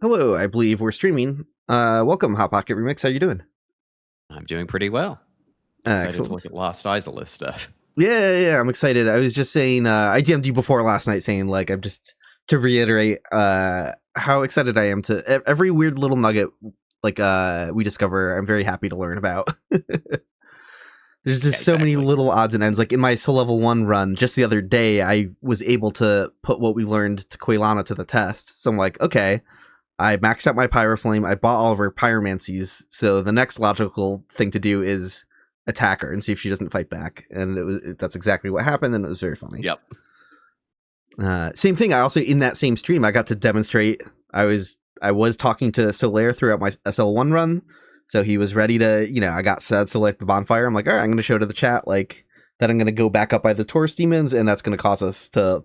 Hello, I believe we're streaming. Welcome, Hot Pocket Remix. How you doing? I'm doing pretty well. Excited to Excellent. look at Lost Sizeless stuff. Yeah, I'm excited. I was just saying, I DM'd you before last night saying, like, I'm just, to reiterate, how excited I am to every weird little nugget, like, we discover, I'm very happy to learn about. There's just so many exactly. little odds and ends. Like, in my Soul Level 1 run, just the other day, I was able to put what we learned to Quailana to the test. So I'm like, okay, I maxed out my Pyroflame. I bought all of her Pyromancies. So the next logical thing to do is attack her and see if she doesn't fight back. And that's exactly what happened, and it was very funny. Yep. Same thing. I also, in that same stream, I got to demonstrate. I was talking to Solaire throughout my SL1 run. So he was ready to, I got said select the bonfire. I'm like, all right, I'm going to show to the chat, like, that I'm going to go back up by the Taurus demons, and that's going to cause us to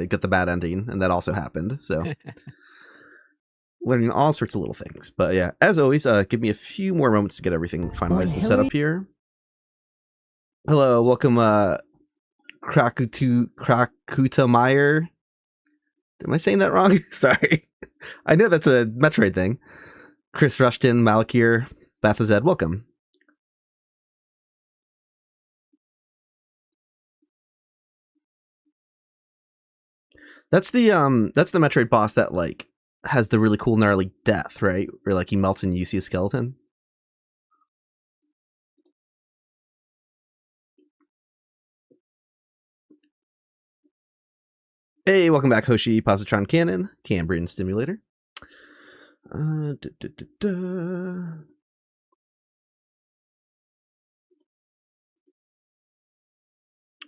get the bad ending. And that also happened. So learning all sorts of little things. But yeah, as always, give me a few more moments to get everything finalized and set up here. Hello, welcome, Krakuta Meyer. Am I saying that wrong? Sorry. I know that's a Metroid thing. Chris Rushton, Malakir, Bathazed, welcome. That's the Metroid boss that, like, has the really cool gnarly death, right? Where, like, he melts and you see a skeleton. Hey, welcome back, Hoshi, Positron Cannon, Cambrian Stimulator.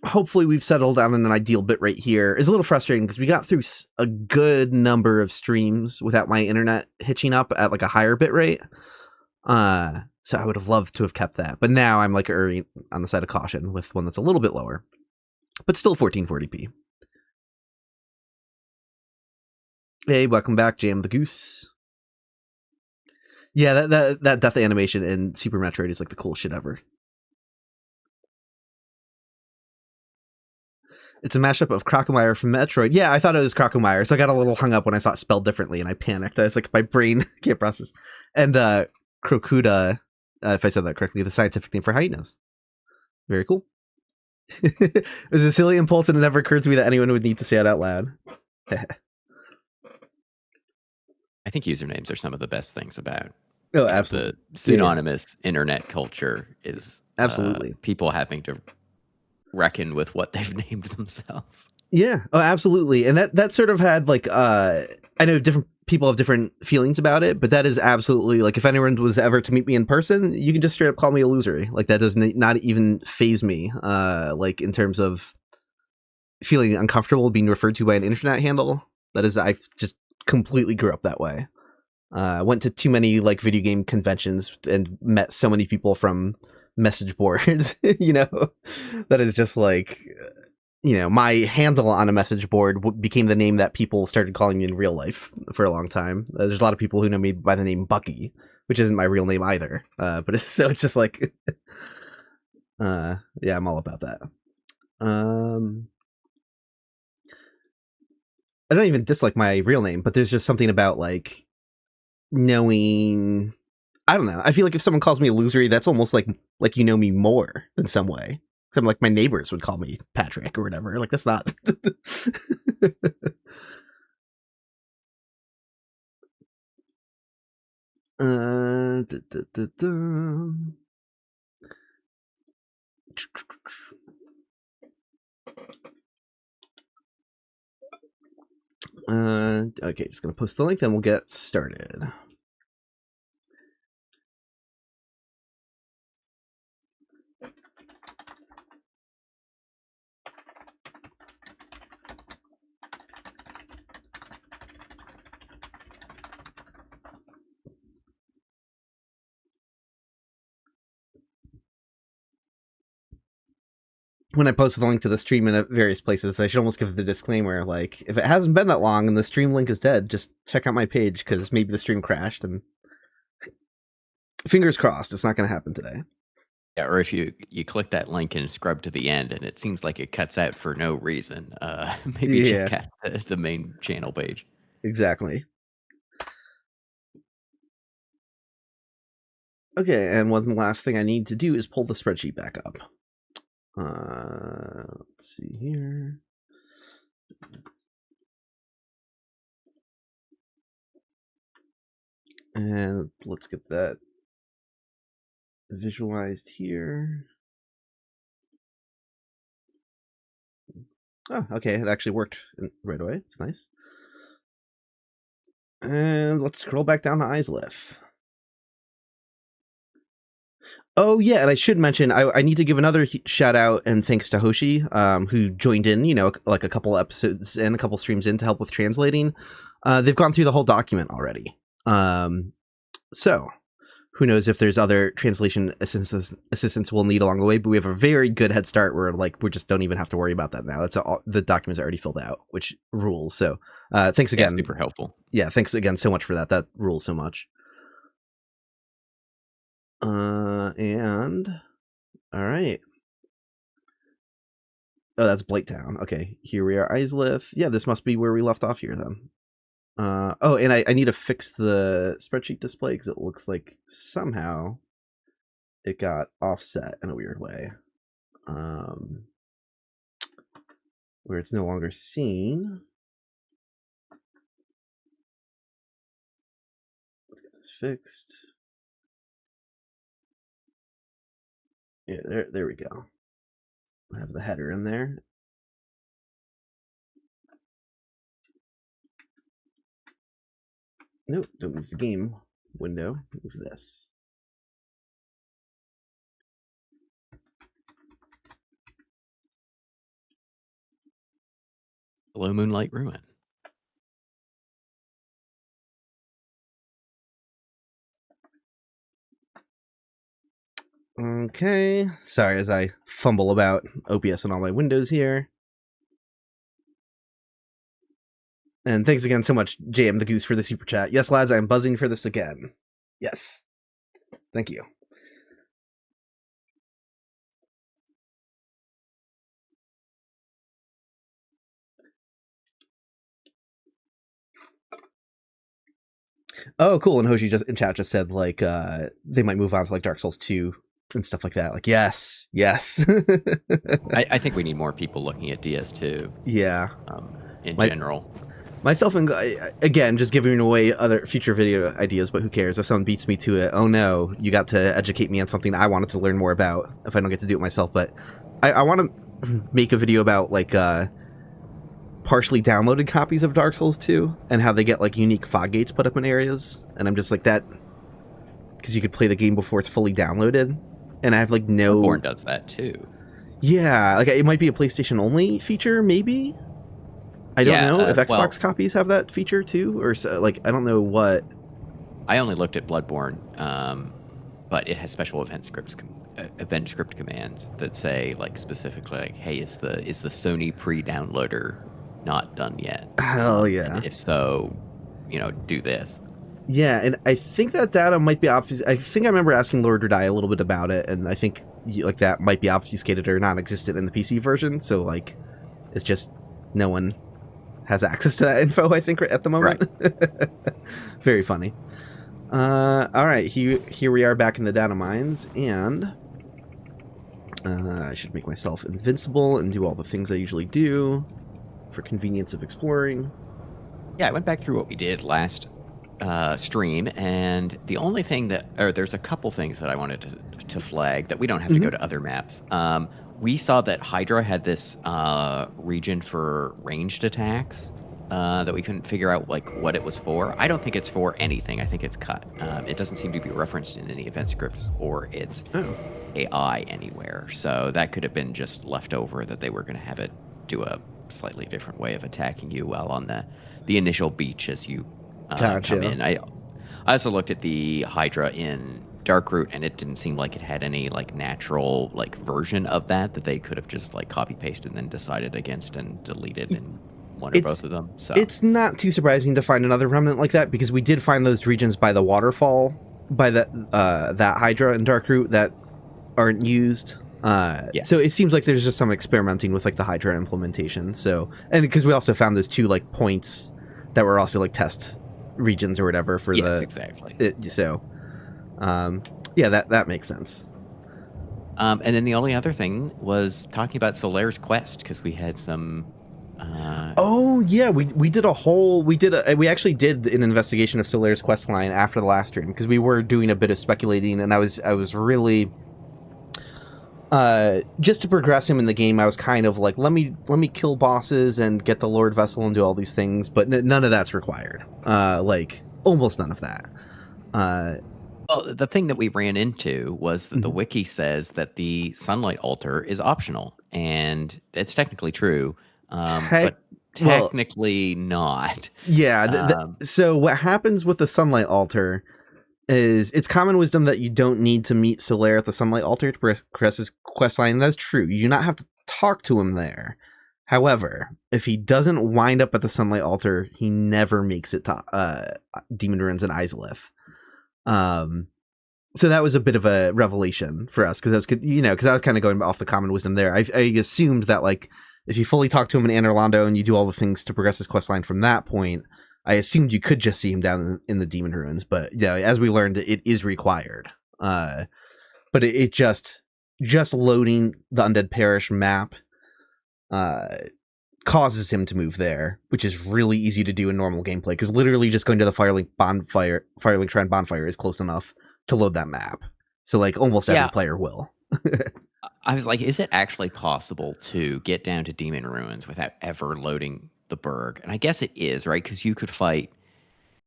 Hopefully we've settled on an ideal bitrate here. It's a little frustrating because we got through a good number of streams without my internet hitching up at, like, a higher bitrate. So I would have loved to have kept that. But now I'm, like, erring on the side of caution with one that's a little bit lower. But still 1440p. Hey, welcome back, Jam the Goose. Yeah, that death animation in Super Metroid is, like, the coolest shit ever. It's a mashup of Crocomire from Metroid. Yeah, I thought it was Crocomire, so I got a little hung up when I saw it spelled differently, and I panicked. I was like, my brain can't process. And Crocuta, if I said that correctly, the scientific name for hyenas. Very cool. It was a silly impulse, and it never occurred to me that anyone would need to say it out loud. I think usernames are some of the best things about Absolutely. The pseudonymous internet culture is absolutely people having to reckon with what they've named themselves. Yeah, absolutely. And that sort of had, like, I know different people have different feelings about it, but that is absolutely, like, if anyone was ever to meet me in person, you can just straight up call me a loser. Like, that does not even phase me, like, in terms of feeling uncomfortable being referred to by an internet handle. That is, I just completely grew up that way. Went to too many, like, video game conventions and met so many people from message boards, that is just, like, my handle on a message board became the name that people started calling me in real life for a long time. There's a lot of people who know me by the name Bucky, which isn't my real name either. But it's just like, yeah, I'm all about that. I don't even dislike my real name, but there's just something about, like, knowing. I don't know. I feel like if someone calls me a losery, that's almost like you know me more in some way. I'm like, my neighbors would call me Patrick or whatever. Like, that's not. Okay, just gonna post the link, then we'll get started. When I post the link to the stream in various places, I should almost give the disclaimer, like, if it hasn't been that long and the stream link is dead, just check out my page, because maybe the stream crashed, and fingers crossed, it's not going to happen today. Yeah, or if you click that link and scrub to the end and it seems like it cuts out for no reason, maybe check out the main channel page. Exactly. Okay, and one last thing I need to do is pull the spreadsheet back up. Let's see here. And let's get that visualized here. Oh, okay, it actually worked right away. It's nice. And let's scroll back down to Isleth. Oh, yeah, and I should mention, I need to give another shout out and thanks to Hoshi, who joined in, like a couple episodes and a couple streams in to help with translating. They've gone through the whole document already. So, who knows if there's other translation assistance we'll need along the way, but we have a very good head start where, like, we just don't even have to worry about that now. The document's already filled out, which rules. So, thanks again. Yeah, super helpful. Yeah, thanks again so much for that. That rules so much. And all right. Oh, that's Blighttown. Okay, here we are, Isleth. Yeah, this must be where we left off here then. Oh, and I need to fix the spreadsheet display because it looks like somehow it got offset in a weird way. Where it's no longer seen. Let's get this fixed. Yeah, there we go. I have the header in there. Nope, don't move the game window. Move this. Hello, Moonlight Ruin. Okay, sorry as I fumble about OBS and all my windows here. And thanks again so much, JM the Goose, for the super chat. Yes, lads, I am buzzing for this again. Yes. Thank you. Oh, cool. And Hoshi just in chat just said, like, they might move on to, like, Dark Souls 2 and stuff like that. Like, yes. I think we need more people looking at DS2. Yeah. In general. Myself and again, just giving away other future video ideas, but who cares? If someone beats me to it, oh no, you got to educate me on something I wanted to learn more about if I don't get to do it myself. But I want to make a video about, like, partially downloaded copies of Dark Souls 2 and how they get, like, unique fog gates put up in areas. And I'm just like, that, because you could play the game before it's fully downloaded. And I have, like, no... Bloodborne does that too. Yeah, like, it might be a PlayStation only feature, maybe? I don't know if Xbox copies have that feature too, or like, I don't know what. I only looked at Bloodborne, but it has special event script commands that say, like, specifically, like, hey, is the Sony pre-downloader not done yet? Hell yeah! And if so, do this. Yeah, and I think that data might be obvious. I think I remember asking Lord Redai a little bit about it, and I think, like, that might be obfuscated or non-existent in the PC version. So, like, it's just no one has access to that info, I think, at the moment. Right. Very funny. All right, here we are back in the data mines, and I should make myself invincible and do all the things I usually do for convenience of exploring. Yeah, I went back through what we did last stream, and the only thing there's a couple things that I wanted to flag that we don't have to go to other maps. We saw that Hydra had this region for ranged attacks that we couldn't figure out, like, what it was for. I don't think it's for anything. I think it's cut. It doesn't seem to be referenced in any event scripts or its AI anywhere. So that could have been just left over, that they were going to have it do a slightly different way of attacking you while on the initial beach as you come in. I also looked at the Hydra in Darkroot, and it didn't seem like it had any, like, natural, like, version of that they could have just, like, copy pasted and then decided against and deleted in one or both of them. So it's not too surprising to find another remnant like that, because we did find those regions by the waterfall, by that Hydra in Darkroot that aren't used. Yeah. So it seems like there's just some experimenting with, like, the Hydra implementation. So, and because we also found those 2, like, points that were also, like, test regions or whatever for exactly. So. Yeah, that makes sense. And then the only other thing was talking about Solaire's quest, because we had some. Oh yeah, we did a whole we actually did an investigation of Solaire's quest line after the last stream, because we were doing a bit of speculating, and I was really just to progress him in the game. I was kind of like, let me kill bosses and get the Lord Vessel and do all these things, but none of that's required. Like almost none of that. Well, the thing that we ran into was that the wiki says that the sunlight altar is optional, and it's technically true, but technically not. Yeah. So what happens with the sunlight altar is it's common wisdom that you don't need to meet Solaire at the sunlight altar to progress his quest line. That's true. You do not have to talk to him there. However, if he doesn't wind up at the sunlight altar, he never makes it to Demon Ruins and Isolith. So that was a bit of a revelation for us, because I was kind of going off the common wisdom there. I assumed that, like, if you fully talk to him in Anor Londo and you do all the things to progress his quest line from that point, I assumed you could just see him down in the Demon Ruins. But yeah, as we learned, it is required. But it just loading the Undead Parish map causes him to move there, which is really easy to do in normal gameplay, because literally just going to the Firelink Shrine Bonfire is close enough to load that map. So like almost every player will. I was like, is it actually possible to get down to Demon Ruins without ever loading the Burg? And I guess it is, right? Because you could fight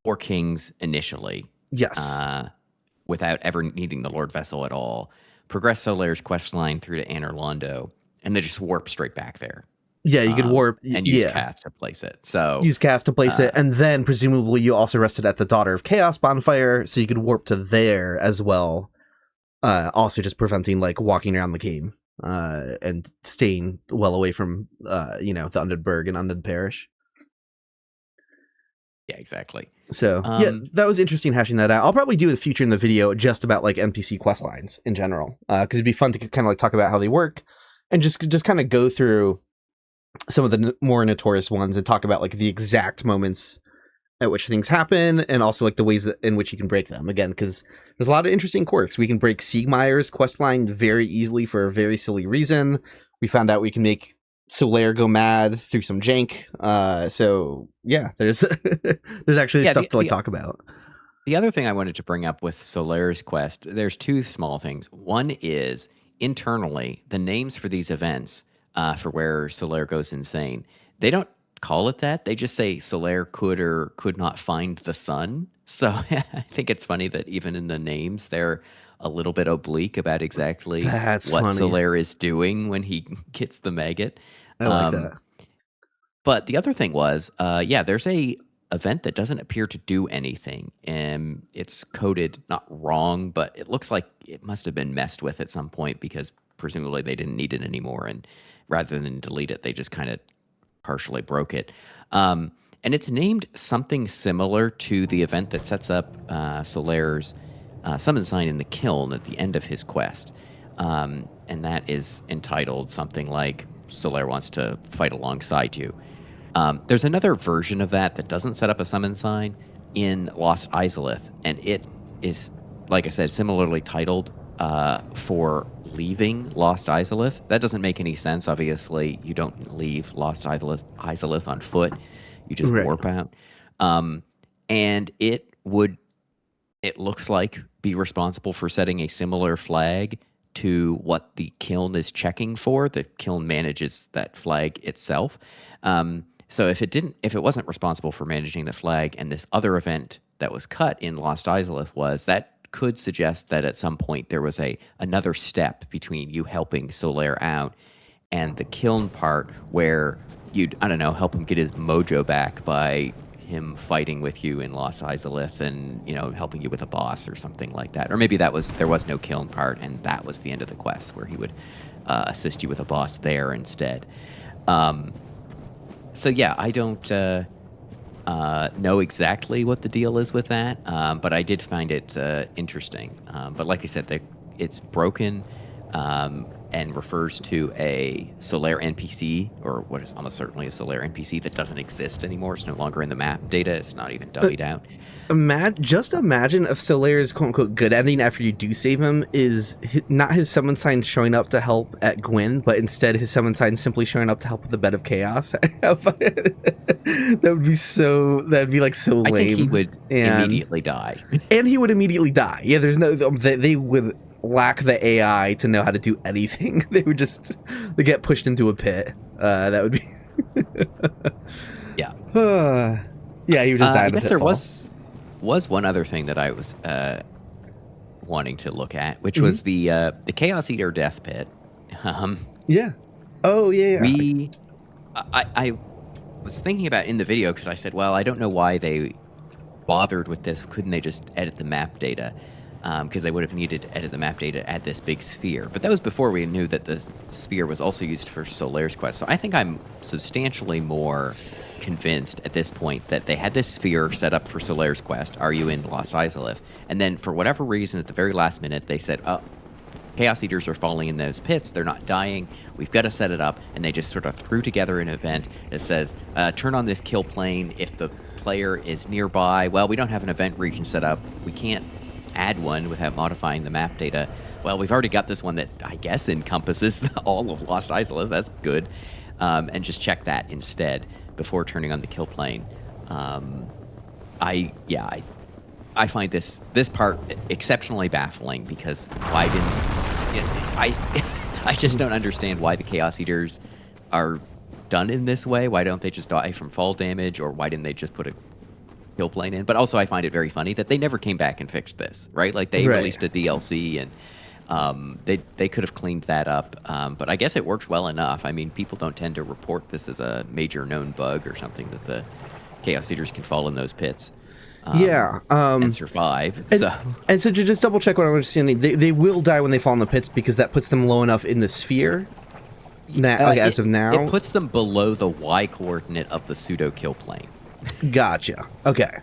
4 kings initially. Yes. Without ever needing the Lord Vessel at all. Progress Solaire's quest line through to Anor Londo, and then just warp straight back there. Yeah, you could warp and use Cath to place it. So use Cath to place it, and then presumably you also rested at the Daughter of Chaos bonfire, so you could warp to there as well. Also, just preventing like walking around the game and staying well away from the Undead Burg and Undead Parish. Yeah, exactly. So yeah, that was interesting hashing that out. I'll probably do a feature in the video just about like NPC quest lines in general, because it'd be fun to kind of like talk about how they work and just kind of go through some of the more notorious ones and talk about like the exact moments at which things happen, and also like the ways in which you can break them. Again, because there's a lot of interesting quirks. We can break Siegmeyer's questline very easily for a very silly reason. We found out we can make Solaire go mad through some jank. So yeah, there's there's actually stuff to like talk about. The other thing I wanted to bring up with Solaire's quest, there's 2 small things. One is internally, the names for these events, for where Solaire goes insane, they don't call it that. They just say Solaire could or could not find the sun. So I think it's funny that even in the names, they're a little bit oblique about exactly what Solaire is doing when he gets the maggot. I like that. But the other thing was, there's a event that doesn't appear to do anything, and it's coded not wrong, but it looks like it must have been messed with at some point, because presumably they didn't need it anymore, and rather than delete it, they just kind of partially broke it. And it's named something similar to the event that sets up Solaire's summon sign in the kiln at the end of his quest. And that is entitled something like Solaire wants to fight alongside you. There's another version of that doesn't set up a summon sign in Lost Isolith, and it is, like I said, similarly titled for leaving Lost Isolith. That doesn't make any sense. Obviously, you don't leave Lost Isolith on foot. You just warp out. And it looks like be responsible for setting a similar flag to what the kiln is checking for. The kiln manages that flag itself. So if it wasn't responsible for managing the flag, and this other event that was cut in Lost Isolith was, that could suggest that at some point there was another step between you helping Solaire out and the kiln part, where you'd, I don't know, help him get his mojo back by him fighting with you in Lost Isolith and, helping you with a boss or something like that. Or maybe there was no kiln part, and that was the end of the quest, where he would assist you with a boss there instead. So yeah, I don't know exactly what the deal is with that, but I did find it interesting. But like I said, it's broken. and refers to a Solaire NPC, or what is almost certainly a Solaire NPC that doesn't exist anymore. It's no longer in the map data. It's not even dummied out. Just imagine if Solaire's quote-unquote good ending after you do save him is not his summon sign showing up to help at Gwyn, but instead his summon sign simply showing up to help with the Bed of Chaos. That'd be so lame. I think he would immediately die. And he would immediately die. Yeah, there's no... They would lack the AI to know how to do anything. They get pushed into a pit. That would be... Yeah. Yeah, he would just die in a I guess there pitfall. was one other thing that I was wanting to look at, which was the Chaos Eater Death Pit. Yeah. Oh, yeah. I was thinking about in the video because I said, well, I don't know why they bothered with this. Couldn't they just edit the map data? Because they would have needed to edit the map data at this big sphere. But that was before we knew that the sphere was also used for Solaire's quest. So I think I'm substantially more convinced at this point that they had this sphere set up for Solaire's quest, Are You in Lost Isolith? And then for whatever reason, at the very last minute, they said, oh, Chaos Eaters are falling in those pits. They're not dying. We've got to set it up. And they just sort of threw together an event that says, turn on this kill plane if the player is nearby. Well, we don't have an event region set up. We can't add one without modifying the map data. Well, we've already got this one that I guess encompasses all of Lost Isolith. That's good. And just check that instead before turning on the kill plane. I find this part exceptionally baffling because why didn't I just don't understand why the Chaos Eaters are done in this way. Why don't they just die from fall damage, or why didn't they just put a kill plane in? But also I find it very funny that they never came back and fixed this, right? Like they released a DLC and they could have cleaned that up, but I guess it works well enough. I mean, people don't tend to report this as a major known bug or something, that the Chaos Eaters can fall in those pits. And survive. And so to just double check what I'm understanding, they will die when they fall in the pits because that puts them low enough in the sphere. As of now, it puts them below the Y coordinate of the pseudo kill plane. Gotcha. Okay.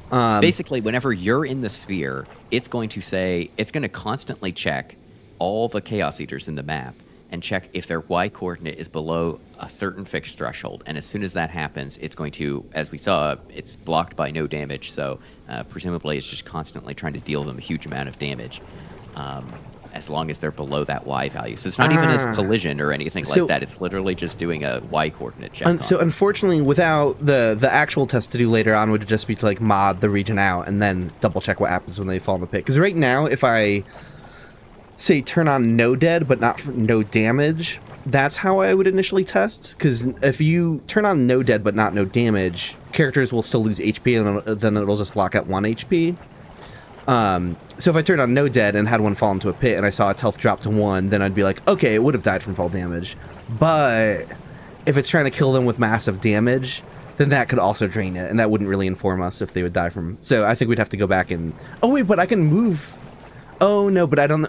Basically, whenever you're in the sphere, it's going to constantly check all the Chaos Eaters in the map and check if their Y coordinate is below a certain fixed threshold. And as soon as that happens, it's going to, as we saw, it's blocked by no damage. So presumably it's just constantly trying to deal them a huge amount of damage as long as they're below that Y value. So it's not even a collision or anything like that. It's literally just doing a Y coordinate check. So unfortunately, without the actual test to do later on, would just be to like mod the region out and then double check what happens when they fall in the pit. Because right now, if I say turn on no dead but not no damage, that's how I would initially test. Because if you turn on no dead but not no damage, characters will still lose HP and then it'll just lock at 1 HP. So if I turned on no dead and had one fall into a pit and I saw its health drop to 1, then I'd be like, okay, it would have died from fall damage. But if it's trying to kill them with massive damage, then that could also drain it, and that wouldn't really inform us if they would die from... So I think we'd have to go back and... Oh, wait, but I can move... Oh, no, but I don't...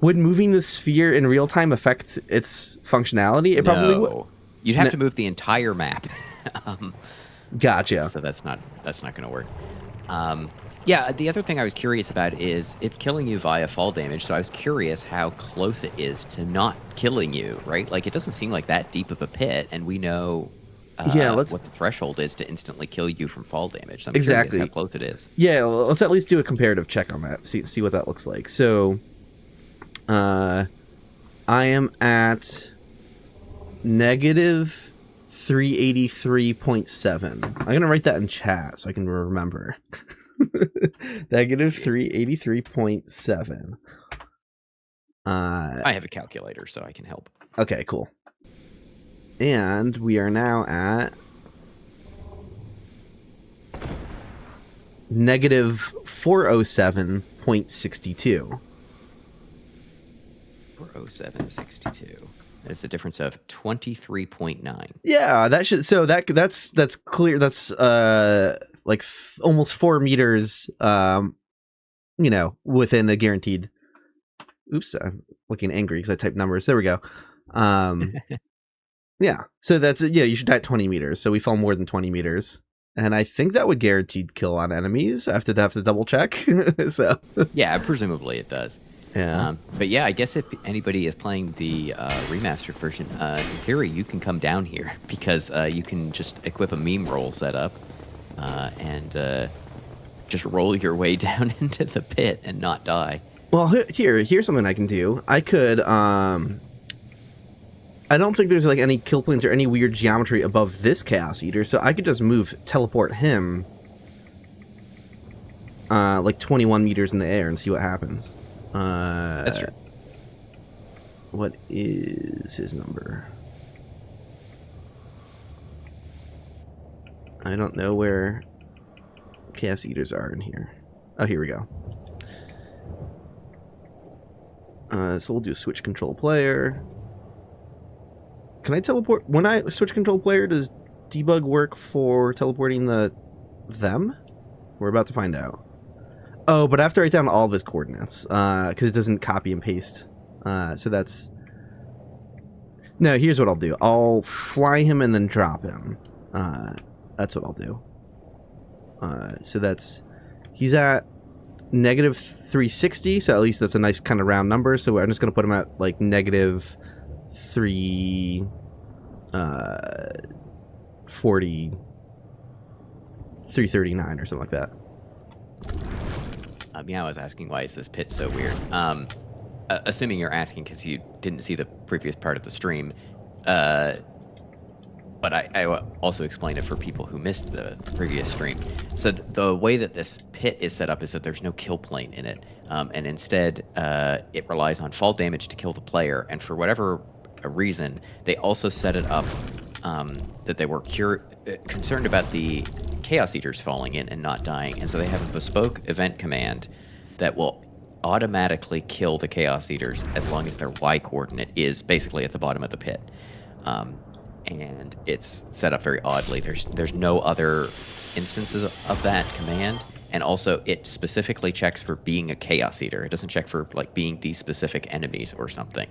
Would moving the sphere in real time affect its functionality? It probably would. You'd have to move the entire map. Gotcha. So that's not going to work. Yeah, the other thing I was curious about is it's killing you via fall damage, so I was curious how close it is to not killing you, right? Like, it doesn't seem like that deep of a pit, and we know what the threshold is to instantly kill you from fall damage. So I'm curious how close it is. Yeah, well, let's at least do a comparative check on that, see what that looks like. So, I am at negative 383.7. I'm going to write that in chat so I can remember. Negative 383.7. I have a calculator, so I can help. Okay, cool. And we are now at negative 407.62. 407.62. That's a difference of 23.9. Yeah, that should. So that's clear. That's like almost 4 meters. Within the guaranteed. Oops, I'm looking angry because I typed numbers. There we go. Yeah. So that's you should die at 20 meters. So we fell more than 20 meters, and I think that would guaranteed kill on enemies. I have to double check. So yeah, presumably it does. Yeah. But yeah, I guess if anybody is playing the remastered version, in theory, you can come down here because you can just equip a meme roll setup and just roll your way down into the pit and not die. Well, here's something I can do. I could, I don't think there's like any kill points or any weird geometry above this Chaos Eater, so I could just teleport him like 21 meters in the air and see what happens. That's true. What is his number? I don't know where Chaos Eaters are in here. Oh, here we go. So we'll do switch control player. Can I teleport? When I switch control player, does debug work for teleporting them? We're about to find out. Oh, but I have to write down all of his coordinates because it doesn't copy and paste. So that's... No, here's what I'll do. I'll fly him and then drop him. That's what I'll do. So that's... He's at negative 360, so at least that's a nice kind of round number. So I'm just going to put him at like negative 339 or something like that. Yeah, I was asking why is this pit so weird. Assuming you're asking because you didn't see the previous part of the stream, but I also explained it for people who missed the previous stream. So the way that this pit is set up is that there's no kill plane in it, and instead it relies on fall damage to kill the player. And for whatever reason, they also set it up that they were concerned about the Chaos Eaters falling in and not dying, and so they have a bespoke event command that will automatically kill the Chaos Eaters as long as their Y coordinate is basically at the bottom of the pit. And it's set up very oddly. There's no other instances of that command, and also it specifically checks for being a Chaos Eater. It doesn't check for like being these specific enemies or something.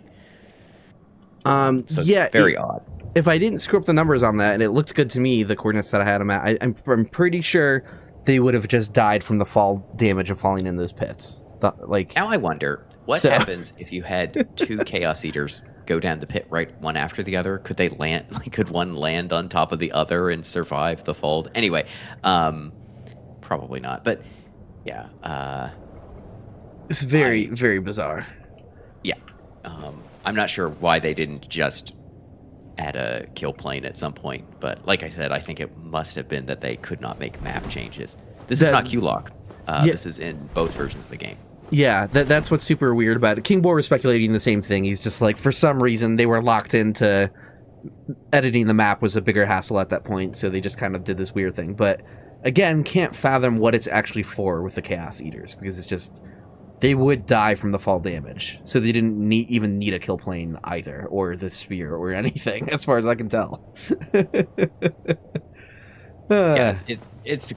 So yeah, it's very odd. If I didn't screw up the numbers on that, and it looked good to me, the coordinates that I had them at, I'm pretty sure they would have just died from the fall damage of falling in those pits. Now I wonder, what happens if you had two Chaos Eaters go down the pit right one after the other? Could they land? Like, could one land on top of the other and survive the fall? Anyway, probably not. But yeah, it's very bizarre. Yeah, I'm not sure why they didn't just add a kill plane at some point, but like I said, I think it must have been that they could not make map changes. This is not QLOC. This is in both versions of the game. Yeah, that's what's super weird about it. King Boar was speculating the same thing. He's just like, for some reason, they were locked into editing the map was a bigger hassle at that point, so they just kind of did this weird thing. But again, can't fathom what it's actually for with the Chaos Eaters, because it's just... They would die from the fall damage, so they didn't even need a kill plane either, or the sphere, or anything, as far as I can tell. Yeah, it's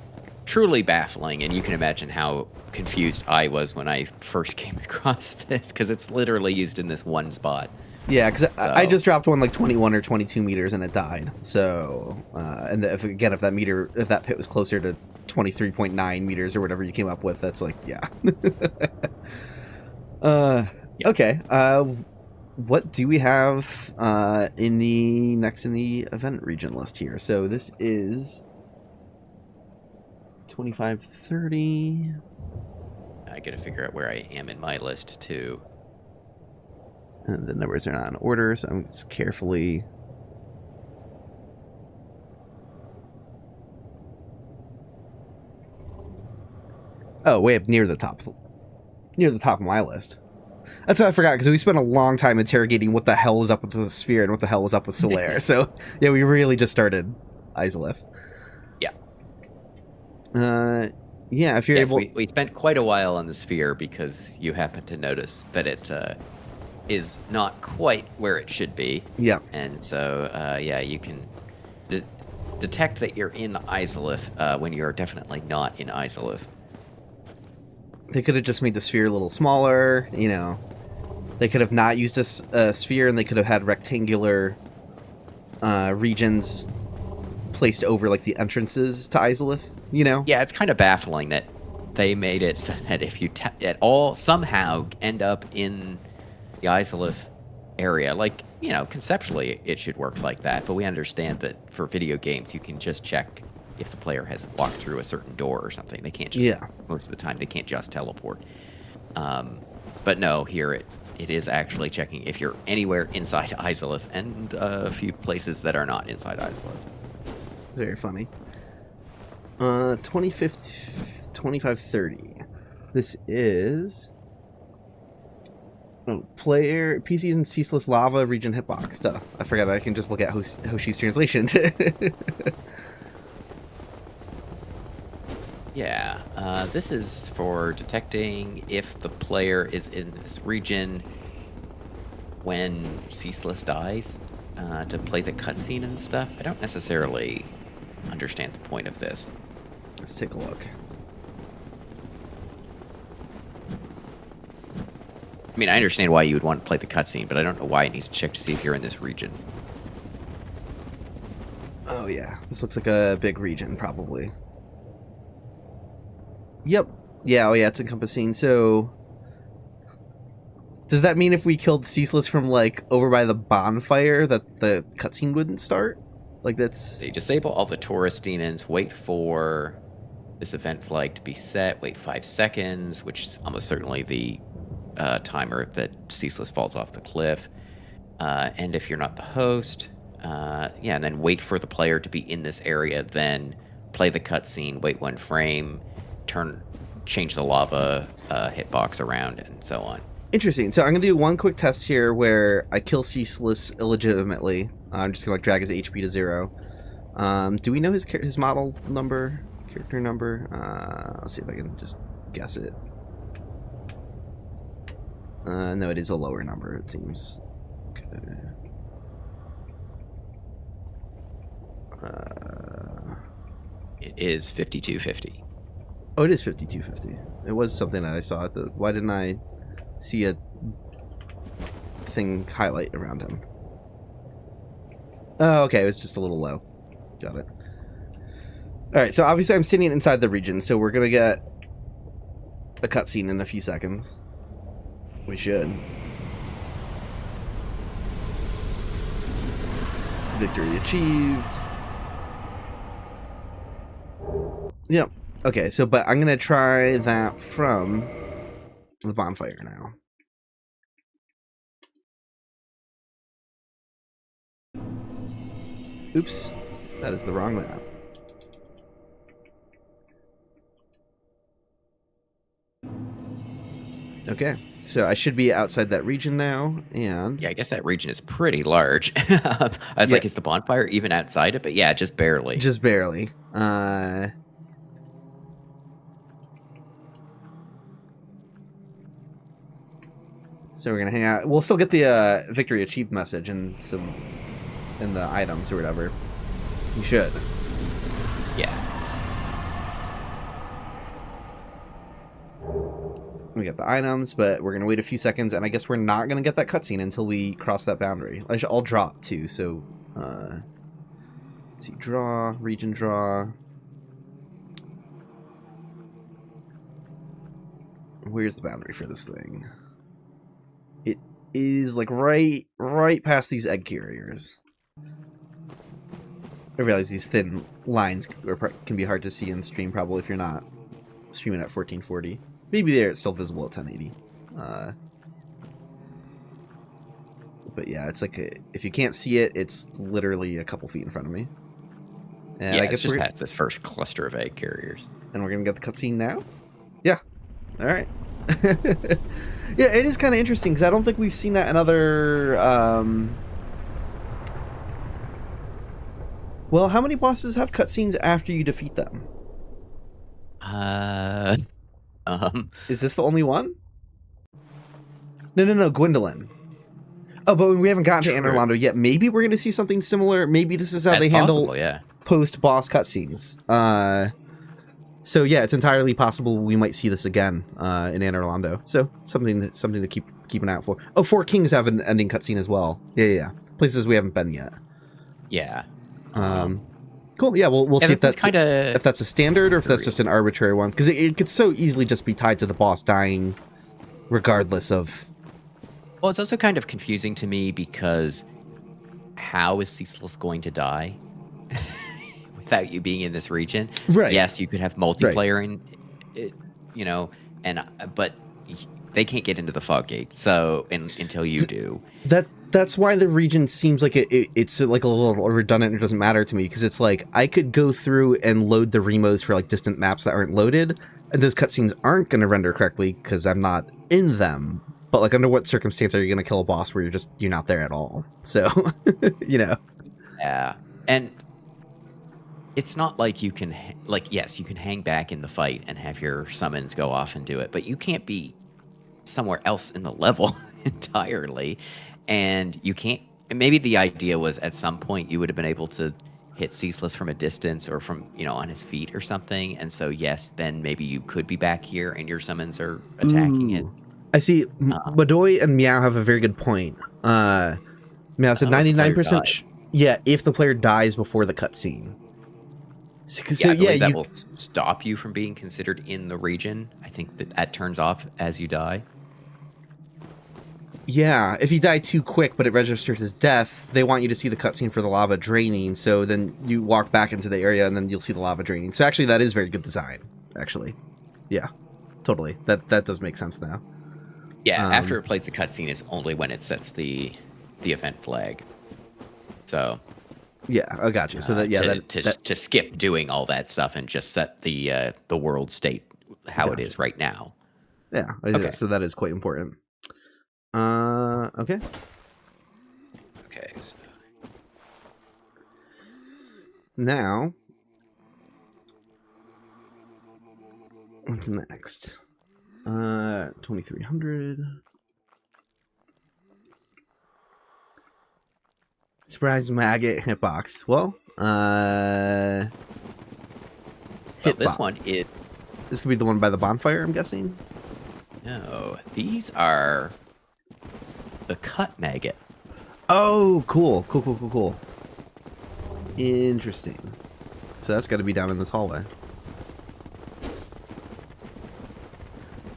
truly baffling, and you can imagine how confused I was when I first came across this, because it's literally used in this one spot. Yeah, because I just dropped one like 21 or 22 meters and it died. So, and if that pit was closer to 23.9 meters or whatever you came up with, that's like, yeah. Okay. What do we have in the event region list here? So this is 2530. I gotta figure out where I am in my list too. And the numbers are not in order, so I'm just carefully... Oh, way up near the top of my list. That's what I forgot, because we spent a long time interrogating what the hell was up with the sphere and what the hell was up with Solaire. So, yeah, we really just started Isolith. Yeah. Yeah, if you're able... We spent quite a while on the sphere because you happened to notice that it is not quite where it should be. Yeah. And so, yeah, you can detect that you're in Isolith when you're definitely not in Isolith. They could have just made the sphere a little smaller, you know. They could have not used a sphere, and they could have had rectangular regions placed over, like, the entrances to Isolith, you know? Yeah, it's kind of baffling that they made it so that if you at all somehow end up in the Isolith area, like, you know, conceptually it should work like that, but we understand that for video games you can just check if the player has walked through a certain door or something. They can't just, most of the time they can't just teleport. But no, here it is actually checking if you're anywhere inside Isolith, and a few places that are not inside Isolith. Very funny. 2530. This is player PCs and Ceaseless Lava Region hitbox stuff. I forgot that I can just look at Hoshi's translation. Yeah, this is for detecting if the player is in this region when Ceaseless dies, to play the cutscene and stuff. I don't necessarily understand the point of this. Let's take a look. I mean, I understand why you would want to play the cutscene, but I don't know why it needs to check to see if you're in this region. Oh yeah, this looks like a big region, probably. Yep. Yeah, oh yeah, it's encompassing. So, does that mean if we killed Ceaseless from, like, over by the bonfire, that the cutscene wouldn't start? Like, that's... So you disable all the tourist demons, wait for this event flag to be set, wait 5 seconds, which is almost certainly the timer that Ceaseless falls off the cliff. And if you're not the host, yeah, and then wait for the player to be in this area, then play the cutscene, wait 1 frame, change the lava hitbox around, and so on. Interesting. So I'm going to do one quick test here where I kill Ceaseless illegitimately. I'm just going to, like, drag his HP to 0. Do we know his model number, character number? Let's see if I can just guess it. No, it is a lower number, it seems. Okay. It is 5250. Oh, it is 5250. It was something that I saw at the... Why didn't I see a thing highlight around him? Oh, okay, it was just a little low. Got it. Alright, so obviously I'm sitting inside the region, so we're gonna get a cutscene in a few seconds. We should. Victory achieved. Yep. Okay, so, but I'm gonna try that from the bonfire now. Oops, that is the wrong map. Okay, so I should be outside that region now, and... Yeah, I guess that region is pretty large. I was like, is the bonfire even outside it? But yeah, just barely. Just barely. So we're gonna hang out. We'll still get the victory achieved message and some in the items or whatever. You should. Yeah. We got the items, but we're gonna wait a few seconds, and I guess we're not gonna get that cutscene until we cross that boundary. I'll draw too. So, let's see, draw, region draw. Where's the boundary for this thing? It is like right past these egg carriers. I realize these thin lines can be hard to see in stream, probably if you're not streaming at 1440. Maybe there it's still visible at 1080. But yeah, it's like if you can't see it, it's literally a couple feet in front of me. And yeah, I guess it's just past this first cluster of egg carriers. And we're gonna get the cutscene now. Yeah. All right. Yeah, it is kind of interesting because I don't think we've seen that in other. Well, how many bosses have cutscenes after you defeat them? Is this the only one? No, Gwendolyn. Oh, but we haven't gotten to Anor Londo yet. Maybe we're going to see something similar. Maybe this is how they handle post-boss cutscenes. So yeah, it's entirely possible we might see this again in Anor Londo. So something to keep an eye out for. Oh, Four Kings have an ending cutscene as well. Yeah. Places we haven't been yet. Yeah. Cool. Yeah, we'll see if that's kind of if that's a standard or if that's just an arbitrary one, because it could so easily just be tied to the boss dying, regardless of. Well, it's also kind of confusing to me because how is Ceaseless going to die without you being in this region? Right. Yes, you could have multiplayer in it, you know, but they can't get into the fog gate. So until you do. That's why the region seems like it's like a little redundant. It doesn't matter to me because it's like I could go through and load the remos for like distant maps that aren't loaded, and those cutscenes aren't going to render correctly because I'm not in them. But like, under what circumstance are you going to kill a boss where you're not there at all? So, you know. Yeah, and it's not like you can yes, you can hang back in the fight and have your summons go off and do it, but you can't be somewhere else in the level entirely. And you can't. Maybe the idea was at some point you would have been able to hit Ceaseless from a distance or from on his feet or something. And so yes, then maybe you could be back here and your summons are attacking it. I see. Madoy and Meow have a very good point. Meow said 99%. Yeah, if the player dies before the cutscene. So yeah, that will stop you from being considered in the region. I think that turns off as you die. Yeah, if you die too quick, but it registers as death, they want you to see the cutscene for the lava draining, so then you walk back into the area and then you'll see the lava draining. So actually, that is very good design, actually. Yeah, totally. That does make sense now. Yeah, after it plays the cutscene is only when it sets the event flag. So... Yeah, I got you. So to skip doing all that stuff and just set the world state how it is right now. Yeah, okay. So that is quite important. Okay. Okay. So. Now, what's next? 2300. Surprise maggot hitbox. Well, this one is. This could be the one by the bonfire, I'm guessing. No, these are the cut maggot. Oh, cool. Cool. Interesting. So that's got to be down in this hallway.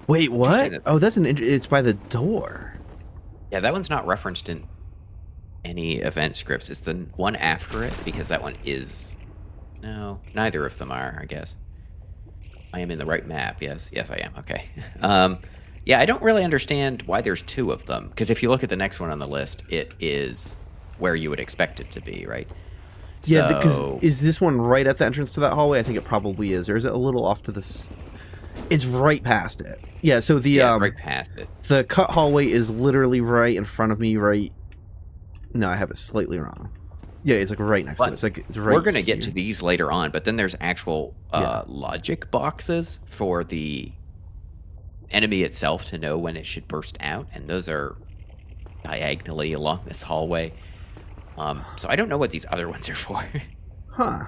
Wait, what? Oh, that's it's by the door. Yeah, that one's not referenced in any event scripts. It's the one after it, because that one is... No, neither of them are, I guess. I am in the right map, yes. Yes, I am, okay. Yeah, I don't really understand why there's two of them, because if you look at the next one on the list, it is where you would expect it to be, right? Yeah, because is this one right at the entrance to that hallway? I think it probably is, or is it a little off to this... It's right past it. Yeah, so the... right past it. The cut hallway is literally right in front of me, right... No, I have it slightly wrong. Yeah, it's like right next to it. It's like it's right. We're going to get to these later on, but then there's actual logic boxes for the enemy itself to know when it should burst out, and those are diagonally along this hallway. So I don't know what these other ones are for. Huh.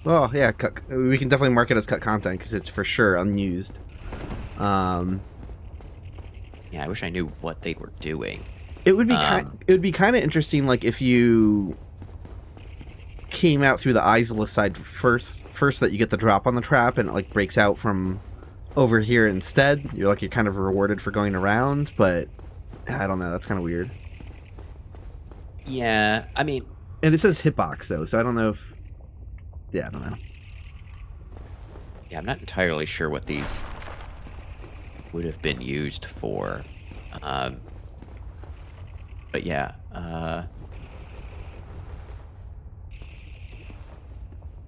Well, yeah, we can definitely mark it as cut content because it's for sure unused. Yeah, I wish I knew what they were doing. It would be kind of interesting, like if you came out through the Isolus side first that you get the drop on the trap and it like breaks out from over here instead. You're kind of rewarded for going around, but I don't know. That's kind of weird. Yeah, I mean, and it says hitbox though, so I don't know if. Yeah, I don't know. Yeah, I'm not entirely sure what these would have been used for. But yeah,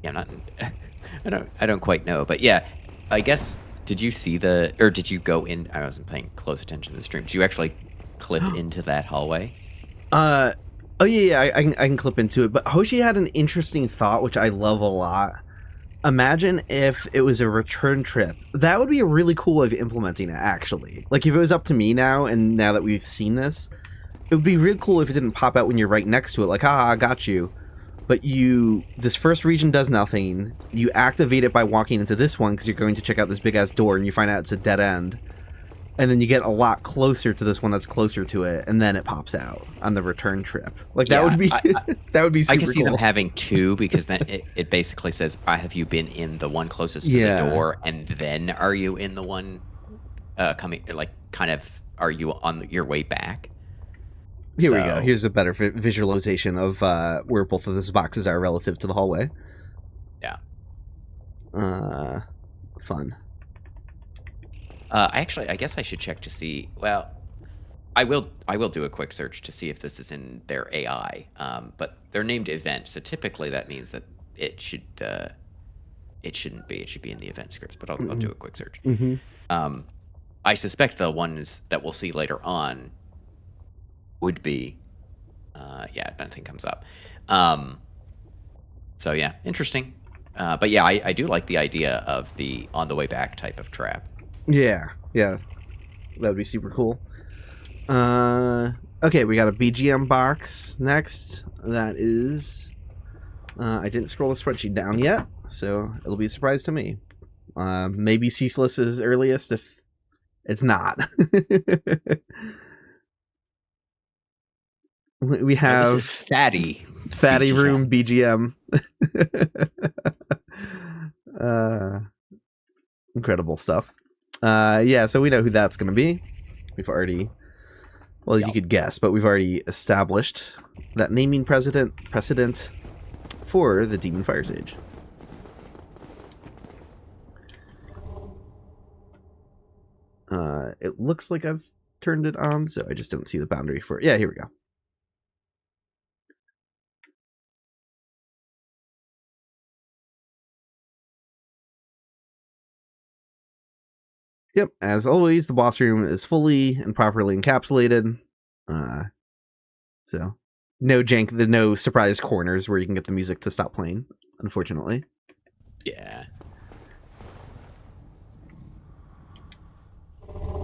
yeah, not. I don't quite know, but yeah, I guess. Did you see or did you go in? I wasn't paying close attention to the stream. Did you actually clip into that hallway? Oh yeah, I can clip into it. But Hoshi had an interesting thought, which I love a lot. Imagine if it was a return trip. That would be a really cool way of implementing it, actually. Like, if it was up to me now, and now that we've seen this, it would be really cool if it didn't pop out when you're right next to it, like, I got you. But this first region does nothing. You activate it by walking into this one, because you're going to check out this big-ass door, and you find out it's a dead end. and then you get a lot closer to this one that's closer to it, and then it pops out on the return trip. Like that would be that would be super I can see cool. them having two, because then it basically says, have you been in the one closest to the door, and then are you in the one coming, like, kind of, are you on your way back? Here we go. Here's a better visualization of where both of those boxes are relative to the hallway. Yeah. Fun. Actually, I guess I should check to see. Well, I will do a quick search to see if this is in their AI. But they're named event, so typically that means that it shouldn't be. It should be in the event scripts. But I'll do a quick search. I suspect the ones that we'll see later on would be. Yeah, nothing comes up. So yeah, interesting. But yeah, I do like the idea of the on the way back type of trap. Yeah, that would be super cool. Okay, we got a BGM box next. That is, I didn't scroll the spreadsheet down yet, so it'll be a surprise to me. Maybe Ceaseless is earliest if it's not. We have this is fatty BGM. room BGM. Incredible stuff. Yeah, so we know who that's going to be. We've already, well, you could guess, but we've already established that naming precedent for the Demon Firesage. It looks like I've turned it on, so I just don't see the boundary for it. Yeah, here we go. Yep, as always, the boss room is fully and properly encapsulated. So no surprise corners where you can get the music to stop playing, unfortunately. Yeah.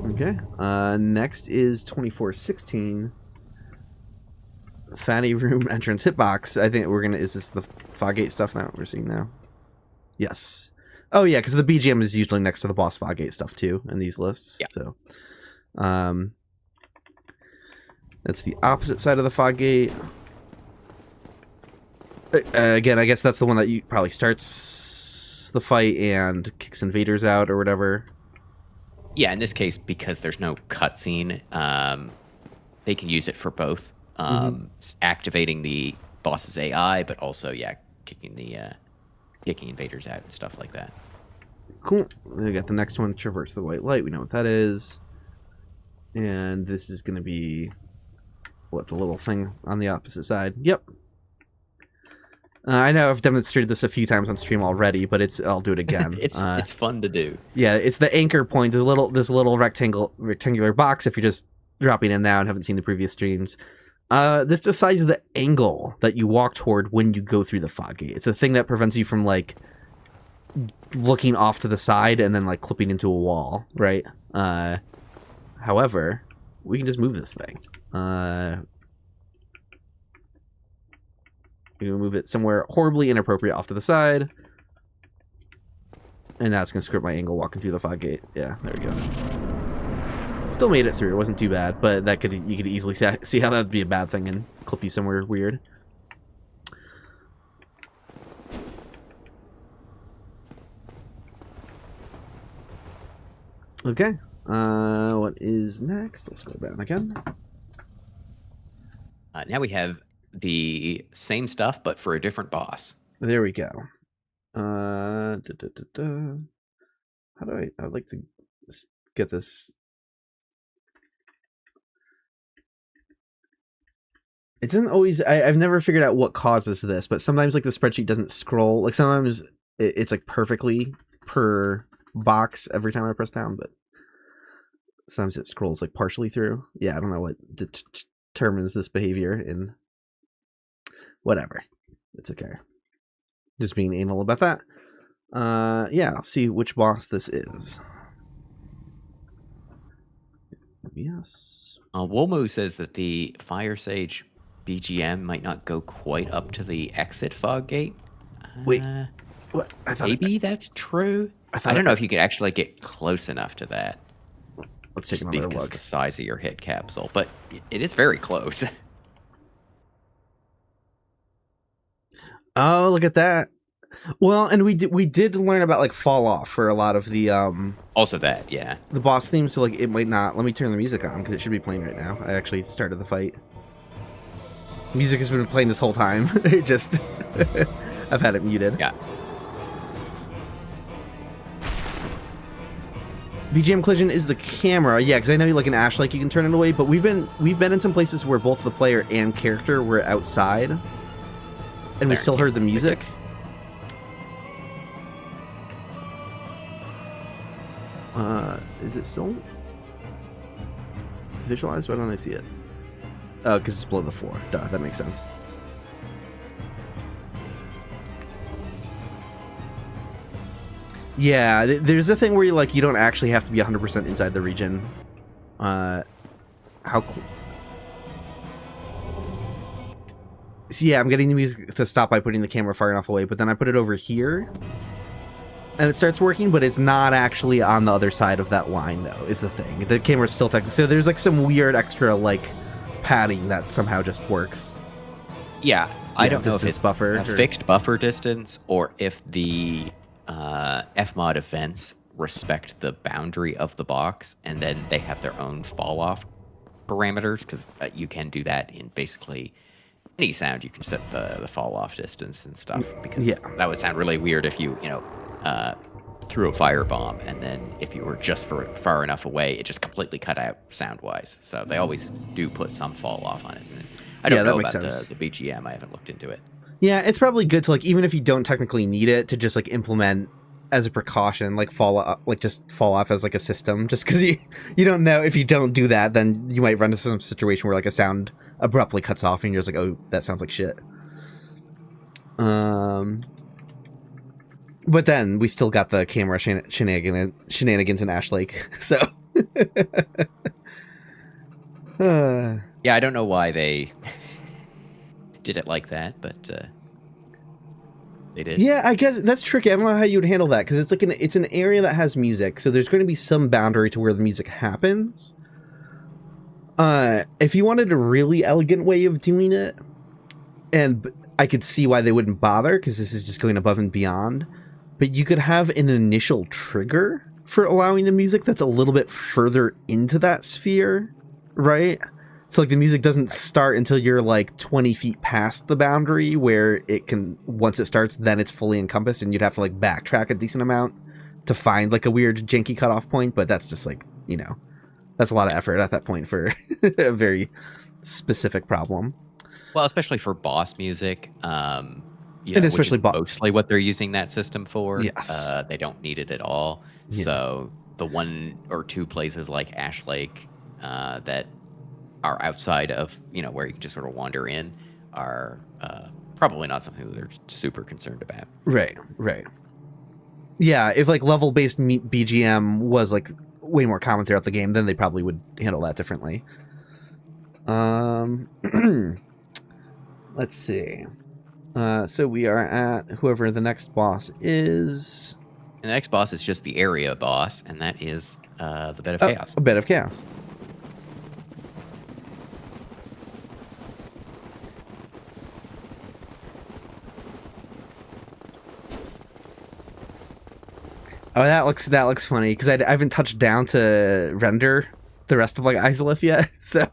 Okay. Next is 2416. Fatty room entrance hitbox. I think is this the Foggate stuff now we're seeing now? Yes. Oh yeah, because the BGM is usually next to the boss Foggate stuff too in these lists. Yeah. So, that's the opposite side of the Foggate. Again, I guess that's the one that you probably starts the fight and kicks invaders out or whatever. Yeah, in this case, because there's no cutscene, they can use it for both. Activating the boss's AI, but also, kicking invaders out and stuff like that. Cool. We got the next one, Traverse the White Light. We know what that is. And this is going to be, what, the little thing on the opposite side? Yep. I know I've demonstrated this a few times on stream already, but I'll do it again. It's fun to do. Yeah, it's the anchor point. This little rectangular box. If you're just dropping in now and haven't seen the previous streams, this decides the angle that you walk toward when you go through the fog gate. It's a thing that prevents you from like looking off to the side and then like clipping into a wall, right? However, we can just move this thing. We can move it somewhere horribly inappropriate off to the side. And that's going to script my angle walking through the fog gate. Yeah, there we go. Still made it through. It wasn't too bad, but you could easily see how that would be a bad thing and clip you somewhere weird. Okay. What is next? Let's go down again. Now we have the same stuff, but for a different boss. There we go. How do I'd like to get this. It doesn't always, I've never figured out what causes this, but sometimes like the spreadsheet doesn't scroll. Like sometimes it's like perfectly per box every time I press down, but sometimes it scrolls like partially through. Yeah, I don't know what determines this behavior in whatever. It's okay. Just being anal about that. Yeah, I'll see which boss this is. Yes. Wolmo says that the Firesage BGM might not go quite up to the exit fog gate. Wait, what? I thought maybe that's true. I don't know if you could actually get close enough to that. Let's take just another because look. of the size of your hit capsule, but it is very close. Oh, look at that. Well, and we did learn about like fall off for a lot of the Also that, yeah. the boss themes, so like it might not. Let me turn the music on because it should be playing right now. I actually started the fight. Music has been playing this whole time. It just I've had it muted. Yeah. BGM collision is the camera, yeah, because I know like an Ash like you can turn it away, but we've been in some places where both the player and character were outside, and we still heard the music. Is it still visualized? Why don't I see it? Oh, because it's below the floor. Duh, that makes sense. Yeah, there's a thing where you don't actually have to be 100% inside the region. So yeah, I'm getting the music to stop by putting the camera far enough away, but then I put it over here, and it starts working, but it's not actually on the other side of that line, though, is the thing. The camera's still technically... So there's like some weird extra, like, padding that somehow just works. Yeah, I don't know if it's buffer a fixed buffer distance or if the Fmod events respect the boundary of the box, and then they have their own fall-off parameters, because you can do that in basically any sound. You can set the fall-off distance and stuff, because that would sound really weird if you threw a firebomb, and then if you were just far enough away, it just completely cut out sound-wise. So they always do put some fall-off on it. And I don't know about the BGM. I haven't looked into it. Yeah, it's probably good to, like, even if you don't technically need it, to just, like, implement as a precaution, like, just fall off as, like, a system, just because you don't know. If you don't do that, then you might run into some situation where, like, a sound abruptly cuts off, and you're just like, oh, that sounds like shit. But then we still got the camera shenanigans in Ash Lake, so... Yeah, I don't know why they did it like that, but they did. Yeah, I guess that's tricky. I don't know how you would handle that, because it's like it's an area that has music, so there's going to be some boundary to where the music happens. If you wanted a really elegant way of doing it, and I could see why they wouldn't bother, because this is just going above and beyond, but you could have an initial trigger for allowing the music that's a little bit further into that sphere, right? So, like, the music doesn't start until you're, like, 20 feet past the boundary, where it can, once it starts, then it's fully encompassed, and you'd have to, like, backtrack a decent amount to find, like, a weird, janky cutoff point, but that's just, like, that's a lot of effort at that point for a very specific problem. Well, especially for boss music, and especially which is mostly what they're using that system for. Yes. They don't need it at all. Yeah. So the 1 or 2 places like Ash Lake that are outside of, where you can just sort of wander in are probably not something that they're super concerned about. Right. Yeah, if, like, level-based BGM was, like, way more common throughout the game, then they probably would handle that differently. Let's see. So we are at whoever the next boss is. And the next boss is just the area boss, and that is the Bed of Chaos. A Bed of Chaos. Oh, that looks funny, because I haven't touched down to render the rest of, like, Isolith yet, so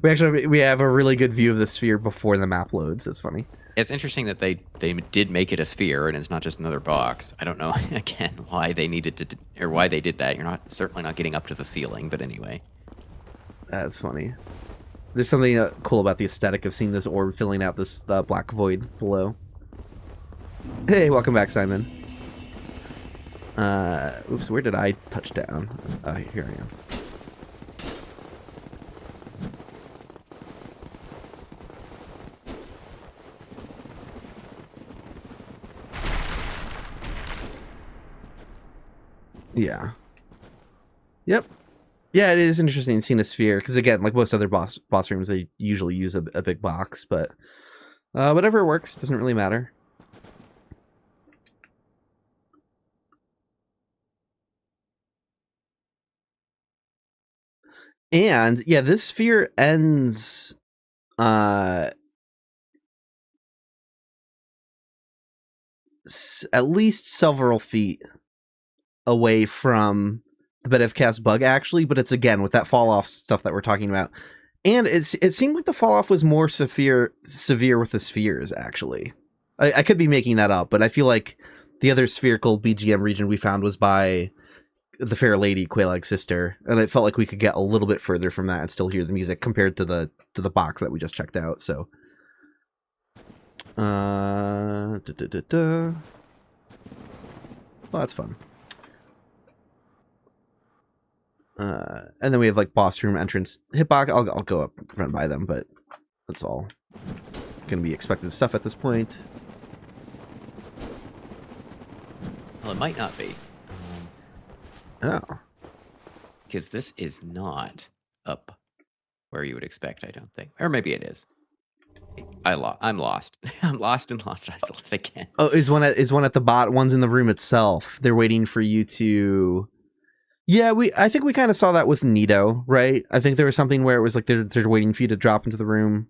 we have a really good view of the sphere before the map loads. It's funny. It's interesting that they did make it a sphere, and it's not just another box. I don't know, again, why they needed to, or why they did that. You're certainly not getting up to the ceiling, but anyway. That's funny. There's something cool about the aesthetic of seeing this orb filling out this black void below. Hey, welcome back, Simon. Oops, where did I touch down? Here I am. Yeah. Yep. Yeah, it is interesting seeing a sphere, because again, like most other boss rooms, they usually use a big box, but whatever works, doesn't really matter. And yeah, this sphere ends at least several feet away from the bed of cast bug, actually, but it's again with that fall off stuff that we're talking about. And it seemed like the fall off was more severe with the spheres, actually. I could be making that up, but I feel like the other spherical BGM region we found was by the Fair Lady, QLOC Sister, and it felt like we could get a little bit further from that and still hear the music compared to the box that we just checked out. So, well, that's fun. And then we have like boss room entrance hitbox. I'll go up, run by them, but that's all gonna be expected stuff at this point. Well, it might not be. Oh, Because this is not up where you would expect, I don't think. Or maybe it is. I'm lost. I'm lost and lost again. Oh, is one at the bot? One's in the room itself. They're waiting for you to. Yeah, I think we kind of saw that with Nito, right? I think there was something where it was like they're waiting for you to drop into the room.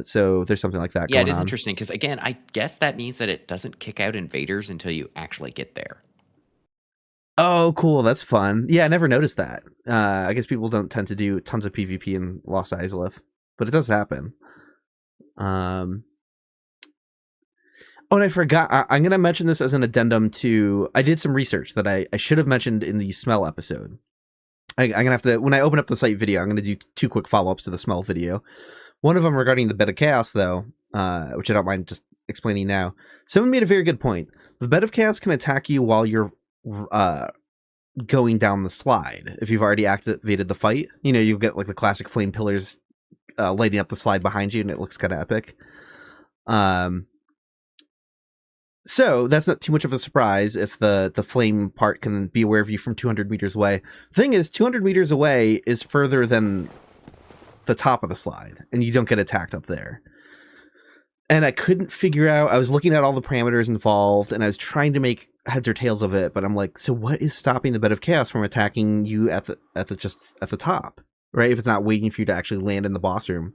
So there's something like that. Yeah, going it is on. interesting because again, I guess that means that it doesn't kick out invaders until you actually get there. Oh, cool. That's fun. Yeah, I never noticed that. I guess people don't tend to do tons of PvP in Lost Isleth, but it does happen. Oh, and I forgot. I'm going to mention this as an addendum to... I did some research that I should have mentioned in the smell episode. I'm going to have to... When I open up the site video, I'm going to do 2 quick follow-ups to the smell video. One of them regarding the Bed of Chaos, though, which I don't mind just explaining now. Someone made a very good point. The Bed of Chaos can attack you while you're going down the slide. If you've already activated the fight, you know, you'll get like the classic flame pillars lighting up the slide behind you, and it looks kind of epic. So that's not too much of a surprise if the flame part can be aware of you from 200 meters away. The thing is, 200 meters away is further than the top of the slide, and you don't get attacked up there. And I couldn't figure out, I was looking at all the parameters involved, and I was trying to make heads or tails of it, but I'm like, so what is stopping the Bed of Chaos from attacking you at the top, right? If it's not waiting for you to actually land in the boss room.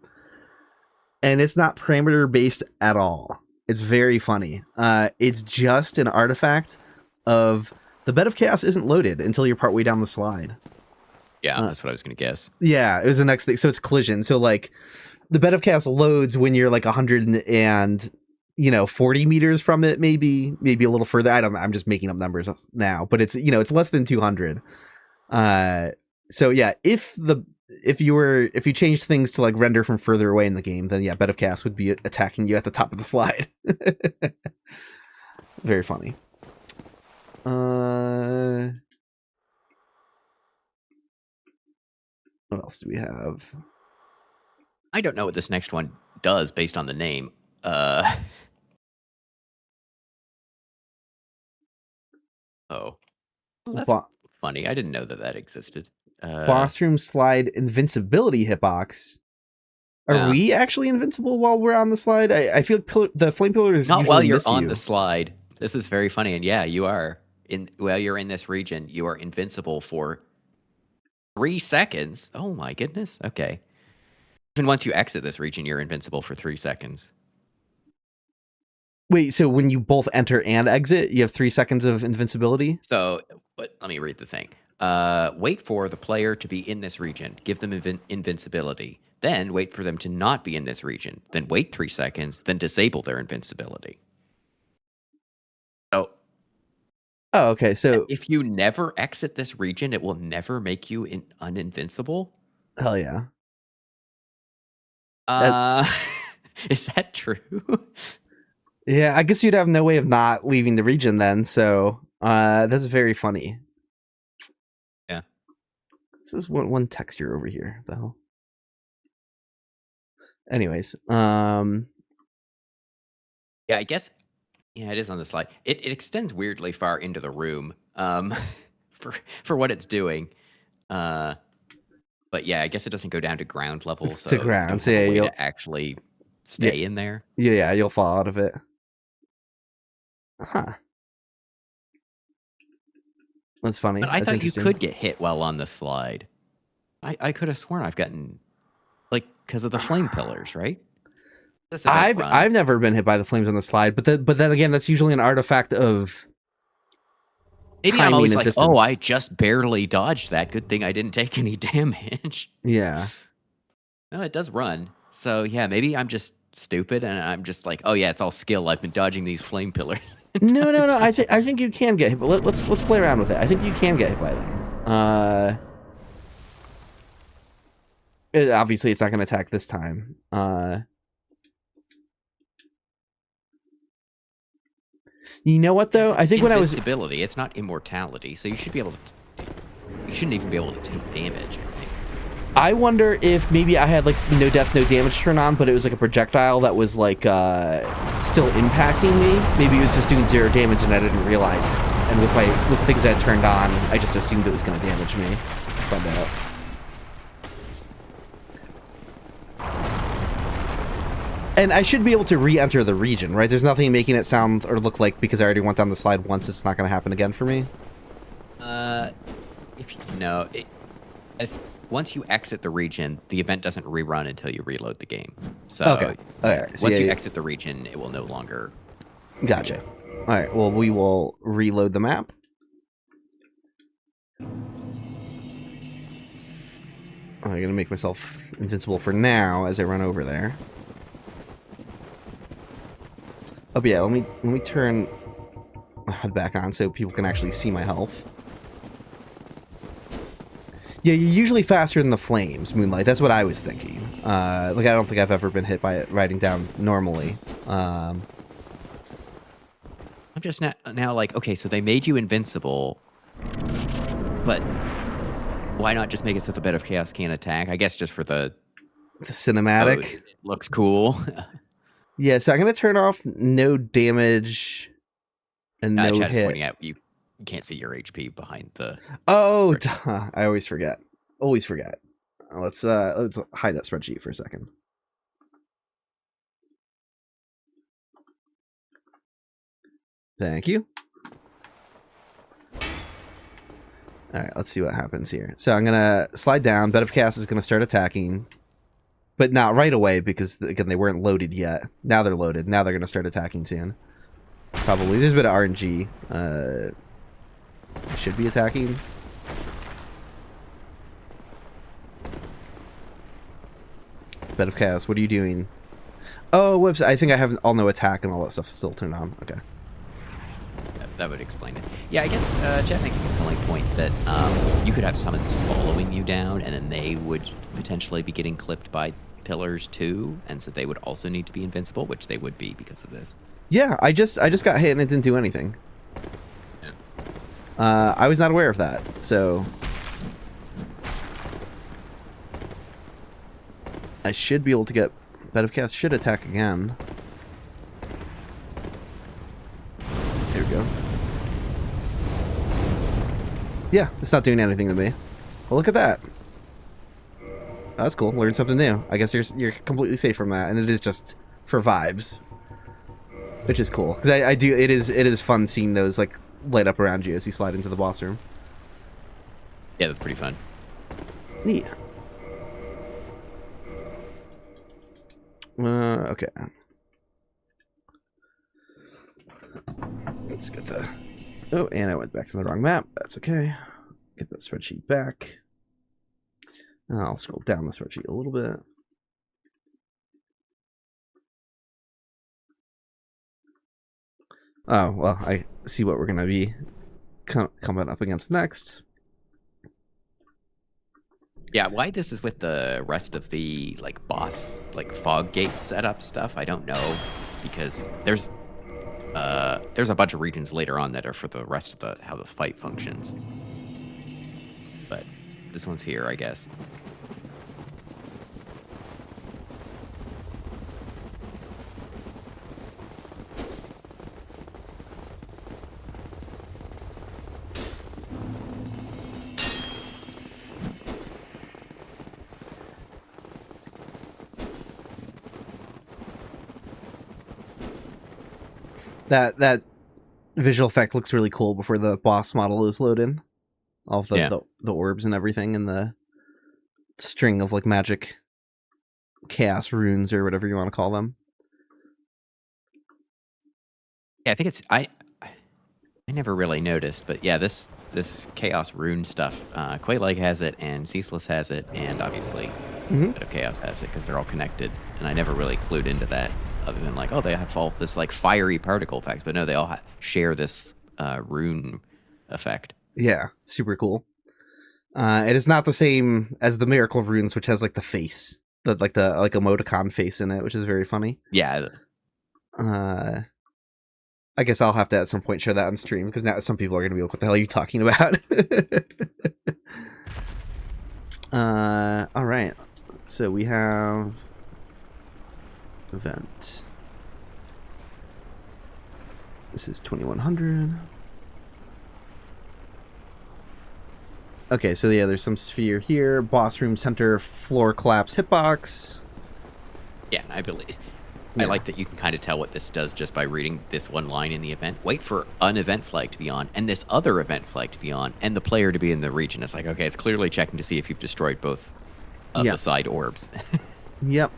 And it's not parameter based at all. It's very funny. It's just an artifact of the Bed of Chaos isn't loaded until you're partway down the slide. Yeah, that's what I was going to guess. Yeah, it was the next thing. So it's collision. So like the Bed of Chaos loads when you're like 140 meters from it, maybe a little further. I'm just making up numbers now, but it's, you know, it's less than 200. So yeah, if you changed things to like render from further away in the game, then yeah, Bed of Chaos would be attacking you at the top of the slide. Very funny. What else do we have? I don't know what this next one does based on the name. Oh, that's funny. I didn't know that existed. Boss room slide invincibility hitbox. Are we actually invincible while we're on the slide? I feel the flame pillar is not usually while you're on the slide. This is very funny, and yeah, you are while you're in this region. You are invincible for 3 seconds. Oh my goodness. Okay. Even once you exit this region, you're invincible for 3 seconds. Wait, so when you both enter and exit, you have 3 seconds of invincibility? So, but let me read the thing. Wait for the player to be in this region. Give them invincibility. Then wait for them to not be in this region. Then wait 3 seconds. Then disable their invincibility. Oh, okay. So if you never exit this region, it will never make you uninvincible. Hell yeah. Is that true? Yeah, I guess you'd have no way of not leaving the region then. So that's very funny. Yeah. This is one texture over here. What the hell? Anyways, yeah, I guess. Yeah, it is on the slide. It extends weirdly far into the room, for what it's doing. But yeah, I guess it doesn't go down to ground level. It's to ground, so yeah, you'll to actually stay in there. Yeah, you'll fall out of it. Huh. That's funny. But I thought you could get hit while on the slide. I could have sworn I've gotten, like, because of the flame pillars, right? This event I've runs. never been hit by the flames on the slide, but then again, that's usually an artifact of Maybe I'm timing always and like, distance. oh, I just barely dodged that. Good thing I didn't take any damage. Yeah. No, it does run. So yeah, maybe I'm just stupid and I'm just like, oh yeah, it's all skill. I've been dodging these flame pillars. No. I think you can get hit, but let's play around with it. I think you can get hit by them. Obviously, it's not going to attack this time. You know what though? I think when I was invincibility, it's not immortality, so you should be able to. You shouldn't even be able to take damage. I think. I wonder if maybe I had like no death, no damage turn on, but it was like a projectile that was like still impacting me. Maybe it was just doing 0 damage and I didn't realize it. And with things that turned on, I just assumed it was going to damage me. Let's find out. And I should be able to re-enter the region, right? There's nothing making it sound or look like because I already went down the slide once, it's not going to happen again for me. Once you exit the region, the event doesn't rerun until you reload the game. So okay. So once you exit the region, it will no longer. Gotcha. All right. Well, we will reload the map. I'm going to make myself invincible for now as I run over there. Oh, but yeah, let me turn my HUD back on so people can actually see my health. Yeah, you're usually faster than the flames, Moonlight. That's what I was thinking. Like, I don't think I've ever been hit by it riding down normally. I'm just now like, okay, so they made you invincible, but why not just make it so the Bed of Chaos can't attack? I guess just for the cinematic. Oh, it looks cool. Yeah, so I'm going to turn off no damage and no Chad's hit. Pointing out you can't see your HP behind the... Oh, I always forget. Always forget. Let's hide that spreadsheet for a second. Thank you. All right, let's see what happens here. So I'm going to slide down. Bed of Chaos is going to start attacking. But not right away because, again, they weren't loaded yet. Now they're loaded. Now they're going to start attacking soon. Probably. There's a bit of RNG. Should be attacking. Bed of Chaos, what are you doing? Oh, whoops. I think I have all no attack and all that stuff still turned on. Okay. That would explain it. Yeah, I guess Chad makes a compelling point that you could have summons following you down, and then they would potentially be getting clipped by pillars too, and so they would also need to be invincible, which they would be because of this. Yeah, I just got hit and it didn't do anything. Yeah. I was not aware of that, so I should be able to get Bed of Chaos should attack again. There we go. Yeah, it's not doing anything to me. Well, look at that. Oh, that's cool. Learned something new. I guess you're completely safe from that, and it is just for vibes, which is cool because I do. It is fun seeing those like light up around you as you slide into the boss room. Yeah, that's pretty fun. Neat. Okay. Let's get the... Oh, and I went back to the wrong map. That's okay. Get that spreadsheet back. I'll scroll down the spreadsheet a little bit. Oh, well, I see what we're going to be coming up against next. Yeah, why this is with the rest of the like boss, like fog gate setup stuff, I don't know, because there's a bunch of regions later on that are for the rest of the how the fight functions. But this one's here, I guess. That visual effect looks really cool before the boss model is loaded. All of the orbs and everything and the string of like magic chaos runes or whatever you want to call them. Yeah, I think it's I never really noticed, but yeah, this chaos rune stuff, QLOC has it, and Ceaseless has it, and obviously Bit of Chaos has it because they're all connected. And I never really clued into that, other than like, oh, they have all this like fiery particle effects, but no, they all share this rune effect. Yeah, super cool. It is not the same as the Miracle of Runes, which has like the face, the emoticon face in it, which is very funny. Yeah. I guess I'll have to at some point share that on stream, because now some people are going to be like, what the hell are you talking about? All right. So we have event. This is 2100. Okay, so yeah, there's some sphere here. Boss room center, floor collapse, hitbox. Yeah, I believe. Yeah. I like that you can kind of tell what this does just by reading this one line in the event. Wait for an event flag to be on, and this other event flag to be on, and the player to be in the region. It's like, okay, it's clearly checking to see if you've destroyed both of the side orbs. Yep.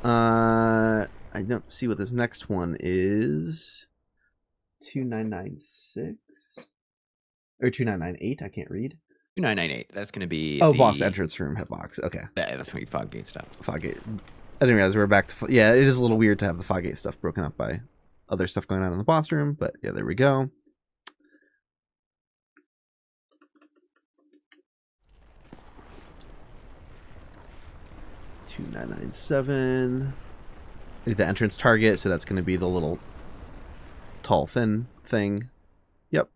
I don't see what this next one is. 2996 or 2998. I can't read. 2998. That's going to be boss entrance room hitbox. Okay. Yeah, that's when you Foggate stuff. Foggate. I didn't realize we were back to... Yeah, it is a little weird to have the Foggate stuff broken up by other stuff going on in the boss room, but yeah, there we go. $2,997. The entrance target, so that's going to be the little tall, thin thing. Yep.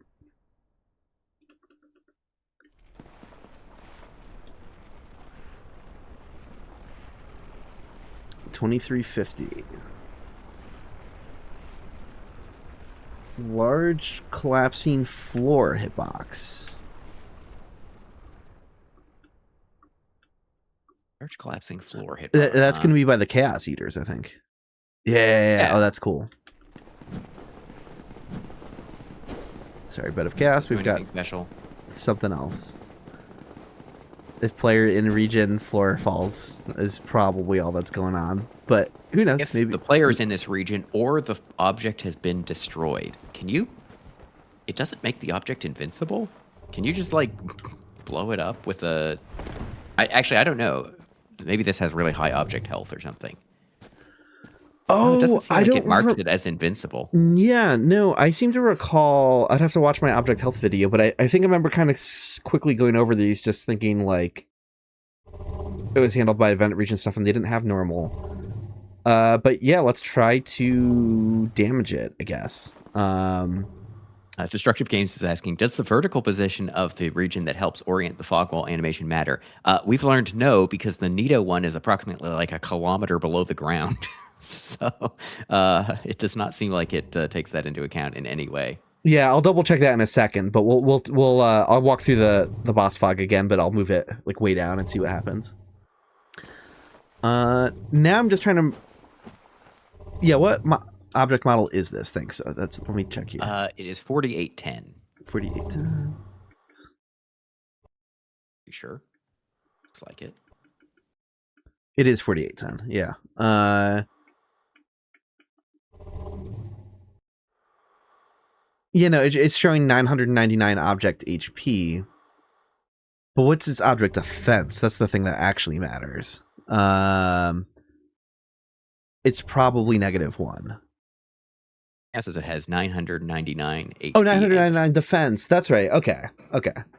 $2,350. Large collapsing floor hitbox. Large collapsing floor hitbox. That's going to be by the Chaos Eaters, I think. Yeah. Oh, that's cool. Sorry, Bed of Chaos. We've got special. Something else. If player in region, floor falls is probably all that's going on. But who knows? If maybe the player is in this region or the object has been destroyed, it doesn't make the object invincible? Can you just like blow it up with a... I don't know. Maybe this has really high object health or something. Oh, it doesn't seem I like don't it marks it as invincible. Yeah, no, I seem to recall... I'd have to watch my object health video, but I think I remember kind of quickly going over these, just thinking like it was handled by event region stuff and they didn't have normal. But yeah, let's try to damage it, I guess. Destructive Games is asking, does the vertical position of the region that helps orient the fog wall animation matter? We've learned no, because the Nito one is approximately like 1 kilometer below the ground. So it does not seem like it takes that into account in any way. Yeah, I'll double check that in a second, but we'll I'll walk through the boss fog again, but I'll move it like way down and see what happens. Now I'm just trying to... Yeah, what object model is this thing? So let me check here. It is 4810. 4810. You sure? Looks like it. It is 4810. Yeah. It's showing 999 object HP. But what's its object defense? That's the thing that actually matters. It's probably -1. Yes, as it has 999 HP. Oh, 999 defense. That's right. Okay.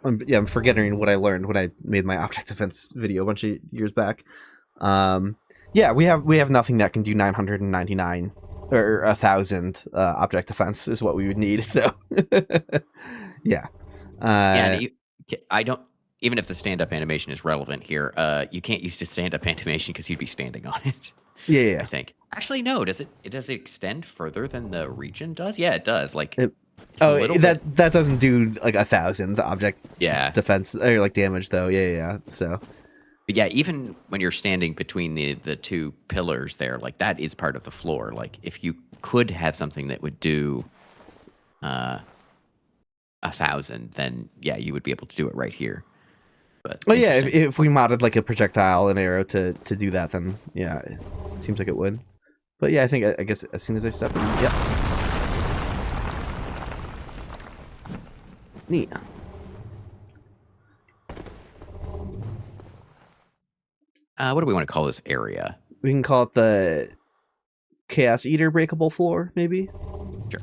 I'm forgetting what I learned when I made my object defense video a bunch of years back. Yeah, we have nothing that can do 999 or 1,000 object defense is what we would need. So, yeah. I don't. Even if the stand-up animation is relevant here, you can't use the stand-up animation because you'd be standing on it. Yeah. I think. Actually, no. Does it extend further than the region does? Yeah, it does. Like, that doesn't do like 1,000 object defense or like damage though. Yeah. So. But yeah, even when you're standing between the two pillars there, like that is part of the floor. Like if you could have something that would do 1,000, then yeah, you would be able to do it right here. But Oh yeah, interesting. if we modded like a projectile and arrow to do that, then yeah, it seems like it would. But yeah, I guess as soon as I step in, yep. Neat. What do we want to call this area? We can call it the Chaos Eater breakable floor, maybe. Sure.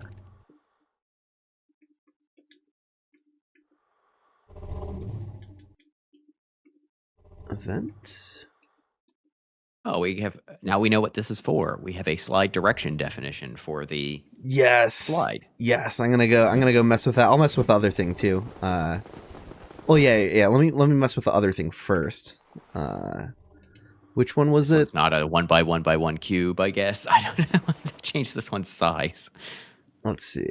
Event. Oh, now we know what this is for. We have a slide direction definition for the slide. Yes, I'm gonna go mess with that. I'll mess with the other thing too. Well, yeah. Let me mess with the other thing first. Which one was it? It's not a 1 by 1 by 1 cube, I guess. I don't know. I have to change this one's size. Let's see.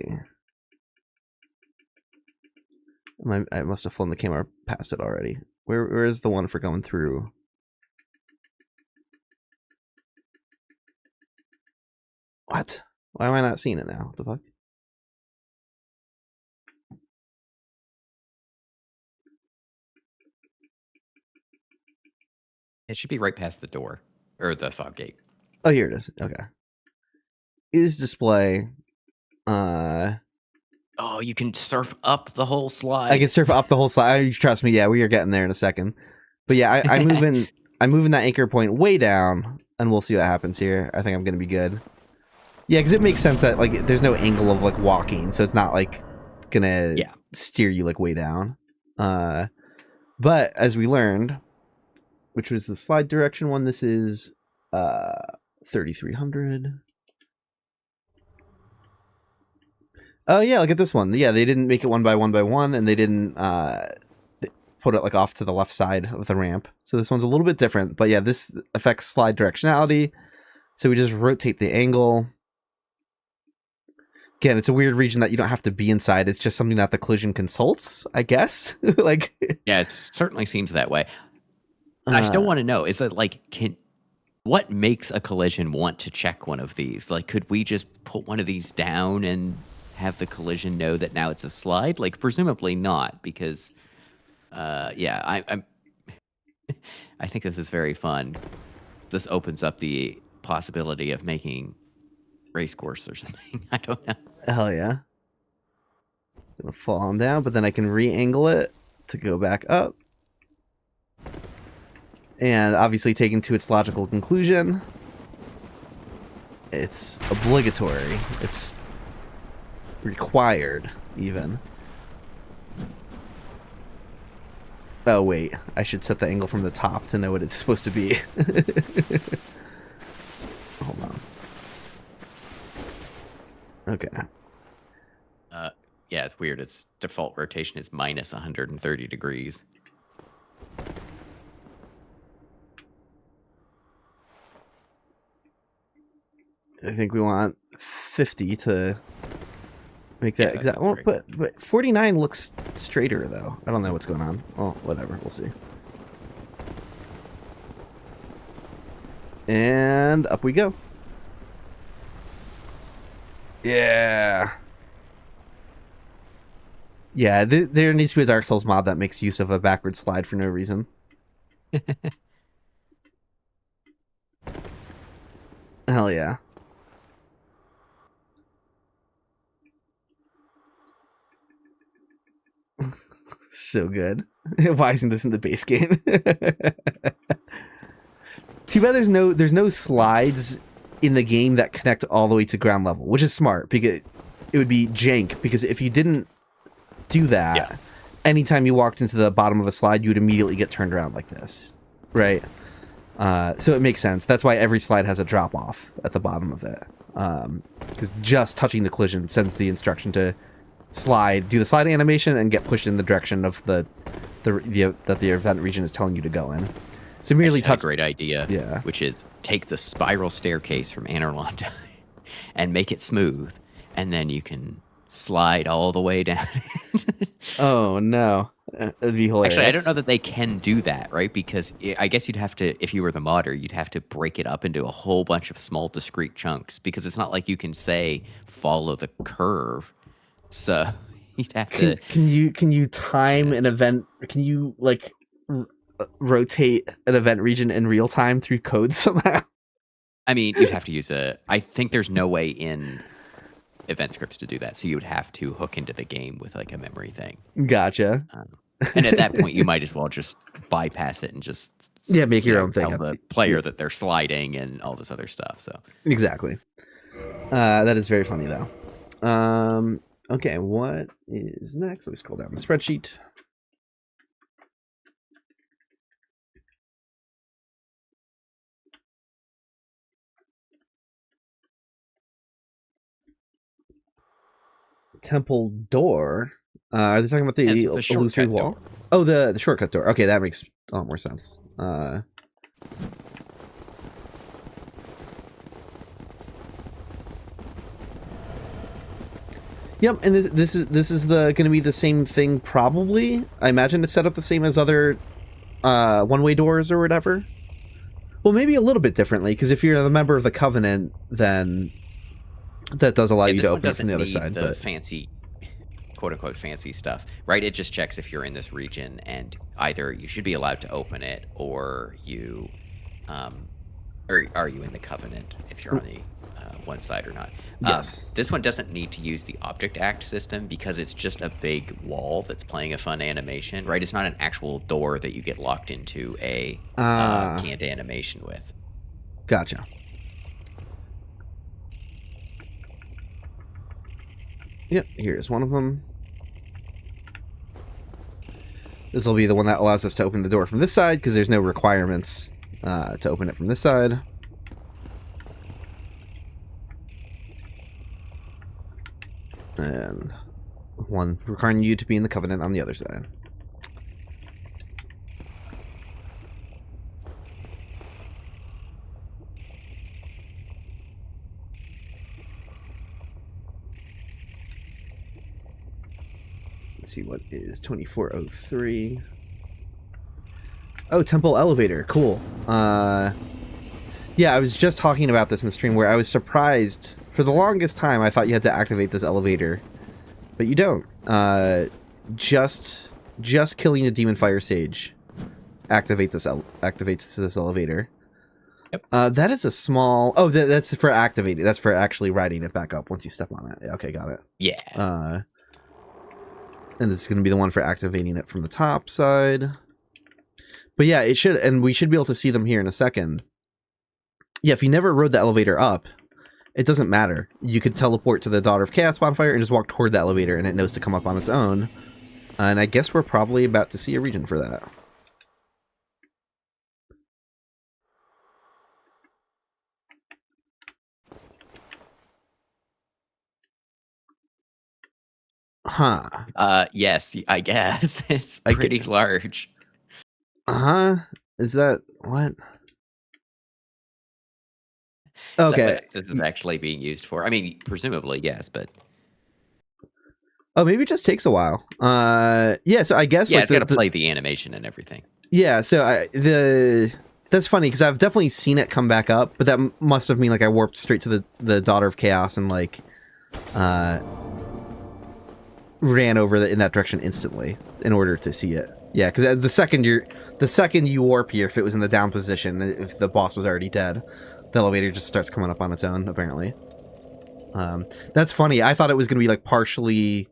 I must have flown the camera past it already. Where is the one for going through? What? Why am I not seeing it now? What the fuck? It should be right past the door or the fog gate. Oh, here it is. Okay. Is display. Oh, you can surf up the whole slide. I can surf up the whole slide. Trust me. Yeah, we are getting there in a second. But yeah, I'm moving that anchor point way down, and we'll see what happens here. I think I'm gonna be good. Yeah, because it makes sense that like there's no angle of like walking, so it's not like gonna steer you like way down. But as we learned, which was the slide direction one, this is 3300. Oh yeah, look at this one. Yeah, they didn't make it 1 by 1 by 1, and they didn't put it like off to the left side of the ramp. So this one's a little bit different. But yeah, this affects slide directionality. So we just rotate the angle. Again, it's a weird region that you don't have to be inside. It's just something that the collision consults, I guess. Like, yeah, it certainly seems that way. I still want to know, is it like, what makes a collision want to check one of these? Like, could we just put one of these down and have the collision know that now it's a slide? Like, presumably not, because, yeah, I'm I think this is very fun. This opens up the possibility of making race course or something. I don't know. Hell yeah. Gonna fall on down, but then I can re-angle it to go back up. And obviously taken to its logical conclusion, it's obligatory. It's required, even. Oh, wait. I should set the angle from the top to know what it's supposed to be. Hold on. Okay. Yeah, it's weird. Its default rotation is minus 130 degrees. I think we want 50 to make that exact. Well, right. But 49 looks straighter, though. I don't know what's going on. Well, whatever. We'll see. And up we go. Yeah. Yeah, there needs to be a Dark Souls mod that makes use of a backward slide for no reason. Hell yeah. So good. Why isn't this in the base game? Too bad there's no slides in the game that connect all the way to ground level, which is smart because it would be jank, because if you didn't do that, anytime you walked into the bottom of a slide, you would immediately get turned around like this, right? So it makes sense. That's why every slide has a drop off at the bottom of it, because just touching the collision sends the instruction to do the slide animation and get pushed in the direction of that the event region is telling you to go in. So merely touch. A great idea, which is take the spiral staircase from Anorlon and make it smooth, and then you can slide all the way down. Oh no, that'd be hilarious. Actually, I don't know that they can do that, right? Because I guess you'd have to, if you were the modder, you'd have to break it up into a whole bunch of small, discrete chunks, because it's not like you can say follow the curve. So you'd have to. Can you time an event? Can you like rotate an event region in real time through code somehow? I mean, you'd have to use I think there's no way in event scripts to do that. So you would have to hook into the game with like a memory thing. Gotcha. And at that point, you might as well just bypass it and just make your own thing. Tell the player that they're sliding and all this other stuff. So exactly. That is very funny though. Okay, what is next? Let me scroll down the spreadsheet. Temple door. Are they talking about the illusory wall? Door. Oh, the shortcut door. Okay, that makes a lot more sense. Yep, and this is going to be the same thing probably. I imagine it's set up the same as other one-way doors or whatever. Well, maybe a little bit differently, because if you're a member of the Covenant, then that does allow you to open it from the other side. But fancy, quote-unquote fancy stuff, right? It just checks if you're in this region, and either you should be allowed to open it, or you, or are you in the Covenant if you're on the one side or not. Yes. This one doesn't need to use the Object Act system because it's just a big wall that's playing a fun animation, right? It's not an actual door that you get locked into a canned animation with. Gotcha. Yep, here's one of them. This will be the one that allows us to open the door from this side because there's no requirements to open it from this side. And one requiring you to be in the Covenant on the other side. Let's see, what is 2403? Oh, Temple Elevator. Cool. Yeah, I was just talking about this in the stream where I was surprised. For the longest time, I thought you had to activate this elevator, but you don't. Just killing the Demon Firesage activates this elevator. Yep. That is a small. Oh, that's for activating. That's for actually riding it back up once you step on it. Okay, got it. Yeah. And this is going to be the one for activating it from the top side. But yeah, it should, and we should be able to see them here in a second. Yeah, if you never rode the elevator up, it doesn't matter. You could teleport to the Daughter of Chaos bonfire and just walk toward the elevator, and it knows to come up on its own. And I guess we're probably about to see a region for that. Huh. Yes, I guess. It's pretty large. Is that what? Okay. This is actually being used for. I mean, presumably, yes, but... Oh, maybe it just takes a while. Yeah, so I guess... Yeah, like it's got to play the animation and everything. Yeah, so that's funny, because I've definitely seen it come back up, but that must have mean, like, I warped straight to the Daughter of Chaos and, like, ran over in that direction instantly in order to see it. Yeah, because the second you warp here, if it was in the down position, if the boss was already dead, the elevator just starts coming up on its own, apparently. That's funny. I thought it was going to be, like, partially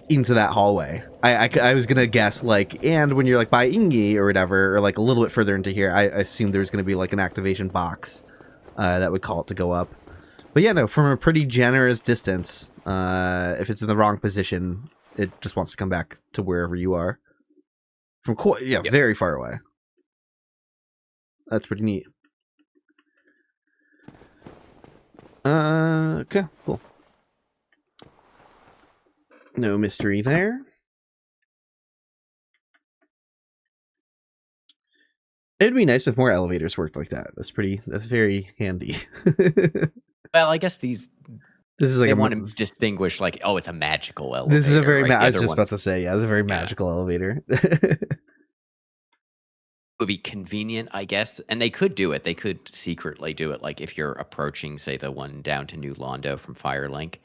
into that hallway. I was going to guess, like, and when you're, like, by Ingi or whatever, or, like, a little bit further into here, I assumed there was going to be, like, an activation box that would call it to go up. But yeah, no, from a pretty generous distance, if it's in the wrong position, it just wants to come back to wherever you are. From very far away. That's pretty neat. Okay, cool. No mystery there. It'd be nice if more elevators worked like that. That's very handy. Well, I guess this is like they want to distinguish, like, oh, it's a magical elevator. This is a very right? I was just about to say, yeah, it's a very magical elevator. Would be convenient, I guess, and they could do it. They could secretly do it, like if you're approaching, say, the one down to New Londo from Firelink.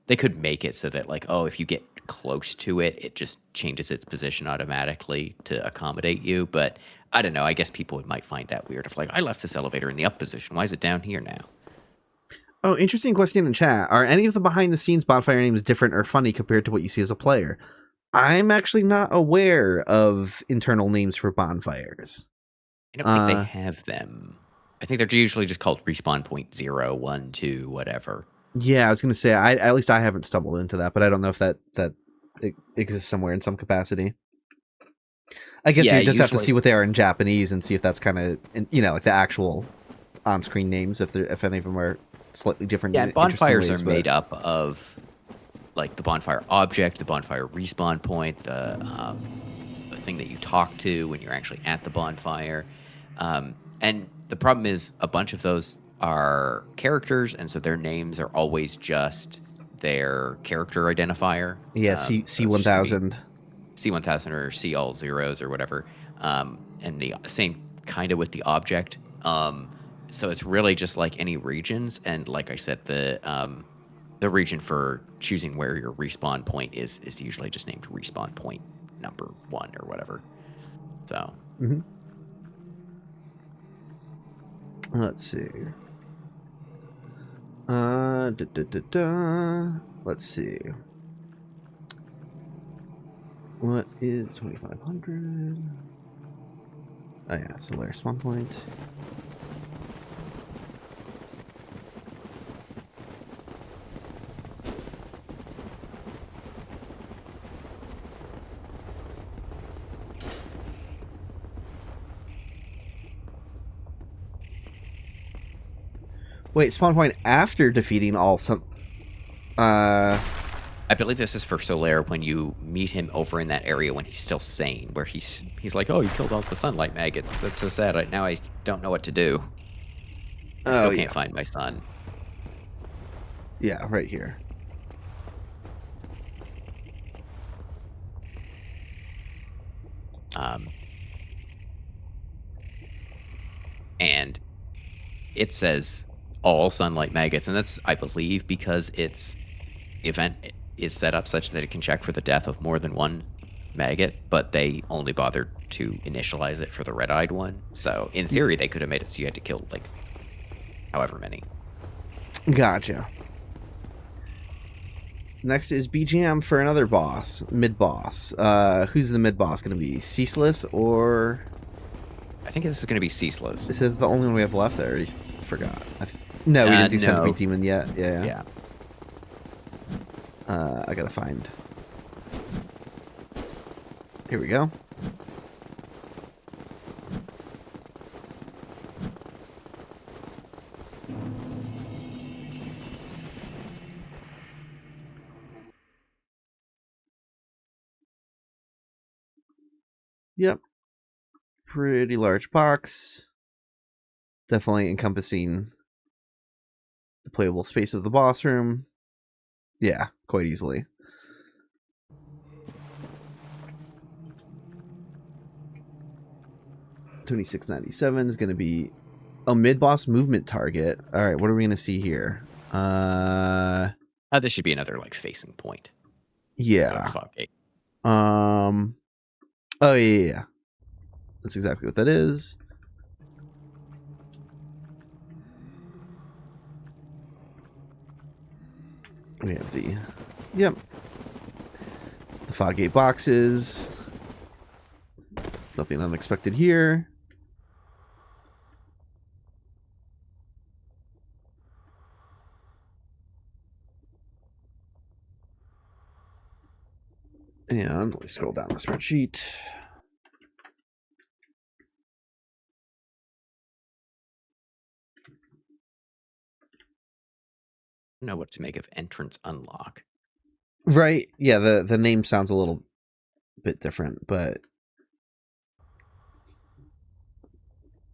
They could make it so that, like, oh, if you get close to it, it just changes its position automatically to accommodate you. But I don't know. I guess people might find that weird. If like, I left this elevator in the up position. Why is it down here now? Oh, interesting question in chat. Are any of the behind-the-scenes bonfire names different or funny compared to what you see as a player? I'm actually not aware of internal names for bonfires. I don't think they have them. I think they're usually just called respawn point 0, 1, 2, whatever. Yeah, I was going to say, at least I haven't stumbled into that, but I don't know if that it exists somewhere in some capacity. I guess you just have to see what they are in Japanese and see if that's kind of, like the actual on-screen names, if any of them are slightly different. Yeah, bonfires are made up of like the bonfire object, the bonfire respawn point, the thing that you talk to when you're actually at the bonfire. And the problem is a bunch of those are characters, and so their names are always just their character identifier. Yeah, C1000. C1000 or C all zeros or whatever. And the same kind of with the object. So it's really just like any regions. And like I said, the region for choosing where your respawn point is usually just named respawn point number 1 or whatever. So. Mm-hmm. Let's see. Let's see. What is 2500? Oh yeah, Solaire spawn point. Wait, spawn point after defeating all some... I believe this is for Solaire when you meet him over in that area when he's still sane, where he's like, oh, you killed all the sunlight maggots. That's so sad. Now I don't know what to do. I still can't find my son. Yeah, right here. And it says all sunlight maggots, and that's, I believe, because its event is set up such that it can check for the death of more than one maggot, but they only bothered to initialize it for the red-eyed one. So in theory, they could have made it so you had to kill like however many. Gotcha. Next is BGM for another boss, mid-boss. Who's the mid-boss going to be? Ceaseless or... I think this is going to be Ceaseless. This is the only one we have left. I already forgot. No, we didn't do Centipede Demon yet. Yeah. I gotta find... Here we go. Yep. Pretty large box. Definitely encompassing the playable space of the boss room. Yeah, quite easily. $26.97 is going to be a mid-boss movement target. All right, what are we going to see here? This should be another like facing point. Yeah. Oh yeah. That's exactly what that is. We have the, the fog gate boxes. Nothing unexpected here. And let's scroll down the spreadsheet. Know what to make of entrance unlock. Right. Yeah, the name sounds a little bit different, but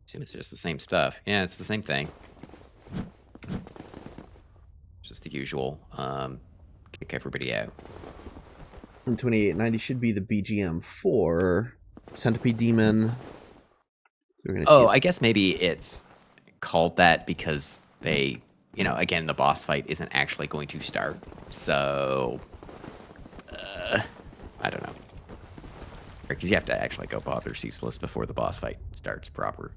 assume it's just the same stuff. Yeah, it's the same thing. Just the usual. Kick everybody out. And 2890 should be the BGM for Centipede Demon. We're gonna see I guess maybe it's called that because they, again, the boss fight isn't actually going to start. So I don't know. Because you have to actually go bother Ceaseless before the boss fight starts proper.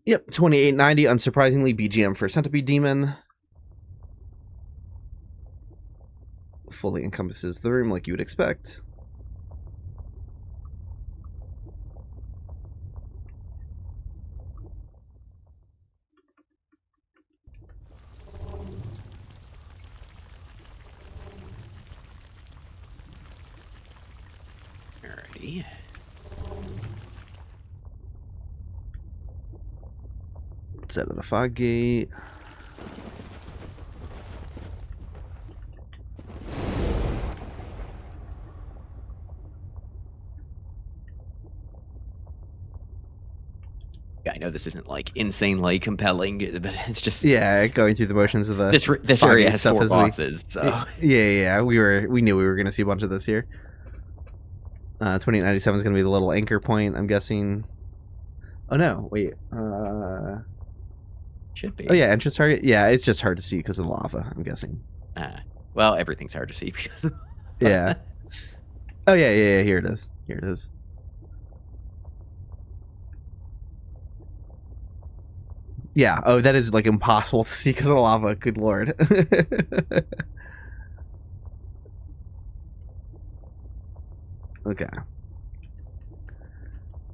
Yep, 2890, unsurprisingly, BGM for Centipede Demon. Fully encompasses the room like you would expect. Alrighty. Let's out of the fog gate. Yeah, I know this isn't like insanely compelling, but it's just going through the motions of the this area has 4 bosses. So we knew we were going to see a bunch of this here. 2897 is going to be the little anchor point, I'm guessing. Oh no, wait. Should be. Oh yeah, entrance target. Yeah, it's just hard to see because of the lava, I'm guessing. Well, everything's hard to see because. Yeah. Oh yeah. Here it is. Here it is. Yeah. Oh, that is like impossible to see because of the lava. Good lord. Okay.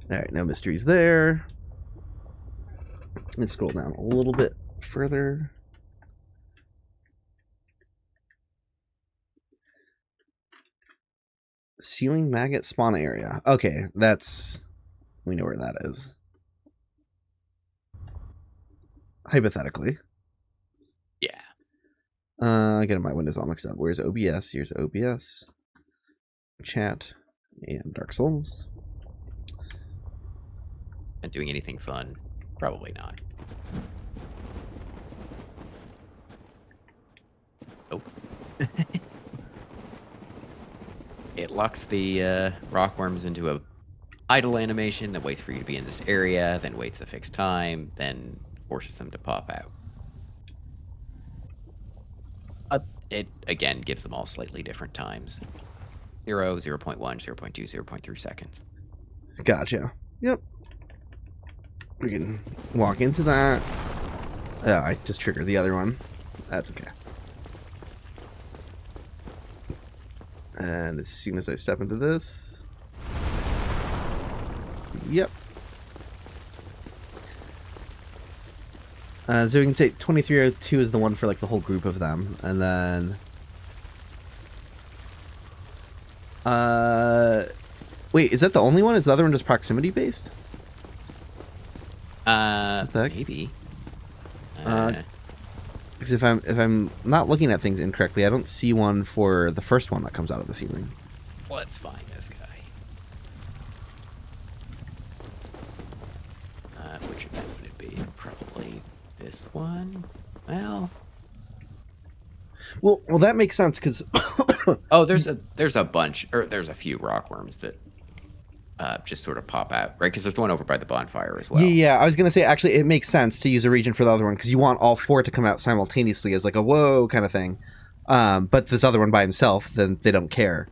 All right. No mysteries there. Let's scroll down a little bit further. Ceiling maggot spawn area. Okay, we know where that is. Hypothetically. Yeah. Getting my windows all mixed up. Where's OBS? Here's OBS. Chat and Dark Souls. And doing anything fun? Probably not. Oh. It locks the rockworms into a idle animation that waits for you to be in this area, then waits a fixed time, then forces them to pop out. It, again, gives them all slightly different times. 0, 0.1, 0.2, 0.3 seconds. Gotcha. Yep. We can walk into that. Oh, I just triggered the other one. That's okay. And as soon as I step into this... Yep. So we can say 2302 is the one for like the whole group of them. And then... Wait, is that the only one? Is the other one just proximity based? Maybe. Because if I'm not looking at things incorrectly, I don't see one for the first one that comes out of the ceiling. Let's find this guy. Which event would it be? Probably this one. Well, that makes sense because. Oh, there's a bunch, or there's a few rockworms that just sort of pop out, right? Because there's the one over by the bonfire as well. Yeah, I was gonna say actually it makes sense to use a region for the other one because you want all 4 to come out simultaneously as like a whoa kind of thing. But this other one by himself, then they don't care.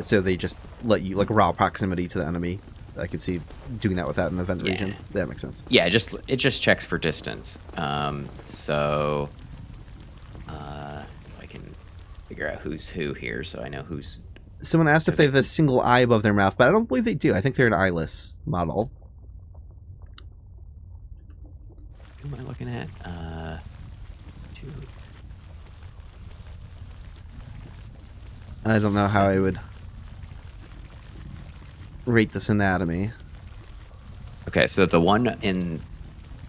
So they just let you like raw proximity to the enemy. I could see doing that without an event region. That makes sense. Yeah, it just checks for distance. So if I can figure out who's who here, so I know who's. Someone asked if they have a single eye above their mouth, but I don't believe they do. I think they're an eyeless model. Who am I looking at? I don't know how I would rate this anatomy. Okay, so the one in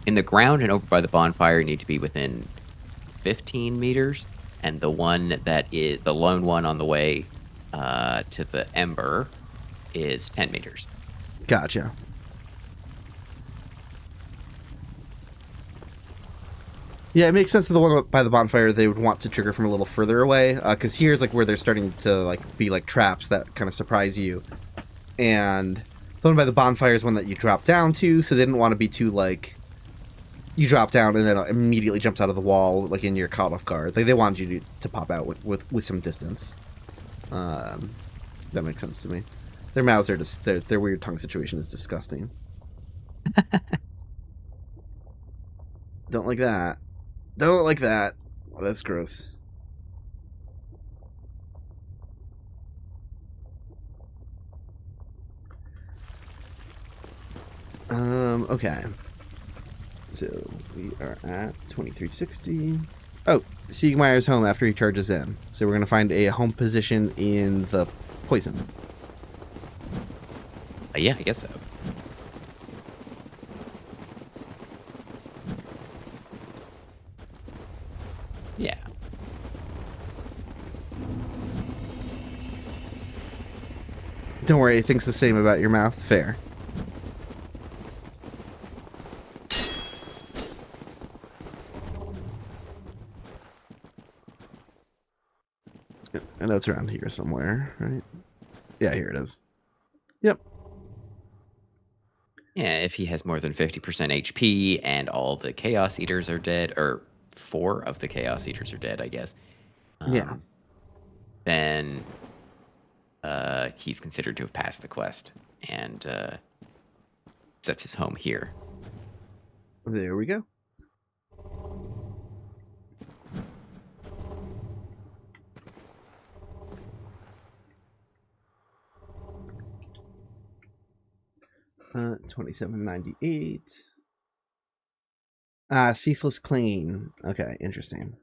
the ground and over by the bonfire need to be within 15 meters, and the one that is the lone one on the way to the ember is 10 meters. Gotcha. Yeah, it makes sense to the one by the bonfire they would want to trigger from a little further away, because here's like where they're starting to like be like traps that kind of surprise you, and the one by the bonfire is one that you drop down to, so they didn't want to be too like, you drop down and then it immediately jumps out of the wall, like in your caught off guard. Like they wanted you to pop out with some distance. That makes sense to me. Their mouths are just their weird tongue situation is disgusting. Don't like that. Don't like that. Oh, that's gross. Okay. So we are at 2360. Oh, Siegmeyer's home after he charges in. So we're gonna find a home position in the poison. Yeah, I guess so. Yeah. Don't worry, he thinks the same about your mouth. Fair. I know it's around here somewhere, right? Yeah, here it is. Yep. Yeah, if he has more than 50% HP and all the Chaos Eaters are dead, or 4 of the Chaos Eaters are dead, I guess. Yeah. Then he's considered to have passed the quest and sets his home here. There we go. Uh, 2798. Ceaseless Clean. Okay, interesting.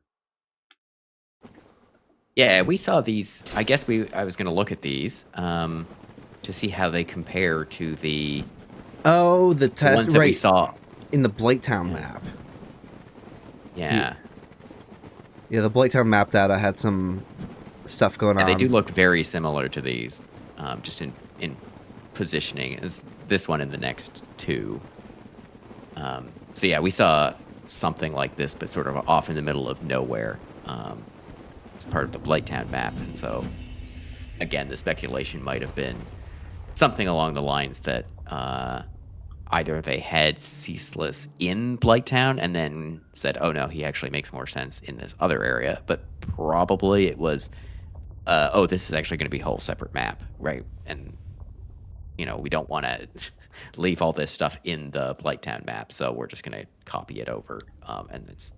Yeah, we saw these. I guess I was going to look at these to see how they compare to the the test ones that we saw in the Blighttown map. Yeah. Yeah, the Blighttown map data had some stuff going on. They do look very similar to these, just in positioning. As this one and the next 2. So yeah, we saw something like this, but sort of off in the middle of nowhere. It's part of the Blighttown map, and so again, the speculation might have been something along the lines that either they had Ceaseless in Blighttown and then said, "Oh no, he actually makes more sense in this other area," but probably it was, "Oh, this is actually going to be a whole separate map, right?" And we don't want to leave all this stuff in the Blighttown map, so we're just going to copy it over, and these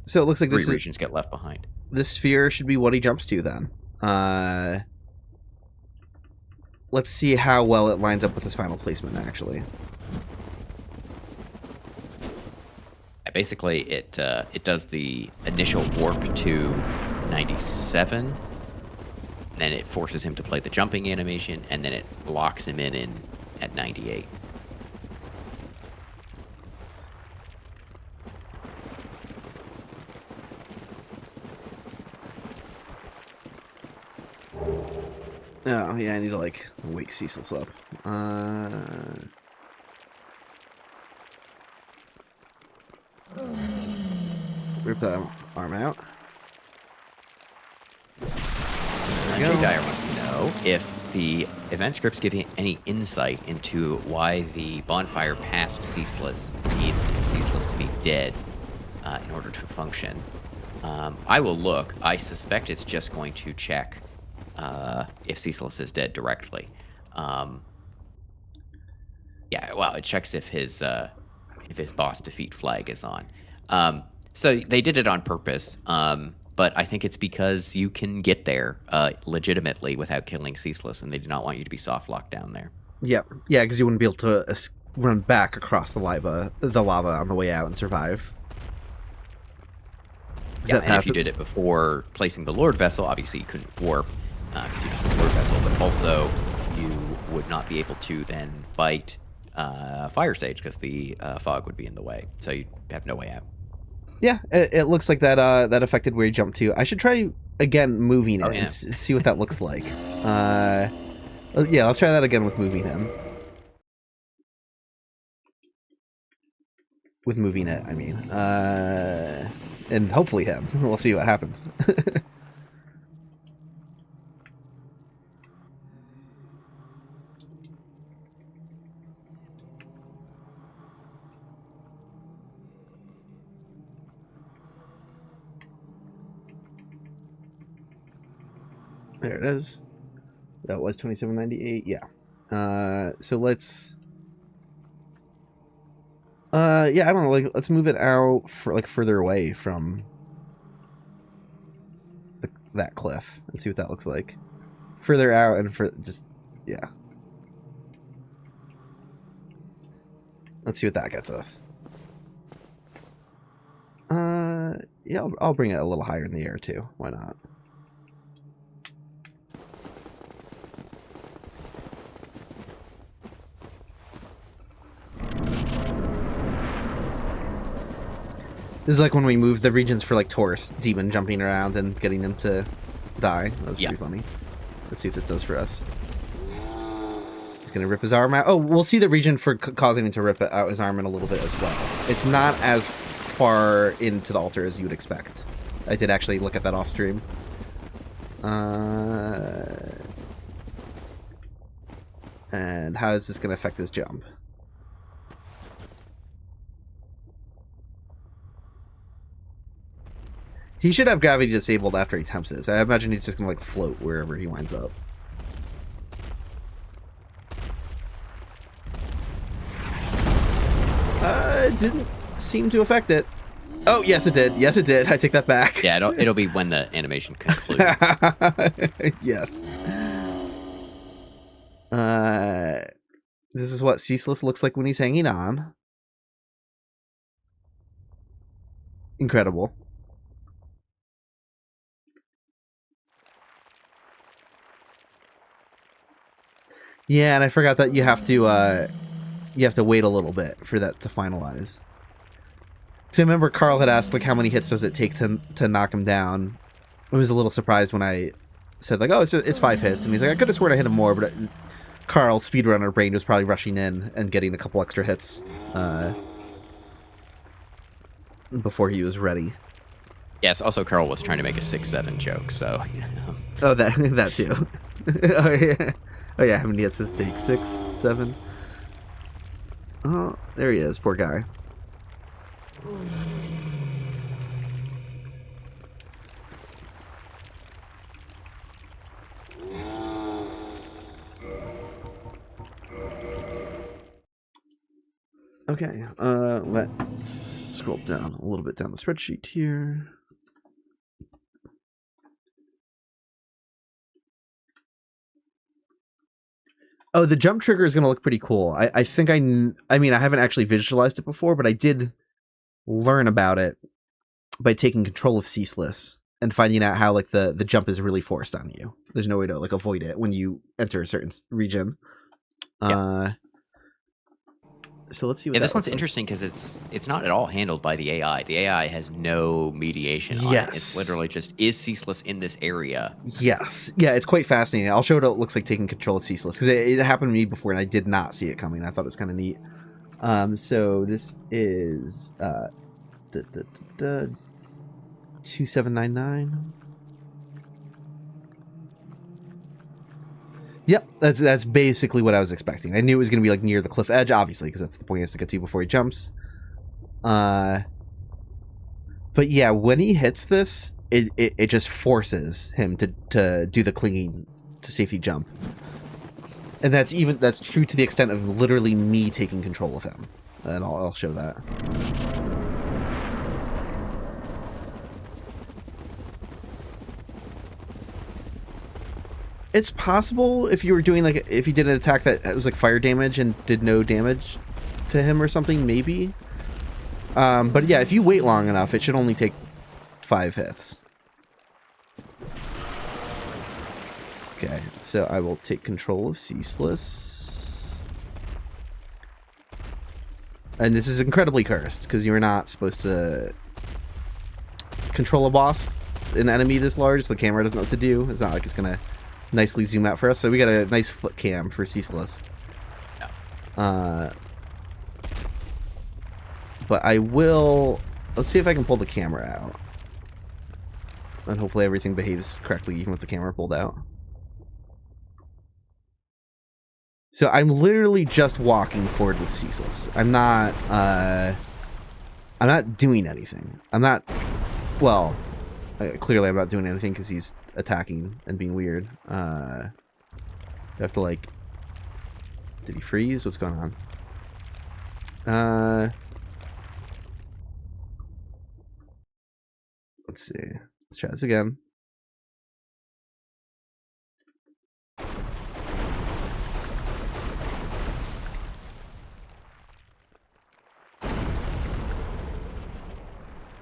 so it looks like 3 regions get left behind. This sphere should be what he jumps to then. Let's see how well it lines up with his final placement, actually. Basically, it does the initial warp to 97, then it forces him to play the jumping animation, and then it locks him in at 98. Oh, yeah, I need to, like, wake Ceaseless up. Rip that arm out. Jay Dyer wants to know if the event scripts give you any insight into why the bonfire past Ceaseless needs Ceaseless to be dead in order to function. I will look. I suspect it's just going to check if Ceaseless is dead directly. Yeah, well, it checks if his boss defeat flag is on. So they did it on purpose, but I think it's because you can get there legitimately without killing Ceaseless, and they do not want you to be soft locked down there. Yeah, because you wouldn't be able to run back across the lava on the way out and survive. Yeah, and if you did it before placing the Lord Vessel, obviously you couldn't warp because you don't have the Lord Vessel, but also you would not be able to then fight Firesage because the fog would be in the way, so you'd have no way out. Yeah, it looks like that that affected where you jumped to. I should try again moving it and see what that looks like. Yeah, let's try that again with moving him. With moving it, I mean. And hopefully him. We'll see what happens. There it is. That was 2798. Yeah. So let's. Yeah, I don't know. Like, let's move it out for like further away from that cliff and see what that looks like. Further out and for just yeah. Let's see what that gets us. Yeah, I'll bring it a little higher in the air too. Why not? This is like when we moved the regions for like Taurus demon jumping around and getting them to die. That was pretty funny. Let's see what this does for us. He's gonna rip his arm out. Oh, we'll see the region for causing him to rip out his arm in a little bit as well. It's not as far into the altar as you would expect. I did actually look at that off stream. And how is this gonna affect his jump? He should have gravity disabled after he attempts this. I imagine he's just gonna like float wherever he winds up. It didn't seem to affect it. Oh, yes it did. Yes it did. I take that back. Yeah, it'll be when the animation concludes. Yes. This is what Ceaseless looks like when he's hanging on. Incredible. Yeah, and I forgot that you have to wait a little bit for that to finalize. So I remember Carl had asked like how many hits does it take to knock him down. I was a little surprised when I said like, oh, it's 5 hits, and he's like, I could have sworn I hit him more, but Carl, speedrunner brain, was probably rushing in and getting a couple extra hits before he was ready. Yes. Also, Carl was trying to make a 6-7 joke, so. Oh, that too. Oh yeah. Oh yeah, how many hits does it take? 6, 7? Oh, there he is, poor guy. Okay, let's scroll down a little bit down the spreadsheet here. Oh, the jump trigger is going to look pretty cool. I think I mean, I haven't actually visualized it before, but I did learn about it by taking control of Ceaseless and finding out how like the jump is really forced on you. There's no way to like avoid it when you enter a certain region. Yep. So let's see what this one's like. interesting because it's not at all handled by the AI. The AI has no mediation on it. It's literally just, is Ceaseless in this area? Yes. Yeah, it's quite fascinating. I'll show what it looks like taking control of Ceaseless, because it happened to me before and I did not see it coming. I thought it was kind of neat. So this is 2799. Yep, that's basically what I was expecting. I knew it was going to be like near the cliff edge, obviously, because that's the point he has to get to before he jumps. But yeah, when he hits this, it just forces him to do the clinging to safety jump. And that's true to the extent of literally me taking control of him. And I'll show that. It's possible if you were doing like, if you did an attack that was like fire damage and did no damage to him or something, maybe. But yeah, if you wait long enough, it should only take 5 hits. Okay, so I will take control of Ceaseless. And this is incredibly cursed, because you are not supposed to control a boss, an enemy this large, so the camera doesn't know what to do. It's not like it's going to nicely zoom out for us, so we got a nice foot cam for Ceaseless. Yeah. But I will... Let's see if I can pull the camera out. And hopefully everything behaves correctly even with the camera pulled out. So I'm literally just walking forward with Ceaseless. I'm not doing anything. I'm not... Well, clearly I'm not doing anything because he's attacking and being weird. Do I have to like... Did he freeze? What's going on? Let's see. Let's try this again.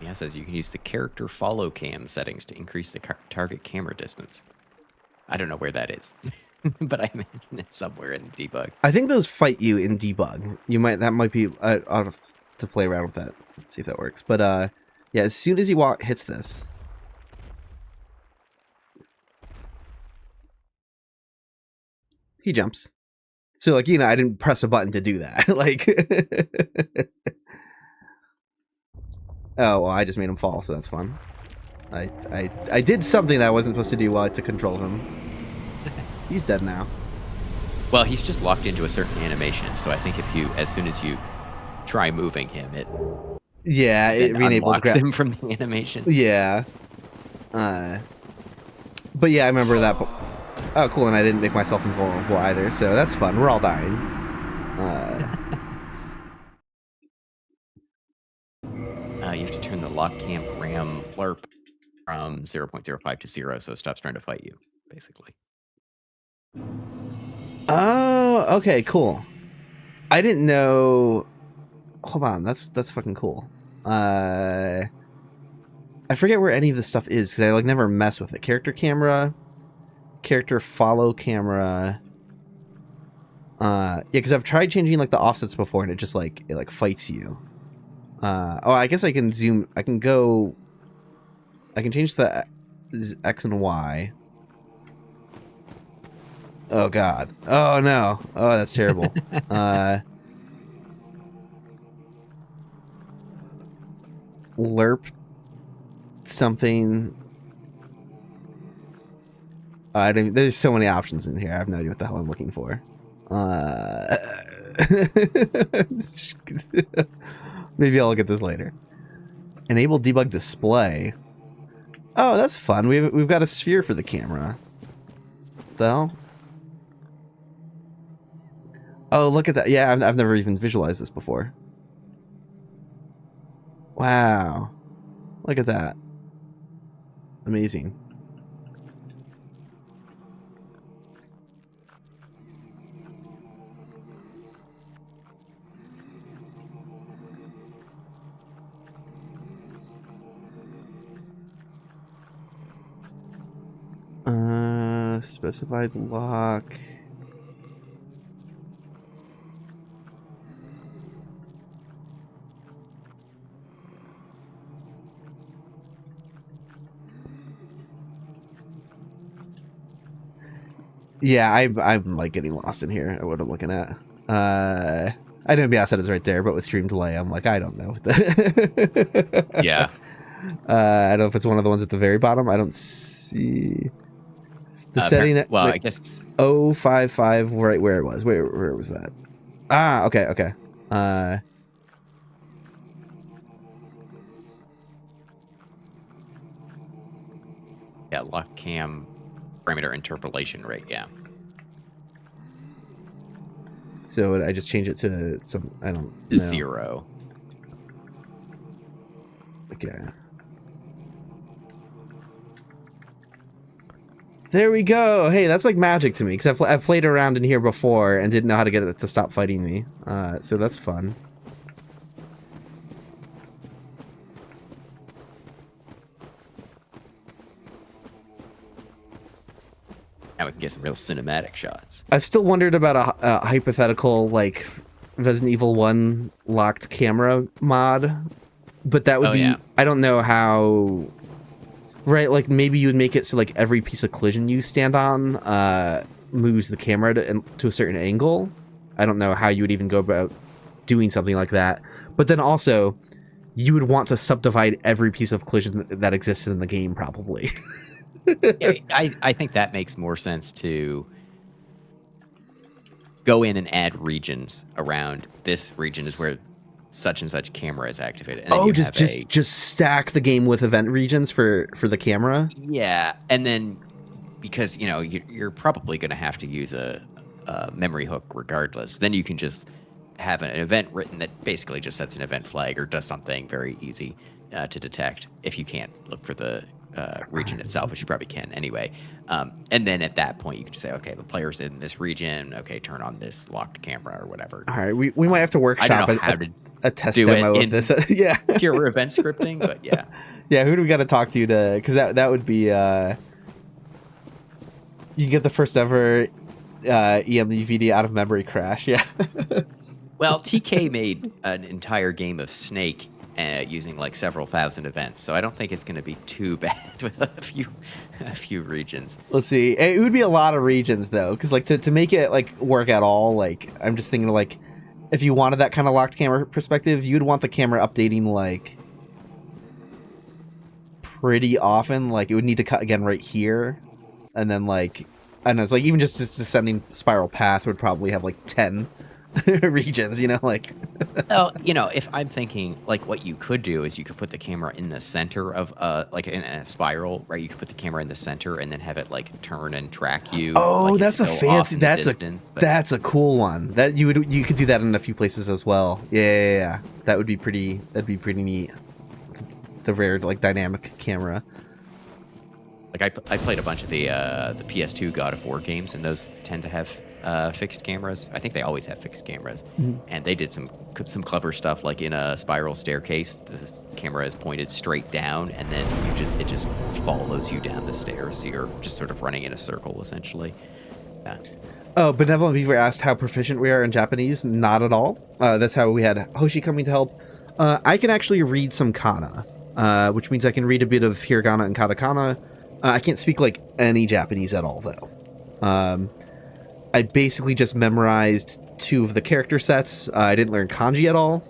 Yeah, it says you can use the character follow cam settings to increase the target camera distance. I don't know where that is, but I imagine it's somewhere in debug. I think those fight you in debug. That might be. I'll have to play around with that, see if that works. But yeah, as soon as he hits this, he jumps. So like I didn't press a button to do that. Like, oh well, I just made him fall, so that's fun. I did something that I wasn't supposed to do while I took control of him. He's dead now. Well, he's just locked into a certain animation, so I think as soon as you try moving him, it unlocks him from the animation. Yeah. But yeah, I remember that. Oh, cool, and I didn't make myself invulnerable either, so that's fun. We're all dying. You have to turn the lock cam RAM LERP from 0.05 to 0, so it stops trying to fight you, basically. Oh, okay, cool. I didn't know. Hold on, that's fucking cool. I forget where any of this stuff is because I like never mess with it. Character camera, character follow camera. Yeah, because I've tried changing like the offsets before, and it just like fights you. Oh, I guess I can zoom. I can change the X and Y. Oh god. Oh no. Oh, that's terrible. LERP something. There's so many options in here. I have no idea what the hell I'm looking for. Maybe I'll look at this later. Enable debug display. Oh, that's fun. We've got a sphere for the camera. What the hell? Oh, look at that. Yeah, I've never even visualized this before. Wow. Look at that. Amazing. Specified lock. Yeah, I'm like getting lost in here at what I'm looking at. I know BS is right there, but with stream delay, I'm like, I don't know. Yeah. I don't know if it's one of the ones at the very bottom. I don't see the setting. Well, like, I guess 055, right where it was. Where was that? Ah, okay. Yeah, lock cam parameter interpolation rate. Yeah. So I just change it to some. I don't know. 0. Okay. There we go. Hey, that's like magic to me because I've played around in here before and didn't know how to get it to stop fighting me. So that's fun. Now we can get some real cinematic shots. I've still wondered about a hypothetical like Resident Evil 1 locked camera mod, but that would be. Yeah. I don't know how. Right, like maybe you would make it so like every piece of collision you stand on moves the camera to a certain angle. I don't know how you would even go about doing something like that. But then also, you would want to subdivide every piece of collision that exists in the game, probably. Yeah, I think that makes more sense to go in and add regions around. This region is where such and such camera is activated. And just stack the game with event regions for the camera. Yeah, and then because you're probably going to have to use a memory hook regardless. Then you can just have an event written that basically just sets an event flag or does something very easy to detect if you can't look for the region itself, which you probably can anyway. And then at that point, you can just say, okay, the player's in this region. Okay, turn on this locked camera or whatever. All right, we might have to workshop a test demo of this. Yeah, pure event scripting, but yeah. Yeah, who do we got to talk to because that would be you can get the first ever EMVD out of memory crash. Yeah. Well, TK made an entire game of Snake using like several thousand events, so I don't think it's going to be too bad with a few regions. Let's see. It would be a lot of regions though, because like to make it like work at all, like I'm just thinking like if you wanted that kind of locked camera perspective, you'd want the camera updating like pretty often. Like it would need to cut again right here, and then like I don't know, it's like even just this descending spiral path would probably have like 10 regions, like well, if I'm thinking like what you could do is you could put the camera in the center of like in a spiral, right? You could put the camera in the center and then have it like turn and track you. Oh, like that's a fancy that's a cool one. That you could do that in a few places as well. Yeah. That'd be pretty neat. The rare like dynamic camera. Like I played a bunch of the PS2 God of War games, and those tend to have fixed cameras. I think they always have fixed cameras, and they did some clever stuff. Like in a spiral staircase, the camera is pointed straight down, and then it just follows you down the stairs. So you're just sort of running in a circle, essentially. Yeah. Oh, Benevolent Beaver asked how proficient we are in Japanese. Not at all. That's how we had Hoshi coming to help. I can actually read some kana, which means I can read a bit of hiragana and katakana. I can't speak like any Japanese at all, though. I basically just memorized 2 of the character sets. I didn't learn kanji at all.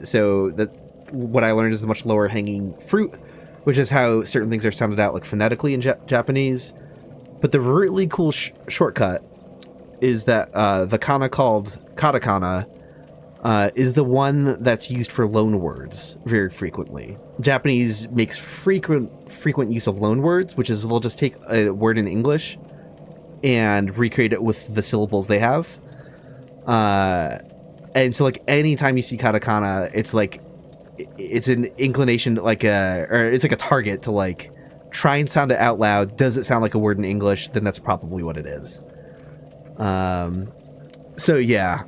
So what I learned is the much lower hanging fruit, which is how certain things are sounded out like phonetically in Japanese. But the really cool shortcut is that the kana called katakana is the one that's used for loan words very frequently. Japanese makes frequent use of loan words, which is they'll just take a word in English and recreate it with the syllables they have. And so like anytime you see katakana, it's like it's an inclination or it's like a target to like try and sound it out loud. Does it sound like a word in English? Then that's probably what it is. So yeah,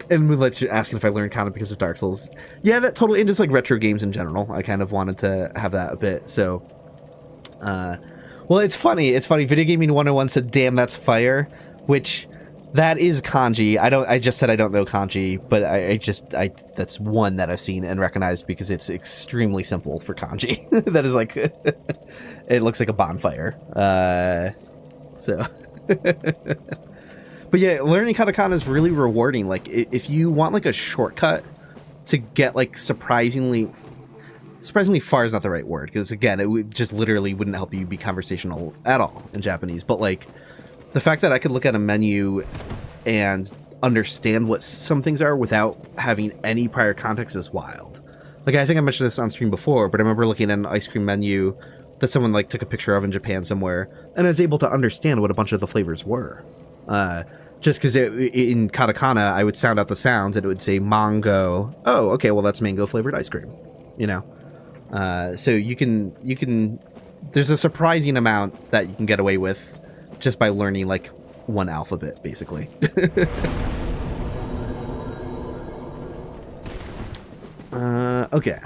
and we let you asking if I learned kana because of Dark Souls. Yeah, that totally, and just like retro games in general. I kind of wanted to have that a bit. So, well, it's funny. Video Gaming 101 said, "Damn, that's fire," which that is kanji. I just said I don't know kanji, but I that's one that I've seen and recognized because it's extremely simple for kanji. That is like, it looks like a bonfire. So. But yeah, learning katakana is really rewarding. Like, if you want like a shortcut to get like surprisingly far is not the right word, because again, it would just literally wouldn't help you be conversational at all in Japanese. But like the fact that I could look at a menu and understand what some things are without having any prior context is wild. Like, I think I mentioned this on stream before, but I remember looking at an ice cream menu that someone like took a picture of in Japan somewhere, and I was able to understand what a bunch of the flavors were. Just because in katakana, I would sound out the sounds and it would say mango. Oh, okay, well that's mango flavored ice cream, So you can. There's a surprising amount that you can get away with just by learning like one alphabet, basically. Okay.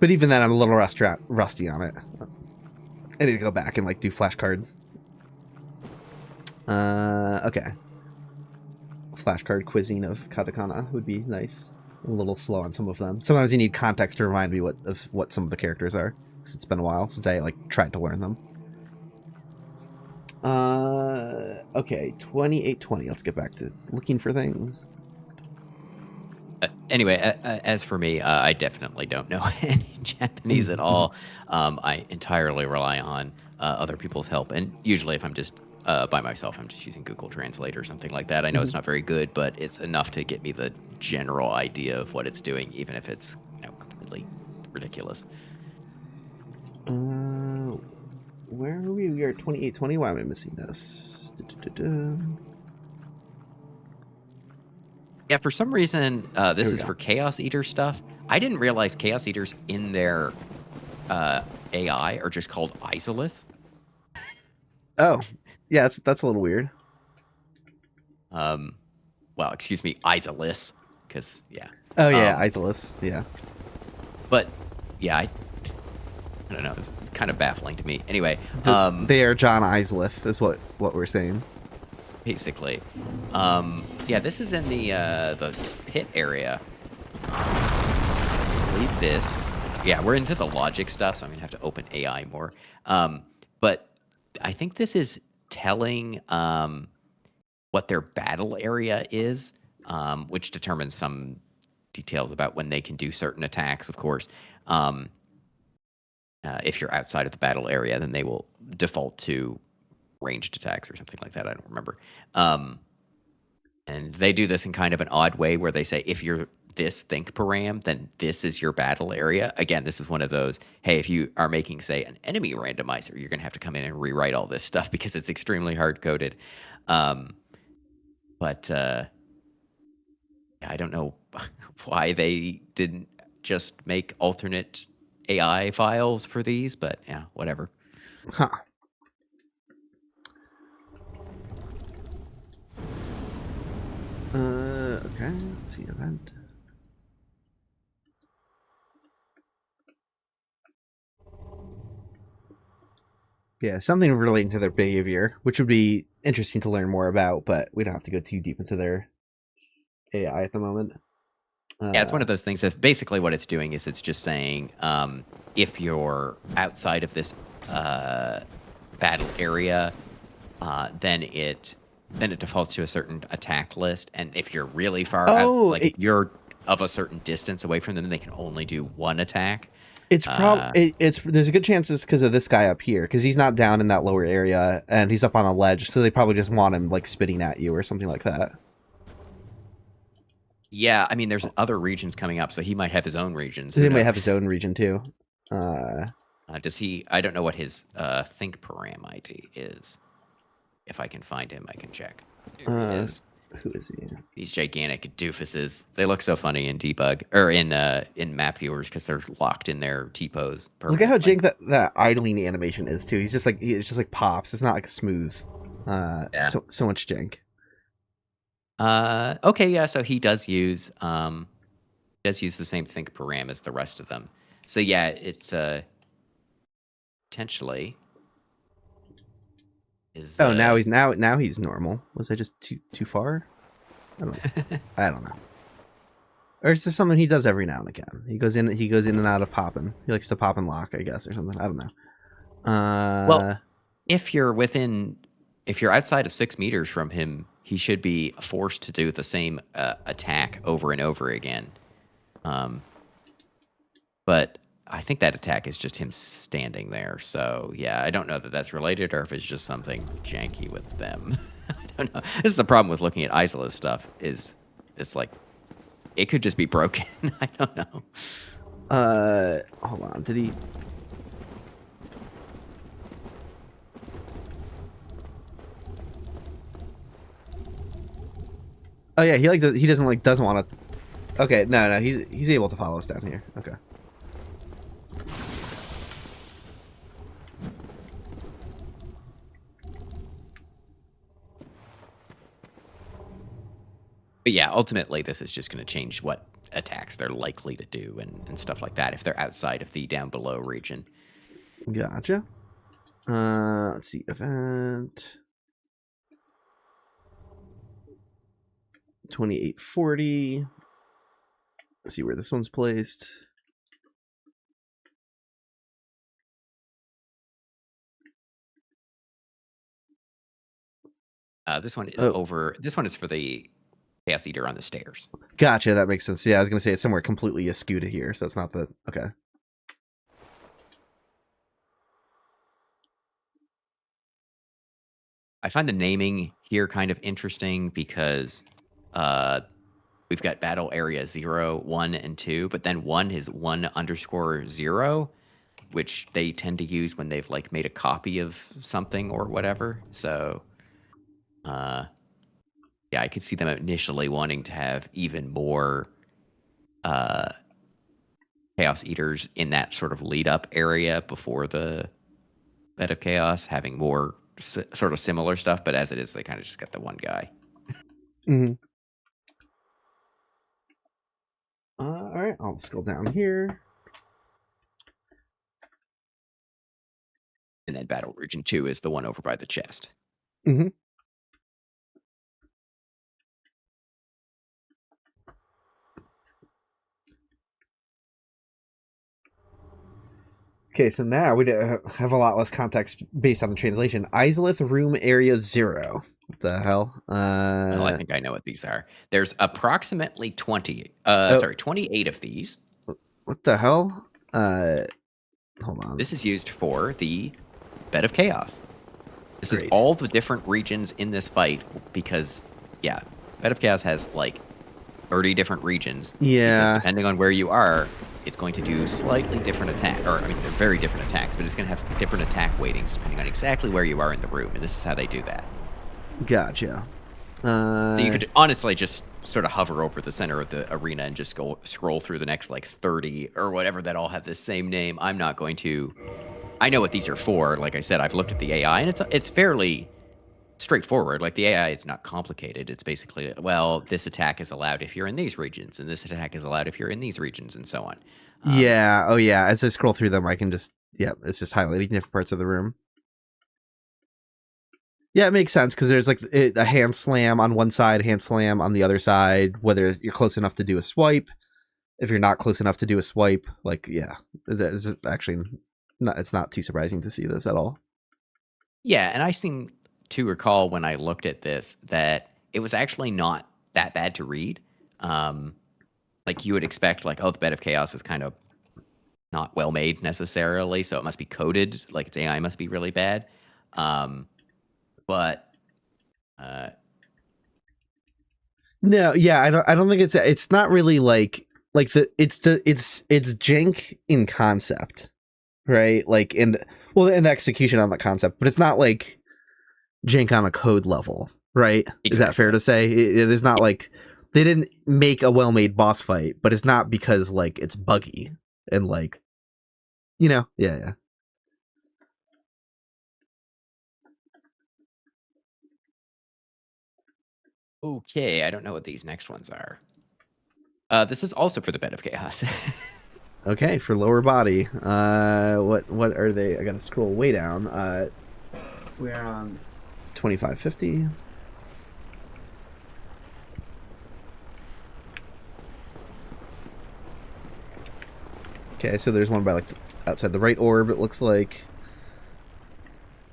But even then, I'm a little rusty on it. I need to go back and like do flashcard. Okay. Flashcard quizzing of katakana would be nice. A little slow on some of them. Sometimes you need context to remind me what some of the characters are, because it's been a while since I like tried to learn them. Okay, 2820. Let's get back to looking for things. Anyway, as for me, I definitely don't know any Japanese at all. I entirely rely on other people's help, and usually if I'm just by myself, I'm just using Google Translate or something like that. I know it's not very good, but it's enough to get me the general idea of what it's doing, even if it's legitimately ridiculous. Where are we? We are 2820. Why am I missing this? Yeah, for some reason, There this we is go. for Chaos Eater stuff. I didn't realize Chaos Eaters in their AI are just called Isolith. Oh, yeah, that's a little weird. Well, excuse me, Isolith, because yeah. Oh yeah, Isolus. Yeah. But yeah, I don't know. It's kind of baffling to me. Anyway, They are John Isleth, is what we're saying. basically, yeah, this is in the pit area. I believe this. Yeah, we're into the logic stuff, so I'm gonna have to open AI more. But I think this is telling what their battle area is, which determines some details about when they can do certain attacks, of course. If you're outside of the battle area, then they will default to ranged attacks or something like that. I don't remember. And they do this in kind of an odd way where they say, if you're this think param, then this is your battle area. Again, this is one of those, hey, if you are making, say, an enemy randomizer, you're going to have to come in and rewrite all this stuff because it's extremely hard-coded. But I don't know why they didn't just make alternate AI files for these, but yeah, whatever. Huh. Okay, let's see, event. Yeah, something relating to their behavior, which would be interesting to learn more about, but we don't have to go too deep into their AI at the moment. Yeah, it's one of those things that basically what it's doing is it's just saying if you're outside of this battle area, then it defaults to a certain attack list, and if you're really far out, like if you're of a certain distance away from them, they can only do one attack. It's there's a good chance it's because of this guy up here, because he's not down in that lower area and he's up on a ledge, so they probably just want him like spitting at you or something like that. Yeah, I mean, there's other regions coming up, so he might have his own regions. He might have his own region too. Does he? I don't know what his think param ID is. If I can find him, I can check. Here he is. Who is he? These gigantic doofuses. They look so funny in debug or in map viewers because they're locked in their T-pose. Look at how jank that idling animation is too. It's just like pops. It's not like smooth. Yeah. So much jank. Okay, yeah. So he does use the same think param as the rest of them. So yeah, it's potentially is. Oh, now he's normal. Was I just too far? I don't know. Or is this something he does every now and again? He goes in and out of popping. He likes to pop and lock, I guess, or something. I don't know. Well, if you're outside of 6 meters from him, he should be forced to do the same attack over and over again. But I think that attack is just him standing there. So yeah, I don't know that that's related or if it's just something janky with them. I don't know. This is the problem with looking at Isolith stuff. Is it's like it could just be broken. I don't know. Hold on. Did he? Oh yeah, he doesn't want to. Okay, no, he's able to follow us down here. Okay. But yeah, ultimately, this is just going to change what attacks they're likely to do and stuff like that if they're outside of the down below region. Gotcha. Let's see, event 2840. Let's see where this one's placed. This one is over. This one is for the Chaos Eater on the stairs. Gotcha, that makes sense. Yeah, I was gonna say it's somewhere completely askew to here, so it's not the okay. I find the naming here kind of interesting because we've got battle area 0, 1, and 2, but then 1 is 1_0, which they tend to use when they've like made a copy of something or whatever. So, yeah, I could see them initially wanting to have even more Chaos Eaters in that sort of lead up area before the Bed of Chaos, having more sort of similar stuff. But as it is, they kind of just got the one guy. Mm-hmm. All right, I'll scroll down here. And then Battle Region 2 is the one over by the chest. Mm-hmm. Okay, so now we have a lot less context based on the translation. Islith Room Area 0. What the hell? Well, I think I know what these are. There's approximately 28 of these. What the hell? Hold on. This is used for the Bed of Chaos. This is all the different regions in this fight because, yeah, Bed of Chaos has like 30 different regions. Yeah. Because depending on where you are, it's going to do slightly different attack, or I mean, they're very different attacks, but it's going to have different attack weightings depending on exactly where you are in the room, and this is how they do that. Gotcha. So you could honestly just sort of hover over the center of the arena and just go scroll through the next like 30 or whatever that all have the same name. I'm not going to. I know what these are for. Like I said, I've looked at the AI, and it's fairly straightforward. Like the AI is not complicated. It's basically, well, this attack is allowed if you're in these regions, and this attack is allowed if you're in these regions, and so on. Yeah. Oh, yeah. As I scroll through them, I can just, it's just highlighting different parts of the room. Yeah, it makes sense because there's like a hand slam on one side, hand slam on the other side, whether you're close enough to do a swipe. If you're not close enough to do a swipe, like, yeah, that is actually not, it's not too surprising to see this at all. Yeah, and I seem to recall when I looked at this that it was actually not that bad to read. Like you would expect, like, oh, the Bed of Chaos is kind of not well made necessarily, so it must be coded, like its AI must be really bad. But no, yeah, I don't think it's not really like it's jank in concept, right? Like in the execution on the concept, but it's not like jank on a code level, right? Exactly. Is that fair to say? It is not like they didn't make a well-made boss fight, but it's not because like it's buggy and like, yeah. Okay, I don't know what these next ones are. This is also for the Bed of Chaos. Okay, for lower body. What are they? I gotta scroll way down. We're on 2550. Okay, so there's one by like outside the right orb, it looks like.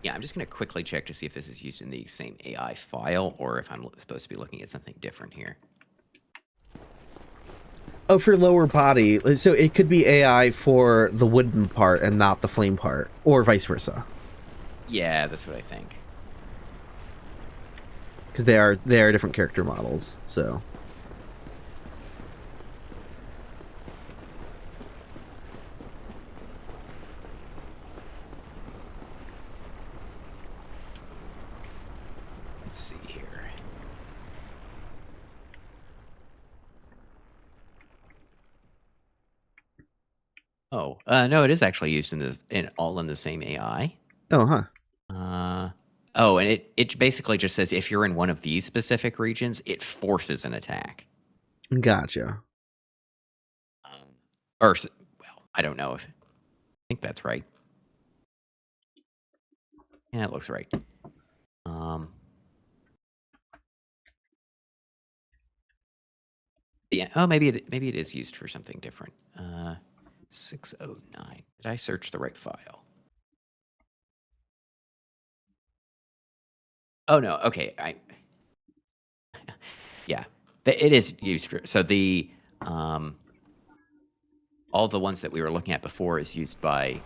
Yeah, I'm just going to quickly check to see if this is used in the same AI file or if I'm supposed to be looking at something different here. Oh, for lower body. So it could be AI for the wooden part and not the flame part, or vice versa. Yeah, that's what I think. Because they are different character models, so. Let's see here. Oh, no, it is actually used all in the same AI. Oh, huh. Oh, and it basically just says if you're in one of these specific regions, it forces an attack. Gotcha. Well, I don't know if I think that's right. Yeah, it looks right. Yeah. Oh, maybe it is used for something different. 609. Did I search the right file? Oh no. Okay. Yeah. It is used for. So the all the ones that we were looking at before is used by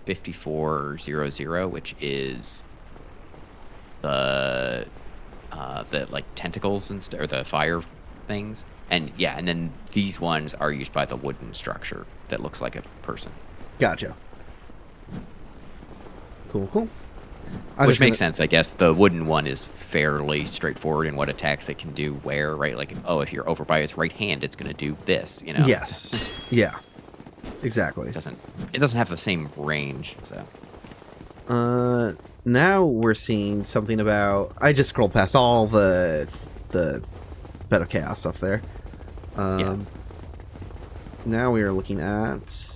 5400, which is the like tentacles and or the fire things. And yeah, and then these ones are used by the wooden structure that looks like a person. Gotcha. Cool. Which makes sense, I guess. The wooden one is fairly straightforward in what attacks it can do where, right? Like, oh, if you're over by its right hand, it's going to do this, you know? Yes. Yeah. Exactly. It doesn't have the same range, so. Now we're seeing something about... I just scrolled past all the Bed of Chaos stuff there. Yeah. Now we are looking at...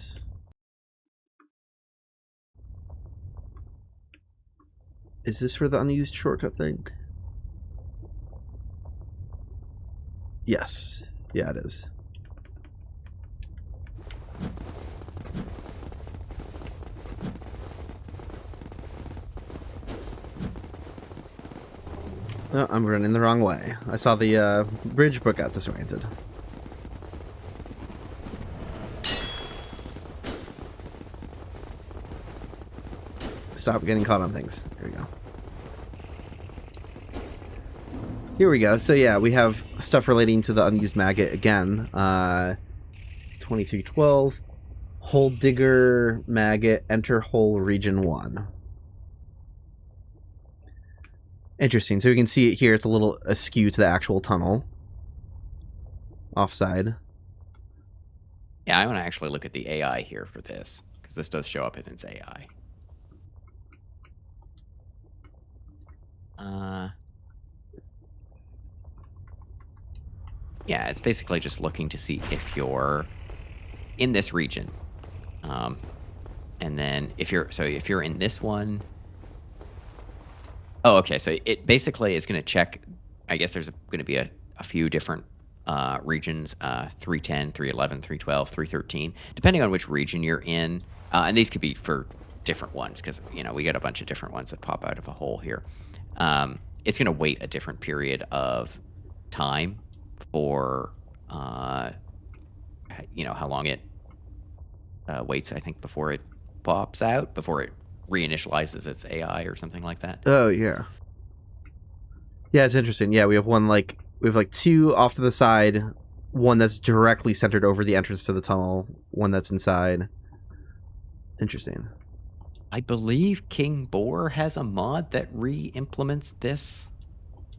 Is this for the unused shortcut thing? Yes. Yeah, it is. Oh, I'm running the wrong way. I saw the bridge but got disoriented. Stop getting caught on things. Here we go. Here we go. So yeah, we have stuff relating to the unused maggot again. 2312. Hole digger maggot. Enter hole region 1. Interesting. So we can see it here. It's a little askew to the actual tunnel. Offside. Yeah, I want to actually look at the AI here for this, because this does show up in its AI. Yeah, it's basically just looking to see if you're in this region. And then if you're in this one. Oh, okay. So it basically is going to check. I guess there's going to be a few different regions, 310, 311, 312, 313, depending on which region you're in. And these could be for different ones because, you know, we got a bunch of different ones that pop out of a hole here. It's going to wait a different period of time for, you know, how long it waits, I think, before it pops out, before it reinitializes its AI or something like that. Oh, yeah. Yeah, it's interesting. Yeah, we have two off to the side, one that's directly centered over the entrance to the tunnel, one that's inside. Interesting. I believe King Boar has a mod that re-implements this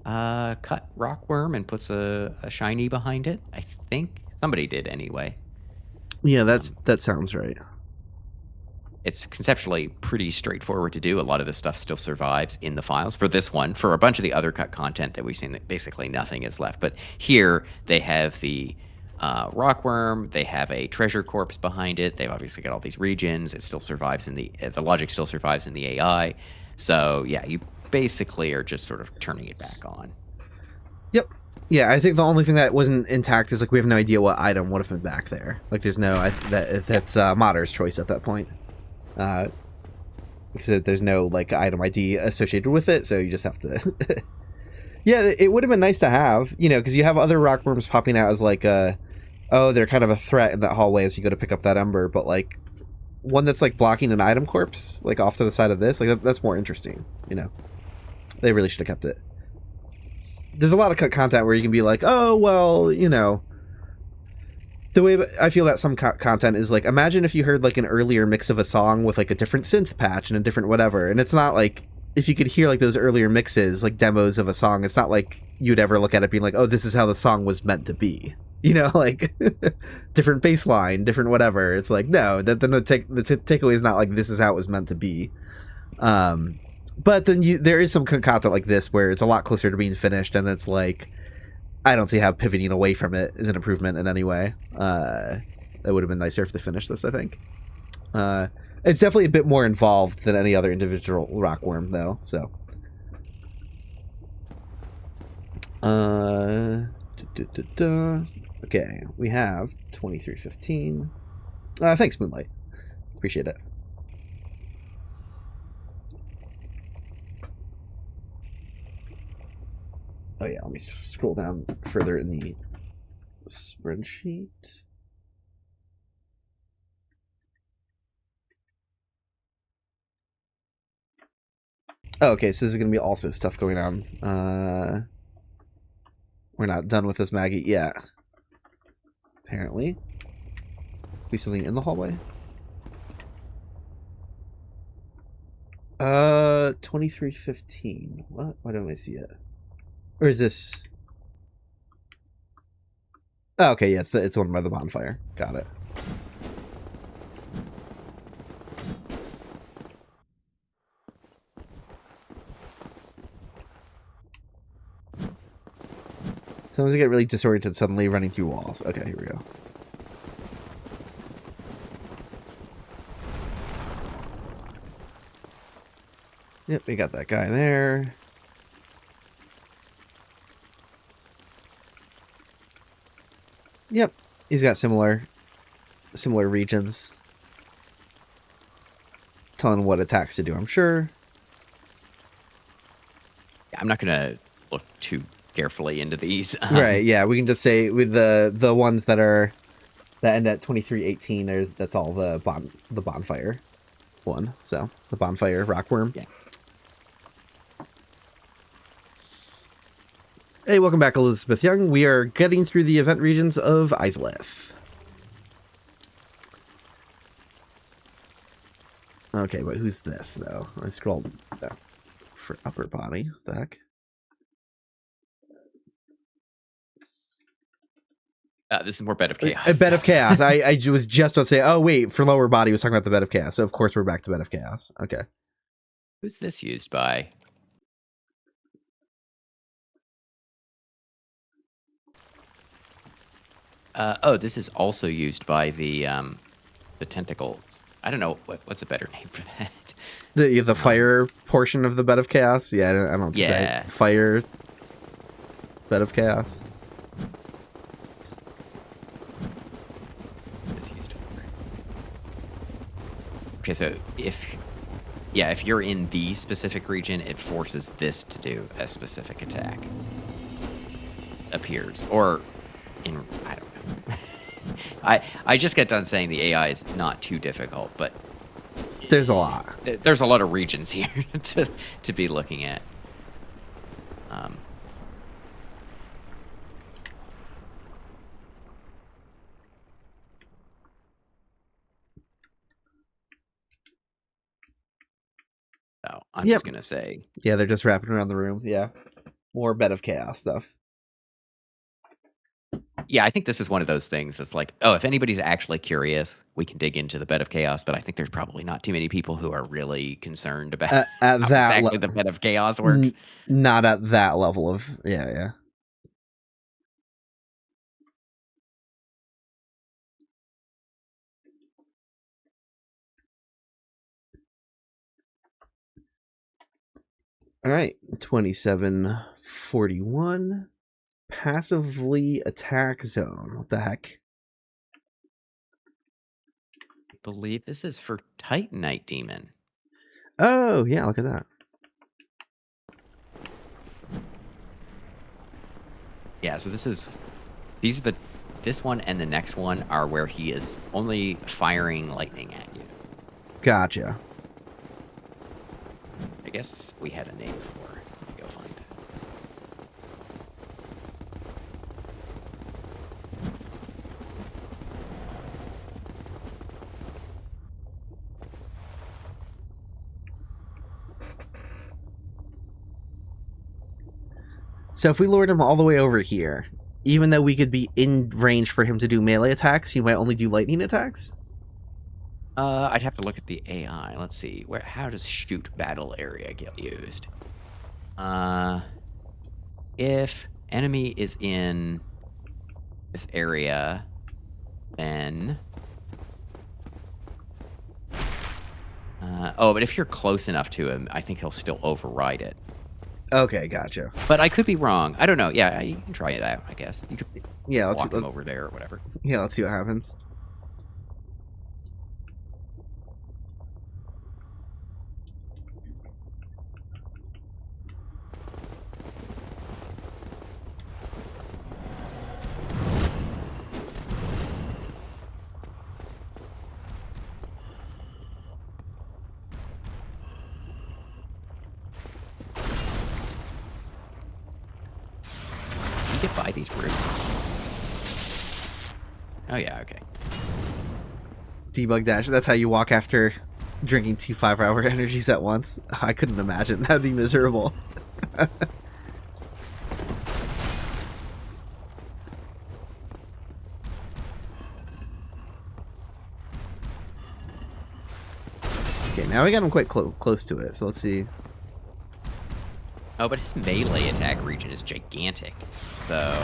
cut rockworm and puts a shiny behind it. I think somebody did anyway. Yeah, that sounds right. It's conceptually pretty straightforward to do. A lot of this stuff still survives in the files. For this one, for a bunch of the other cut content that we've seen, that basically nothing is left. But here they have the rockworm. They have a treasure corpse behind it. They've obviously got all these regions. It still survives in the logic still survives in the AI. So yeah, you basically are just sort of turning it back on. Yep. Yeah, I think the only thing that wasn't intact is like we have no idea what item would have been back there. Like there's no that's modder's choice at that point. Because there's no like item ID associated with it, so you just have to. Yeah, it would have been nice to have, you know, because you have other rockworms popping out as like oh, they're kind of a threat in that hallway as you go to pick up that ember, but like one that's like blocking an item corpse, like off to the side of this, like that's more interesting, you know. They really should have kept it. There's a lot of cut content where you can be like, oh well, you know. The way I feel that some content is like, imagine if you heard like an earlier mix of a song with like a different synth patch and a different whatever, and it's not like, if you could hear like those earlier mixes, like demos of a song, it's not like you'd ever look at it being like, oh, this is how the song was meant to be, you know, like different bass line, different whatever. It's like, no, then the takeaway is not like this is how it was meant to be. But then there is some content like this where it's a lot closer to being finished, and it's like, I don't see how pivoting away from it is an improvement in any way. It would have been nicer if they finished this, I think. It's definitely a bit more involved than any other individual rockworm, though, so. Okay, we have 2315. Thanks, Moonlight. Appreciate it. Oh yeah, let me scroll down further in the spreadsheet. Oh, okay, so this is going to be also stuff going on. We're not done with this maggot yet. apparently. Be something in the hallway. 2315. What? Why don't I see it? Or is this? Oh, okay, yeah, it's the one by the bonfire. Got it. Sometimes I get really disoriented suddenly running through walls. Okay, here we go. Yep, we got that guy there. Yep, he's got similar regions. Telling what attacks to do, I'm sure. Yeah, I'm not gonna look too carefully into these. Right, yeah, we can just say with the ones that end at 2318, that's all the bonfire one. So the Bonfire Rockworm. Yeah. Hey, welcome back, Elizabeth Young. We are getting through the event regions of Isleth. Okay, but who's this, though? I scrolled for upper body. What the heck? This is more Bed of Chaos. A Bed of Chaos. I was just about to say, oh, wait, for lower body, was talking about the Bed of Chaos. So, of course, we're back to Bed of Chaos. Okay. Who's this used by? Oh, this is also used by the tentacles. I don't know what's a better name for that. The fire portion of the Bed of Chaos. Yeah, I don't know what to Yeah. say. Fire Bed of Chaos. It's used for. Okay, so if you're in the specific region, it forces this to do a specific attack. Appears or in I don't know. I just got done saying the AI is not too difficult, but There's a lot. there's a lot of regions here to be looking at. So I'm just gonna say, Yeah, they're just wrapping around the room. Yeah, more Bed of Chaos stuff. yeah, I think this is one of those things that's like, oh, if anybody's actually curious, we can dig into the Bed of Chaos, but I think there's probably not too many people who are really concerned about At how that exactly the Bed of Chaos works. Not at that level of yeah. All right, 2741. Passively attack zone. What the heck? I believe this is for Titanite Demon. Oh, yeah, look at that. Yeah, so this one and the next one are where he is only firing lightning at you. Gotcha. I guess we had a name for it. Let me go find it. So if we lured him all the way over here, even though we could be in range for him to do melee attacks, he might only do lightning attacks? I'd have to look at the AI. Let's see. How does shoot battle area get used? If enemy is in this area, then but if you're close enough to him, I think he'll still override it. Okay, gotcha. But I could be wrong. I don't know. Yeah, you can try it out, I guess. You could walk him over there or whatever. Yeah, let's see what happens. Get by these brutes. Oh yeah, okay. Debug dash. That's how you walk after drinking 2 5-hour energies at once. I couldn't imagine. That'd be miserable. Okay, now we got him quite close to it, so let's see. Oh, but his melee attack region is gigantic, so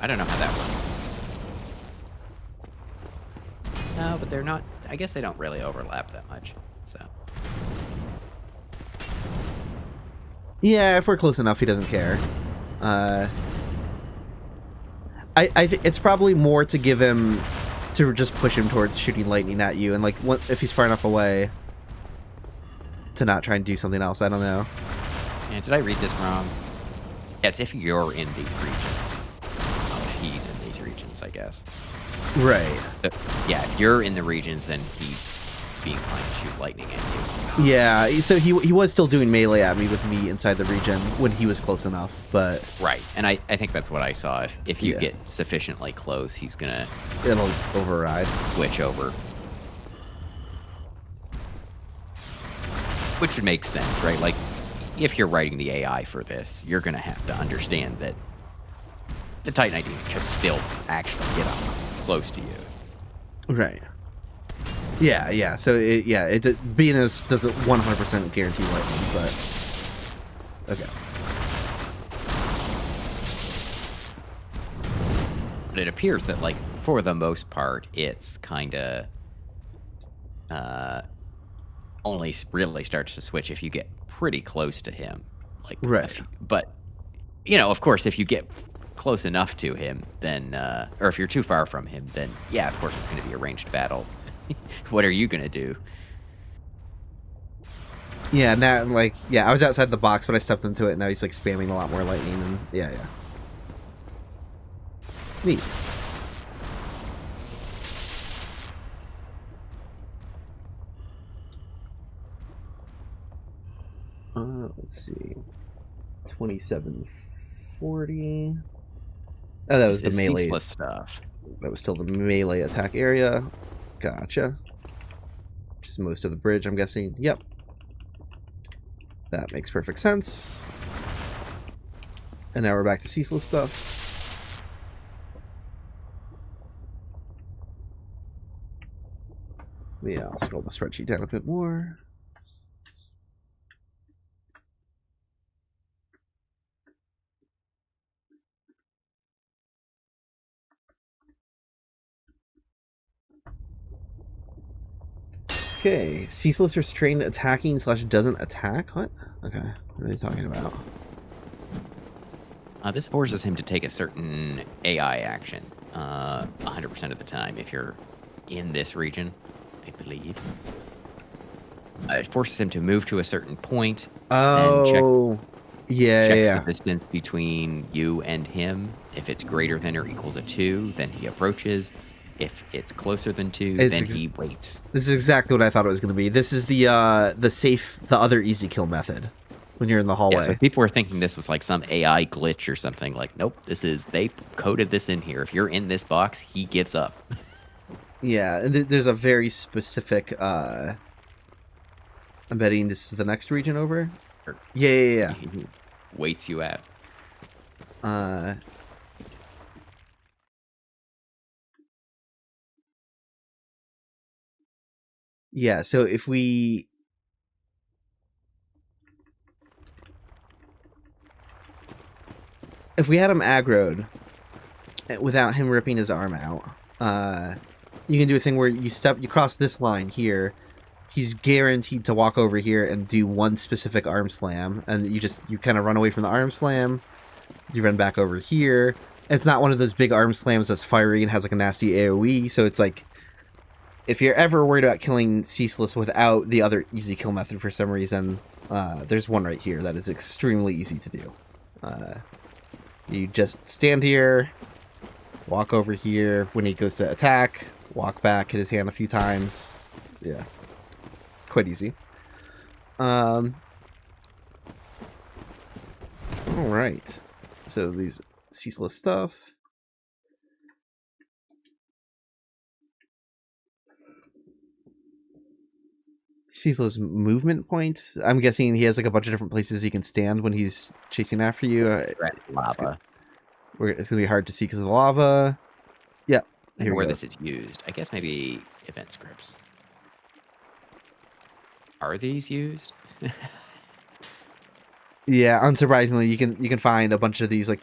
I don't know how that works. No, but they're not. I guess they don't really overlap that much. So. Yeah, if we're close enough, he doesn't care. I think it's probably more to give him to just push him towards shooting lightning at you, and like if he's far enough away to not try and do something else. I don't know. Yeah, did I read this wrong? Yeah, it's if you're in these regions. If he's in these regions, I guess. Right. So, yeah, if you're in the regions, then he's being inclined to shoot lightning at you. Yeah, so he was still doing melee at me with me inside the region when he was close enough, but... Right, and I think that's what I saw. If you get sufficiently close, he's gonna... It'll override. Switch over. Which would make sense, right? Like, if you're writing the AI for this, you're gonna have to understand that the Titanite could still actually get up close to you. Right. Yeah. So being as doesn't 100% guarantee lightning, but okay. But it appears that, like, for the most part, it's kind of only really starts to switch if you get pretty close to him. Like, right. But you know, of course, if you get close enough to him, then or if you're too far from him, then yeah, of course, it's going to be a ranged battle. What are you gonna do? Yeah, now I was outside the box, but I stepped into it, and now he's like spamming a lot more lightning, and yeah. Neat. Let's see, 2740. Oh, that was the melee. Ceaseless Stuff. That was still the melee attack area. Gotcha. Just most of the bridge, I'm guessing. Yep. That makes perfect sense. And now we're back to Ceaseless Stuff. Yeah, I'll scroll the spreadsheet down a bit more. Okay, Ceaseless restrained attacking / doesn't attack? What? Okay, what are they talking about? This forces him to take a certain AI action 100% of the time if you're in this region, I believe. It forces him to move to a certain point. Oh, checks the distance between you and him. If it's greater than or equal to 2, then he approaches. If it's closer than 2, then he waits. This is exactly what I thought it was going to be. This is the other easy kill method when you're in the hallway. Yeah, so people were thinking this was like some AI glitch or something. Like, nope, they coded this in here. If you're in this box, he gives up. Yeah, and there's a very specific. I'm betting this is the next region over. Yeah. He waits you out. Yeah, so if we had him aggroed without him ripping his arm out, you can do a thing where you cross this line here. He's guaranteed to walk over here and do one specific arm slam, and you kind of run away from the arm slam. You run back over here. It's not one of those big arm slams that's fiery and has like a nasty AoE, so it's like, if you're ever worried about killing Ceaseless without the other easy kill method for some reason, there's one right here that is extremely easy to do. You just stand here, walk over here. When he goes to attack, walk back, hit his hand a few times. Yeah. Quite easy. Alright. So these Ceaseless Stuff. Ceaseless movement point. I'm guessing he has like a bunch of different places he can stand when he's chasing after you. Lava. It's gonna be hard to see because of the lava. Yeah, I wonder where this is used. I guess maybe event scripts. Are these used? Yeah, unsurprisingly, you can find a bunch of these like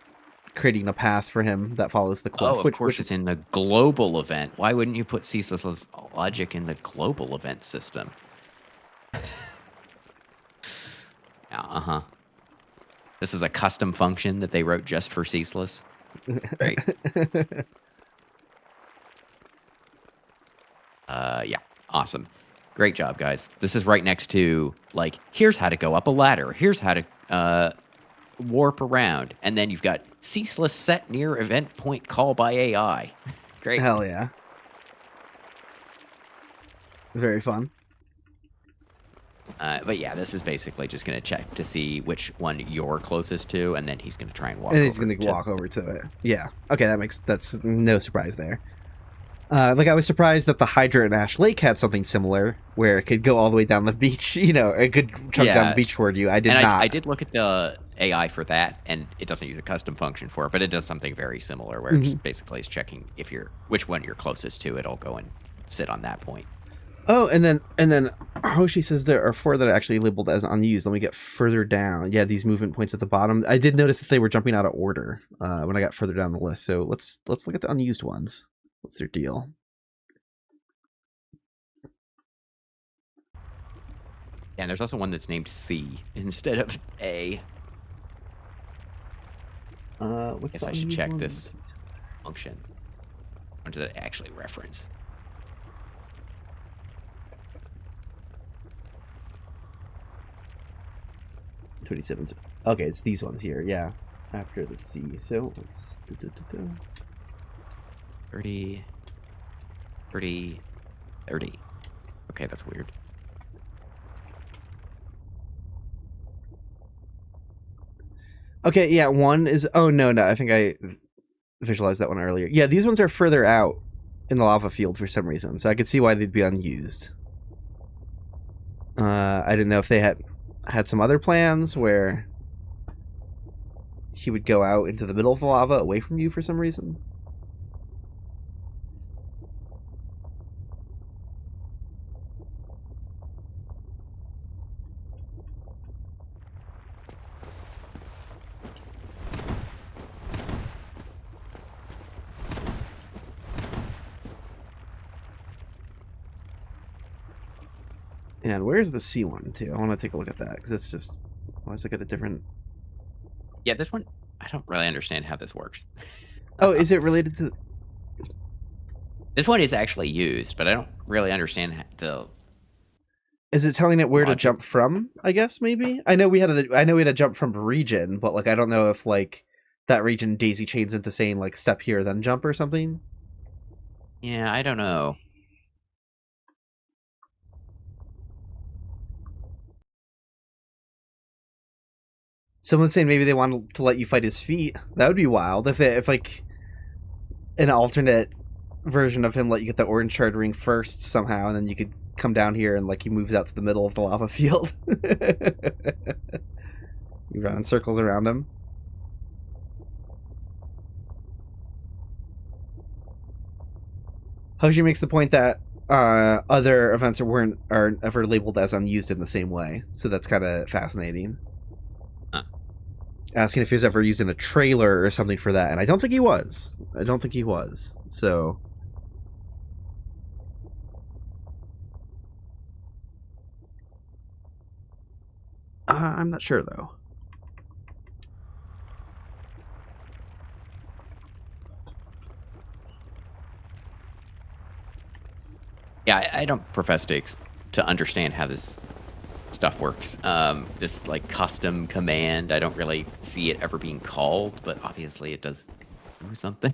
creating a path for him that follows the cliff. Oh, of course, it's in the global event. Why wouldn't you put ceaseless logic in the global event system? Yeah, This is a custom function that they wrote just for ceaseless. Right. Yeah, awesome. Great job, guys. This is right next to, like, here's how to go up a ladder. Here's how to warp around. And then you've got ceaseless set near event point call by AI. Great. Hell yeah. Very fun. But yeah, this is basically just going to check to see which one you're closest to, and then he's going to try and walk and he's going to walk over to it. Yeah. Okay, that's no surprise there. Like, I was surprised that the Hydra and Ash Lake had something similar, where it could go all the way down the beach, you know, it could chunk down the beach toward you. I did not. I did look at the AI for that, and it doesn't use a custom function for it, but it does something very similar, where it just basically is checking which one you're closest to. It'll go and sit on that point. Oh, and then Hoshi says there are 4 that are actually labeled as unused. Let me get further down. Yeah, these movement points at the bottom. I did notice that they were jumping out of order when I got further down the list. So let's look at the unused ones. What's their deal? And there's also one that's named C instead of A. I guess I should check this function. What does it actually reference? 27. Okay, it's these ones here. Yeah, after the C. So let's 30, 30, 30. Okay, that's weird. Okay, yeah, one is... Oh, no, I think I visualized that one earlier. Yeah, these ones are further out in the lava field for some reason, so I could see why they'd be unused. I didn't know if they had some other plans where he would go out into the middle of the lava away from you for some reason. And where's the C one, too? I want to take a look at that, because it's just... Why is it got a different... Yeah, this one, I don't really understand how this works. Oh, is it related to... This one is actually used, but I don't really understand the... Is it telling it where to jump from, I guess, maybe? I know we had a jump from region, but, like, I don't know if, like, that region daisy chains into saying, like, step here, then jump or something. Yeah, I don't know. Someone's saying maybe they wanted to let you fight his feet. That would be wild if like an alternate version of him let you get the orange shard ring first somehow, and then you could come down here and like he moves out to the middle of the lava field. You run in circles around him. Hoshi makes the point that other events aren't ever labeled as unused in the same way, so that's kind of fascinating. Asking if he was ever used in a trailer or something for that, and I don't think he was. So I'm not sure though. Yeah, I don't profess to understand how this stuff works. This like custom command, I don't really see it ever being called, but obviously it does do something.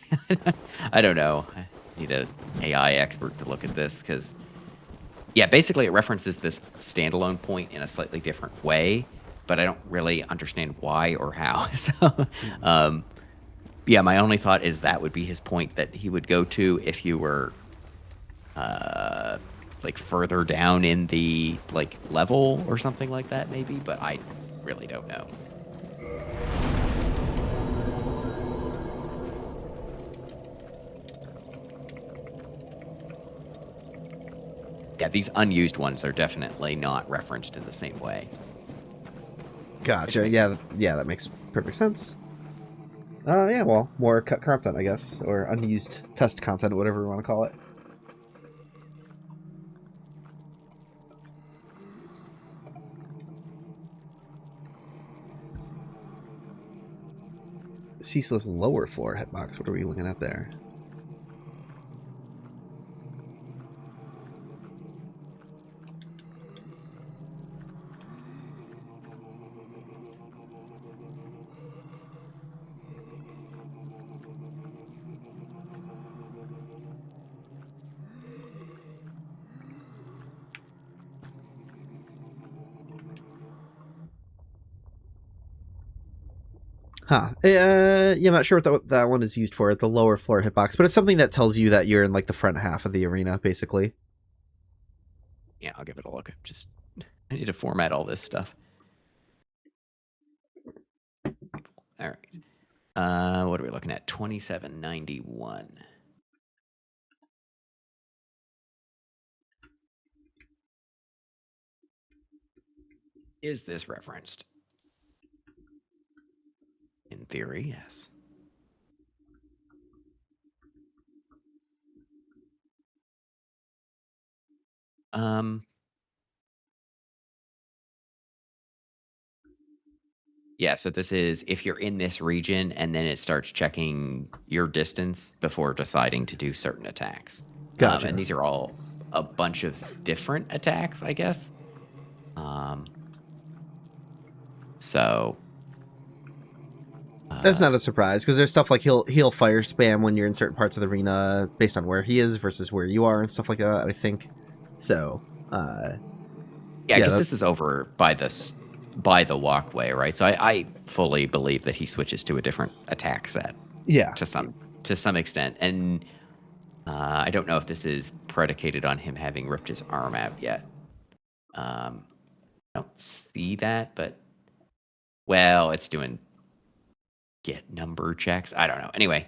I don't know. I need an AI expert to look at this because, yeah, basically it references this standalone point in a slightly different way, but I don't really understand why or how. So, yeah, my only thought is that would be his point that he would go to if you were, like further down in the like level or something like that, maybe. But I really don't know. Yeah, these unused ones are definitely not referenced in the same way. Gotcha. Yeah, that makes perfect sense. Yeah, well, more cut content, I guess, or unused test content, whatever we want to call it. Ceaseless lower floor hitbox. What are we looking at there? Huh. Yeah, I'm not sure what that one is used for at the lower floor hitbox, but it's something that tells you that you're in like the front half of the arena, basically. Yeah, I'll give it a look. I need to format all this stuff. All right. What are we looking at? 2791. Is this referenced? In theory, yes. Yeah, so this is if you're in this region and then it starts checking your distance before deciding to do certain attacks. Gotcha. And these are all a bunch of different attacks, I guess. So that's not a surprise because there's stuff like he'll fire spam when you're in certain parts of the arena based on where he is versus where you are and stuff like that. I think so. Yeah, because this is over by the walkway, right? So I fully believe that he switches to a different attack set. Yeah, to some extent, and I don't know if this is predicated on him having ripped his arm out yet. I don't see that, but well, it's doing get number checks. I don't know. Anyway.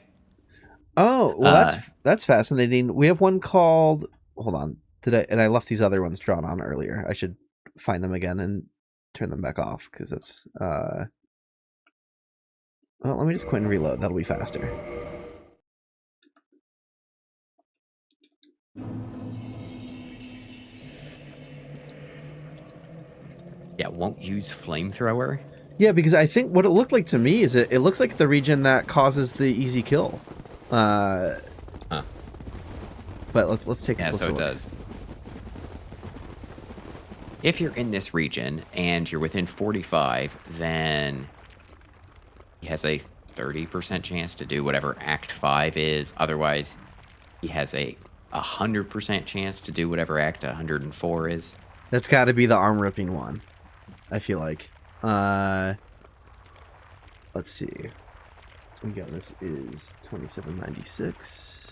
Oh well, that's fascinating. We have one called. Hold on. And I left these other ones drawn on earlier. I should find them again and turn them back off because it's well, let me just quit and reload. That'll be faster. Yeah, won't use flamethrower. Yeah, because I think what it looked like to me is it looks like the region that causes the easy kill. But let's take a closer look. It does. If you're in this region and you're within 45, then he has a 30% chance to do whatever Act 5 is. Otherwise, he has a 100% chance to do whatever Act 104 is. That's got to be the arm ripping one, I feel like. Let's see. We got this is 2796.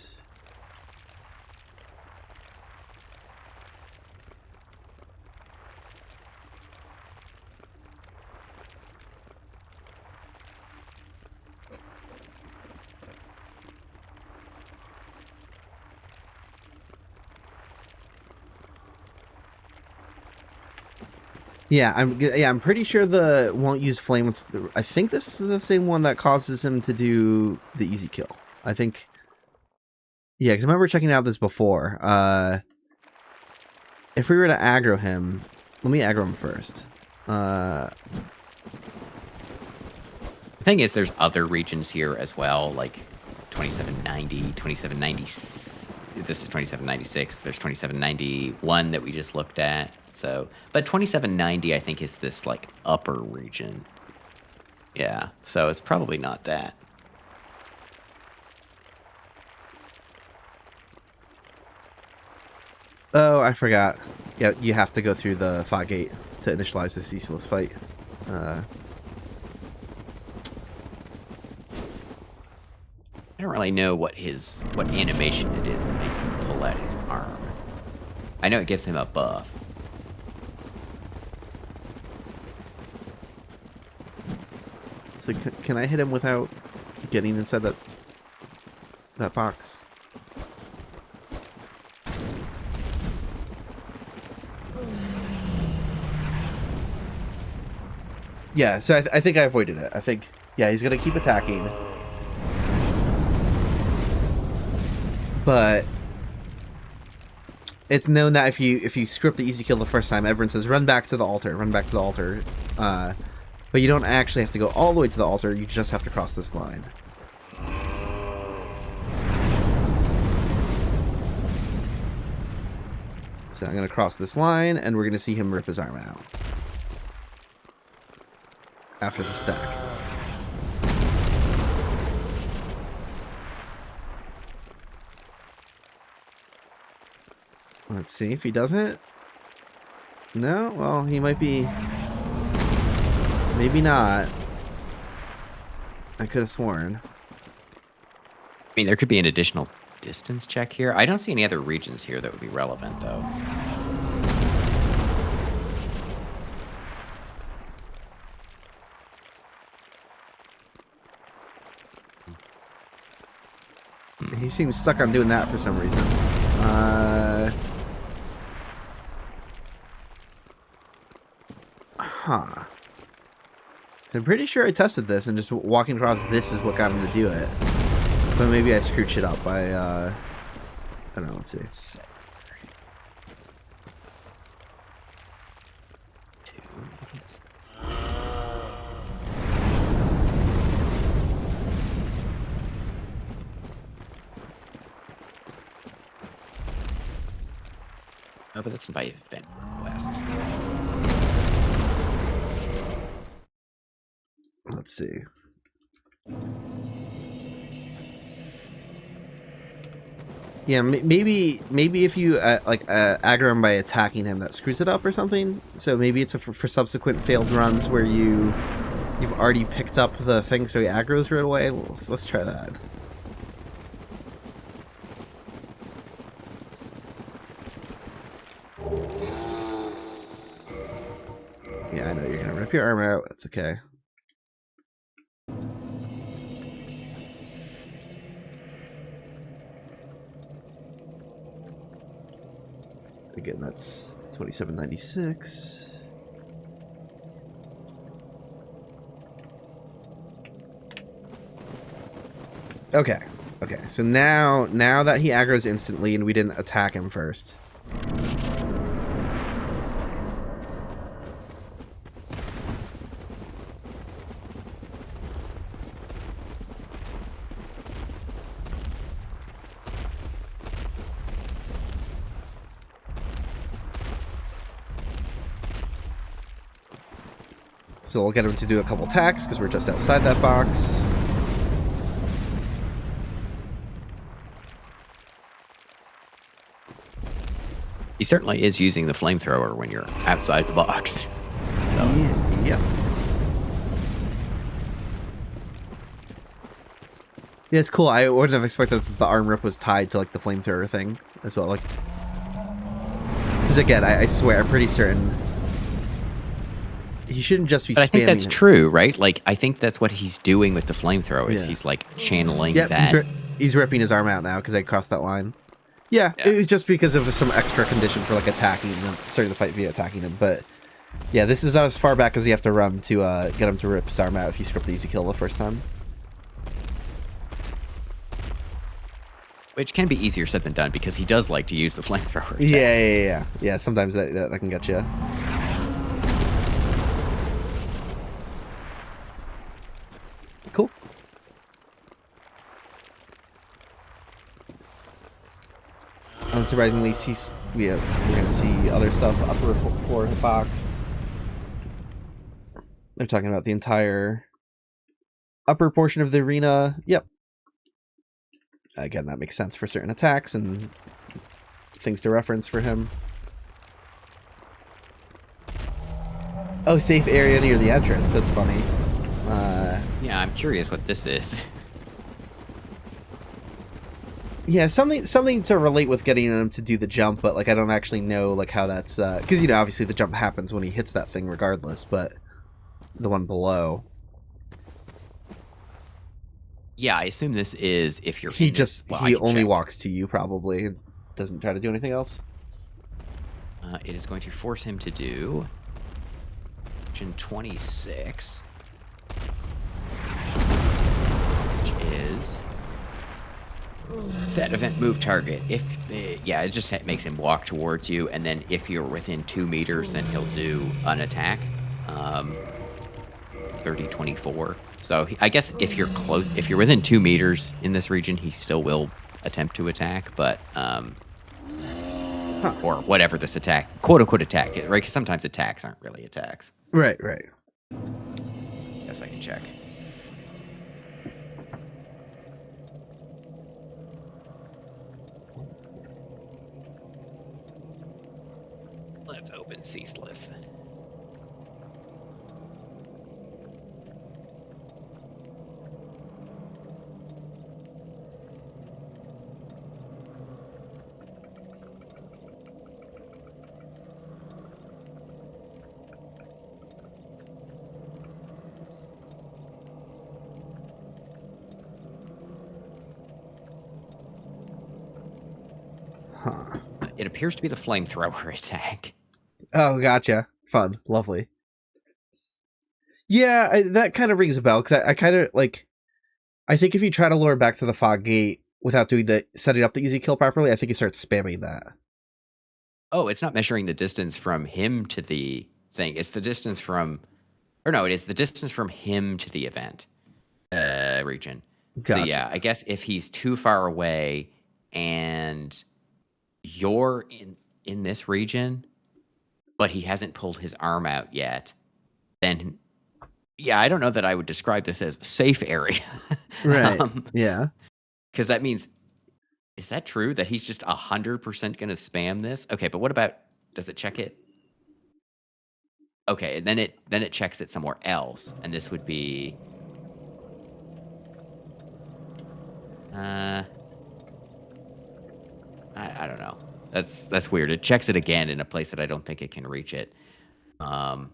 Yeah, I'm pretty sure the won't use flame. I think this is the same one that causes him to do the easy kill. I think. Yeah, because I remember checking out this before. If we were to aggro him, let me aggro him first. The thing is, there's other regions here as well, like 2790, 2790. This is 2796. There's 2791 that we just looked at. So, but 2790, I think, is this like upper region. Yeah, so it's probably not that. Oh, I forgot. Yeah, you have to go through the fog gate to initialize the ceaseless fight. I don't really know what animation it is that makes him pull out his arm. I know it gives him a buff. So can I hit him without getting inside that box? Yeah, so I think I avoided it. I think, yeah, he's gonna keep attacking, but it's known that if you screw up the easy kill the first time, everyone says run back to the altar, run back to the altar. But you don't actually have to go all the way to the altar. You just have to cross this line. So I'm going to cross this line, and we're going to see him rip his arm out. After the stack. Let's see if he doesn't. No? Well, he might be... Maybe not. I could have sworn. I mean, there could be an additional distance check here. I don't see any other regions here that would be relevant, though. He seems stuck on doing that for some reason. Huh. So I'm pretty sure I tested this, and just walking across this is what got him to do it. But maybe I screwed shit up by, I don't know, let's see. Oh, but that's by event request. Let's see. Yeah, maybe if you aggro him by attacking him, that screws it up or something. So maybe it's for subsequent failed runs where you've already picked up the thing, so he aggroes right away. Let's try that. Yeah, I know you're gonna rip your arm out. That's okay. Again, that's 2796. Okay. Okay. So now that he aggroes instantly and we didn't attack him first. So we'll get him to do a couple attacks because we're just outside that box. He certainly is using the flamethrower when you're outside the box. So. Yeah. Yeah, it's cool. I wouldn't have expected that the arm rip was tied to like the flamethrower thing as well. Like, because again, I swear, I'm pretty certain he shouldn't just be. But I think that's him. true, right? Like, I think that's what he's doing with the flamethrower. Is he's like channeling that. He's ripping his arm out now because I crossed that line. Yeah, it was just because of some extra condition for like attacking and starting the fight via attacking him. But yeah, this is as far back as you have to run to get him to rip his arm out if you script the easy kill the first time. Which can be easier said than done because he does like to use the flamethrower. Yeah. Sometimes that can get you. Cool. Unsurprisingly, we're going to see other stuff upper floor of the box. They're talking about the entire upper portion of the arena. Yep. Again, that makes sense for certain attacks and things to reference for him. Oh, safe area near the entrance. That's funny. Yeah, I'm curious what this is. Yeah, something to relate with getting him to do the jump, but like I don't actually know like how that's because you know obviously the jump happens when he hits that thing regardless, but the one below. Yeah, I assume this is if you're He in this. just Well, I he can only check. walks to you probably and doesn't try to do anything else. It is going to force him to do Region 26, which is set event move target. If yeah, it just makes him walk towards you, and then if you're within 2 meters, then he'll do an attack. 30, 24. So I guess if you're close, if you're within 2 meters in this region, he still will attempt to attack, but or whatever this attack, quote unquote attack, right? Because sometimes attacks aren't really attacks. Right. Guess I can check. Let's open Ceaseless. Huh. It appears to be the flamethrower attack. Oh, gotcha. Fun, lovely. Yeah, that kind of rings a bell because I kind of like. I think if you try to lure back to the fog gate without doing the setting up the easy kill properly, I think he starts spamming that. Oh, it's not measuring the distance from him to the thing. It's the distance from, or no, it is the distance from him to the event region. Gotcha. So yeah, I guess if he's too far away and you're in this region, but he hasn't pulled his arm out yet, then yeah, I don't know that I would describe this as safe area. Right. Yeah. Because that means, is that true that he's just 100% going to spam this? Okay, but what about, does it check it? Okay, and then it checks it somewhere else, and this would be I don't know. That's weird. It checks it again in a place that I don't think it can reach it. And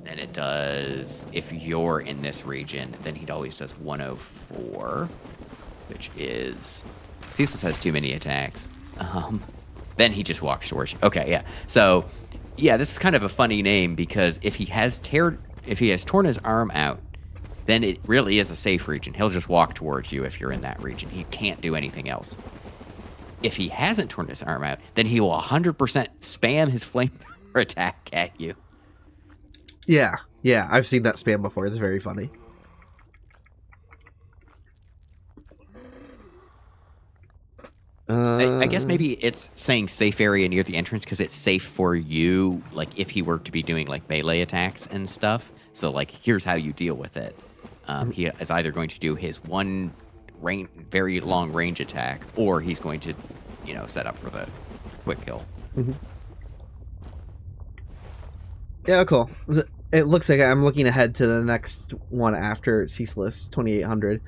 it does, if you're in this region, then he always does 104, which is, Ceaseless has too many attacks. Then he just walks towards you. Okay, yeah. So, yeah, this is kind of a funny name because if he has torn his arm out, then it really is a safe region. He'll just walk towards you if you're in that region. He can't do anything else. If he hasn't torn his arm out, then he will 100% spam his flamethrower attack at you. Yeah, I've seen that spam before. It's very funny. I guess maybe it's saying safe area near the entrance because it's safe for you, like if he were to be doing like melee attacks and stuff. So like, here's how you deal with it. He is either going to do his one very long range attack, or he's going to, set up for the quick kill. Mm-hmm. Yeah, cool. It looks like I'm looking ahead to the next one after Ceaseless 2800.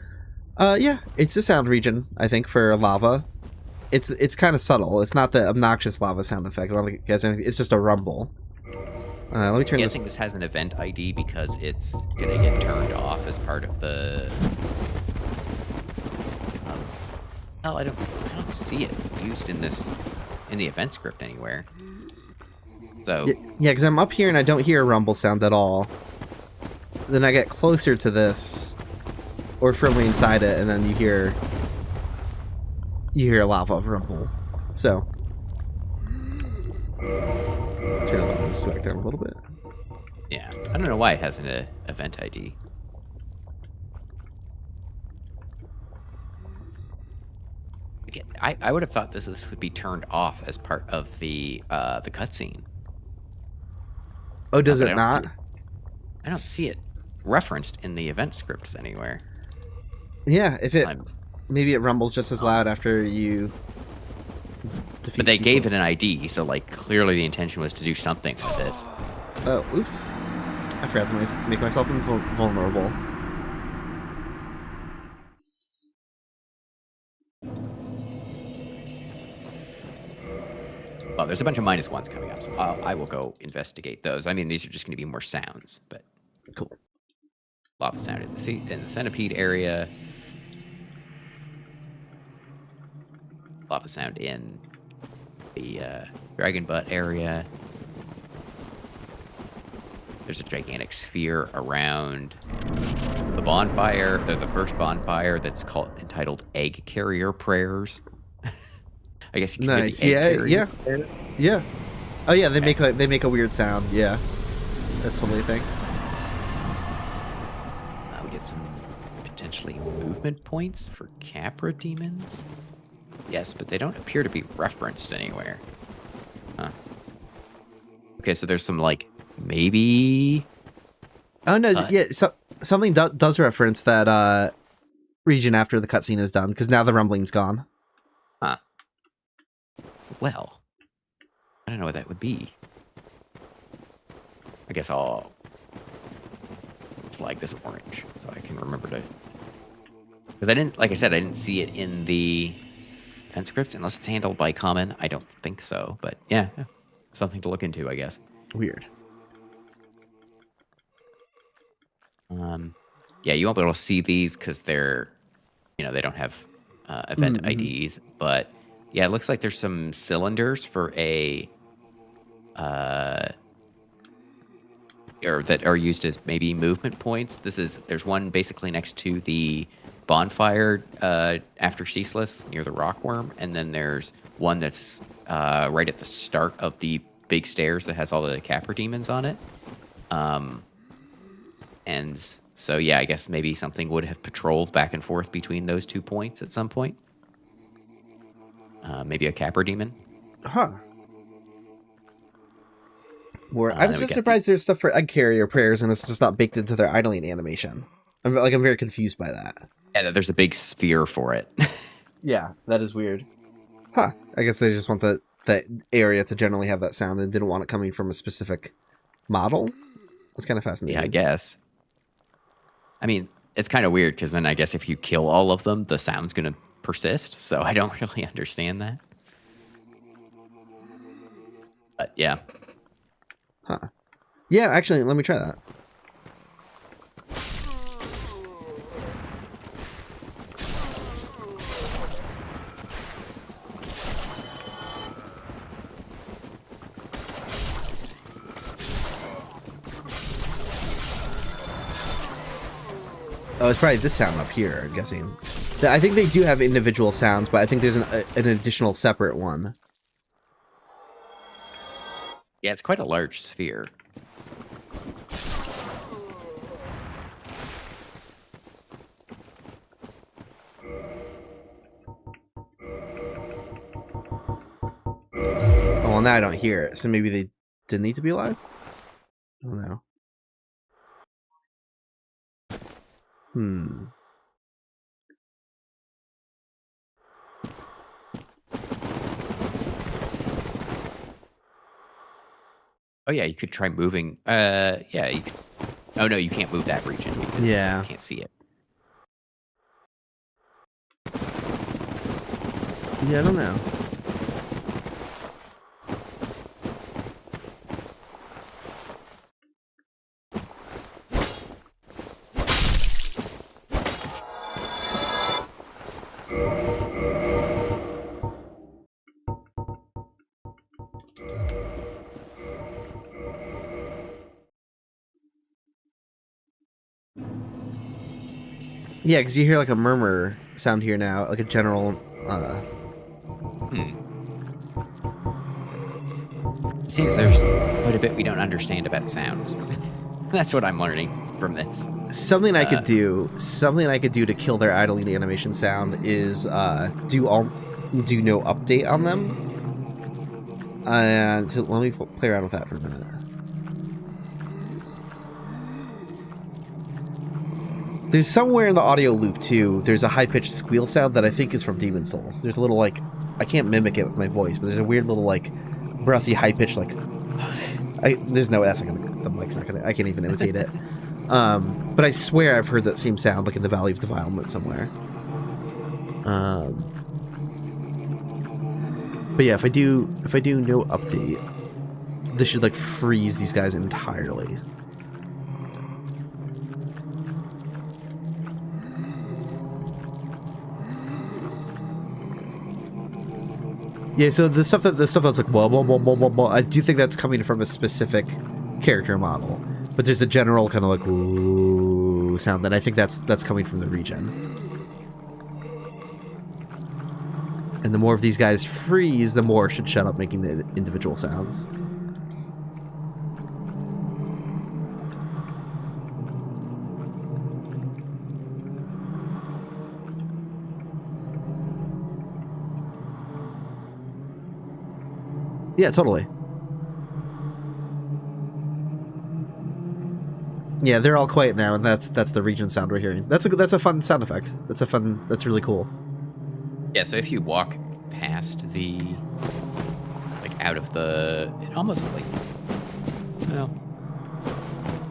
Yeah, it's a sound region, I think, for lava. It's kind of subtle. It's not the obnoxious lava sound effect. I don't think it has anything. It's just a rumble. Let me turn I'm this. guessing this has an event ID because it's gonna get turned off as part of the. No, I don't see it used in the event script anywhere. So yeah, because I'm up here and I don't hear a rumble sound at all. Then I get closer to this, or firmly inside it, and then you hear a lava rumble. So turn the volume back down a little bit. yeah, I don't know why it has an event ID. Again, I would have thought this would be turned off as part of the cutscene. Oh, does it not? I don't see it referenced in the event scripts anywhere. Yeah, if it maybe it rumbles just as loud after you defeat. But they gave it an ID, so like clearly the intention was to do something with it. Oh, oops! I forgot to make myself invulnerable. there's a bunch of -1s coming up, so I will go investigate those. I mean, these are just going to be more sounds, but Cool. lava sound in the Centipede area. Lava sound in the Dragon Butt area. There's a gigantic sphere around the bonfire. There's the first bonfire that's entitled Egg Carrier Prayers. I guess you can Nice. hear the egg Yeah. carrier. Yeah. Oh yeah, they make a weird sound. Yeah. That's totally a thing. We get some potentially movement points for Capra demons. Yes, but they don't appear to be referenced anywhere. Huh. Okay, so there's some, like, maybe... Oh no, yeah, something does reference that region after the cutscene is done, because now the rumbling's gone. Huh. Well, I don't know what that would be. I guess I'll flag this orange so I can remember to... Because I didn't, like I said, I didn't see it in the event scripts, unless it's handled by common. I don't think so, but yeah, something to look into, I guess. Weird. Yeah, you won't be able to see these because they're, they don't have event IDs, but yeah, it looks like there's some cylinders for or that are used as maybe movement points. There's one basically next to the bonfire after Ceaseless near the Rockworm, and then there's one that's right at the start of the big stairs that has all the Capra demons on it. And so yeah, I guess maybe something would have patrolled back and forth between those 2 points at some point. Maybe a Capra demon. Huh. I'm just surprised there's stuff for egg carrier prayers and it's just not baked into their idling animation. I'm very confused by that. Yeah, there's a big sphere for it. Yeah, that is weird. Huh. I guess they just want that area to generally have that sound and didn't want it coming from a specific model. That's kind of fascinating. Yeah, I guess. I mean, it's kind of weird because then I guess if you kill all of them, the sound's going to persist. So I don't really understand that. But yeah. Huh. Yeah, actually, let me try that. Oh, it's probably this sound up here, I'm guessing. I think they do have individual sounds, but I think there's an additional separate one. Yeah, it's quite a large sphere. Oh, well, now I don't hear it, so maybe they didn't need to be alive? I don't know. Oh yeah, you could try moving. Yeah, you could... Oh no, you can't move that region because you can't see it. Yeah, I don't know. Yeah, because you hear like a murmur sound here now, like a general. It seems there's quite a bit we don't understand about sounds. That's what I'm learning from this. Something I could do to kill their idling animation sound is do no update on them. And so let me play around with that for a minute. There's somewhere in the audio loop too, there's a high-pitched squeal sound that I think is from Demon Souls. There's a little like, I can't mimic it with my voice, but there's a weird little like breathy high-pitched like, there's no, that's not gonna, the mic's not gonna, I can't even imitate it. But I swear I've heard that same sound like in the Valley of Defilement somewhere. But yeah, if I do no update, this should like freeze these guys entirely. Yeah, so the stuff that's like blah blah blah blah blah blah, I do think that's coming from a specific character model, but there's a general kind of like ooh sound that I think that's coming from the region. And the more of these guys freeze, the more it should shut up making the individual sounds. Yeah, totally. Yeah, they're all quiet now, and that's the region sound we're hearing. That's a fun sound effect. That's really cool. Yeah, so if you walk past the, like, out of the, it almost like, well,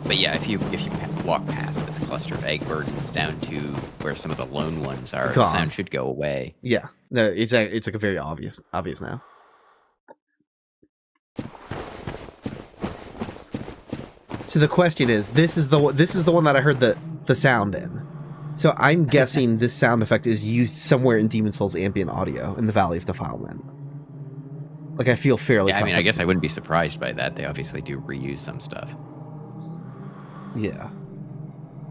but yeah, if you walk past this cluster of egg burdens down to where some of the lone ones are, the sound should go away. Yeah, no, it's like a very obvious now. So the question is, this is the one that I heard the sound in. So I'm guessing this sound effect is used somewhere in Demon Souls ambient audio in the Valley of Defilement. Like, I feel fairly. Yeah, I mean, I guess I wouldn't be surprised by that. They obviously do reuse some stuff. Yeah.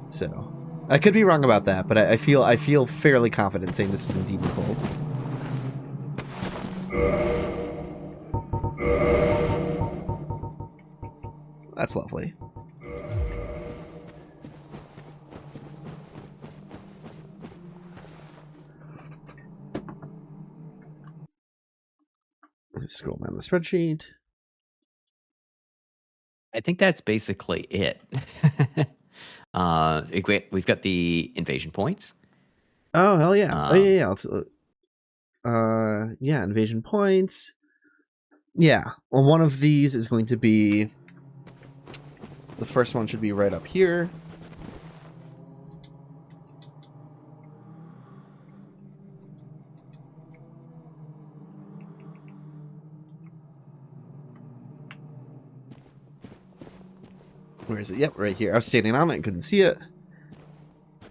So I could be wrong about that, but I feel fairly confident saying this is in Demon Souls. That's lovely. Let's scroll down the spreadsheet. I think that's basically it. We've got the invasion points. Oh, hell yeah. Yeah. Yeah, invasion points. Yeah. Well, one of these is going to be... The first one should be right up here. Where is it? Yep, right here. I was standing on it and couldn't see it.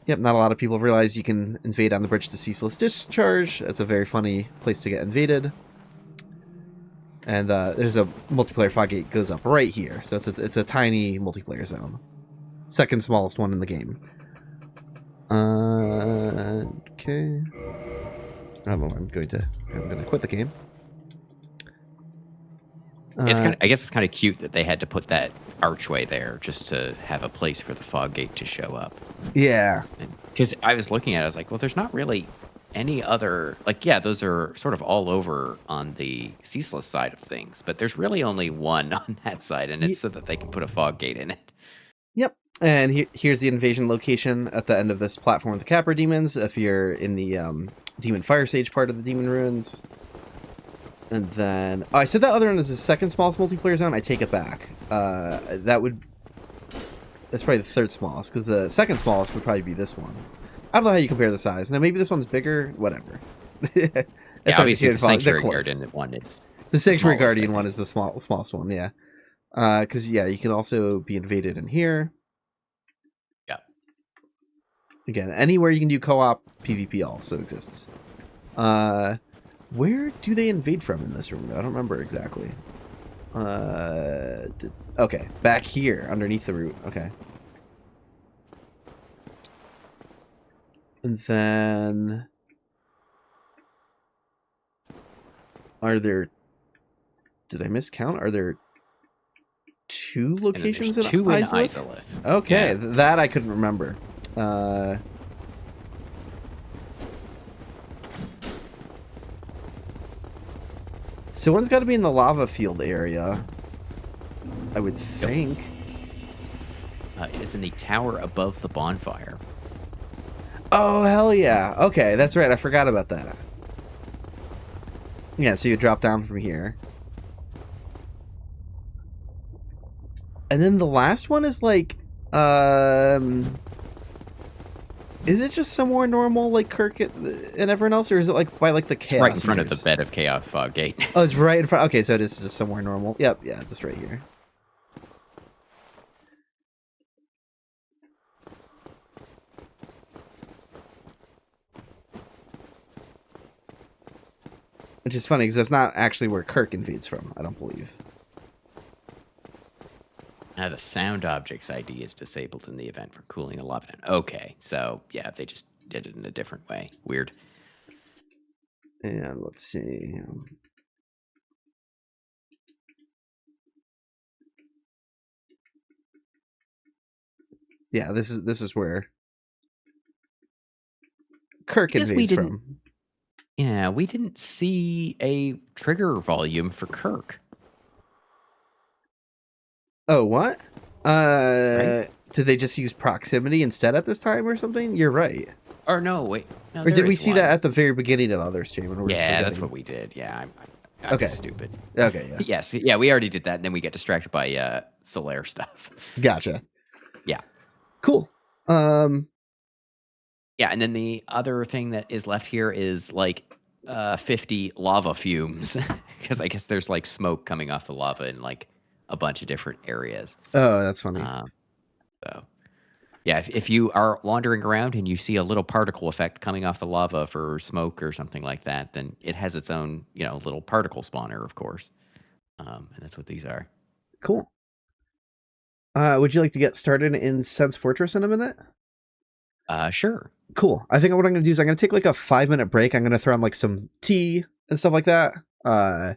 Yep, not a lot of people realize you can invade on the bridge to Ceaseless Discharge. That's a very funny place to get invaded. And there's a multiplayer fog gate goes up right here. So it's a tiny multiplayer zone. Second smallest one in the game. Okay. I'm going to quit the game. I guess it's kind of cute that they had to put that archway there just to have a place for the fog gate to show up. Yeah. Because I was looking at it, I was like, well, there's not really any other, like, yeah, those are sort of all over on the Ceaseless side of things, but there's really only one on that side, and it's so that they can put a fog gate in it. Yep. And here's the invasion location at the end of this platform with the Capra demons, if you're in the Demon Firesage part of the Demon Ruins. And then... Oh, I said that other one is the second smallest multiplayer zone. I take it back. That's probably the third smallest, because the second smallest would probably be this one. I don't know how you compare the size. Now, maybe this one's bigger. Whatever. Yeah, obviously the Sanctuary Guardian one is... The Sanctuary Guardian one is the smallest one, yeah. Because, yeah, you can also be invaded in here. Yeah. Again, anywhere you can do co-op, PvP also exists. Where do they invade from in this room? I don't remember exactly. Okay, back here, underneath the root. Okay. And then... Are there... Did I miscount? Are there 2 locations in Isolith? Okay, yeah. That I couldn't remember. So one's got to be in the lava field area, I would think. It is in the tower above the bonfire. Oh, hell yeah. Okay, that's right. I forgot about that. Yeah, so you drop down from here. And then the last one is like, Is it just somewhere normal like Kirk and everyone else, or is it like by like the chaos? It's right in front of the bed of Chaos Fog Gate. Oh, it's right in front. Okay, so it is just somewhere normal. Yep, yeah, just right here. Which is funny because that's not actually where Kirk invades from, I don't believe. Now the sound object's ID is disabled in the event for cooling a lava. Okay, so yeah, they just did it in a different way. Weird. And let's see. Yeah, this is where Kirk invades from. Yeah, we didn't see a trigger volume for Kirk. Oh, what? Right? Did they just use proximity instead at this time or something? You're right. Or no, wait. No, or did we see that at the very beginning of the other stream? And yeah, that's what we did. Yeah, I'm okay. Just stupid. Okay, yeah. Yes, yeah, we already did that, and then we get distracted by Solaire stuff. Gotcha. Yeah. Cool. Yeah, and then the other thing that is left here is like 50 lava fumes, because I guess there's like smoke coming off the lava in like a bunch of different areas. Oh, that's funny. So, yeah, if you are wandering around and you see a little particle effect coming off the lava for smoke or something like that, then it has its own, little particle spawner, of course. And that's what these are. Cool. Would you like to get started in Sense Fortress in a minute? Sure. Cool. I think what I'm going to do is I'm going to take like a 5-minute break. I'm going to throw on like some tea and stuff like that. But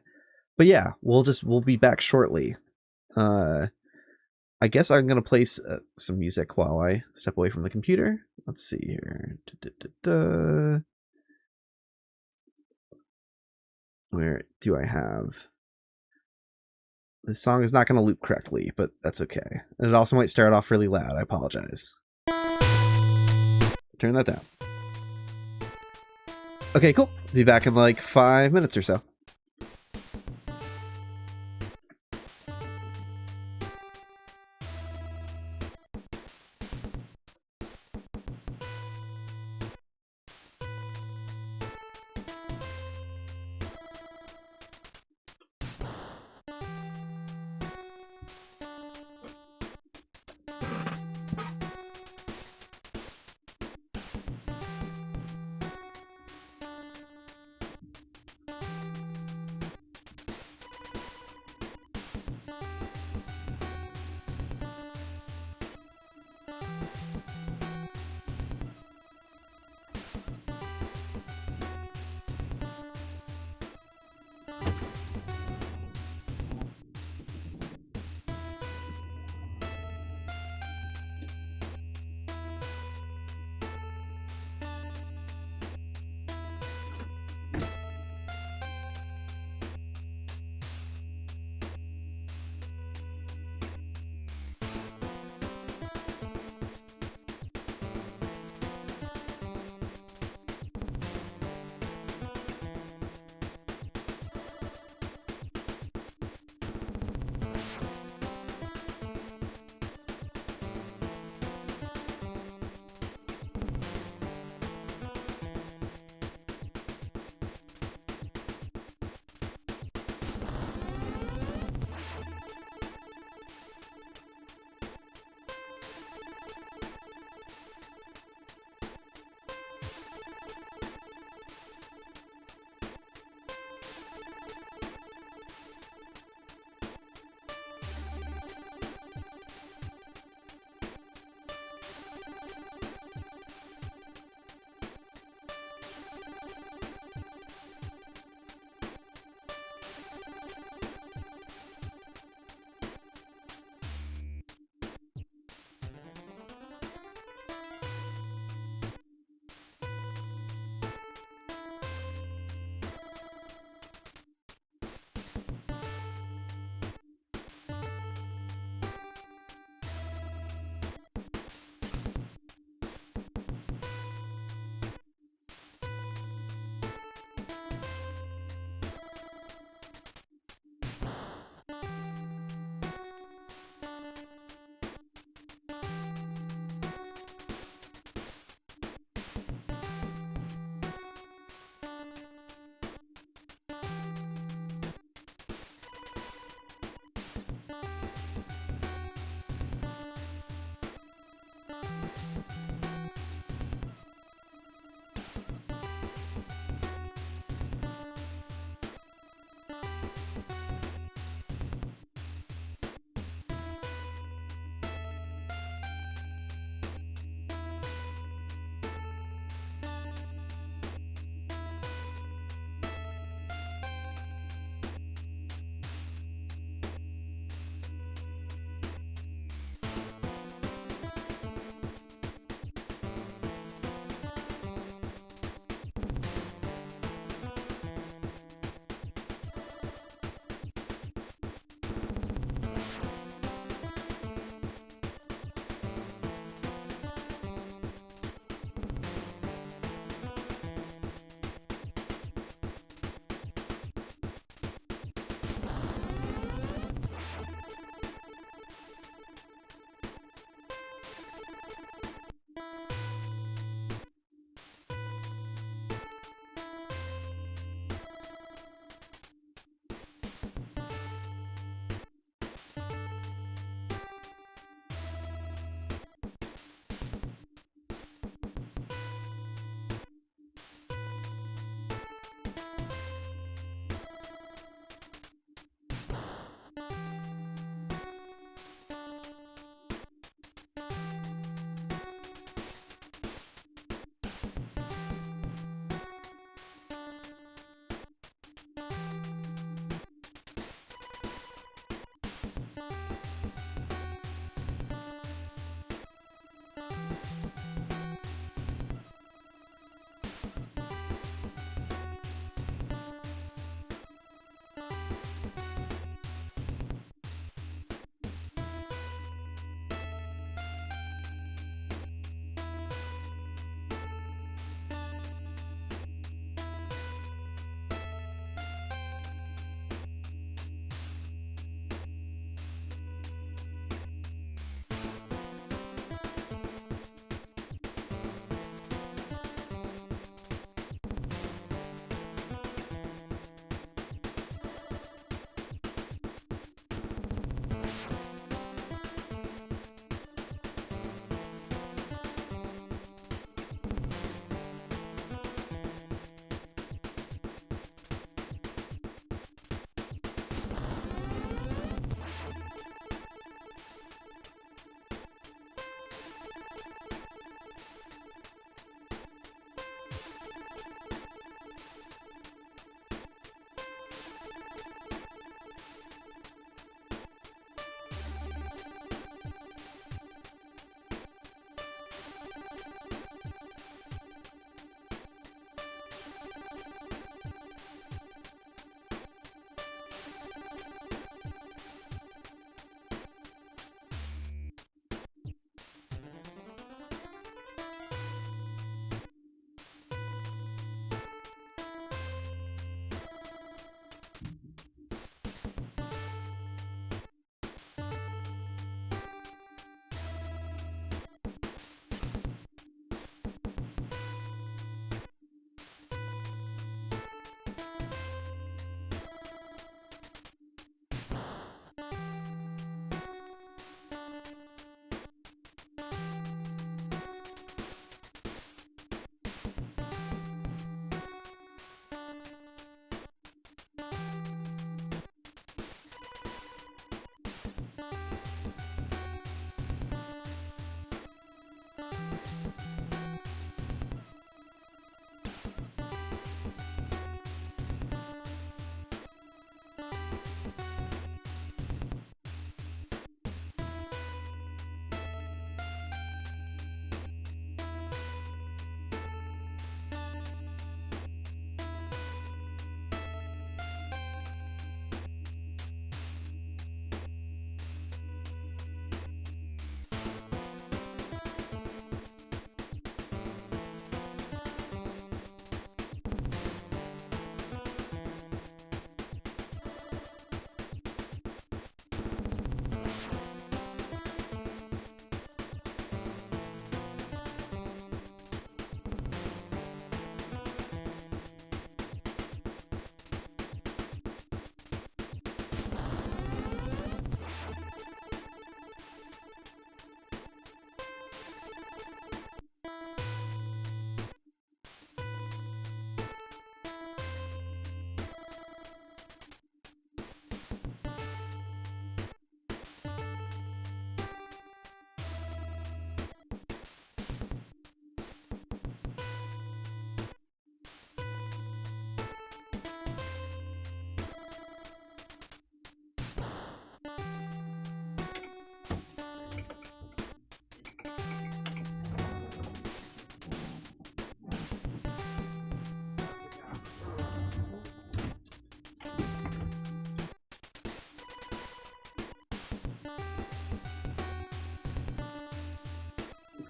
yeah, we'll be back shortly. I guess I'm going to play some music while I step away from the computer. Let's see here. Where do I have... This song is not going to loop correctly, but that's okay. And it also might start off really loud. I apologize. Turn that down. Okay, cool. Be back in like 5 minutes or so.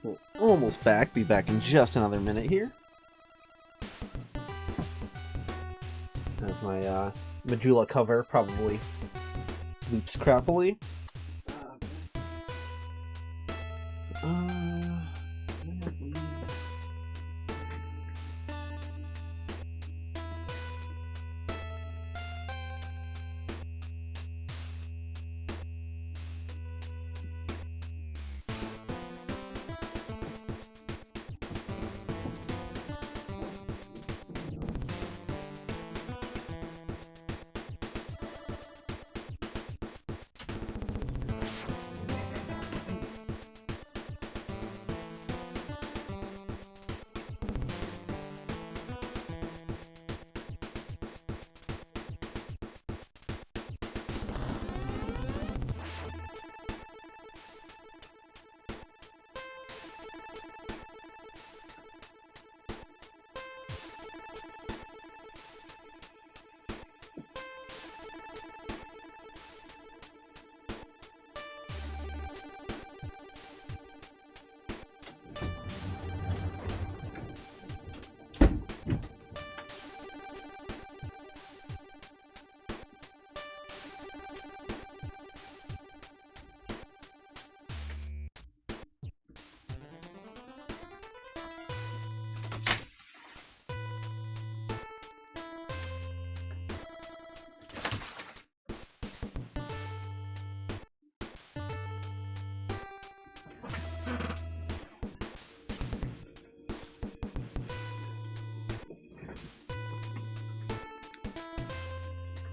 We're almost back. Be back in just another minute here. As my Medulla cover probably loops crappily.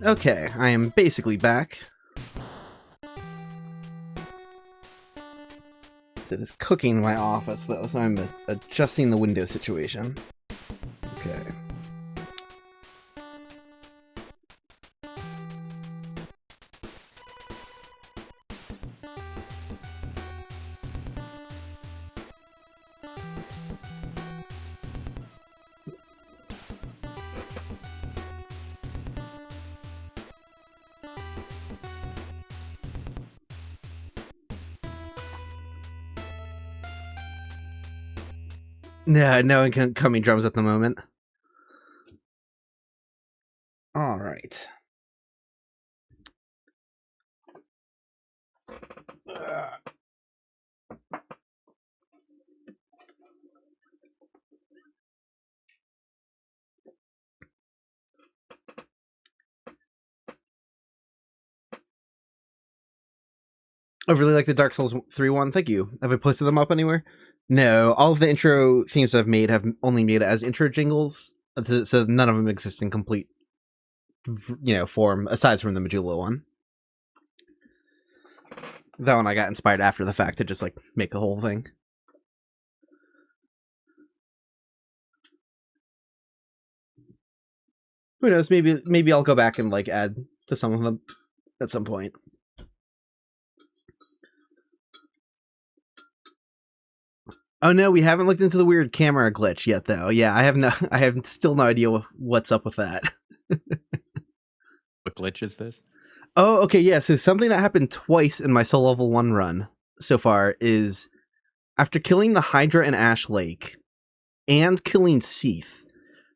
Okay, I am basically back. It is cooking in my office, though, so I'm adjusting the window situation. Okay. No one can come me drums at the moment. All right. I really like the Dark Souls 3 one. Thank you. Have I posted them up anywhere? No. All of the intro themes I've made have only made it as intro jingles, so none of them exist in complete, form aside from the Medulla one. That one I got inspired after the fact to just make the whole thing. Who knows? Maybe I'll go back and add to some of them at some point. Oh no, we haven't looked into the weird camera glitch yet, though. Yeah, I have still no idea what's up with that. What glitch is this? Oh, okay, yeah. So something that happened twice in my Soul Level 1 run so far is after killing the Hydra in Ash Lake and killing Seath,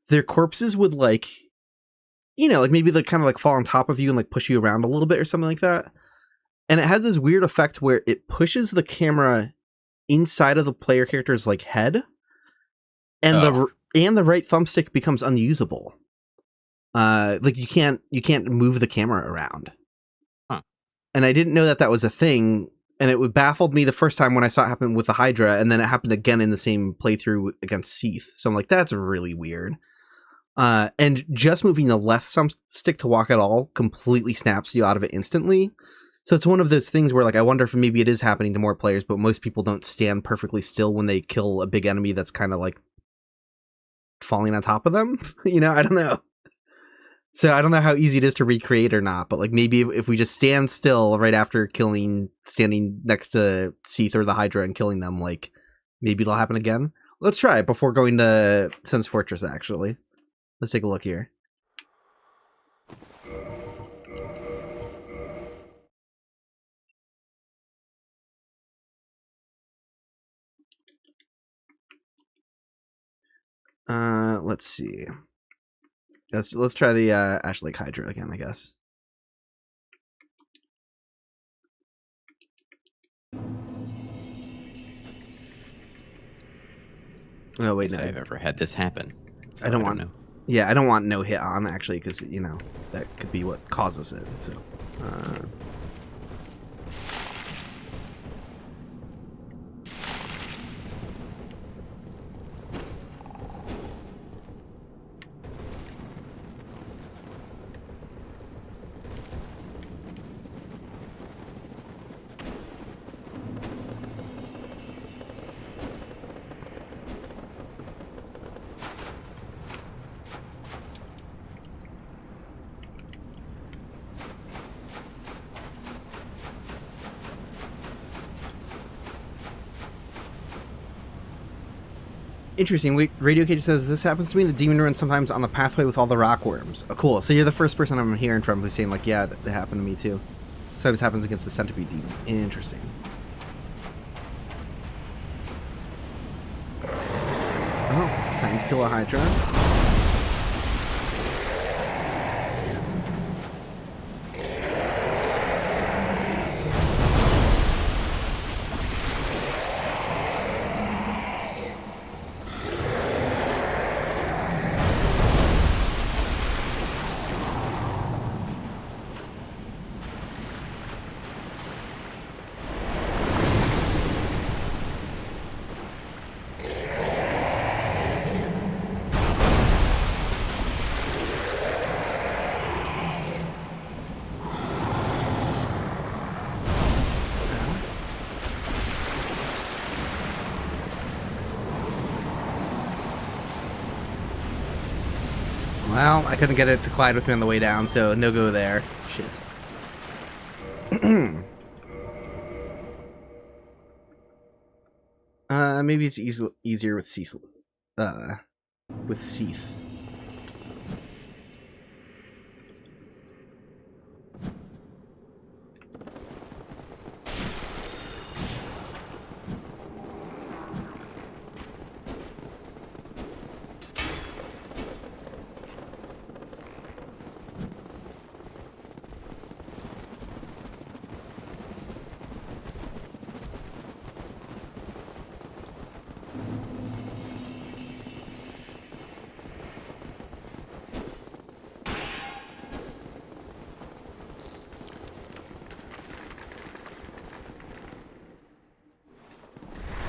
their corpses would maybe they kind of fall on top of you and push you around a little bit or something like that. And it had this weird effect where it pushes the camera inside of the player character's head, and the right thumbstick becomes unusable. You can't move the camera around. Huh. And I didn't know that was a thing, and it baffled me the first time when I saw it happen with the Hydra, and then it happened again in the same playthrough against Seath. So I'm like, that's really weird. And just moving the left thumbstick to walk at all completely snaps you out of it instantly. So it's one of those things where I wonder if maybe it is happening to more players, but most people don't stand perfectly still when they kill a big enemy that's kind of falling on top of them. I don't know. So I don't know how easy it is to recreate or not, but maybe if we just stand still right after standing next to Seath or the Hydra and killing them, maybe it'll happen again. Let's try it before going to Sen's Fortress, actually. Let's take a look here. Let's see. Let's try the Ash Lake Hydra again, I guess. Oh wait, no. I've ever had this happen. So I don't want. know. Yeah, I don't want no hit on actually, because you know that could be what causes it. So. Interesting. Radio Cage says this happens to me. The demon runs sometimes on the pathway with all the rockworms. Oh, cool. So you're the first person I'm hearing from who's saying like, yeah, that happened to me too. Sometimes happens against the Centipede demon. Interesting. Oh, time to kill a Hydra. Well, I couldn't get it to collide with me on the way down, so no go there. Shit. Maybe it's easier with Ceaseless. With Seath.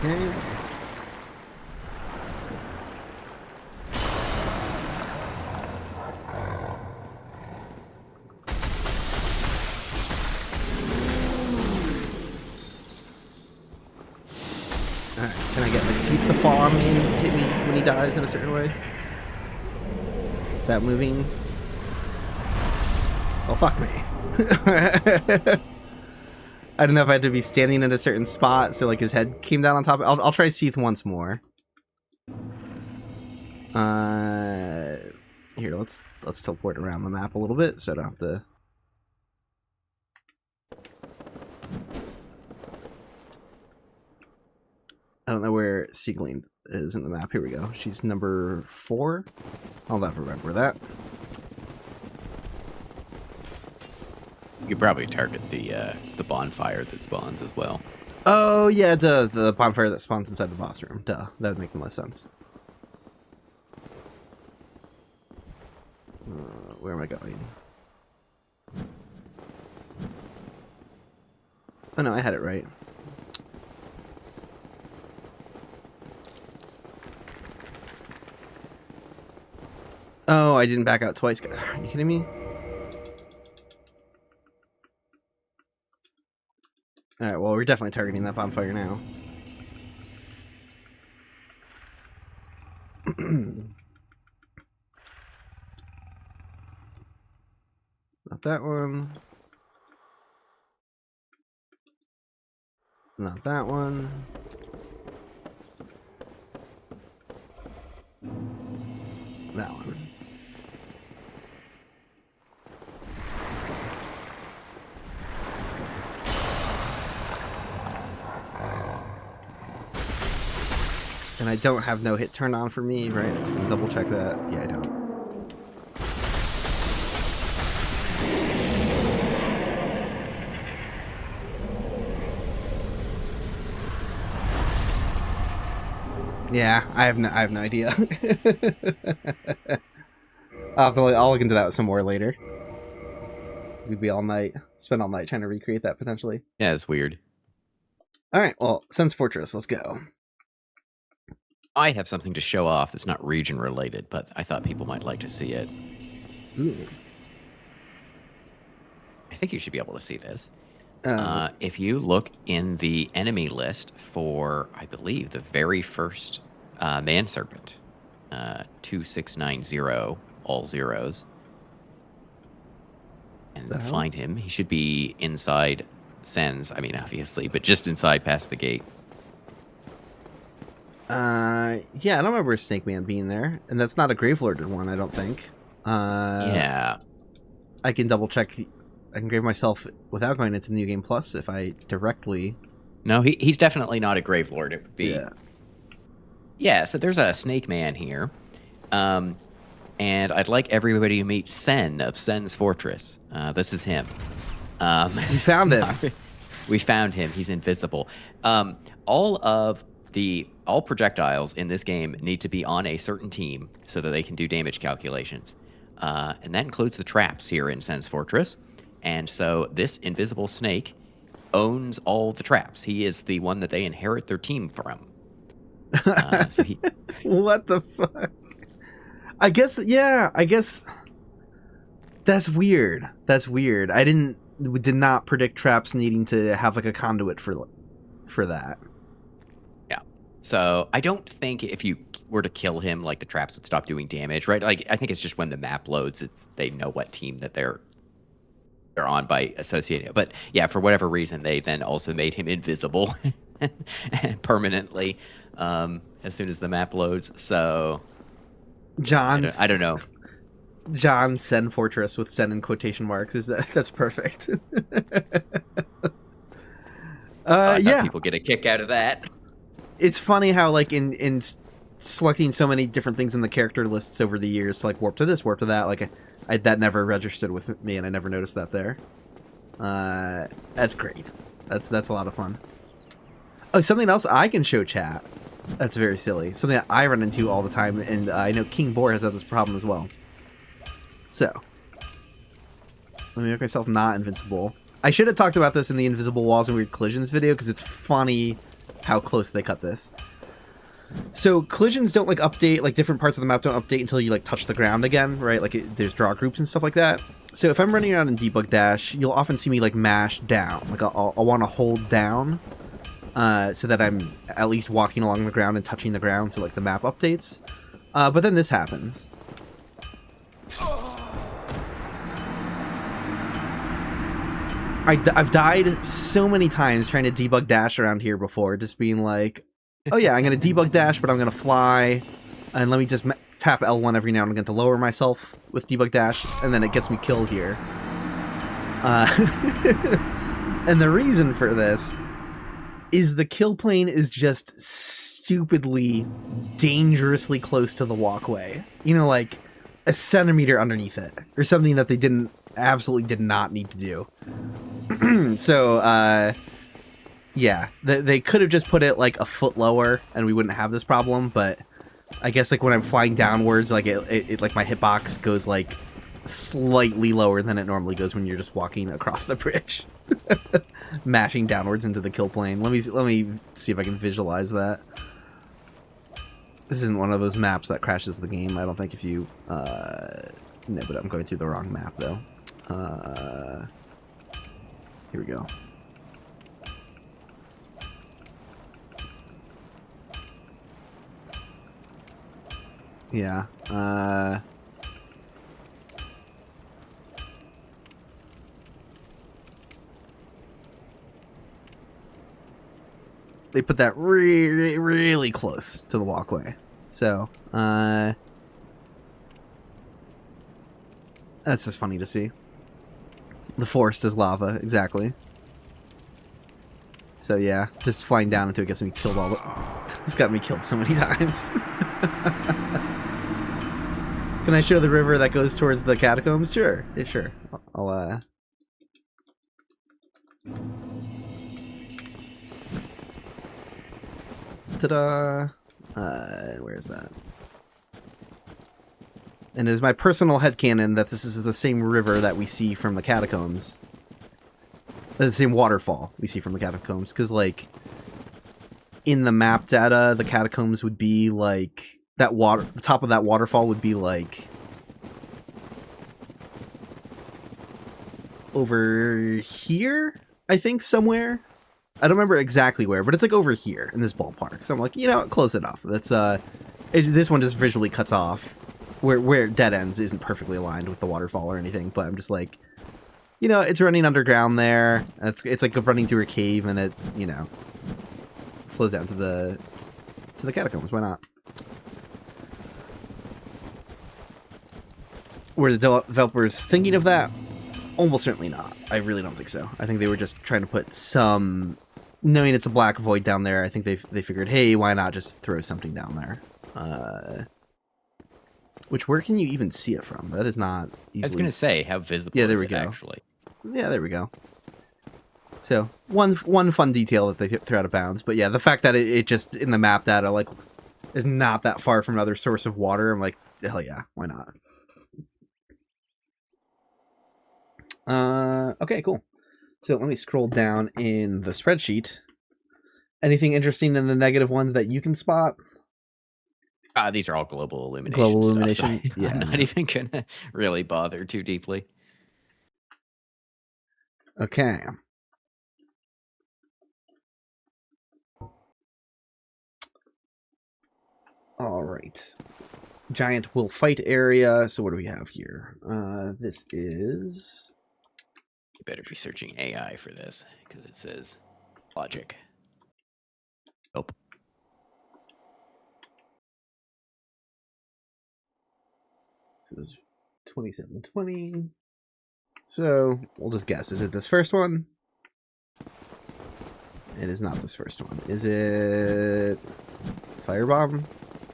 Okay. Alright, can I get my Seath to fall on me and hit me when he dies in a certain way? That moving? Oh, fuck me. I don't know if I had to be standing in a certain spot, so like his head came down on top. I'll try Seath once more. Here, let's teleport around the map a little bit, so I don't have to. I don't know where Siegmeyer is in the map. Here we go. She's number 4. I'll never remember that. You could probably target the bonfire that spawns as well. Oh yeah, the bonfire that spawns inside the boss room. Duh, that would make the most sense. Where am I going? Oh no, I had it right. Oh, I didn't back out twice. Are you kidding me? Alright, well, we're definitely targeting that bonfire now. Not that one. Not that one. That one. And I don't have no hit turned on for me, right? I'm just gonna double check that. Yeah, I don't. Yeah, I have no idea. I'll look into that some more later. We'd be all night, spend all night trying to recreate that potentially. Yeah, it's weird. All right, well, Sense Fortress, let's go. I have something to show off that's not region related, but I thought people might like to see it. Ooh. I think you should be able to see this. If you look in the enemy list for, I believe, the very first Man Serpent, 2690, all zeros, and find him, he should be inside Sens. I mean, obviously, but just inside past the gate. Yeah, I don't remember Snake Man being there, and that's not a Gravelorded one, I don't think. Yeah. I can double check. I can grave myself without going into New Game Plus if I directly... No, he's definitely not a Gravelord. It would be... Yeah. Yeah, so there's a Snake Man here. And I'd like everybody to meet Sen of Sen's Fortress. This is him. We found him. We found him. He's invisible. All projectiles in this game need to be on a certain team so that they can do damage calculations. And that includes the traps here in Sen's Fortress. And so this invisible snake owns all the traps. He is the one that they inherit their team from. What the fuck? I guess that's weird. I did not predict traps needing to have like a conduit for that. Yeah. So I don't think if you were to kill him, like the traps would stop doing damage, right? Like I think it's just when the map loads, they know what team that they're on by associating. But yeah, for whatever reason, they then also made him invisible permanently as soon as the map loads. So I don't know. John Sen Fortress with Sen in quotation marks. That's perfect. Yeah, people get a kick out of that. It's funny how like in selecting so many different things in the character lists over the years to like warp to this, warp to that, like that never registered with me, and I never noticed that there. That's great. That's a lot of fun. Oh, something else I can show chat. That's very silly. Something that I run into all the time, and I know King Boar has had this problem as well. So, let me make myself not invincible. I should have talked about this in the Invisible Walls and Weird Collisions video, because it's funny how close they cut this. So, collisions don't, like, update, like, different parts of the map don't update until you, like, touch the ground again, right? Like, there's draw groups and stuff like that. So, if I'm running around in debug dash, you'll often see me, like, mash down. Like, I'll want to hold down, so that I'm at least walking along the ground and touching the ground so, like, the map updates. But then this happens. I've died so many times trying to debug dash around here before, just being like, oh yeah, I'm going to debug dash, but I'm going to fly, and let me just tap L1 every now and again to lower myself with debug dash, and then it gets me killed here. And the reason for this is the kill plane is just stupidly, dangerously close to the walkway. You know, like a centimeter underneath it, or something that they absolutely did not need to do. So, yeah, they could have just put it like a foot lower and we wouldn't have this problem, but I guess like when I'm flying downwards, like it like my hitbox goes like slightly lower than it normally goes when you're just walking across the bridge. Mashing downwards into the kill plane. Let me see if I can visualize that. This isn't one of those maps that crashes the game. I don't think if you no, but I'm going through the wrong map though. Here we go. Yeah. They put that really, really close to the walkway. So, that's just funny to see. The forest is lava, exactly. So yeah, just flying down until it gets me killed all the... It's got me killed so many times. Can I show the river that goes towards the catacombs? Sure. Yeah, sure. I'll ta-da! Where's that? And it is my personal headcanon that this is the same river that we see from the catacombs. The same waterfall we see from the catacombs. Because, like, in the map data, the catacombs would be, like, that water... The top of that waterfall would be, like... over here? I think, somewhere? I don't remember exactly where, but it's, like, over here in this ballpark. So I'm like, you know, close enough. That's, this one just visually cuts off. Where it dead ends isn't perfectly aligned with the waterfall or anything, but I'm just like, you know, it's running underground there. It's like running through a cave, and it, you know, flows down to the catacombs. Why not? Were the developers thinking of that? Almost certainly not. I really don't think so. I think they were just trying to put some, knowing it's a black void down there. I think they figured, hey, why not just throw something down there? Which, where can you even see it from? That is not easily... I was going to say, how visible yeah, there is we it go. actually? Yeah, there we go. So, one fun detail that they threw out of bounds. But yeah, the fact that it just, in the map data, like, is not that far from another source of water, I'm like, hell yeah, why not? Okay, cool. So, let me scroll down in the spreadsheet. Anything interesting in the negative ones that you can spot? These are all global illumination Global stuff, illumination? so Yeah. I'm not even going to really bother too deeply. Okay. All right. Giant will fight area. So what do we have here? This is... You better be searching AI for this, because it says logic. Nope. This is 2720. So we'll just guess. Is it this first one? It is not this first one. Is it Firebomb?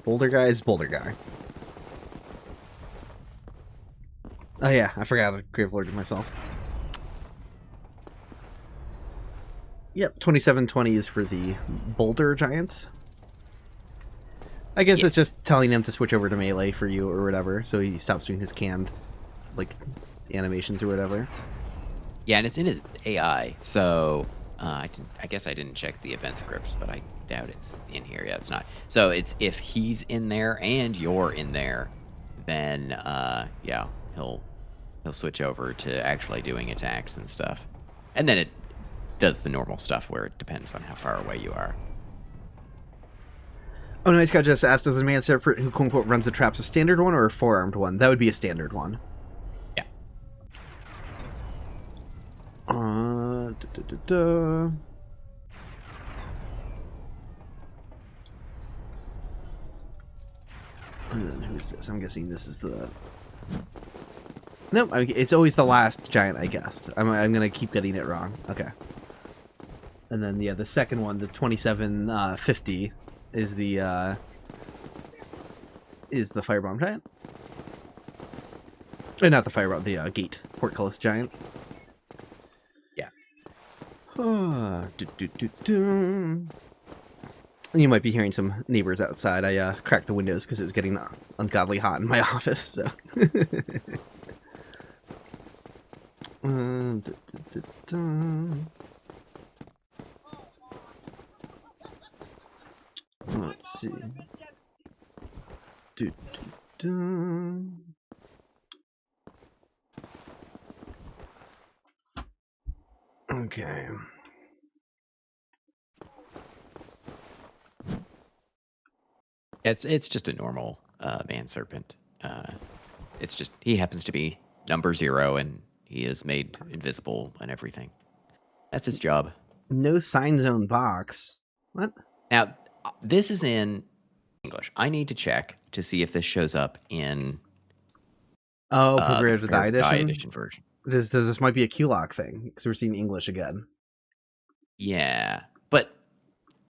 Boulder guy is Boulder guy. Oh yeah, I forgot I Gravelorded myself. Yep, 2720 is for the Boulder Giants. I guess it's just telling him to switch over to melee for you or whatever, so he stops doing his canned, like, animations or whatever. Yeah, and it's in his AI, so I guess I didn't check the event scripts, but I doubt it's in here. Yeah, it's not. So it's if he's in there and you're in there, then yeah, he'll switch over to actually doing attacks and stuff, and then it does the normal stuff where it depends on how far away you are. Oh, Nice Guy just asked, does the man separate who quote-unquote runs the traps a standard one or a four-armed one? That would be a standard one. Yeah. And then who's this? I'm guessing this is the... Nope, it's always the last giant I guessed. I'm going to keep getting it wrong. Okay. And then, yeah, the second one, the 2750, is the Firebomb Giant. Not the Firebomb, the Gate Portcullis Giant. Yeah. You might be hearing some neighbors outside. I cracked the windows because it was getting ungodly hot in my office. So. Let's see. Okay. It's just a normal man serpent. It's just he happens to be number 0, and he is made invisible and everything. That's his job. No sign zone box. What? Now, this is in English. I need to check to see if this shows up in Prepared with the die edition version. This might be a QLOC thing because we're seeing English again. Yeah, but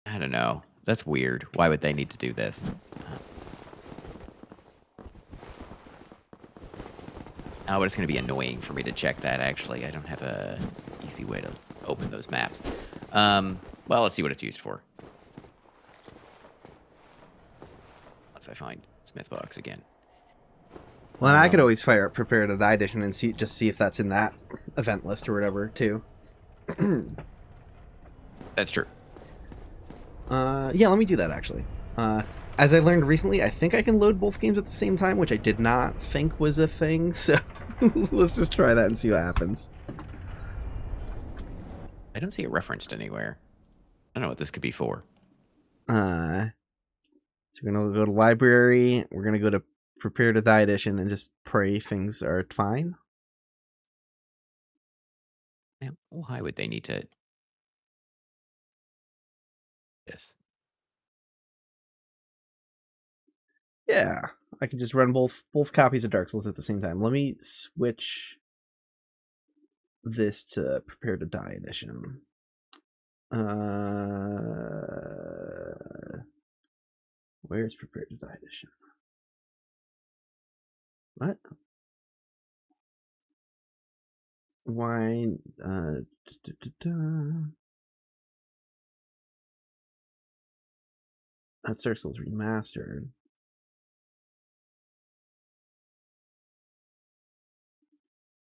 I don't know. That's weird. Why would they need to do this? Oh, but it's going to be annoying for me to check that, actually. I don't have a easy way to open those maps. Well, let's see what it's used for. Once I find Smithbox again. Well, and I could always fire up Prepare to Die Edition and see if that's in that event list or whatever, too. That's true. Yeah, let me do that, actually. As I learned recently, I think I can load both games at the same time, which I did not think was a thing, so let's just try that and see what happens. I don't see it referenced anywhere. I don't know what this could be for. So we're going to go to Library, we're going to go to Prepare to Die Edition, and just pray things are fine. Now, why would they need to... This? Yeah, I can just run both copies of Dark Souls at the same time. Let me switch this to Prepare to Die Edition. Where's Prepare to Die Edition? What? Why? That's Dark Souls Remastered.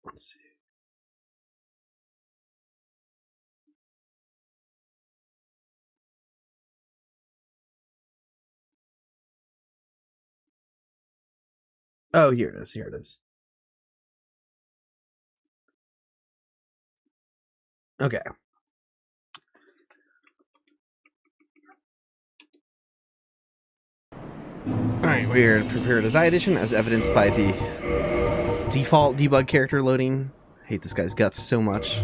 Let's see. Oh, here it is. Here it is. Okay. Alright, we're in Prepare to Die Edition, as evidenced by the default debug character loading. I hate this guy's guts so much.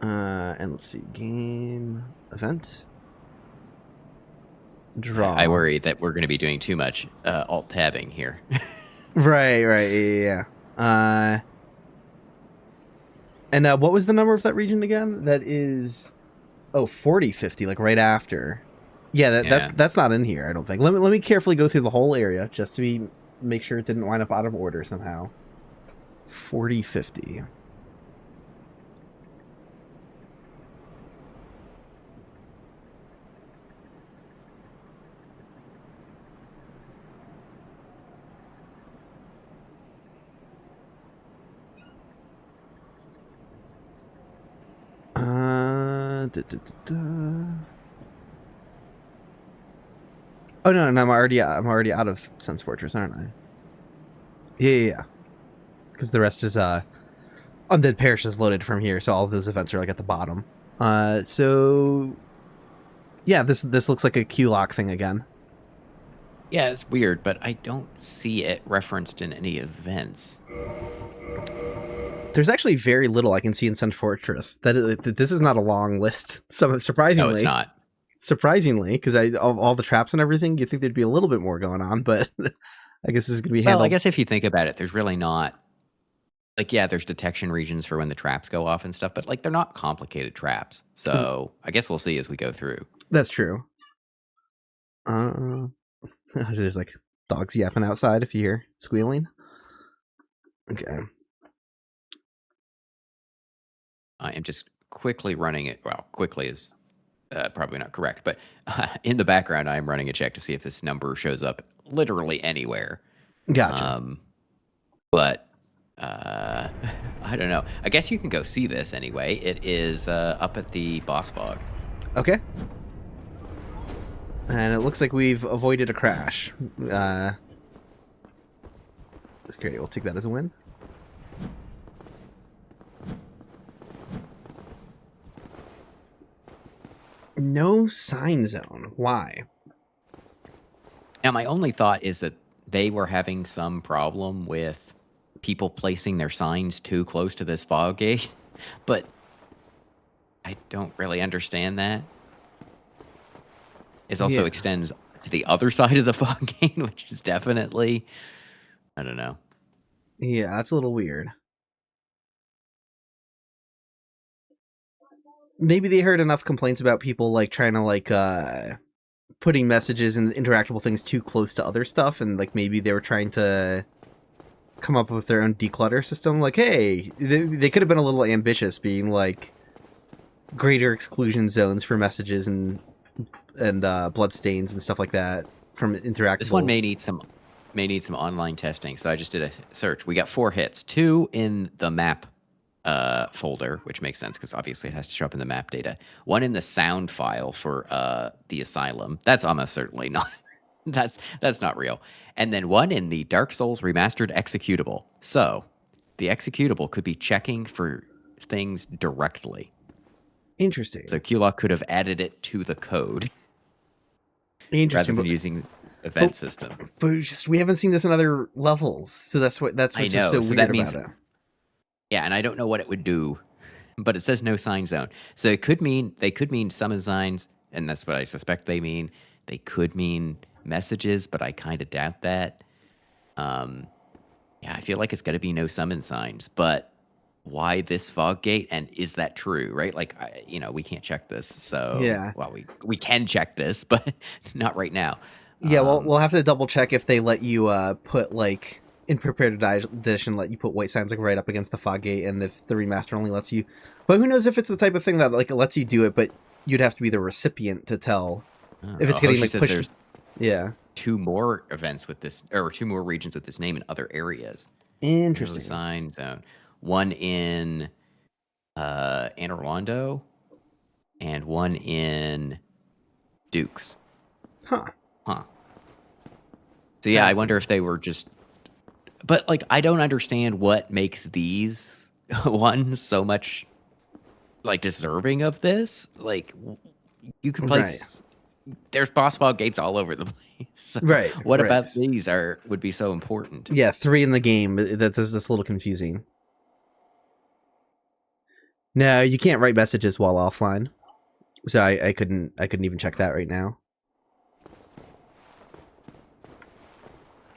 And let's see. Game. Event. Draw. I worry that we're going to be doing too much alt-tabbing here. Right, yeah. And what was the number of that region again? That is... Oh, 4050, like right after. Yeah, that's not in here, I don't think. Let me carefully go through the whole area, just to make sure it didn't line up out of order somehow. 4050. Oh no, I'm already out of Sun's Fortress, aren't I? Yeah. Because the rest is Undead Parish is loaded from here, so all of those events are like at the bottom. So yeah, this looks like a QLOC thing again. Yeah, it's weird, but I don't see it referenced in any events. There's actually very little I can see in Sun Fortress. This is not a long list. Surprisingly, No, it's not. Surprisingly, because all the traps and everything, you'd think there'd be a little bit more going on, but I guess this is going to be handled. Well, I guess if you think about it, there's really not... Like, yeah, there's detection regions for when the traps go off and stuff, but, like, they're not complicated traps. So I guess we'll see as we go through. That's true. There's, like, dogs yapping outside if you hear squealing. Okay. I am just quickly running it. Well, quickly is probably not correct, but in the background, I am running a check to see if this number shows up literally anywhere. Gotcha. But I don't know. I guess you can go see this anyway. It is up at the boss fog. Okay. And it looks like we've avoided a crash. That's great. We'll take that as a win. No sign zone. Why? Now, my only thought is that they were having some problem with people placing their signs too close to this fog gate, but I don't really understand that. It also extends to the other side of the fog gate, which is definitely, I don't know. Yeah, that's a little weird. maybe they heard enough complaints about people like trying to like putting messages and interactable things too close to other stuff, and like maybe they were trying to come up with their own declutter system. Like, hey, they could have been a little ambitious, being like greater exclusion zones for messages and blood stains and stuff like that from interactables. This one may need some online testing. So I just did a search. We got 4 hits, 2 in the map folder, which makes sense because obviously it has to show up in the map data. 1 in the sound file for the Asylum. That's almost certainly not. that's not real. And then 1 in the Dark Souls Remastered executable. So the executable could be checking for things directly. Interesting. So QLOC could have added it to the code. Interesting. Rather than using event system. But we haven't seen this in other levels, so that's what's just so weird about it. Yeah, and I don't know what it would do, but it says no sign zone. So they could mean summon signs, and that's what I suspect they mean. They could mean messages, but I kind of doubt that. Yeah, I feel like it's got to be no summon signs, but why this fog gate, and is that true, right? Like, we can't check this, so yeah. Well, we can check this, but not right now. Yeah, well, we'll have to double check if they let you put like in prepared edition, let you put white signs like right up against the fog gate, and if the remaster only lets you. But who knows if it's the type of thing that like it lets you do it, but you'd have to be the recipient to tell if it's getting like pushed. Yeah. 2 more events with this, or 2 more regions with this name in other areas. Interesting. Sign zone. 1 in Anne Orlando, and 1 in Dukes. Huh. So yeah, I wonder if they were just. But like, I don't understand what makes these ones so much like deserving of this. Like, you can place. Right. There's boss fog gates all over the place. So right. What about these would be so important? Yeah, 3 in the game. That's a little confusing. No, you can't write messages while offline. So I couldn't even check that right now.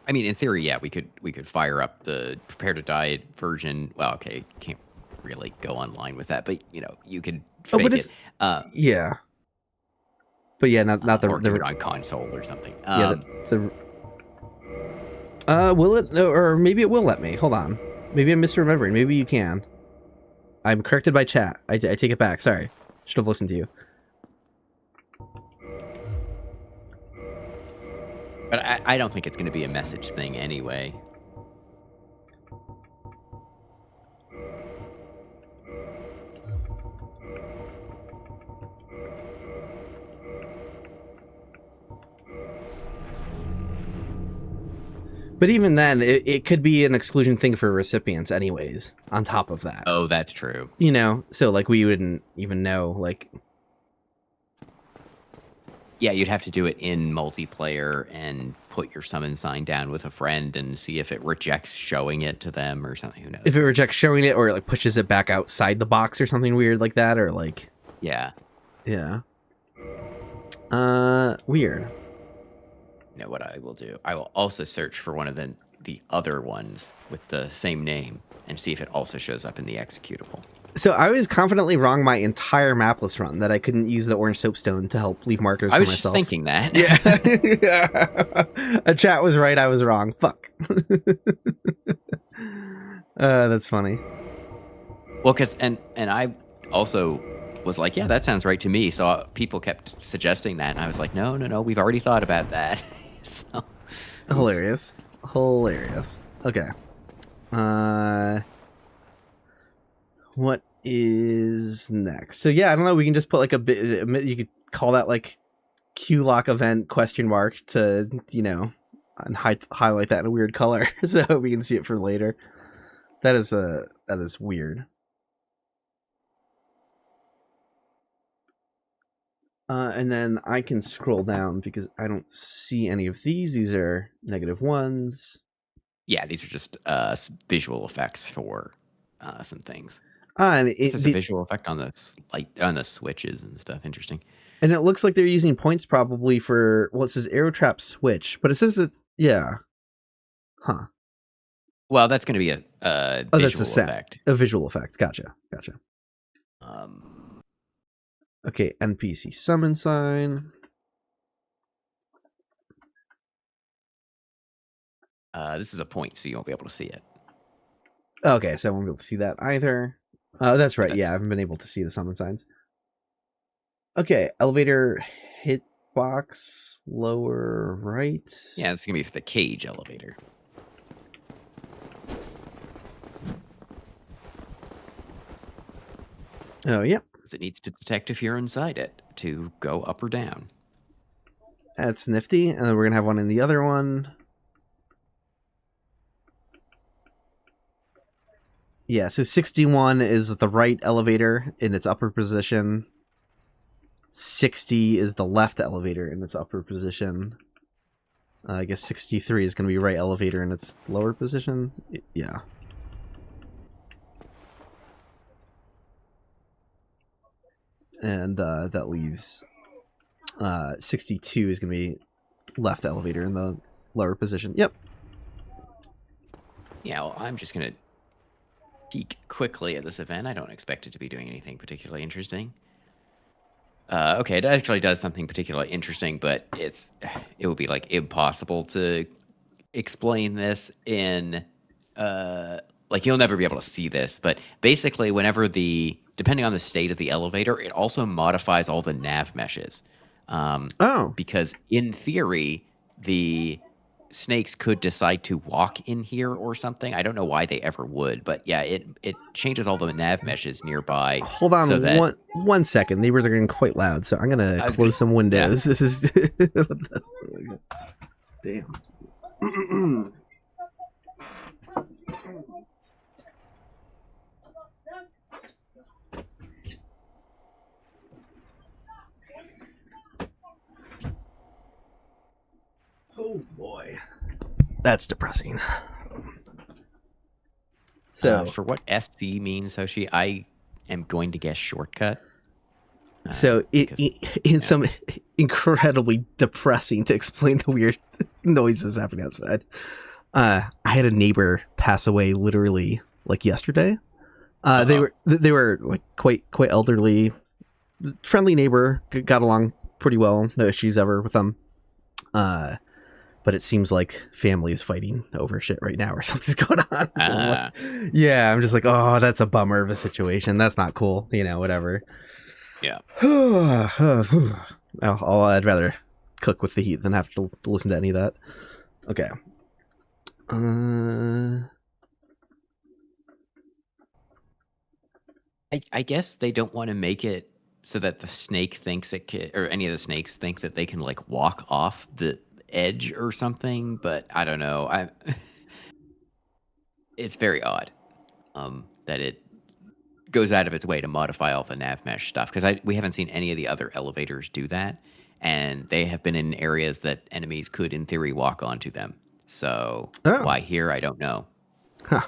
I mean, in theory, yeah, we could fire up the Prepare to Die version. Well, okay, can't really go online with that, but you could fake it. Yeah. But yeah, not the on console or something. Yeah, will it, or maybe it will let me. Hold on, maybe I'm misremembering. Maybe you can. I'm corrected by chat. I take it back. Sorry, should have listened to you. But I don't think it's going to be a message thing anyway. But even then, it could be an exclusion thing for recipients anyways, on top of that. Oh, that's true. So like we wouldn't even know, like... Yeah, you'd have to do it in multiplayer and put your summon sign down with a friend and see if it rejects showing it to them or something. Who knows? If it rejects showing it, or it like pushes it back outside the box or something weird like that, or like... Yeah. Yeah. Weird. You know what I will do? I will also search for one of the other ones with the same name and see if it also shows up in the executable. So I was confidently wrong my entire mapless run that I couldn't use the orange soapstone to help leave markers for myself. I was just thinking that. Yeah. A chat was right, I was wrong. Fuck. That's funny. Well, because and I also was like, yeah, that sounds right to me. So people kept suggesting that, and I was like, no, we've already thought about that. So hilarious. Okay. What is next? So yeah, I don't know. We can just put like a bit. You could call that like QLOC event ? To and highlight that in a weird color so we can see it for later. That is weird. And then I can scroll down because I don't see any of these. These are -1s. Yeah, these are just visual effects for some things. And it's a visual effect on the switches and stuff. Interesting. And it looks like they're using points probably for, well, it says Arrow Trap Switch, but it says it's, yeah. Huh. Well, that's going to be a visual effect. A visual effect. Gotcha. Okay, NPC summon sign. This is a point, so you won't be able to see it. Okay, so I won't be able to see that either. That's right. Yeah, I That's haven't been able to see the summon signs. Okay, elevator hitbox lower right. yeah, it's gonna be for the cage elevator. Oh, yep. Because it needs to detect if you're inside it to go up or down. That's nifty. And then we're gonna have one in the other one. Yeah, so 61 is the right elevator in its upper position. 60 is the left elevator in its upper position. I guess 63 is going to be right elevator in its lower position. Yeah. And that leaves 62 is going to be left elevator in the lower position. Yep. Yeah, well, I'm just gonna peek quickly at this event. I don't expect it to be doing anything particularly interesting. Okay, it actually does something particularly interesting, but it would be like impossible to explain this in like you'll never be able to see this. But basically, depending on the state of the elevator, it also modifies all the nav meshes. Oh. Because in theory, the snakes could decide to walk in here or something. I don't know why they ever would, but yeah, it changes all the nav meshes nearby. Hold on so that, one second. Neighbors are getting quite loud, so I'm gonna close some windows. Yeah. This is damn. Oh boy, that's depressing. So for what SC means, Hoshi, I am going to guess shortcut. So it's some incredibly depressing to explain the weird noises happening outside. I had a neighbor pass away literally like yesterday. They were like quite elderly, friendly neighbor, got along pretty well, no issues ever with them. But it seems like family is fighting over shit right now or something's going on. So I'm just like, oh, that's a bummer of a situation. That's not cool. Whatever. Yeah. I'd rather cook with the heat than have to listen to any of that. Okay. I guess they don't want to make it so that the snake thinks it can, or any of the snakes think that they can like walk off the edge or something, but I don't know. It's very odd that it goes out of its way to modify all the nav mesh stuff, because we haven't seen any of the other elevators do that, and they have been in areas that enemies could in theory walk onto them. So why here, I don't know. Huh.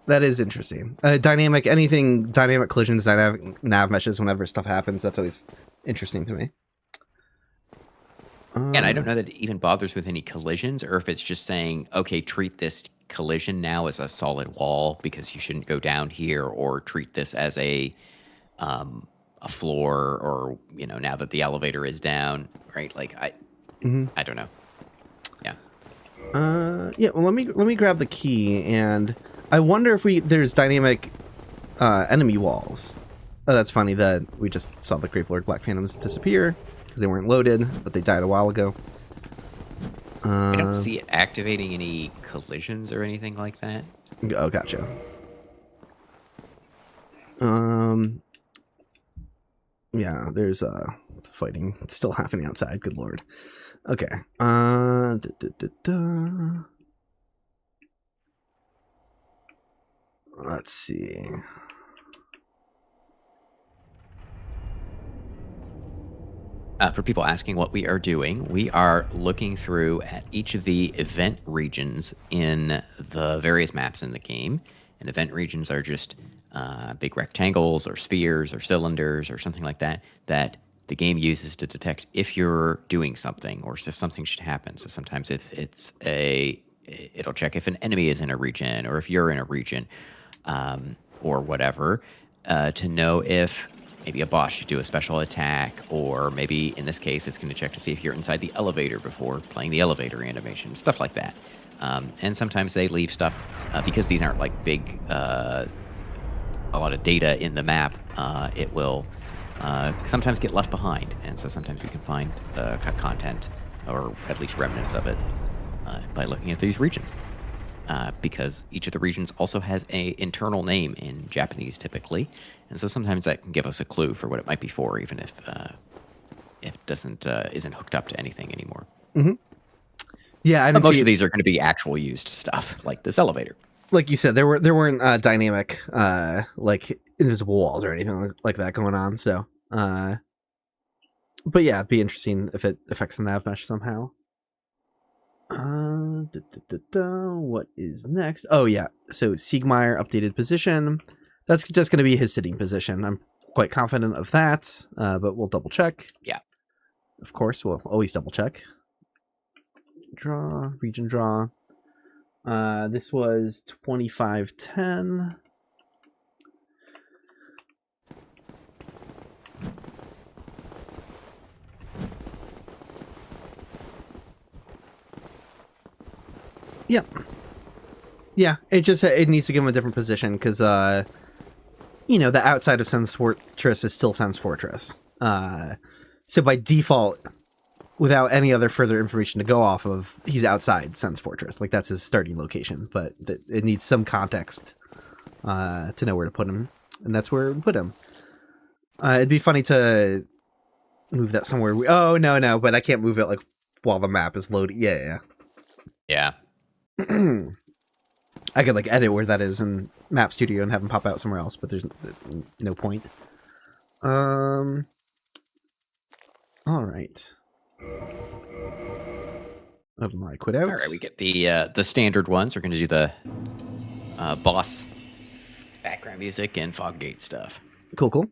That is interesting. Dynamic collisions, dynamic nav meshes, whenever stuff happens, that's always interesting to me. And I don't know that it even bothers with any collisions, or if it's just saying, okay, treat this collision now as a solid wall because you shouldn't go down here, or treat this as a floor, or now that the elevator is down, right? Like I don't know. Yeah. Well, let me grab the key, and I wonder if there's dynamic enemy walls. Oh, that's funny that we just saw the Gravelord Black Phantoms disappear because they weren't loaded, but they died a while ago. I don't see it activating any collisions or anything like that. Oh, gotcha. Yeah, there's fighting still happening outside. Good lord. Okay. Let's see. For people asking what we are doing, we are looking through at each of the event regions in the various maps in the game. And event regions are just big rectangles or spheres or cylinders or something like that, that the game uses to detect if you're doing something or if something should happen. So sometimes if it'll check if an enemy is in a region or if you're in a region or whatever. to know if maybe a boss should do a special attack, or maybe in this case, it's going to check to see if you're inside the elevator before playing the elevator animation, stuff like that. And sometimes they leave stuff because these aren't like big, a lot of data in the map. It will sometimes get left behind, and so sometimes we can find cut content or at least remnants of it by looking at these regions. Because each of the regions also has a internal name in Japanese typically, and so sometimes that can give us a clue for what it might be for, even if it isn't hooked up to anything anymore. Mm-hmm. Yeah, but most of these are going to be actual used stuff, like this elevator. Like you said, there weren't dynamic like invisible walls or anything like that going on. So, but yeah, it'd be interesting if it affects the nav mesh somehow. What is next? Oh yeah, so Siegmeyer updated position. That's just going to be his sitting position. I'm quite confident of that, but we'll double check. Yeah, of course, we'll always double check. Draw, region draw. This was 2510. Yep. Yeah, it needs to give him a different position because the outside of Sen's Fortress is still Sen's Fortress. So by default, without any other further information to go off of, he's outside Sen's Fortress. Like, that's his starting location, but it needs some context to know where to put him, and that's where we put him. It'd be funny to move that somewhere. Oh, no, but I can't move it, like, while the map is loaded. Yeah. I could, like, edit where that is in Map Studio and have him pop out somewhere else, but there's no point. All right. I quit out. All right, we get the standard ones. We're going to do the boss background music and Foggate stuff. Cool.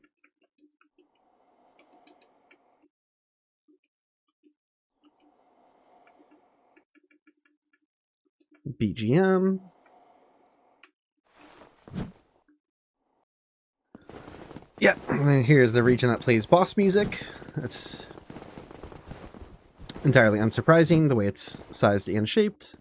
BGM. Yeah, and then here's the region that plays boss music. That's entirely unsurprising, the way it's sized and shaped.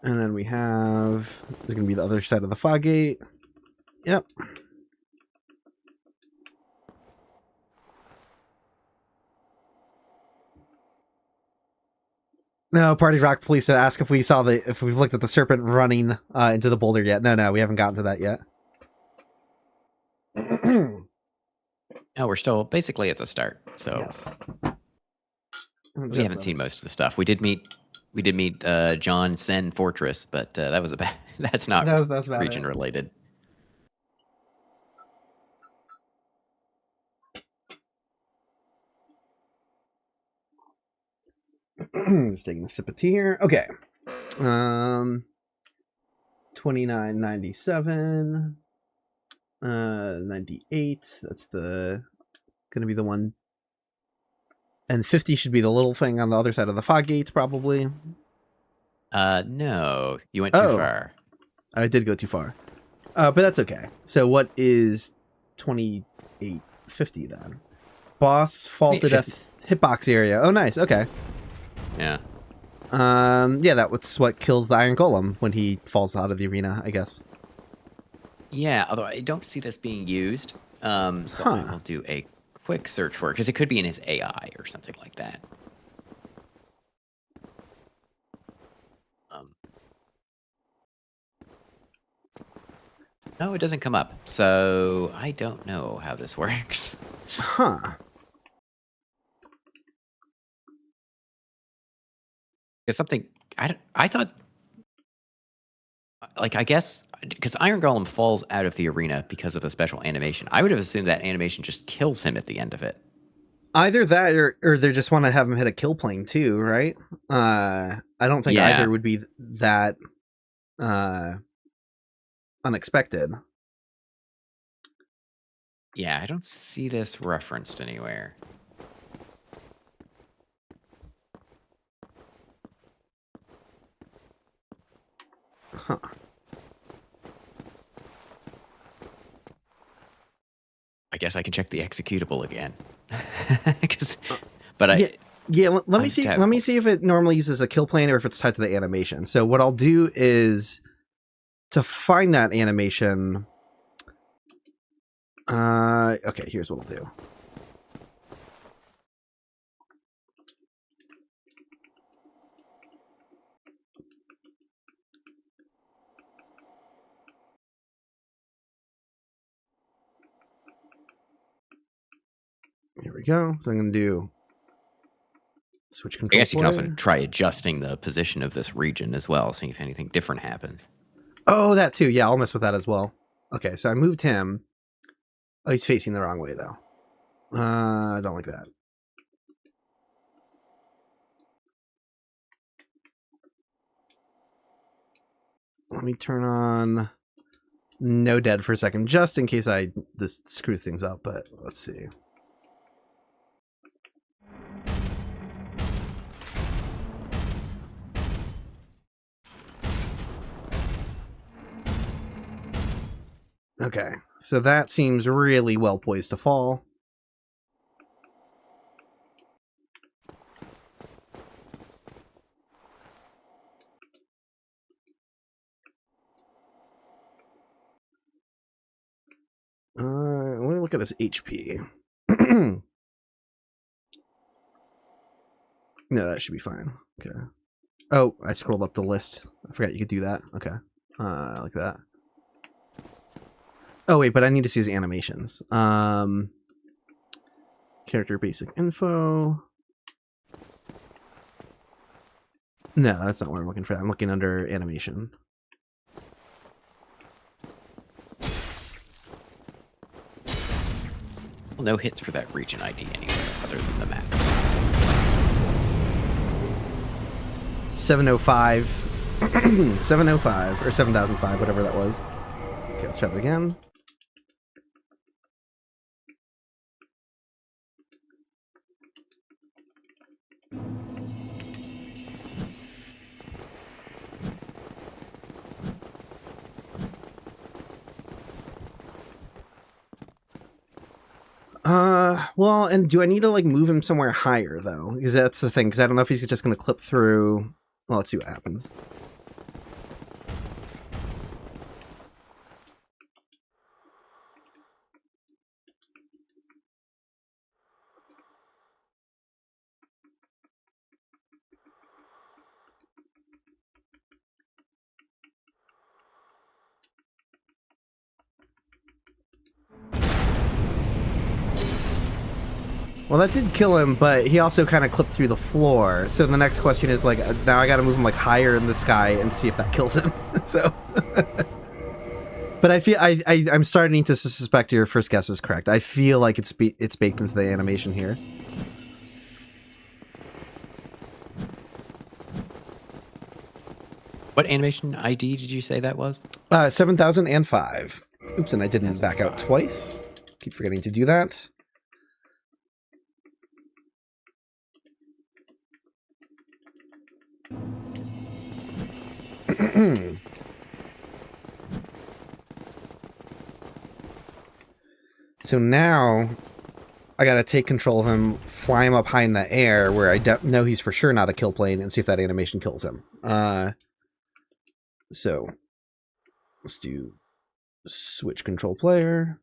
And then we have, this is going to be the other side of the fog gate. Yep. No, Party Rock Police asked if we've looked at the serpent running into the boulder yet. No, we haven't gotten to that yet. No, we're still basically at the start, so yes. We haven't seen most of the stuff. We did meet John Sen Fortress, but that was that's not that's region related. Just taking a sip of tea here. Okay. 2997. 98. That's gonna be the one. And 50 should be the little thing on the other side of the fog gates, probably. No, you went too far. I did go too far. But that's okay. So what is 2850 then? Boss fall to death hitbox area. Oh, nice. Okay. Yeah. Yeah, that's what kills the Iron Golem when he falls out of the arena, I guess. Yeah, although I don't see this being used. So I'll do a quick search for it, because it could be in his AI or something like that. No, it doesn't come up. So I don't know how this works. It's something I thought, like, I guess, because Iron Golem falls out of the arena because of a special animation. I would have assumed that animation just kills him at the end of it. Either that, or they just want to have him hit a kill plane too, right? I don't think either would be that unexpected. Yeah, I don't see this referenced anywhere. Huh. I guess I can check the executable again. Yeah, let me see. Let me see if it normally uses a kill plane or if it's tied to the animation. So what I'll do is to find that animation. Okay, here's what I'll do. Here we go. So I'm going to do switch control. I guess you can also try adjusting the position of this region as well, seeing if anything different happens. Oh, that too. Yeah, I'll mess with that as well. Okay, so I moved him. Oh, he's facing the wrong way, though. I don't like that. Let me turn on no dead for a second, just in case this screws things up, but let's see. Okay, so that seems really well poised to fall. Let me look at his HP. No, that should be fine. Okay. Oh, I scrolled up the list. I forgot you could do that. Okay. Like that. Oh, wait, but I need to see his animations. Character basic info. No, that's not what I'm looking for. I'm looking under animation. Well, no hits for that region ID anywhere other than the map. 705. 705 or 7005, whatever that was. Okay, let's try that again. Well, and do I need to like move him somewhere higher though? Because that's the thing. Because I don't know if he's just going to clip through. Well, let's see what happens. Well, that did kill him, but he also kind of clipped through the floor. So the next question is like, now I got to move him like higher in the sky and see if that kills him. So, but I feel I'm starting to suspect your first guess is correct. I feel like it's baked into the animation here. What animation ID did you say that was? 7005. Oops, and I didn't back out twice. Keep forgetting to do that. So now I gotta take control of him, fly him up high in the air where I know he's for sure not a kill plane, and see if that animation kills him. So let's do switch control player.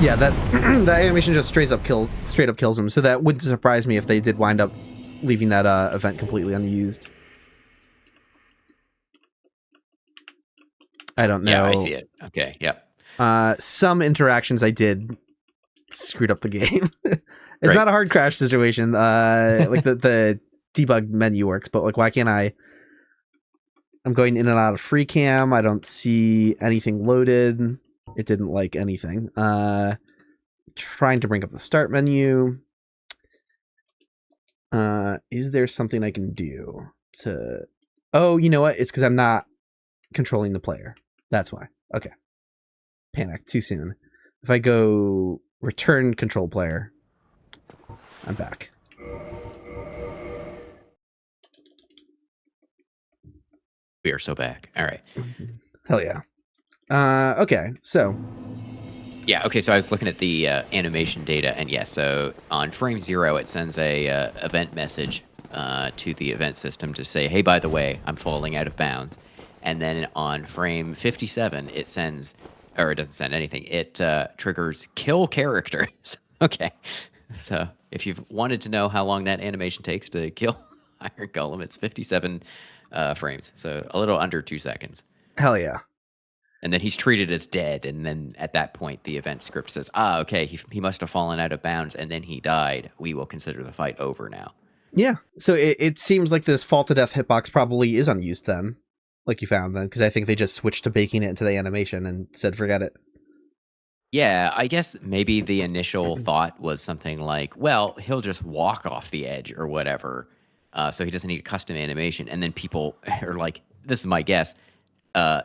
Yeah, that that animation just straight up kills him. So that wouldn't surprise me if they did wind up leaving that event completely unused. I don't know. Yeah, I see it. Okay, yep. Some interactions I did screwed up the game. It's not a hard crash situation. Like the debug menu works, but like why can't I'm going in and out of free cam. I don't see anything loaded. It didn't like anything. Trying to bring up the start menu. Is there something I can do to... Oh, you know what? It's because I'm not controlling the player. That's why. Okay. Panic too soon. If I go return control player, I'm back. We are so back. All right. Hell yeah. Okay, so. Yeah, okay, so I was looking at the animation data, and yeah, so on frame 0, it sends a event message to the event system to say, hey, by the way, I'm falling out of bounds. And then on frame 57, it sends, or it doesn't send anything, it triggers kill characters. Okay, so if you've wanted to know how long that animation takes to kill Iron Golem, it's 57 frames, so a little under 2 seconds. Hell yeah. And then he's treated as dead, and then at that point, the event script says, okay, he must have fallen out of bounds, and then he died. We will consider the fight over now. Yeah, so it seems like this fall to death hitbox probably is unused then, like you found then, because I think they just switched to baking it into the animation and said forget it. Yeah, I guess maybe the initial thought was something like, well, he'll just walk off the edge or whatever, so he doesn't need a custom animation. And then people are like, this is my guess,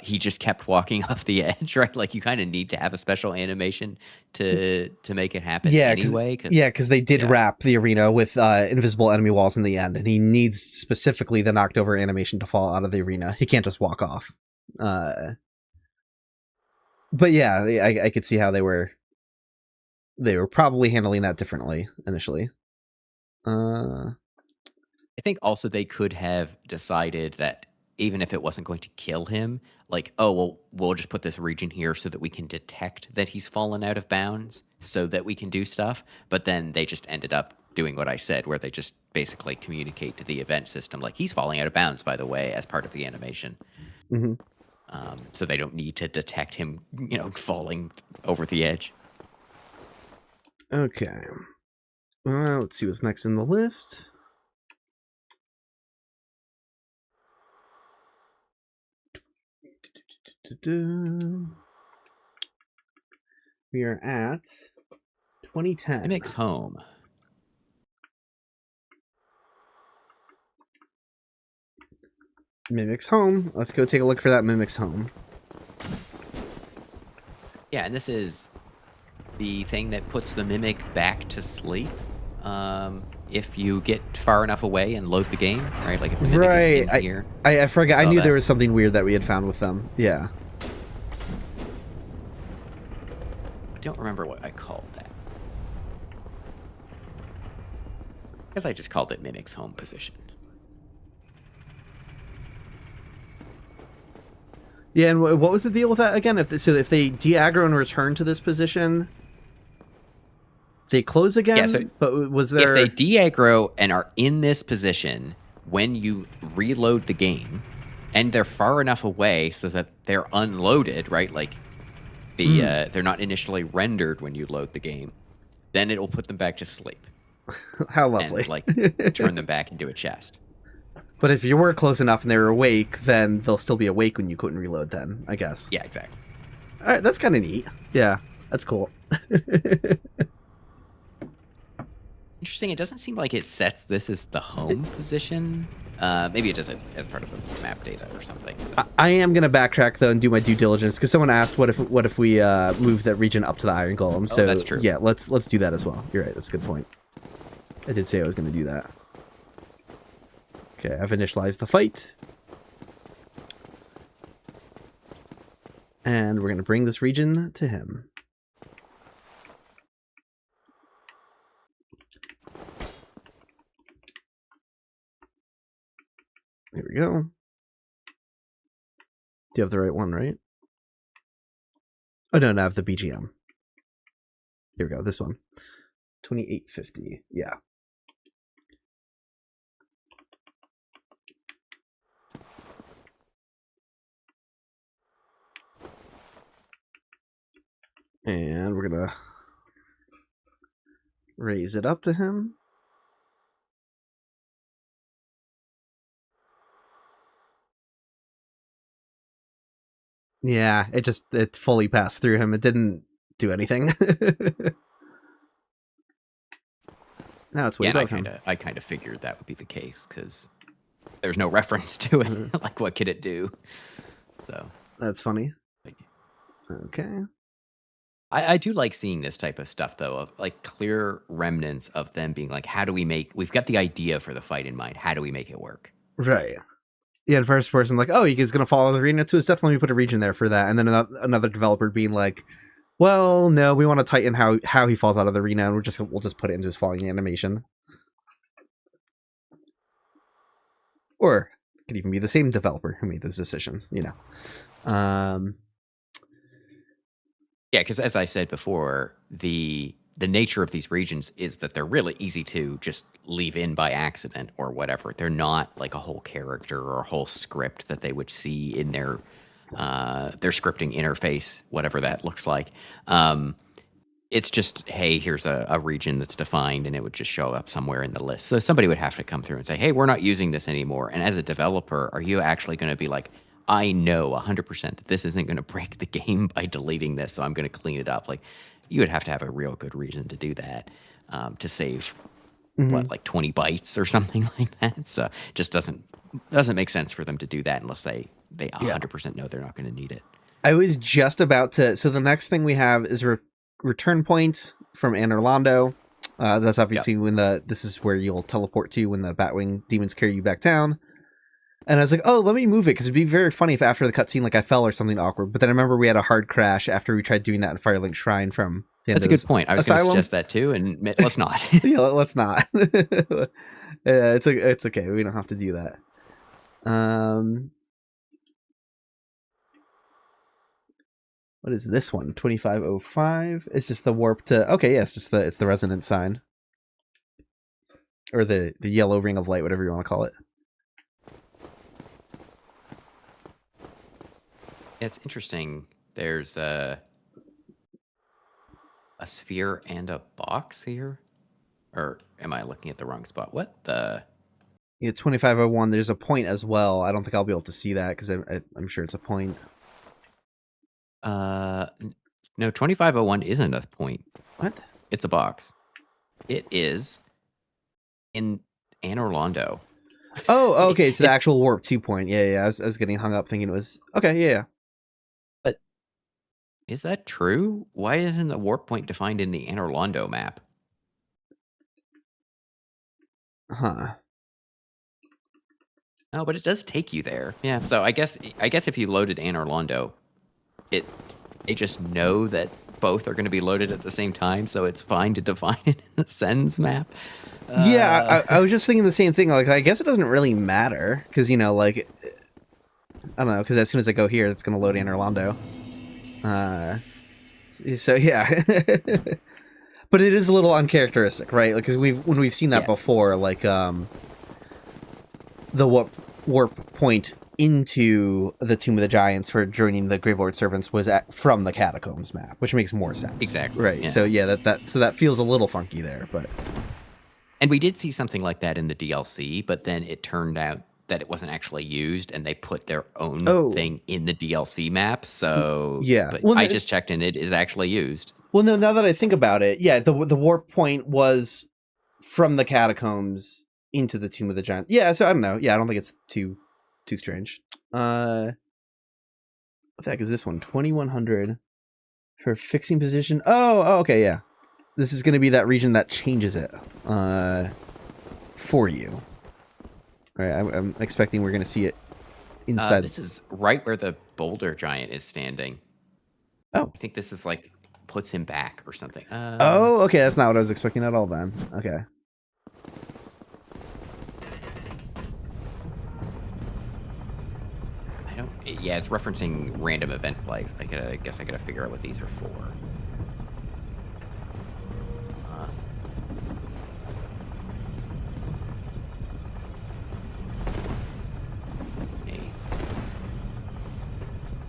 he just kept walking off the edge, right? Like you kind of need to have a special animation to make it happen anyway. Because they did wrap the arena with invisible enemy walls in the end, and he needs specifically the knocked over animation to fall out of the arena. He can't just walk off. But yeah, I could see how they were probably handling that differently initially. I think also they could have decided that even if it wasn't going to kill him, like, oh, well, we'll just put this region here so that we can detect that he's fallen out of bounds so that we can do stuff. But then they just ended up doing what I said, where they just basically communicate to the event system, like, he's falling out of bounds, by the way, as part of the animation. Mm-hmm. So they don't need to detect him, falling over the edge. Okay. Let's see what's next in the list. We are at 2010. Mimic's home. Mimic's home. Let's go take a look for that Mimic's home. Yeah, and this is the thing that puts the Mimic back to sleep. If you get far enough away and load the game, right? Like if the Mimic is in here. I forgot. I knew there was something weird that we had found with them. Yeah. I don't remember what I called that. I guess I just called it Mimic's home position. Yeah, and what was the deal with that again? If they de-aggro and return to this position, they close again? Yeah, so but was there... If they de-aggro and are in this position when you reload the game, and they're far enough away so that they're unloaded, right? Like, they're not initially rendered when you load the game, then it'll put them back to sleep. How lovely. And, like, turn them back into a chest. But if you were close enough and they were awake, then they'll still be awake when you couldn't reload then, I guess. Yeah, exactly. All right, that's kind of neat. Yeah, that's cool. Interesting. It doesn't seem like it sets this as the home position. Maybe it does it as part of the map data or something. So. I am going to backtrack, though, and do my due diligence, because someone asked, what if we move that region up to the Iron Golem? So, that's true. Yeah, let's do that as well. You're right. That's a good point. I did say I was going to do that. Okay, I've initialized the fight. And we're going to bring this region to him. Here we go. Do you have the right one, right? Oh, no, I have the BGM. Here we go, this one. 2850, yeah. And we're gonna raise it up to him. Yeah, it fully passed through him. It didn't do anything. Now it's way above him. I kind of figured that would be the case because there's no reference to it. Like, what could it do? So that's funny. Okay. I do like seeing this type of stuff, though, of like clear remnants of them being like, how do we make, we've got the idea for the fight in mind. How do we make it work? Right. Yeah, in first person, like, oh, he's going to follow the arena to his death. Let me put a region there for that. And then another developer being like, well, no, we want to tighten how he falls out of the arena, and we'll just put it into his falling animation. Or it could even be the same developer who made those decisions, you know. Yeah, because as I said before, the nature of these regions is that they're really easy to just leave in by accident or whatever. They're not like a whole character or a whole script that they would see in their scripting interface, whatever that looks like. It's just, hey, here's a region that's defined, and it would just show up somewhere in the list. So somebody would have to come through and say, hey, we're not using this anymore. And as a developer, are you actually going to be like, I know 100% that this isn't going to break the game by deleting this, so I'm going to clean it up. Like, you would have to have a real good reason to do that, to save, like 20 bytes or something like that. So it just doesn't make sense for them to do that unless they 100% know they're not going to need it. I was just about to. So the next thing we have is return points from Anor Londo. That's obviously when this is where you'll teleport to when the Batwing demons carry you back down. And I was like, oh, let me move it, because it'd be very funny if after the cutscene, like, I fell or something awkward. But then I remember we had a hard crash after we tried doing that in Firelink Shrine from the That's a good point. I was going to suggest that too, and let's not. Yeah, let's not. It's okay. We don't have to do that. What is this one? 2505. It's just the warp to. Okay, yeah, it's the resonance sign, or the yellow ring of light, whatever you want to call it. It's interesting. There's a sphere and a box here, or am I looking at the wrong spot? What the? Yeah, 2501. There's a point as well. I don't think I'll be able to see that because I'm sure it's a point. No, 2501 isn't a point. What? It's a box. It is in Anor Londo. Oh, okay. It's the actual warp 2 point. Yeah. I was getting hung up thinking it was okay. Yeah. But is that true? Why isn't the warp point defined in the Anor Londo map? Huh. No, but it does take you there. Yeah. So I guess if you loaded Anor Londo, they just know that both are going to be loaded at the same time, so it's fine to define it in the sends map. Yeah, I was just thinking the same thing. Like, I guess it doesn't really matter because, you know, like, I don't know, because as soon as I go here, it's going to load Anor Londo. So yeah, but it is a little uncharacteristic, right? Because when we've seen that before, like the warp point into the Tomb of the Giants for joining the Gravelord Servants was from the Catacombs map, which makes more sense. Exactly. Right. Yeah. So yeah, that feels a little funky there, but. And we did see something like that in the DLC, but then it turned out that it wasn't actually used, and they put their own thing in the DLC map. So yeah, but I just checked, and it is actually used. Well, no, now that I think about it, yeah, the warp point was from the Catacombs into the Tomb of the Giants. Yeah, so I don't know. Yeah, I don't think it's too strange. What the heck is this one? 2100 for fixing position. Oh, okay, yeah. This is going to be that region that changes it for you. All right, I'm expecting we're going to see it inside. This is right where the Boulder Giant is standing. Oh. I think this is like puts him back or something. Oh, okay, that's not what I was expecting at all then. Okay. Yeah, it's referencing random event flags. I guess I gotta figure out what these are for.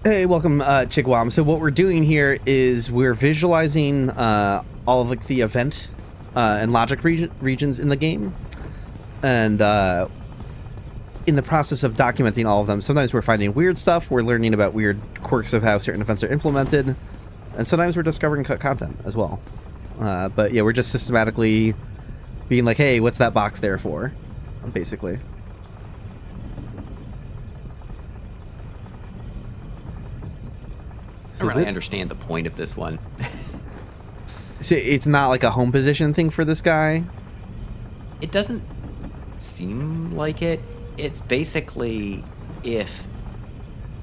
Hey, welcome, Chigwam. So what we're doing here is we're visualizing all of like the event and logic regions in the game, and in the process of documenting all of them, sometimes we're finding weird stuff, we're learning about weird quirks of how certain events are implemented, and sometimes we're discovering cut content as well. But yeah, we're just systematically being like, hey, what's that box there for? Basically. I don't really understand the point of this one. So it's not like a home position thing for this guy? It doesn't seem like it. It's basically if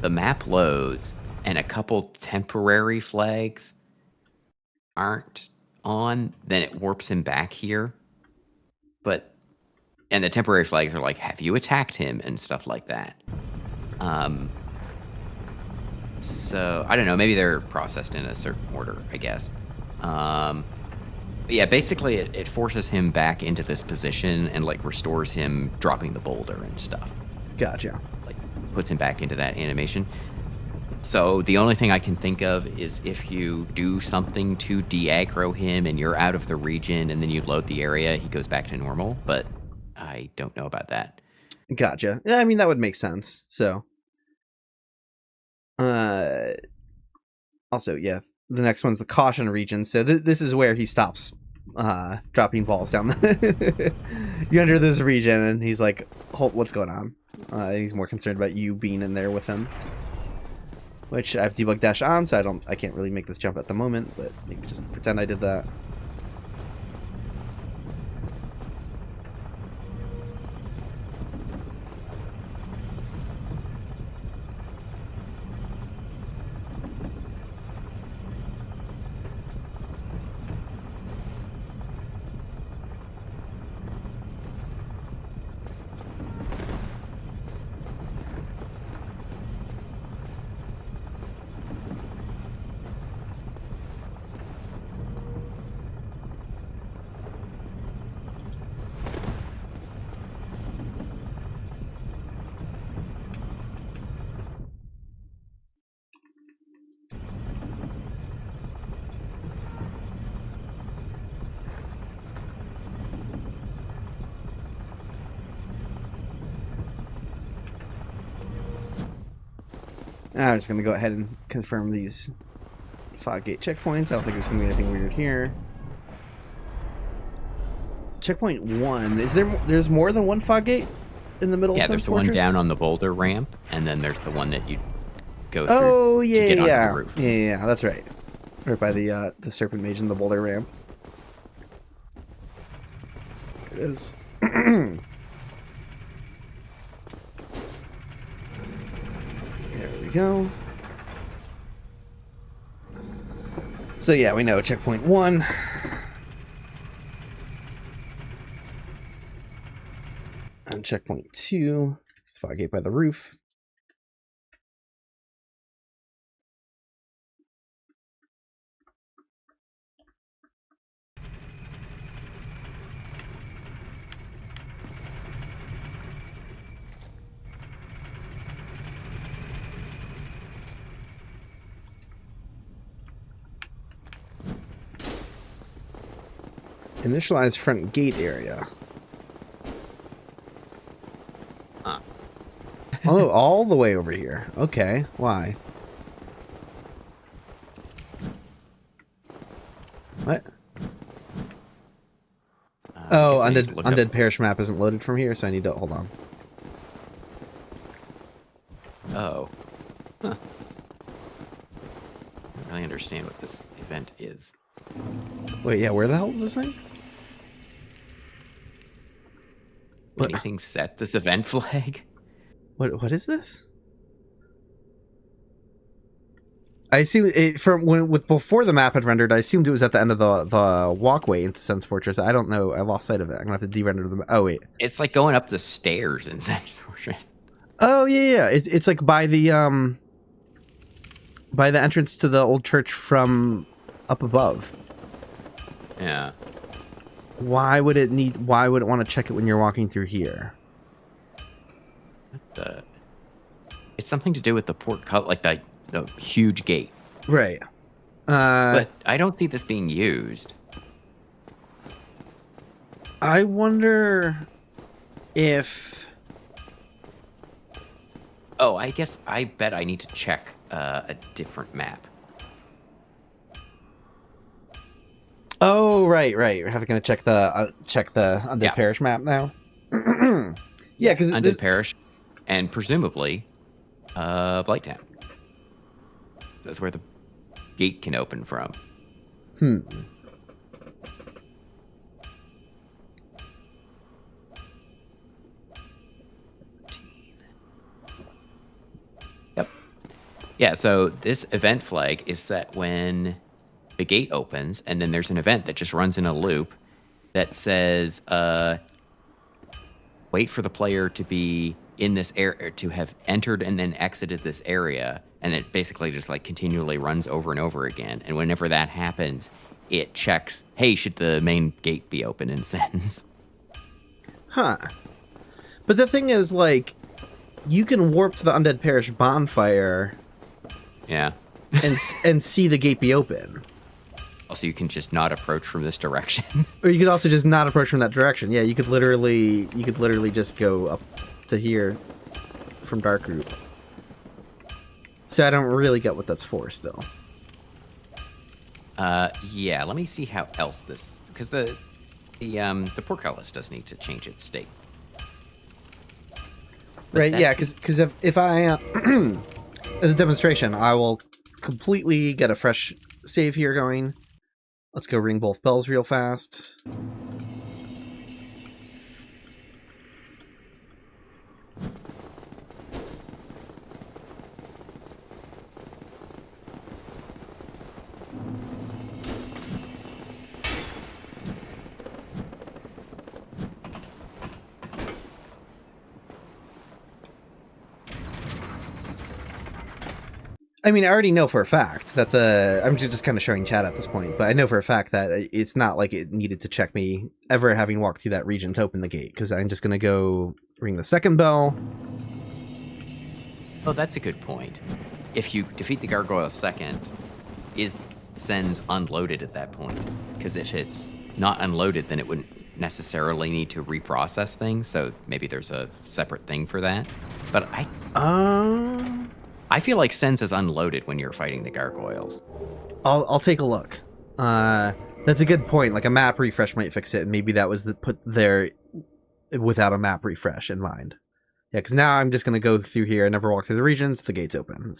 the map loads and a couple temporary flags aren't on, then it warps him back here. And the temporary flags are like, have you attacked him and stuff like that. So I don't know, maybe they're processed in a certain order, I guess. But yeah, basically it forces him back into this position and like restores him dropping the boulder and stuff. Gotcha. Like puts him back into that animation. So the only thing I can think of is if you do something to de-aggro him and you're out of the region and then you load the area, he goes back to normal, but I don't know about that. Gotcha. Yeah, I mean, that would make sense. So, also, yeah, the next one's the caution region. So this is where he stops dropping balls down. You enter this region and he's like, what's going on? He's more concerned about you being in there with him. Which I have debug dash on, so I can't really make this jump at the moment, but maybe just pretend I did that. I'm just going to go ahead and confirm these fog gate checkpoints. I don't think there's going to be anything weird here. Checkpoint 1. Is there's more than one fog gate in the middle of Yeah, there's the one down on the boulder ramp, and then there's the one that you go through. Oh, yeah, to get yeah. onto the roof. Yeah, that's right. Right by the Serpent Mage and the boulder ramp. There it is. There we go. So yeah, we know checkpoint 1. And checkpoint 2. Fog gate by the roof. Initialize front gate area. Huh. Oh, all the way over here. Okay, why? What? Oh, Undead Parish map isn't loaded from here, so I need to hold on. Oh. Huh. I don't really understand what this event is. Wait, yeah, where the hell is this thing? What? Anything set this event flag? What is this? I assume it before the map had rendered. I assumed it was at the end of the walkway into Sense Fortress. I don't know. I lost sight of it. I'm gonna have to de-render the. Oh wait, It's like going up the stairs in Sense Fortress. oh yeah. It's like by the entrance to the old church from up above. Yeah. Why would it want to check it when you're walking through here? It's something to do with the portcullis, like the huge gate. Right. But I don't see this being used. I wonder if. Oh, I bet I need to check a different map. Oh, right. We're going to check the Undead Parish map now. Yeah, because Undead Parish, and presumably, Blighttown. That's where the gate can open from. Yep. Yeah, so this event flag is set when the gate opens, and then there's an event that just runs in a loop that says, wait for the player to be in this area, to have entered and then exited this area, and it basically just like continually runs over and over again. And whenever that happens, it checks, hey, should the main gate be open, and sends. Huh. But the thing is, like, you can warp to the Undead Parish bonfire. Yeah. and see the gate be open. Also, you can just not approach from this direction. Or you could also just not approach from that direction. Yeah, you could literally just go up to here from Darkroot. So I don't really get what that's for still. Yeah, let me see how else this, because the portcullis does need to change its state. But right, yeah, because if I as a demonstration, I will completely get a fresh save here going. Let's go ring both bells real fast. I mean, I already know for a fact that I'm just kind of showing chat at this point, but I know for a fact that it's not like it needed to check me ever having walked through that region to open the gate, because I'm just going to go ring the second bell. Oh, that's a good point. If you defeat the gargoyle second, sends unloaded at that point? Because if it's not unloaded, then it wouldn't necessarily need to reprocess things, so maybe there's a separate thing for that. But I feel like Sense is unloaded when you're fighting the gargoyles. I'll take a look. That's a good point. Like a map refresh might fix it. Maybe that was put there without a map refresh in mind. Yeah, because now I'm just going to go through here. I never walk through the regions. The gate's open.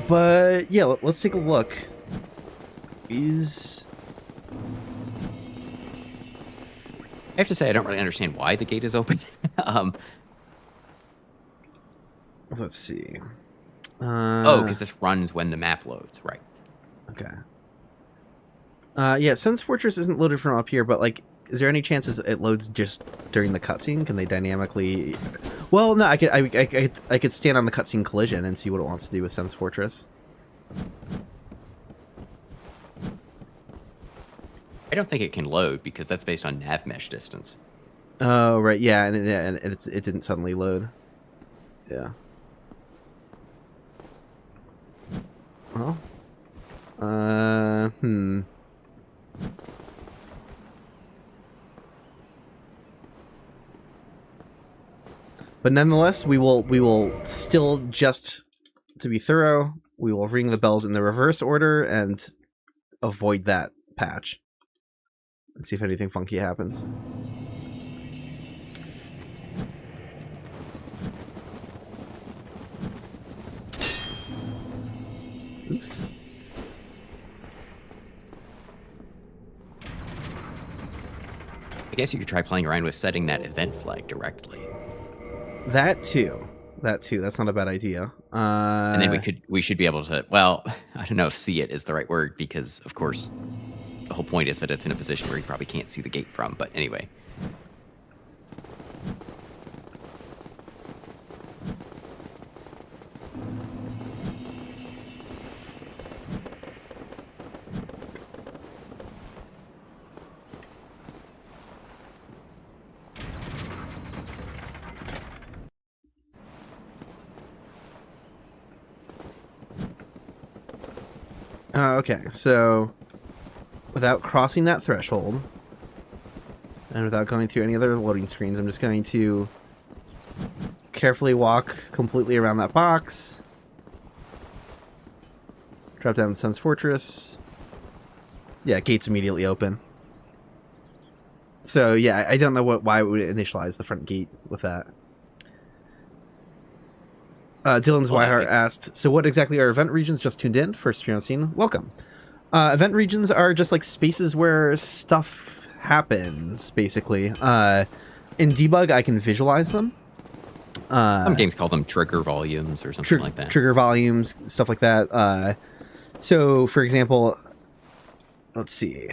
But yeah, let's take a look. I have to say, I don't really understand why the gate is open. Let's see. Because this runs when the map loads, right? Okay. Yeah, Sun's Fortress isn't loaded from up here, but like, is there any chances it loads just during the cutscene? Can they dynamically? Well, no. I could stand on the cutscene collision and see what it wants to do with Sun's Fortress. I don't think it can load because that's based on nav mesh distance. Oh right, yeah, and it didn't suddenly load. Yeah. Well. But nonetheless, we will still, just to be thorough, we will ring the bells in the reverse order and avoid that patch. And see if anything funky happens. Oops. I guess you could try playing around with setting that event flag directly. That too. That's not a bad idea. And then we should be able to, well, I don't know if see it is the right word, because of course the whole point is that it's in a position where you probably can't see the gate from, but anyway. Okay, so without crossing that threshold and without going through any other loading screens, I'm just going to carefully walk completely around that box, drop down the Sun's Fortress. Yeah, gate's immediately open. So yeah, I don't know why it would initialize the front gate with that. Dylan Well, Zwihart asked, so what exactly are event regions? Just tuned in, first stream I've seen. Welcome. Event regions are just like spaces where stuff happens, basically. In debug, I can visualize them. Some games call them trigger volumes or something like that. Trigger volumes, stuff like that. So, for example, let's see.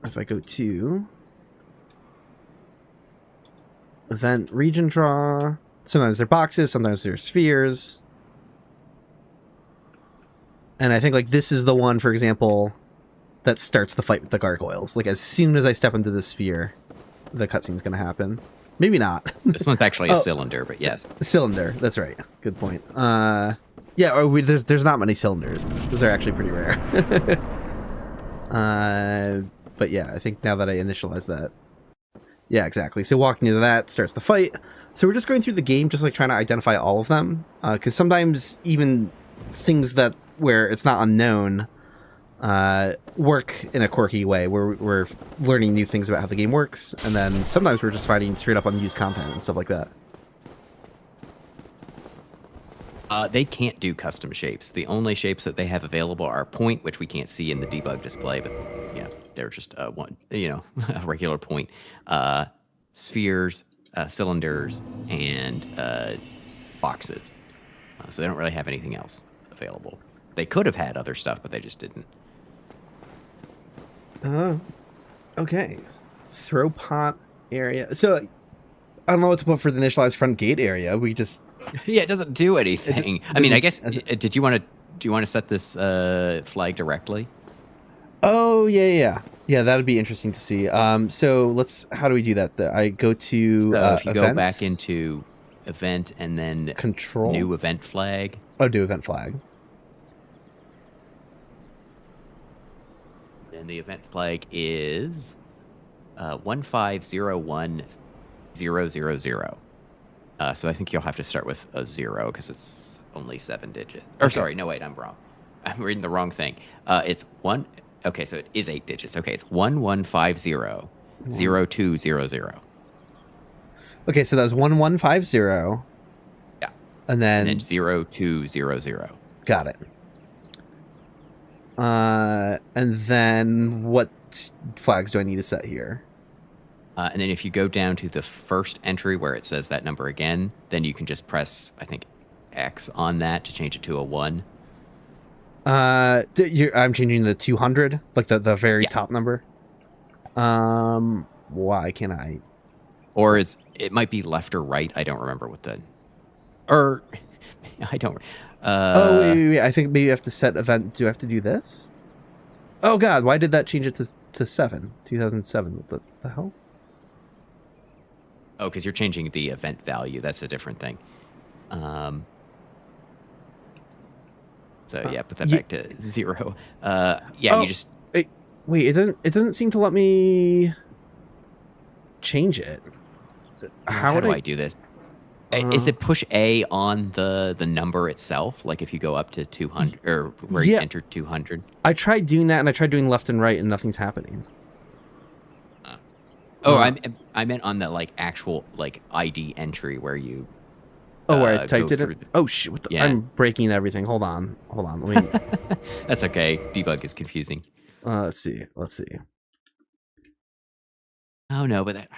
If I go to event region draw, sometimes they're boxes, sometimes they're spheres. And I think like this is the one, for example, that starts the fight with the gargoyles. Like as soon as I step into the sphere, the cutscene's going to happen. Maybe not. This one's actually a cylinder, but yes. Cylinder, that's right. Good point. Yeah, there's not many cylinders. Those are actually pretty rare. But yeah, I think now that I initialize that. Yeah, exactly. So walking into that starts the fight. So we're just going through the game, just like trying to identify all of them. Because sometimes even things that where it's not unknown work in a quirky way, where we're learning new things about how the game works. And then sometimes we're just finding straight up unused content and stuff like that. They can't do custom shapes. The only shapes that they have available are point, which we can't see in the debug display, but yeah, they're just one, a regular point. Spheres, cylinders, and boxes. So they don't really have anything else available. They could have had other stuff, but they just didn't. Okay. Throw pot area. So I don't know what to put for the initialized front gate area. We just... Yeah, it doesn't do anything. I mean, I guess, do you want to set this flag directly? Oh, yeah. Yeah, that'd be interesting to see. So how do we do that? I go to so if you events, go back into event and then control, new event flag. Oh, new event flag. And the event flag is 1501000. So I think you'll have to start with a 0 because it's only 7 digits. Or okay. Sorry, no, wait, I'm wrong. I'm reading the wrong thing. It's 1. Okay, so it is 8 digits. Okay, it's 11500200. Okay, so that's 1150. Yeah. And then 0200. Got it. And then what flags do I need to set here? And then if you go down to the first entry where it says that number again, then you can just press, I think, X on that to change it to a 1. I'm changing the 200, like the very top number. Why can't I? Or it might be left or right. I don't remember what the... Or... I don't... wait. I think maybe I have to set event. Do I have to do this? Oh, God. Why did that change it to 7? 2007. What the hell? Oh, because you're changing the event value. That's a different thing. So yeah, put that back to 0. You just... Wait, it doesn't seem to let me change it. How do I do this? Is it push A on the number itself? Like if you go up to 200 or where you entered 200? I tried doing that and I tried doing left and right and nothing's happening. I meant on the like actual like ID entry where you. Where I typed it in? Oh shit! I'm breaking everything. Hold on. Let me. That's okay. Debug is confusing. Let's see. Oh no, but that.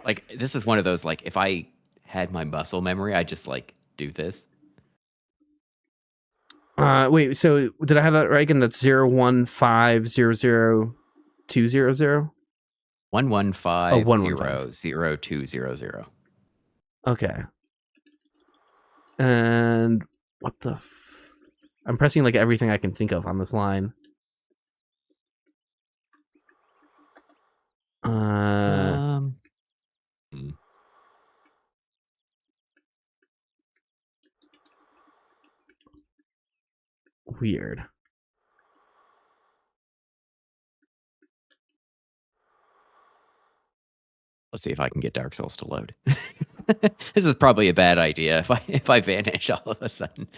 Like this is one of those like if I had my muscle memory, I'd just like do this. Wait. So did I have that right again? That's 01500 200. 115000200. Okay. And what the? I'm pressing like everything I can think of on this line. Weird. Let's see if I can get Dark Souls to load. This is probably a bad idea if I vanish all of a sudden.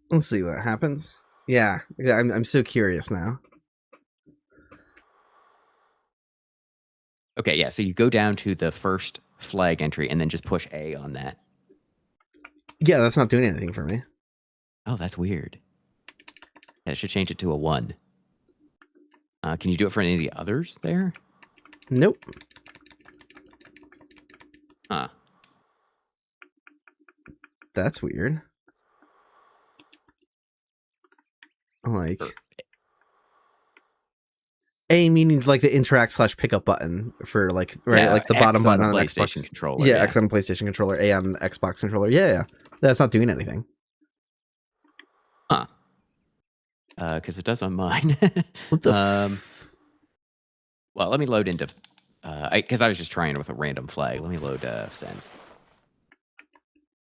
Let's see what happens. Yeah, I'm so curious now. Okay, yeah. So you go down to the first flag entry and then just push A on that. Yeah, that's not doing anything for me. Oh, that's weird. Yeah, it should change it to a 1. Can you do it for any of the others there? Nope. Huh. That's weird. Like A meaning like the interact / pickup button for like Yeah, like the X bottom button on the an PlayStation Xbox controller. Yeah, X on PlayStation controller, A on Xbox controller. Yeah. That's not doing anything. Huh. Because it does on mine. What the well, let me load into... Because I was just trying with a random flag. Let me load sends.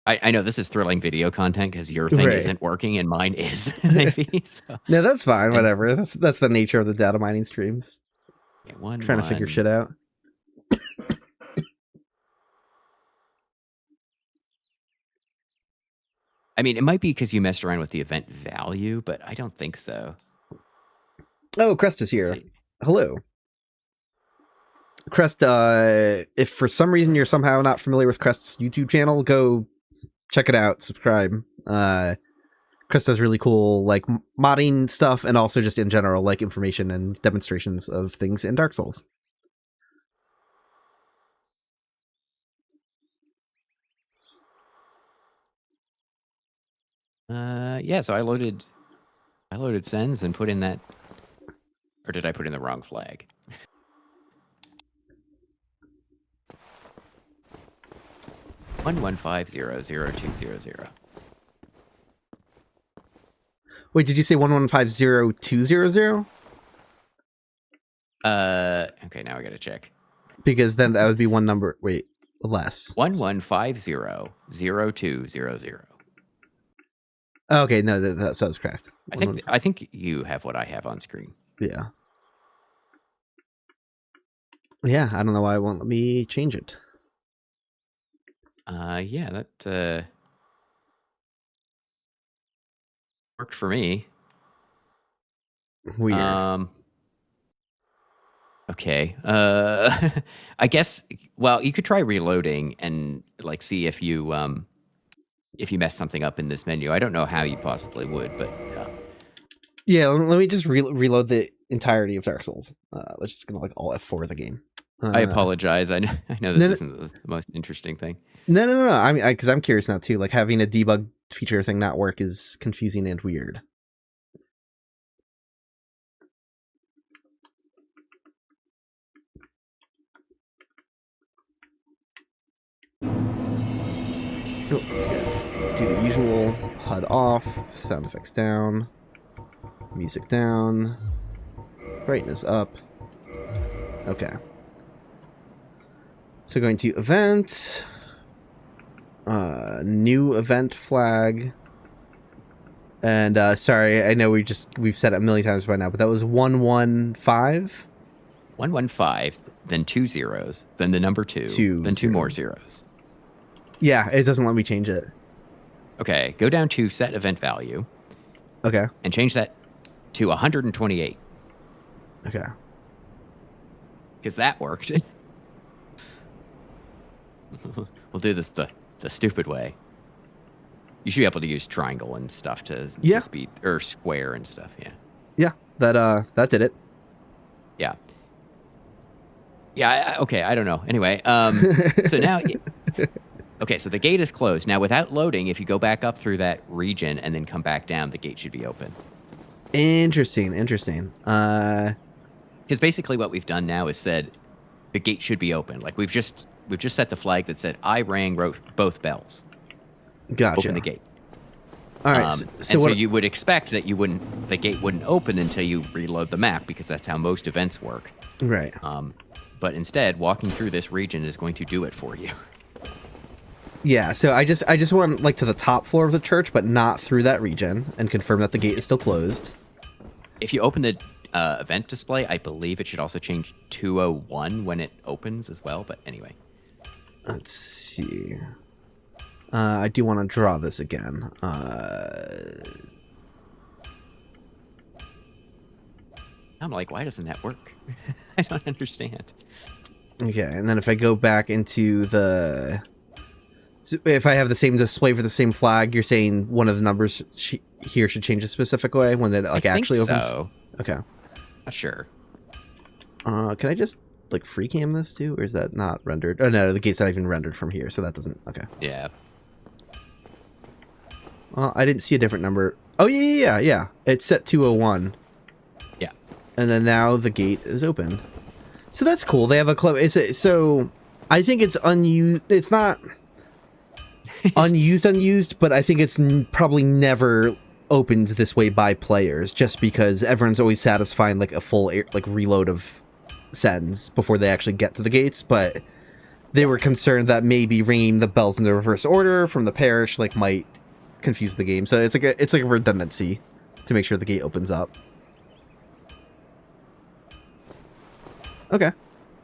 I know this is thrilling video content because your thing isn't working and mine is, maybe. So. No, that's fine. Whatever. That's the nature of the data mining streams. Yeah, trying to figure shit out. I mean, it might be because you messed around with the event value, but I don't think so. Oh, Crest is here. Hello. Crest, if for some reason you're somehow not familiar with Crest's YouTube channel, go check it out, subscribe. Crest does really cool like modding stuff and also just in general like information and demonstrations of things in Dark Souls. Yeah, so I loaded sends and put in that, or did I put in the wrong flag? (115002000). Wait, did you say 1150200? Okay, now I gotta check. Because then that would be one number. Wait, less. 11500200. Okay, no, that's correct. I think you have what I have on screen. Yeah. Yeah, I don't know why it won't let me change it. Yeah, that worked for me. Weird. Okay. I guess. Well, you could try reloading and like see if you mess something up in this menu. I don't know how you possibly would, but yeah. Let me just reload the entirety of Dark Souls. Let's just gonna like all F4 the game. I apologize. I know this isn't the most interesting thing. No. I mean, because I'm curious now too. Like having a debug feature thing not work is confusing and weird. Oh, let's do the usual HUD off, sound effects down, music down, brightness up. Okay. So going to event, new event flag, and sorry, I know we've said it a million times by now, but that was 115. 115, then 2 zeros, then the number 2, then 2 more zeros. Yeah, it doesn't let me change it. Okay, go down to set event value. Okay. And change that to 128. Okay. Because that worked. We'll do this the stupid way. You should be able to use triangle and stuff to speed, or square and stuff. Yeah. Yeah, that did it. Yeah. Yeah. Okay. I don't know. Anyway, so now. Okay, so the gate is closed. Now, without loading, if you go back up through that region and then come back down, the gate should be open. Interesting. Because basically what we've done now is said the gate should be open. Like we've just set the flag that said I rang both bells. Gotcha. Open the gate. All right. So you would expect that the gate wouldn't open until you reload the map because that's how most events work. Right. But instead, walking through this region is going to do it for you. Yeah, so I just went like to the top floor of the church, but not through that region, and confirm that the gate is still closed. If you open the event display, I believe it should also change 201 when it opens as well. But anyway, let's see. I do want to draw this again. I'm like, why doesn't that work? I don't understand. Okay, and then if I go back into the... So if I have the same display for the same flag, you're saying one of the numbers here should change a specific way when it like actually opens? So. Okay. Not sure. Can I just like free cam this too, or is that not rendered? Oh no, the gate's not even rendered from here, so that doesn't... Okay. Yeah. Well, I didn't see a different number. Oh yeah. It's set 201. Yeah. And then now the gate is open. So that's cool. They have a club. So I think it's unused. It's not unused, but I think it's probably never opened this way by players, just because everyone's always satisfying like a full reload of sends before they actually get to the gates. But they were concerned that maybe ringing the bells in the reverse order from the parish like might confuse the game. So it's like a redundancy to make sure the gate opens up. Okay.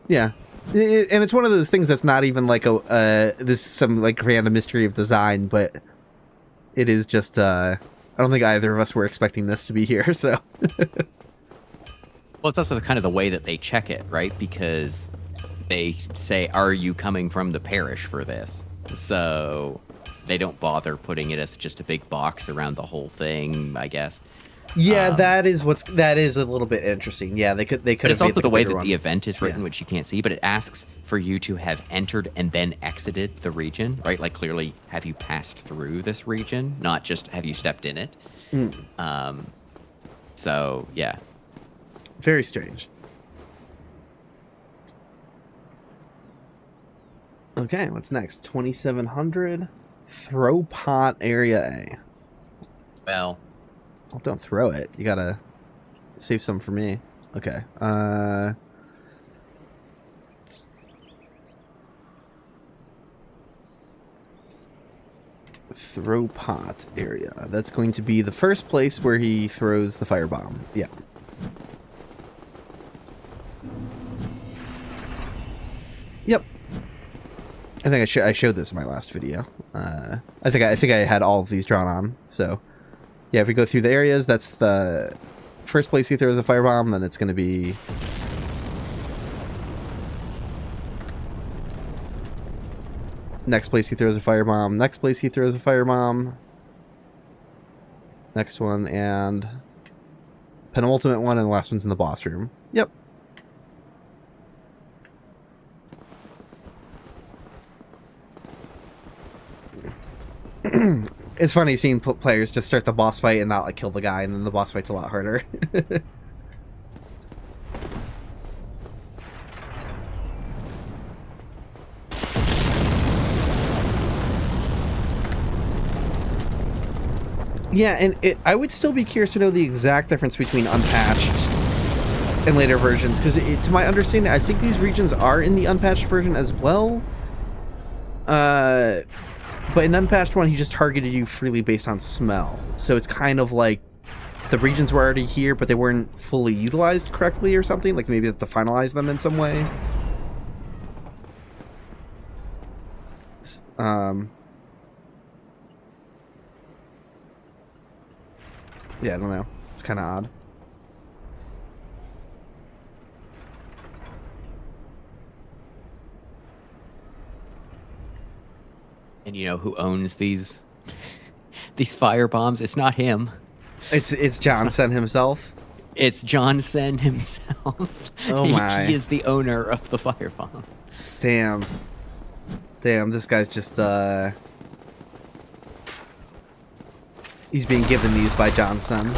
Yeah. And it's one of those things that's not even like this some like random mystery of design, but it is just I don't think either of us were expecting this to be here, so Well, it's also kind of the way that they check it, right? Because they say, "Are you coming from the parish for this?" So they don't bother putting it as just a big box around the whole thing, I guess. yeah, that is a little bit interesting. Yeah, they could. But it's have also made the way bigger that one. the event is written, Yeah. which you can't see, but it asks for you to have entered and then exited the region, right? Like clearly, have you passed through this region, not just have you stepped in it? So yeah, Very strange. Okay, what's next? 2700 throw pot area A. well, Well, don't throw it. You gotta save some for me. Okay. Throw pot area. That's going to be the first place where he throws the firebomb. Yeah. Yep. I think I showed this in my last video. I think I had all of these drawn on. So, yeah, if we go through the areas, that's the first place he throws a firebomb. Then it's going to be next place he throws a firebomb. Next place he throws a firebomb. Next one and penultimate one, and the last one's in the boss room. Yep. It's funny seeing players just start the boss fight and not like kill the guy, and then the boss fight's a lot harder. Yeah, and I would still be curious to know the exact difference between unpatched and later versions, because to my understanding, I think these regions are in the unpatched version as well. But in the unpatched one, he just targeted you freely based on smell. So it's kind of like the regions were already here, but they weren't fully utilized correctly or something. Like maybe they have to finalize them in some way. Yeah, I don't know. It's kind of odd. and you know who owns these fire bombs? It's not him. It's Johnson himself. It's Johnson himself. Oh my! He is the owner of the firebomb. Damn, this guy's just he's being given these by Johnson.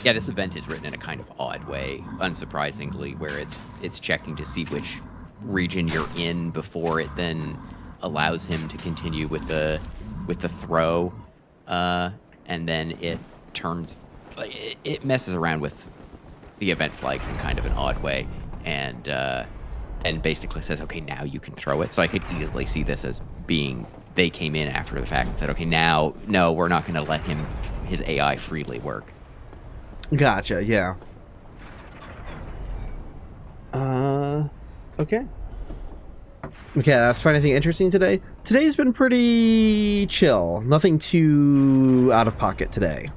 Yeah, this event is written in a kind of odd way, unsurprisingly, where it's checking to see which region you're in before it then allows him to continue with the throw, and then it turns, it messes around with the event flags in kind of an odd way, and basically says, okay, now you can throw it. So I could easily see this as being they came in after the fact and said, okay, now no, we're not going to let his AI freely work. Gotcha. Yeah. Okay. Okay, that's fine. Anything interesting today? Today's been pretty chill. Nothing too out of pocket today.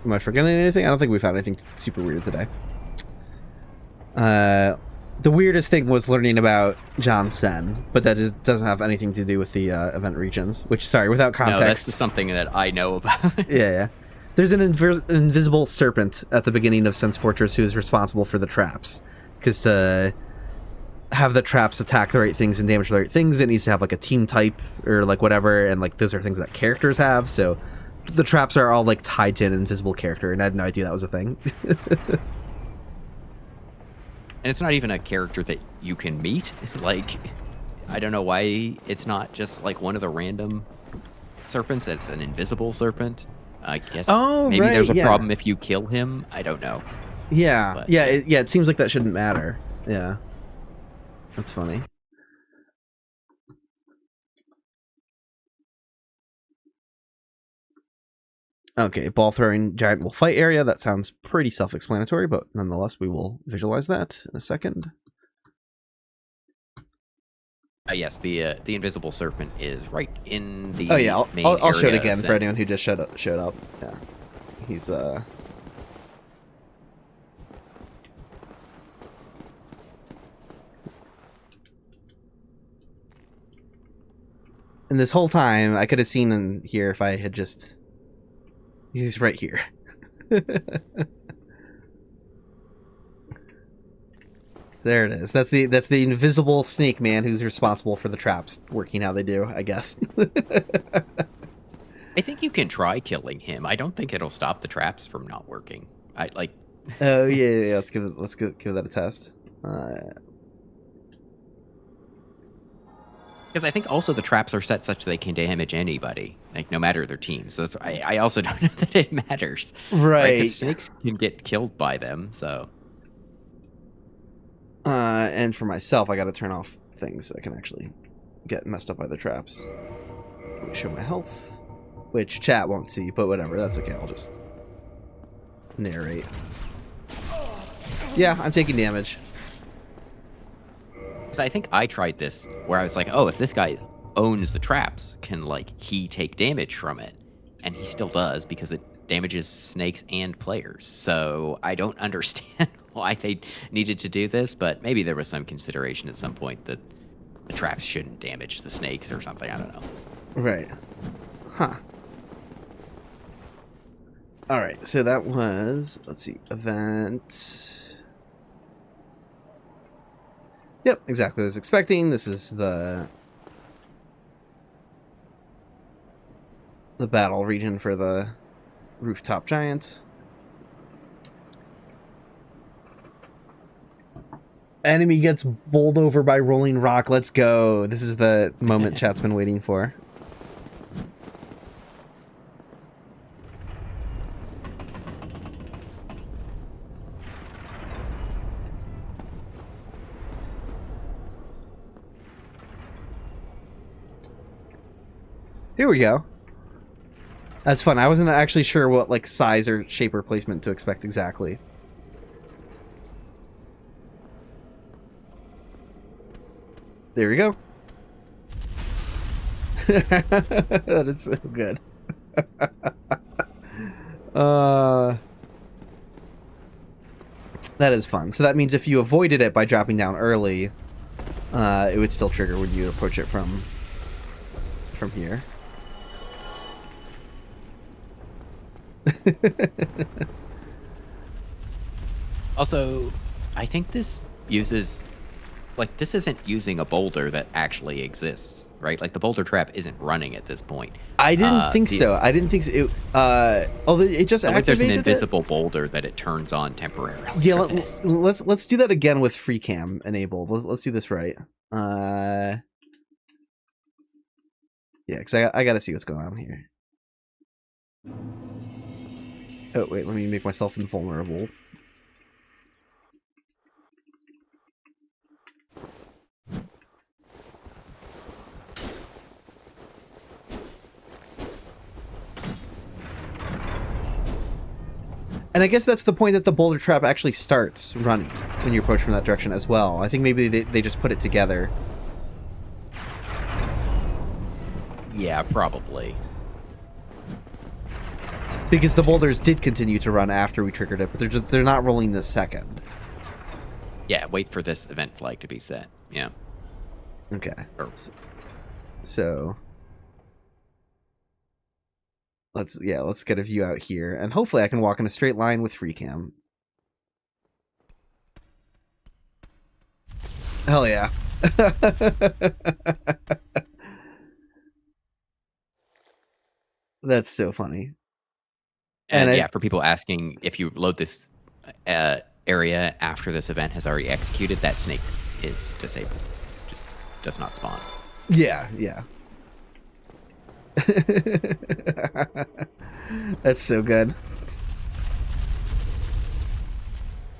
Am I forgetting anything? I don't think we found anything super weird today. The weirdest thing was learning about John Sen, but that doesn't have anything to do with the event regions. Which, sorry, without context. No, that's just something that I know about. Yeah. There's an invisible serpent at the beginning of Sen's Fortress who is responsible for the traps. Because have the traps attack the right things and damage the right things, it needs to have like a team type or like whatever, and like those are things that characters have, so the traps are all like tied to an invisible character, and I had no idea that was a thing. And it's not even a character that you can meet. Like, I don't know why it's not just like one of the random serpents. It's an invisible serpent. I guess maybe there's a problem if you kill him. I don't know. Yeah, but, it seems like that shouldn't matter. Yeah, that's funny. Okay, ball throwing giant will fight area. That sounds pretty self-explanatory, but nonetheless, we will visualize that in a second. Yes, the invisible serpent is right in the main I'll show it area again for anyone who just showed up. Yeah, he's And this whole time, I could have seen him here if I had just. He's right here. There it is. That's the invisible snake man who's responsible for the traps working how they do, I guess. I think you can try killing him. I don't think it'll stop the traps from not working. I like. Oh yeah. Let's give that a test. Because I think also the traps are set such that they can damage anybody, like no matter their team. So that's, I also don't know that it matters. Right. 'Cause snakes can get killed by them, so. And for myself, I got to turn off things so I can actually get messed up by the traps. Let me show my health, which chat won't see, but whatever. That's okay. I'll just narrate. Yeah, I'm taking damage. So I think I tried this where I was like, oh, if this guy owns the traps, can like he take damage from it? And he still does because it damages snakes and players. So I don't understand why they needed to do this, but maybe there was some consideration at some point that the traps shouldn't damage the snakes or something. I don't know. Right. Huh. Alright, so that was, let's see, event. Yep, exactly what I was expecting. This is the battle region for the rooftop giant. Enemy gets bowled over by rolling rock. Let's go. This is the moment chat's been waiting for. Here we go. That's fun. I wasn't actually sure what like size or shape or placement to expect exactly. There we go. That is so good. That is fun. So that means if you avoided it by dropping down early, it would still trigger when you approach it from here. Also, I think this uses, like, this isn't using a boulder that actually exists, right? Like, the boulder trap isn't running at this point. I didn't think so. I didn't think so. Although it just activated there's an invisible boulder that it turns on temporarily. Yeah, let's do that again with free cam enabled. Let's do this right. Yeah, because I got to see what's going on here. Oh, wait, let me make myself invulnerable. And I guess that's the point that the boulder trap actually starts running when you approach from that direction as well. I think maybe they just put it together. Yeah, probably. Because the boulders did continue to run after we triggered it, but they're not rolling this second. Yeah, wait for this event flag to be set. Yeah. Okay. Or- So let's get a view out here, and hopefully I can walk in a straight line with free cam. Hell yeah. That's so funny. And yeah, for people asking, if you load this area after this event has already executed, that snake is disabled. Just does not spawn. Yeah, yeah. That's so good.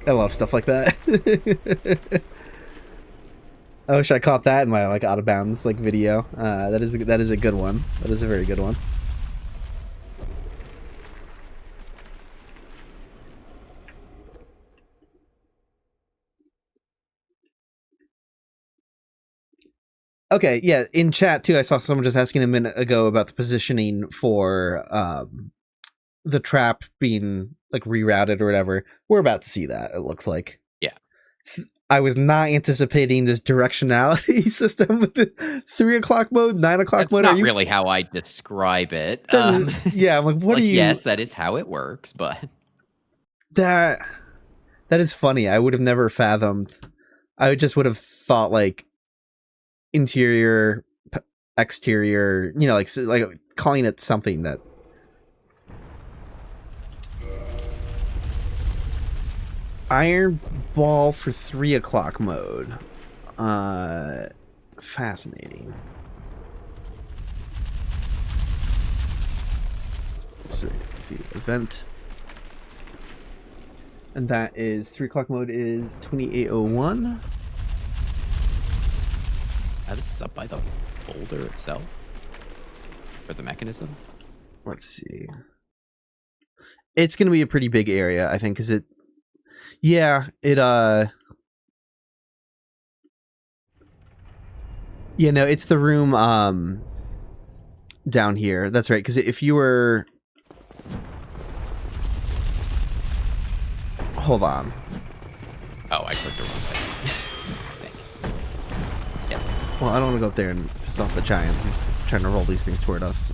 I love stuff like that. I wish I caught that in my like out of bounds like video. That is a good one. That is a very good one. Okay, yeah, in chat too, I saw someone just asking a minute ago about the positioning for the trap being like rerouted or whatever. We're about to see that, it looks like. Yeah. I was not anticipating this directionality system with the 3 o'clock mode, 9 o'clock mode. That's not really how I describe it. Yeah, I'm like, what like, do you... Yes, that is how it works, but... That is funny. I would have never fathomed. I just would have thought like interior, exterior, you know, like calling it something that... Iron ball for 3 o'clock mode. Fascinating. Let's see. Event. And that is 3 o'clock mode is 2801. This is up by the boulder itself? Or the mechanism? Let's see. It's going to be a pretty big area, I think, because it... Yeah, it, Yeah, no, it's the room, down here. That's right, because if you were... Hold on. Oh, I clicked the wrong button. Thank you. Yes. Well, I don't want to go up there and piss off the giant. He's trying to roll these things toward us.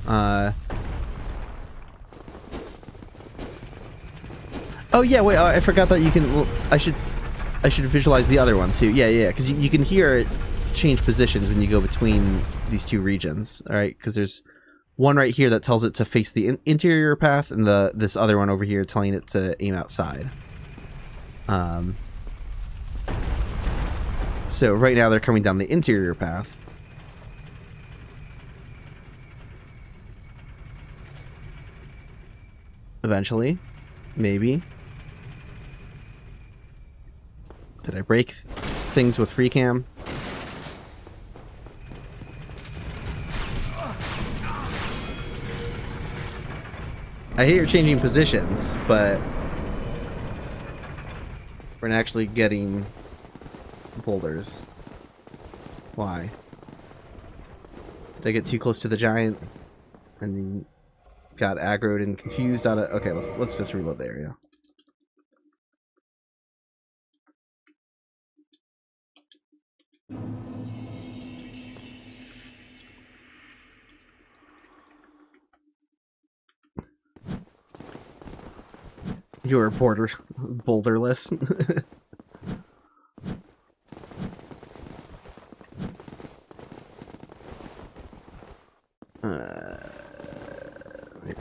Oh yeah, wait. I forgot that you can. Well, I should visualize the other one too. Yeah, because you can hear it change positions when you go between these two regions. All right, because there's one right here that tells it to face the interior path, and this other one over here telling it to aim outside. So right now they're coming down the interior path. Eventually, maybe. Did I break things with free cam? I hear you're changing positions, but we're not actually getting boulders. Why? Did I get too close to the giant and then got aggroed and confused on it? Okay, let's just reload the area. You're boulderless. There we go.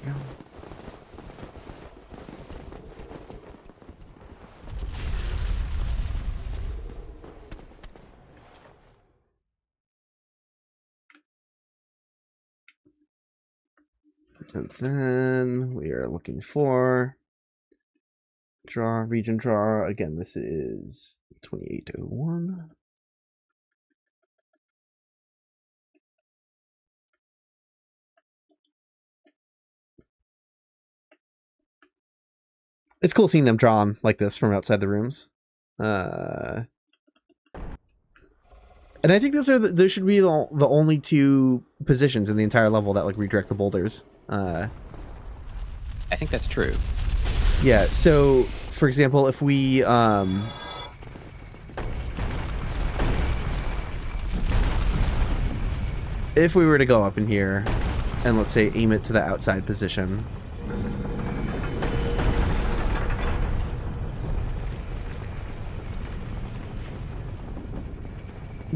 And then we are looking for draw, region draw. Again, this is 2801. It's cool seeing them drawn like this from outside the rooms. And I think there should be the only two positions in the entire level that like redirect the boulders. I think that's true. Yeah, so, for example, if we, if we were to go up in here, and let's say aim it to the outside position.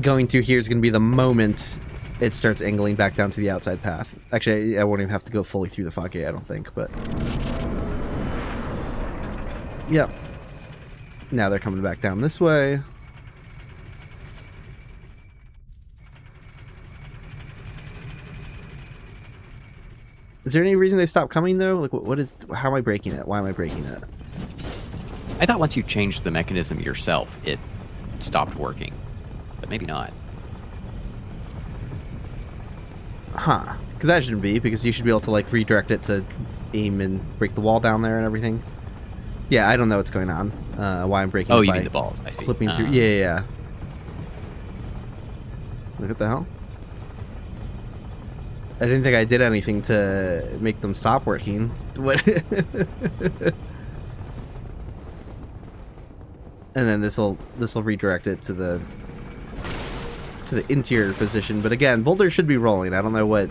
Going through here is going to be the moment it starts angling back down to the outside path. Actually, I won't even have to go fully through the fog gate, I don't think, but... Yep. Now they're coming back down this way. Is there any reason they stopped coming, though? Like, what is... How am I breaking it? Why am I breaking it? I thought once you changed the mechanism yourself, it stopped working. But maybe not. Huh. Because that shouldn't be, because you should be able to, like, redirect it to aim and break the wall down there and everything. Yeah, I don't know what's going on. Why I'm breaking it. Oh, you mean the balls. I see. Clipping through. Yeah. Look at the hell. I didn't think I did anything to make them stop working. What? And then this'll redirect it to the interior position. But again, Boulder should be rolling. I don't know what.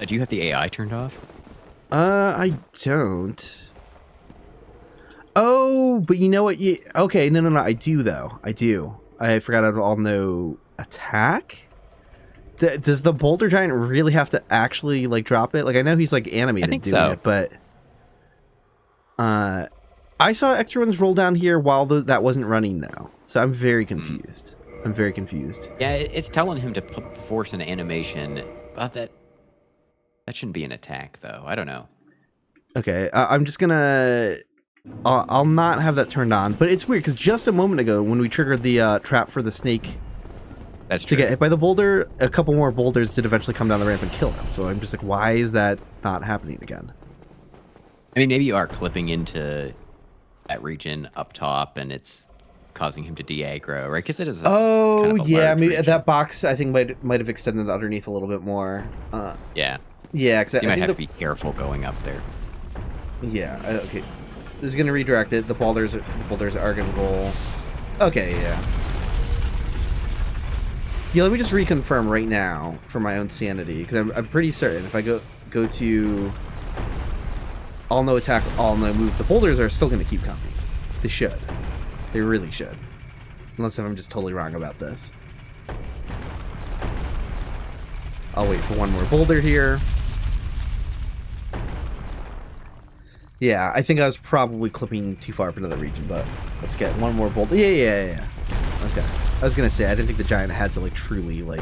Do you have the AI turned off? I don't. Oh, but you know what? Okay, no. I do though. I do. I forgot I'll know attack. Does the Boulder Giant really have to actually like drop it? Like I know he's like animated doing it, but I saw extra ones roll down here while that wasn't running though, so I'm very confused. I'm very confused. Yeah, it's telling him to force an animation, but that shouldn't be an attack though. I don't know. Okay, I'm just gonna. I'll not have that turned on, but it's weird because just a moment ago when we triggered the trap for the snake to get hit by the boulder, a couple more boulders did eventually come down the ramp and kill him. So I'm just like, why is that not happening again? I mean, maybe you are clipping into that region up top and it's causing him to de-aggro, right? Because it is kind of a yeah, maybe region. that box I think might have extended underneath a little bit more. Yeah, because so you might have to be careful going up there. Yeah, okay. This is going to redirect it. The boulders are going to roll. Okay, yeah. Yeah, let me just reconfirm right now for my own sanity, because I'm pretty certain if I go to all no attack, all no move, the boulders are still going to keep coming. They should. They really should. Unless if I'm just totally wrong about this. I'll wait for one more boulder here. Yeah, I think I was probably clipping too far up into the region, but let's get one more boulder. Yeah. Okay. I was going to say, I didn't think the giant had to, like, truly, like...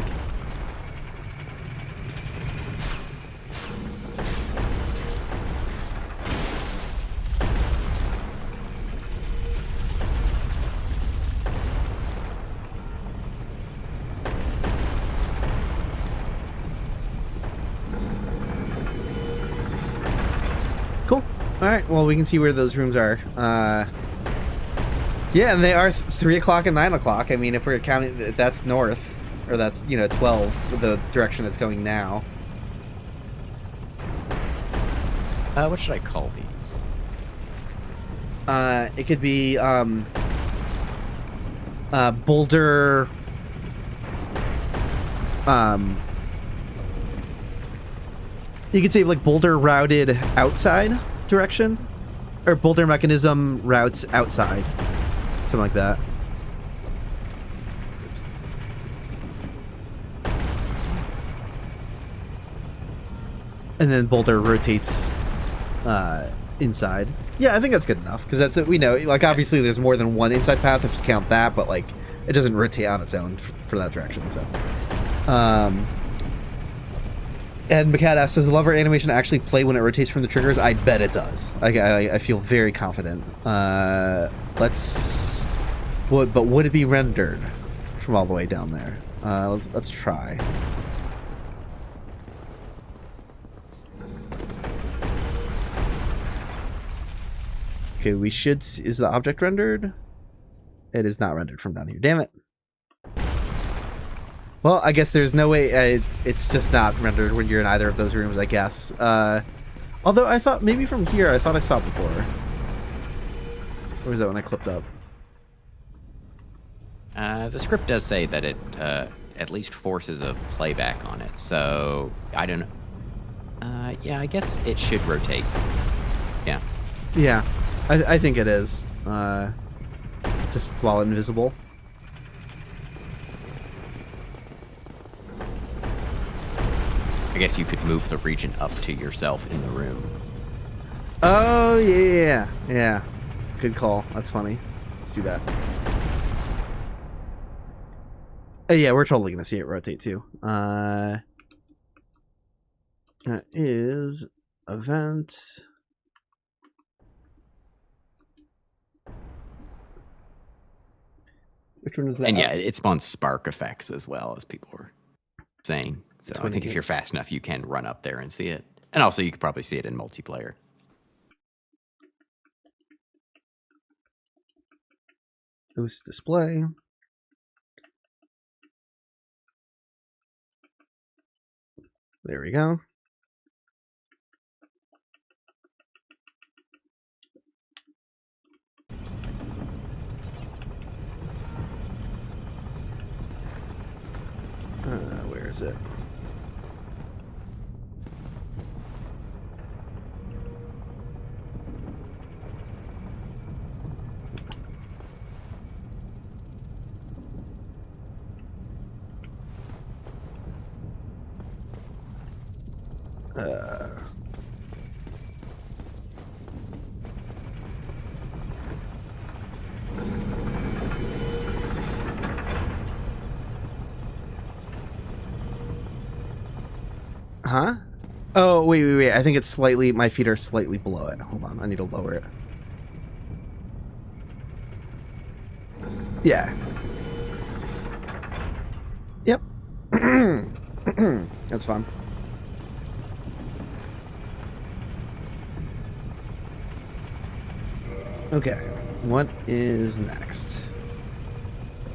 Cool. Alright, well, we can see where those rooms are. Yeah, and they are 3 o'clock and 9 o'clock. I mean, if we're counting, that's north. Or that's, 12, the direction it's going now. What should I call these? It could be, Boulder... You could say, like, Boulder routed outside direction? Or Boulder mechanism routes outside. Something like that. And then Boulder rotates inside. Yeah, I think that's good enough, because that's it. We know, like, obviously there's more than one inside path if you count that, but, like, it doesn't rotate on its own for that direction, so. And McCad asks, does the lever animation actually play when it rotates from the triggers? I bet it does. I feel very confident. But would it be rendered from all the way down there? Let's try. Okay, we should... Is the object rendered? It is not rendered from down here. Damn it. Well, I guess there's no way. It's just not rendered when you're in either of those rooms, I guess. Although I thought maybe from here, I thought I saw it before. Or was that when I clipped up? The script does say that it at least forces a playback on it, so I don't know. Yeah, I guess it should rotate. Yeah. Yeah, I think it is. Just while invisible. I guess you could move the region up to yourself in the room. Oh, yeah. Good call. That's funny. Let's do that. Oh, yeah, we're totally going to see it rotate, too. That is event. Which one was that? And yeah, it spawns spark effects as well, as people were saying. So I think if you're fast enough, you can run up there and see it. And also, you could probably see it in multiplayer. Boost display. There we go. Where is it? Huh? Oh, wait. I think it's slightly... My feet are slightly below it. Hold on. I need to lower it. Yeah. Yep. That's fun. Okay. What is next?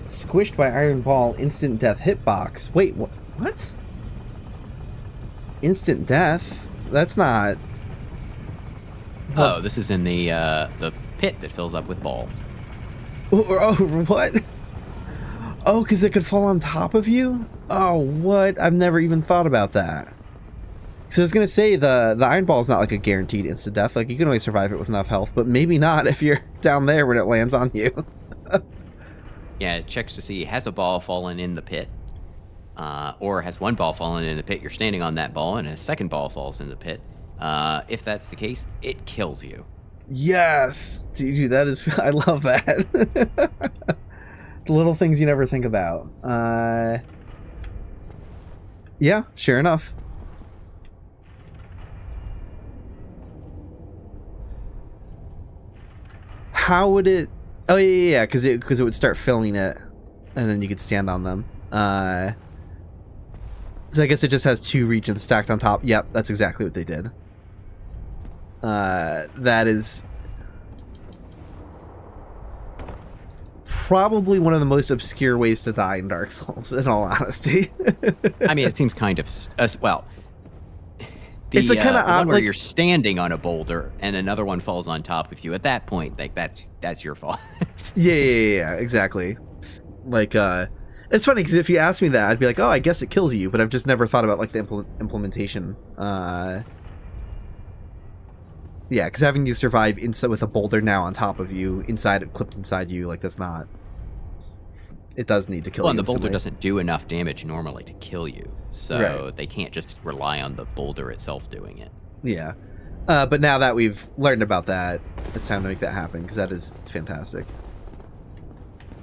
Squished by iron ball, instant death hitbox. Wait, what? Instant death? That's not... Oh, this is in the pit that fills up with balls. Oh, what? Oh, because it could fall on top of you? Oh, what? I've never even thought about that. So I was going to say, the iron ball is not like a guaranteed instant death. Like, you can always survive it with enough health, but maybe not if you're down there when it lands on you. Yeah, it checks to see, has a ball fallen in the pit? Or has one ball fallen in the pit, you're standing on that ball, and a second ball falls in the pit. If that's the case, it kills you. Yes! Dude, that is... I love that. The little things you never think about. Yeah, sure enough. How would it... Oh, yeah, because it would start filling it, and then you could stand on them. So I guess it just has two regions stacked on top. Yep, that's exactly what they did. That is probably one of the most obscure ways to die in Dark Souls, in all honesty. I mean, it seems kind of... well... It's a kind of one where you're standing on a boulder and another one falls on top of you. At that point, like that's your fault. Yeah, exactly. Like, it's funny because if you asked me that, I'd be like, oh, I guess it kills you, but I've just never thought about like the implementation. Yeah, because having you survive inside with a boulder now on top of you, clipped inside you, like that's not. It does need to kill you. And the boulder doesn't do enough damage normally to kill you, so they can't just rely on the boulder itself doing it. Yeah, but now that we've learned about that, it's time to make that happen because that is fantastic.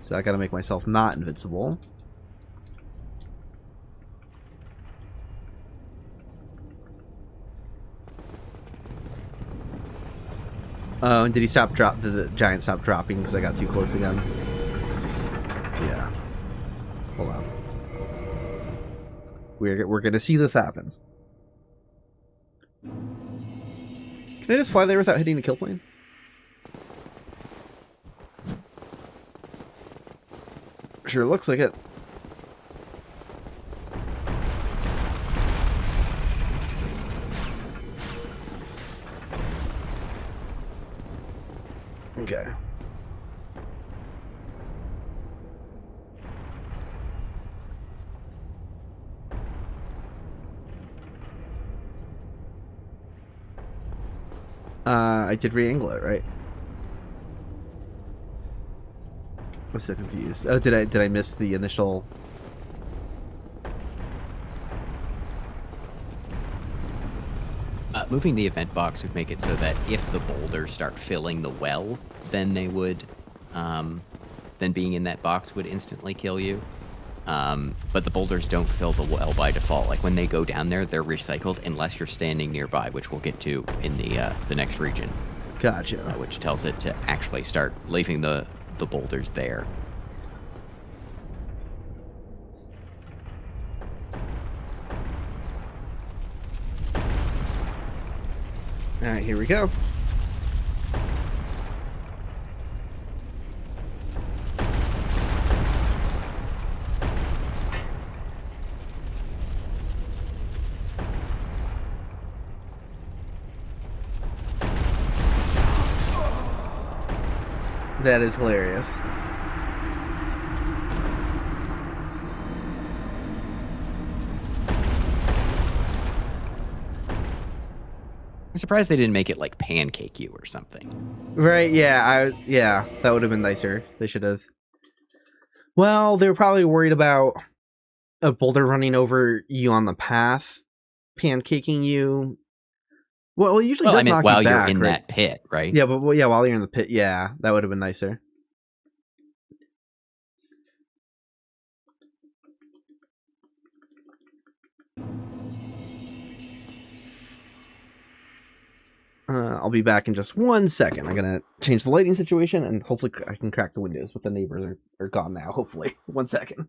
So I got to make myself not invincible. Oh, and did he stop the giant stop dropping because I got too close again? Yeah. Hold on. We're gonna see this happen. Can I just fly there without hitting the kill plane? Sure looks like it. I did re-angle it, right? I'm so confused. Oh, did I miss the initial? Moving the event box would make it so that if the boulders start filling the well, then they would, then being in that box would instantly kill you. But the boulders don't fill the well by default. Like when they go down there, they're recycled unless you're standing nearby, which we'll get to in the next region. Gotcha. Which tells it to actually start leaving the boulders there. All right, here we go. That is hilarious. I'm surprised they didn't make it like pancake you or something. Right, yeah, yeah, that would have been nicer. They should have. Well, they were probably worried about a boulder running over you on the path, pancaking you. Well, it usually does knock while you back, you're in right? that pit, right? Yeah, but yeah, while you're in the pit, yeah, that would have been nicer. I'll be back in just 1 second. I'm gonna change the lighting situation, and hopefully I can crack the windows. With the neighbors are gone now. Hopefully, 1 second.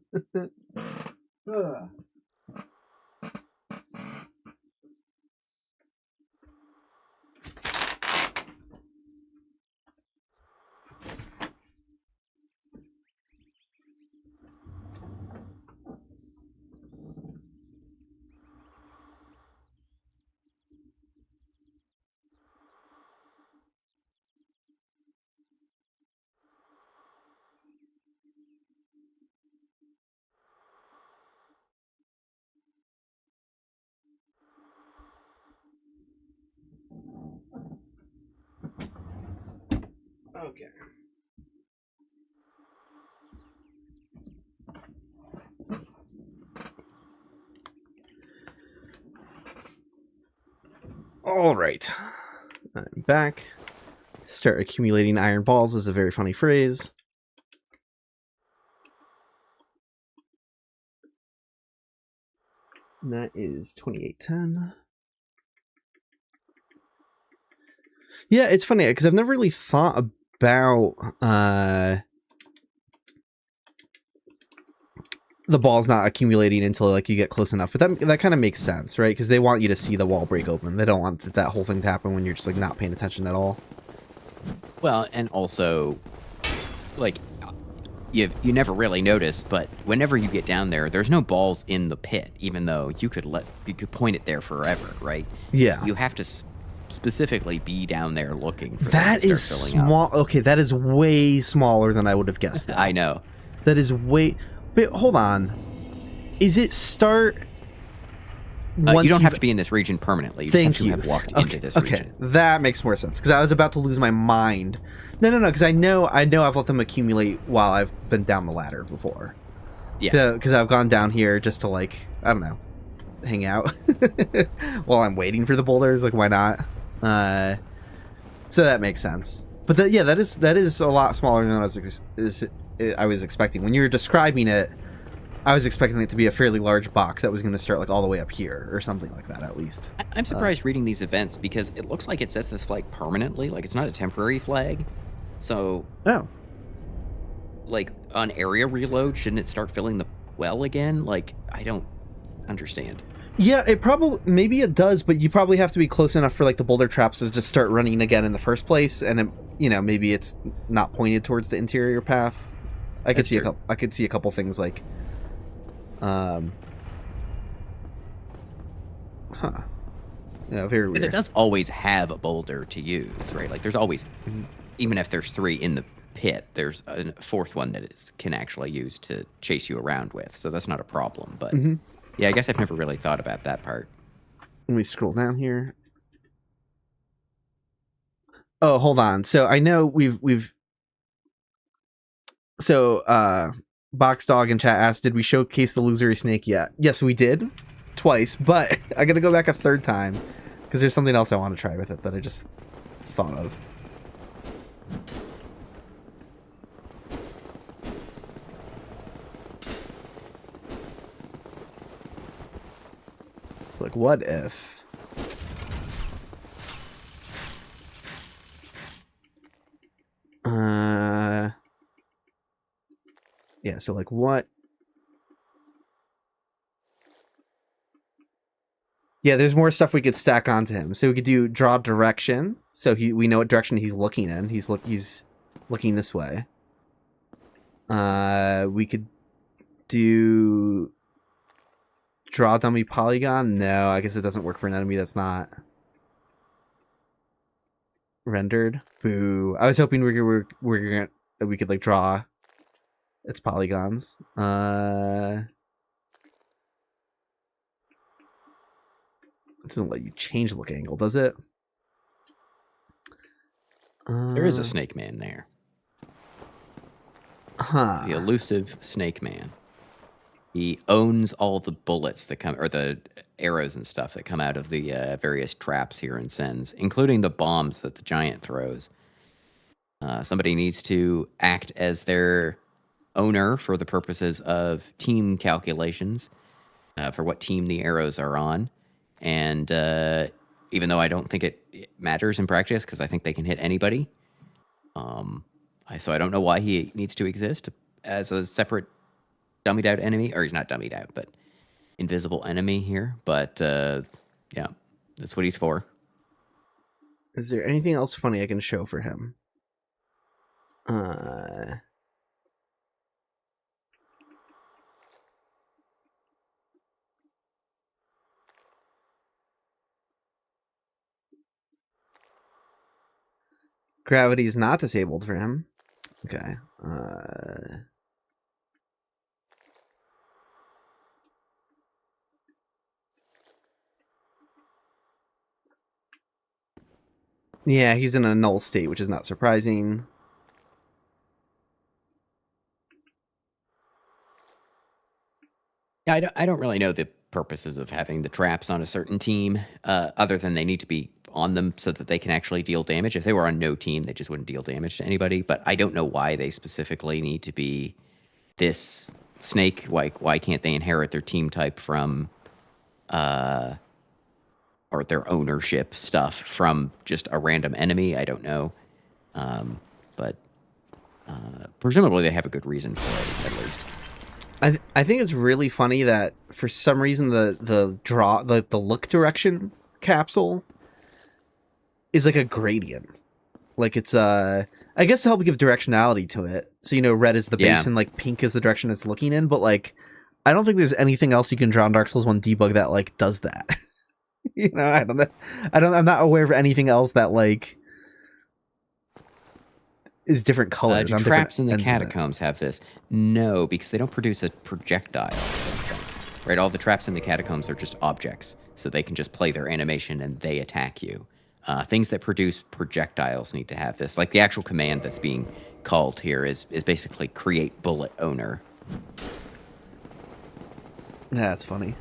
Okay. All right. I'm back. Start accumulating iron balls is a very funny phrase. And that is 2810. Yeah, it's funny because I've never really thought about the ball's not accumulating until like you get close enough, but that kind of makes sense, right? Because they want you to see the wall break open. They don't want that whole thing to happen when you're just like not paying attention at all. Well, and also, like, you never really notice, but whenever you get down there, there's no balls in the pit, even though you could point it there forever, right? Yeah, you have to specifically be down there looking for that is small. Okay, that is way smaller than I would have guessed. I know. That is way. Wait, hold on. Is it start? You don't have to be in this region permanently. Thank you. Have walked into this region. That makes more sense because I was about to lose my mind. No, because I know I've let them accumulate while I've been down the ladder before. Yeah. Because I've gone down here just to like, I don't know, hang out while I'm waiting for the boulders. Like, why not? So that makes sense. But that is a lot smaller than I was expecting. When you were describing it, I was expecting it to be a fairly large box that was going to start like all the way up here or something like that at least. I'm surprised reading these events because it looks like it sets this flag permanently. Like it's not a temporary flag. So, like on area reload, shouldn't it start filling the well again? Like, I don't understand. Yeah, maybe it does, but you probably have to be close enough for like the boulder traps to just start running again in the first place, and maybe it's not pointed towards the interior path. I could see a couple things like, yeah, very weird. Because it does always have a boulder to use, right? Like there's always, even if there's 3 in the pit, there's a 4th one that can actually use to chase you around with. So that's not a problem. But yeah, I guess I've never really thought about that part. Let me scroll down here. Oh, hold on. So I know we've so Box Dog in chat asked, did we showcase the illusory snake yet? Yes, we did. Twice, but I gotta go back a third time because there's something else I want to try with it that I just thought of. Like, what if? Yeah, so like what? Yeah, there's more stuff we could stack onto him. So we could do draw direction. So we know what direction he's looking in. He's looking this way. We could do draw dummy polygon. No, I guess it doesn't work for an enemy that's not rendered. Boo! I was hoping we could like draw its polygons. It doesn't let you change look angle, does it? There is a snake man there. Huh. The elusive snake man. He owns all the bullets that come, or the arrows and stuff that come out of the various traps here and sends, including the bombs that the giant throws. Somebody needs to act as their owner for the purposes of team calculations for what team the arrows are on. And even though I don't think it matters in practice, because I think they can hit anybody, so I don't know why he needs to exist as a separate dummied out enemy, or he's not dummied out, but invisible enemy here. But yeah, that's what he's for. Is there anything else funny I can show for him? Gravity is not disabled for him. Okay. Yeah, he's in a null state, which is not surprising. Yeah, I don't really know the purposes of having the traps on a certain team, other than they need to be on them so that they can actually deal damage. If they were on no team, they just wouldn't deal damage to anybody. But I don't know why they specifically need to be this snake. Why can't they inherit their team type from, or their ownership stuff from just a random enemy? I don't know. But presumably they have a good reason for it, at least. I think it's really funny that for some reason the look direction capsule is like a gradient. Like it's I guess to help give directionality to it. So red is the base and like pink is the direction it's looking in, but like I don't think there's anything else you can draw in Dark Souls 1 debug that like does that. I'm not aware of anything else that like is different colors. Do traps in the catacombs have this? No, because they don't produce a projectile. Right, all the traps in the catacombs are just objects, so they can just play their animation and they attack you. Things that produce projectiles need to have this. Like the actual command that's being called here is basically create bullet owner. Yeah, that's funny.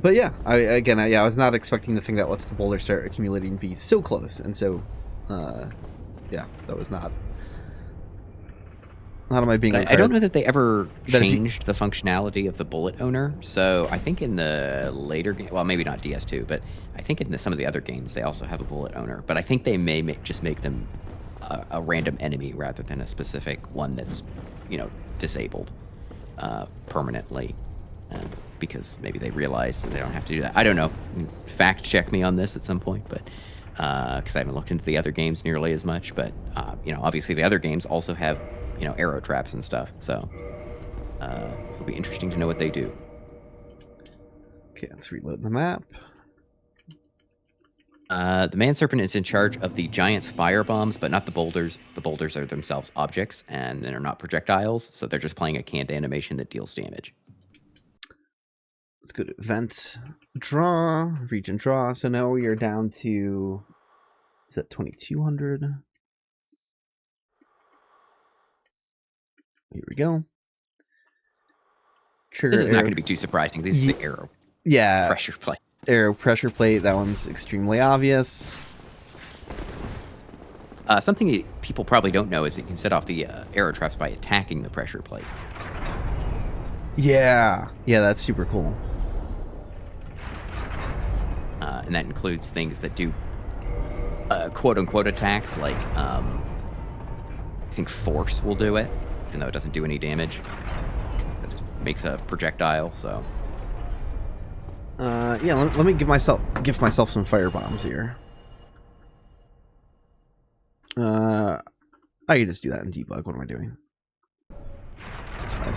But yeah, I was not expecting the thing that lets the boulder start accumulating be so close, and so, yeah, that was not am I being. I don't know that they ever changed the functionality of the bullet owner. So I think in the later game, well, maybe not DS2, but I think in some of the other games they also have a bullet owner. But I think they may just make them a random enemy rather than a specific one that's disabled permanently. Because maybe they realized they don't have to do that. I don't know. Fact check me on this at some point, but because I haven't looked into the other games nearly as much. But obviously the other games also have arrow traps and stuff. So it'll be interesting to know what they do. Okay, let's reload the map. The man serpent is in charge of the giant's fire bombs, but not the boulders. The boulders are themselves objects, and they're not projectiles, so they're just playing a canned animation that deals damage. let's go to event draw, region draw. So now we are down to, is that 2200? Here we go. Trigger this is not going to be too surprising. This is the arrow. Yeah. Pressure plate. Arrow pressure plate. That one's extremely obvious. Something people probably don't know is that you can set off the arrow traps by attacking the pressure plate. Yeah. Yeah, that's super cool. And that includes things that do quote-unquote attacks, like I think force will do it, even though it doesn't do any damage. It just makes a projectile, so... Yeah, let me give myself some fire bombs here. I can just do that in debug. What am I doing? That's fine.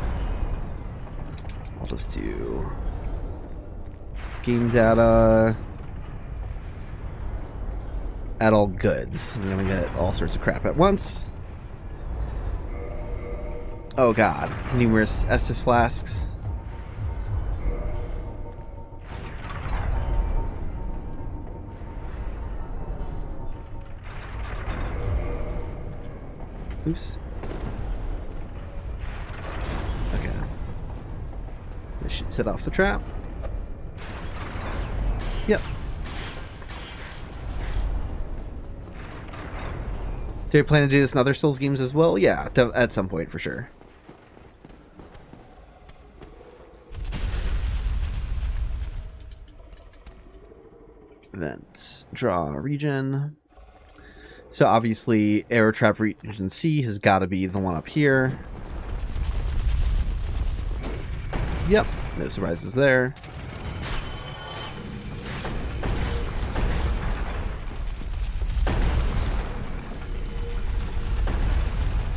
I'll just do game data, add all goods. I'm gonna get all sorts of crap at once. Oh god, numerous Estus flasks. Oops. Okay. This should set off the trap. Yep. Do you plan to do this in other Souls games as well? Yeah, at some point for sure. Event, draw region. So obviously, Arrow Trap Region C has got to be the one up here. Yep, no surprises there.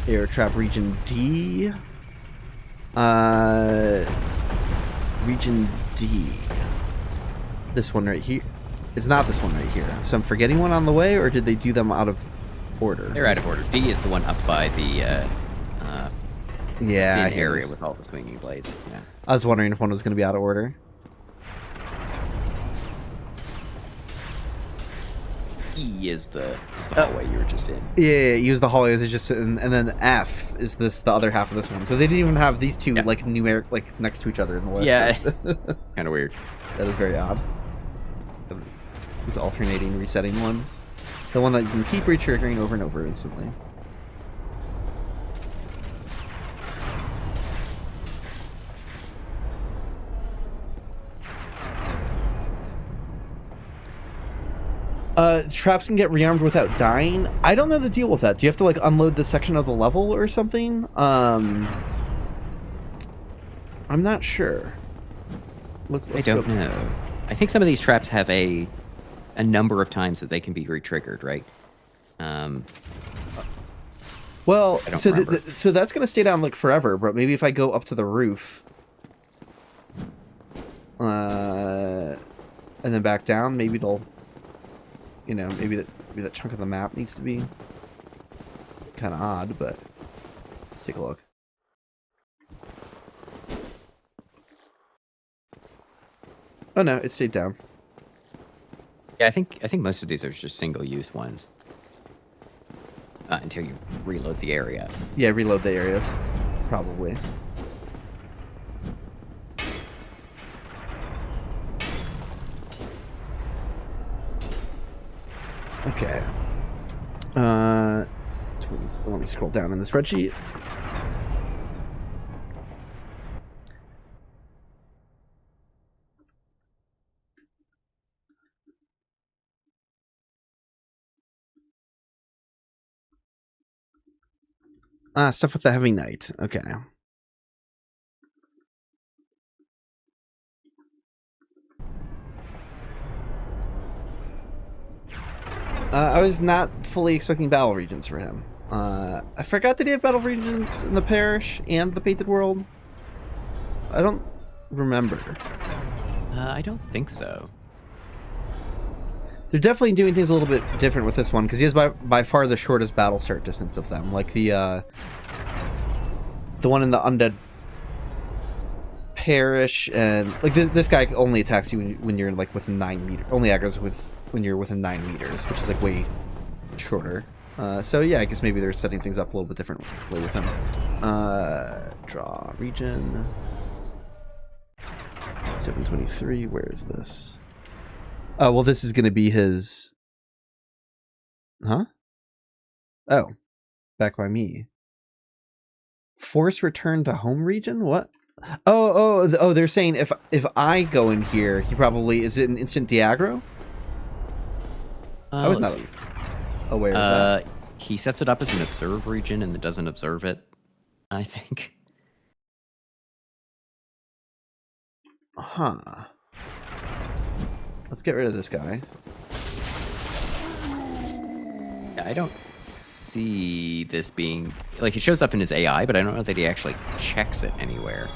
Arrow Trap Region D. Region D. This one right here. It's not this one right here. So I'm forgetting one on the way, or did they do them out of order? They're out of order. D is the one up by the thin area with all the swinging blades. Yeah. I was wondering if one was going to be out of order. E is the hallway you were just in. Yeah, use the hallway is just and then F is the other half of this one. So they didn't even have these two like numeric like next to each other in the list. Yeah, kind of weird. That is very odd. These alternating resetting ones. The one that you can keep re-triggering over and over instantly. Traps can get rearmed without dying. I don't know the deal with that. Do you have to like unload the section of the level or something? I'm not sure. Let's I don't know. I think some of these traps have a number of times that they can be re-triggered, right? Well, so that's gonna stay down like forever. But maybe if I go up to the roof, and then back down, maybe it'll, you know, maybe that chunk of the map needs to be kind of odd. But let's take a look. Oh no, it stayed down. Yeah, I think most of these are just single-use ones until you reload the area. Yeah, reload the areas, probably. Okay. Let me scroll down in the spreadsheet. Stuff with the heavy knight. Okay. I was not fully expecting battle regions for him. I forgot that he had battle regions in the parish and the painted world. I don't remember. I don't think so. They're definitely doing things a little bit different with this one, because he has by far the shortest battle start distance of them. Like the one in the undead perish, and like this guy only attacks you when you're like within 9 meters. Only aggroes when you're within 9 meters, which is like way shorter. So yeah, I guess maybe they're setting things up a little bit differently with him. Draw region. 723. Where is this? Oh well, this is going to be his. Huh? Oh, back by me. Force return to home region? What? Oh! They're saying if I go in here, he probably is it an instant de-aggro? I was not aware of that. He sets it up as an observe region and it doesn't observe it, I think. Huh. Let's get rid of this guy. I don't see this being... Like, it shows up in his AI, but I don't know that he actually checks it anywhere.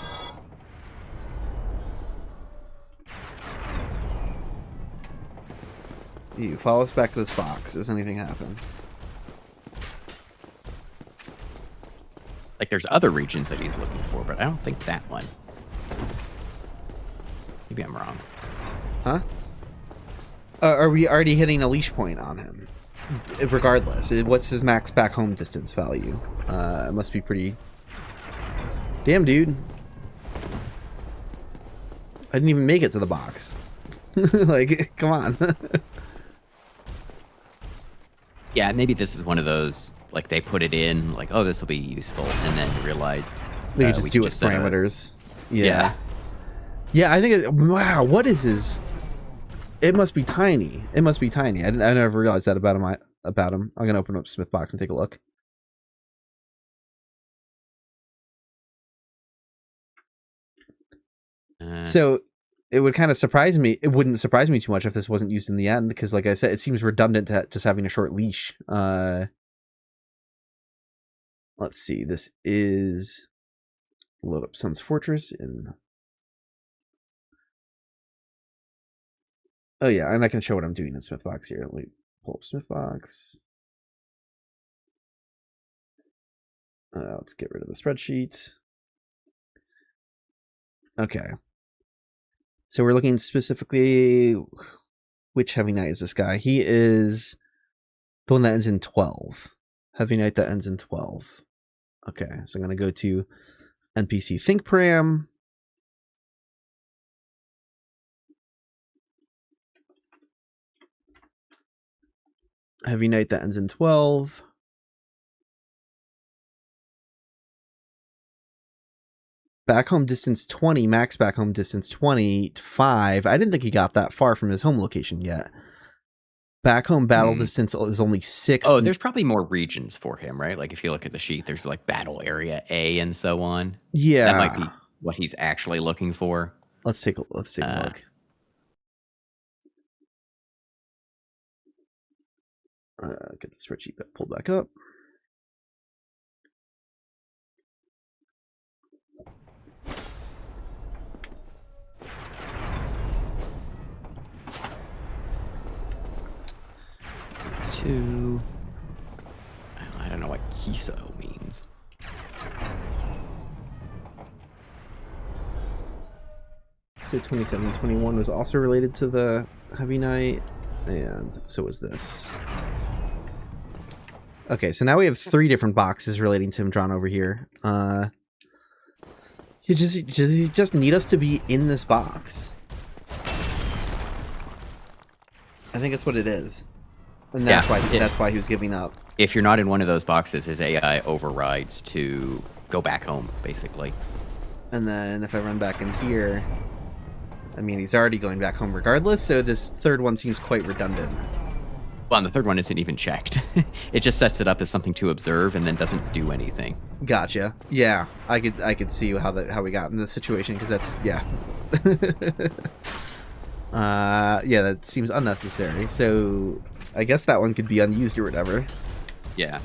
You follow us back to this box. Does anything happen? Like, there's other regions that he's looking for, but I don't think that one. Maybe I'm wrong. Huh? Are we already hitting a leash point on him? Regardless, what's his max back home distance value? It must be pretty... Damn, dude. I didn't even make it to the box. Like, come on. Yeah, maybe this is one of those, like, they put it in, like, oh, this will be useful, and then realized... They could just do with parameters. Yeah. Yeah, I think... Wow, what is his... It must be tiny. It must be tiny. I never realized that about him. I'm going to open up Smithbox and take a look. So it would kind of surprise me. It wouldn't surprise me too much if this wasn't used in the end, because like I said, it seems redundant to just having a short leash. Let's see. This is load up Sun's Fortress in... Oh yeah, I'm not going to show what I'm doing in Smithbox here. Let me pull up Smithbox. Let's get rid of the spreadsheet. Okay. So we're looking specifically, which Heavy Knight is this guy? He is the one that ends in 12. Heavy Knight that ends in 12. Okay, so I'm going to go to NPC Think Param. Heavy Knight that ends in 12. Back home distance 20, max back home distance 25. I didn't think he got that far from his home location yet. Back home battle distance is only 6. Oh, there's probably more regions for him, right? Like if you look at the sheet, there's like battle area A and so on. Yeah. That might be what he's actually looking for. Let's take a look. Get the spreadsheet pulled back up. I don't know what Kiso means. So 2721 was also related to the Heavy Knight, and so was this. Okay, so now we have 3 different boxes relating to him drawn over here. You just need us to be in this box. I think that's what it is. And that's why he was giving up. If you're not in one of those boxes, his AI overrides to go back home, basically. And then if I run back in here, I mean, he's already going back home regardless, so this third one seems quite redundant. Well, and the third one isn't even checked. It just sets it up as something to observe and then doesn't do anything. Gotcha. Yeah, I could see how we got in this situation, because that's, yeah. Yeah, that seems unnecessary. So I guess that one could be unused or whatever. Yeah.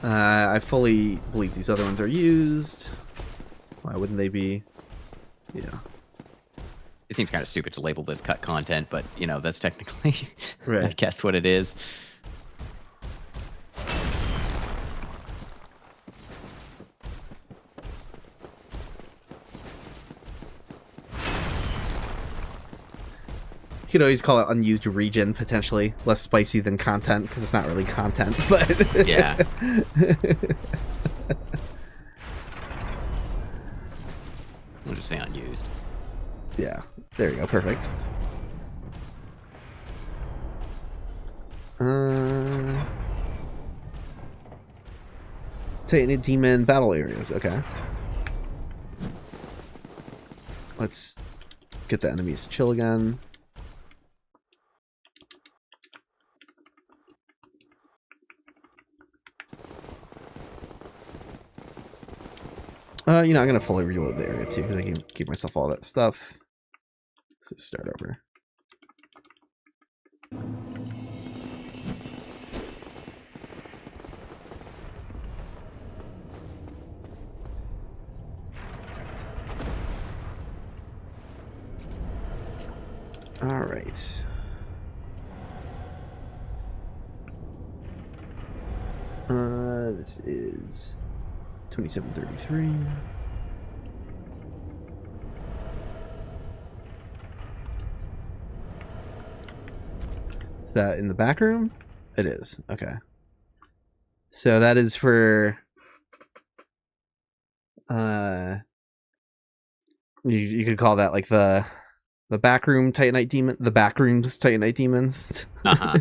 I fully believe these other ones are used. Why wouldn't they be? Yeah. It seems kind of stupid to label this cut content, but, you know, that's technically, right. I guess, what it is. could always call it unused region, potentially. Less spicy than content, because it's not really content, but... Yeah. We'll just say unused. Yeah, there you go, perfect. Titanite demon battle areas, okay. Let's get the enemies to chill again. You know, I'm gonna fully reload the area too, because I can keep myself all that stuff. Let's just start over. All right. This is 2733. Is that in the back room? It is. Okay. So that is for you could call that like the backroom Titanite demon, the backrooms Titanite demons. Uh-huh.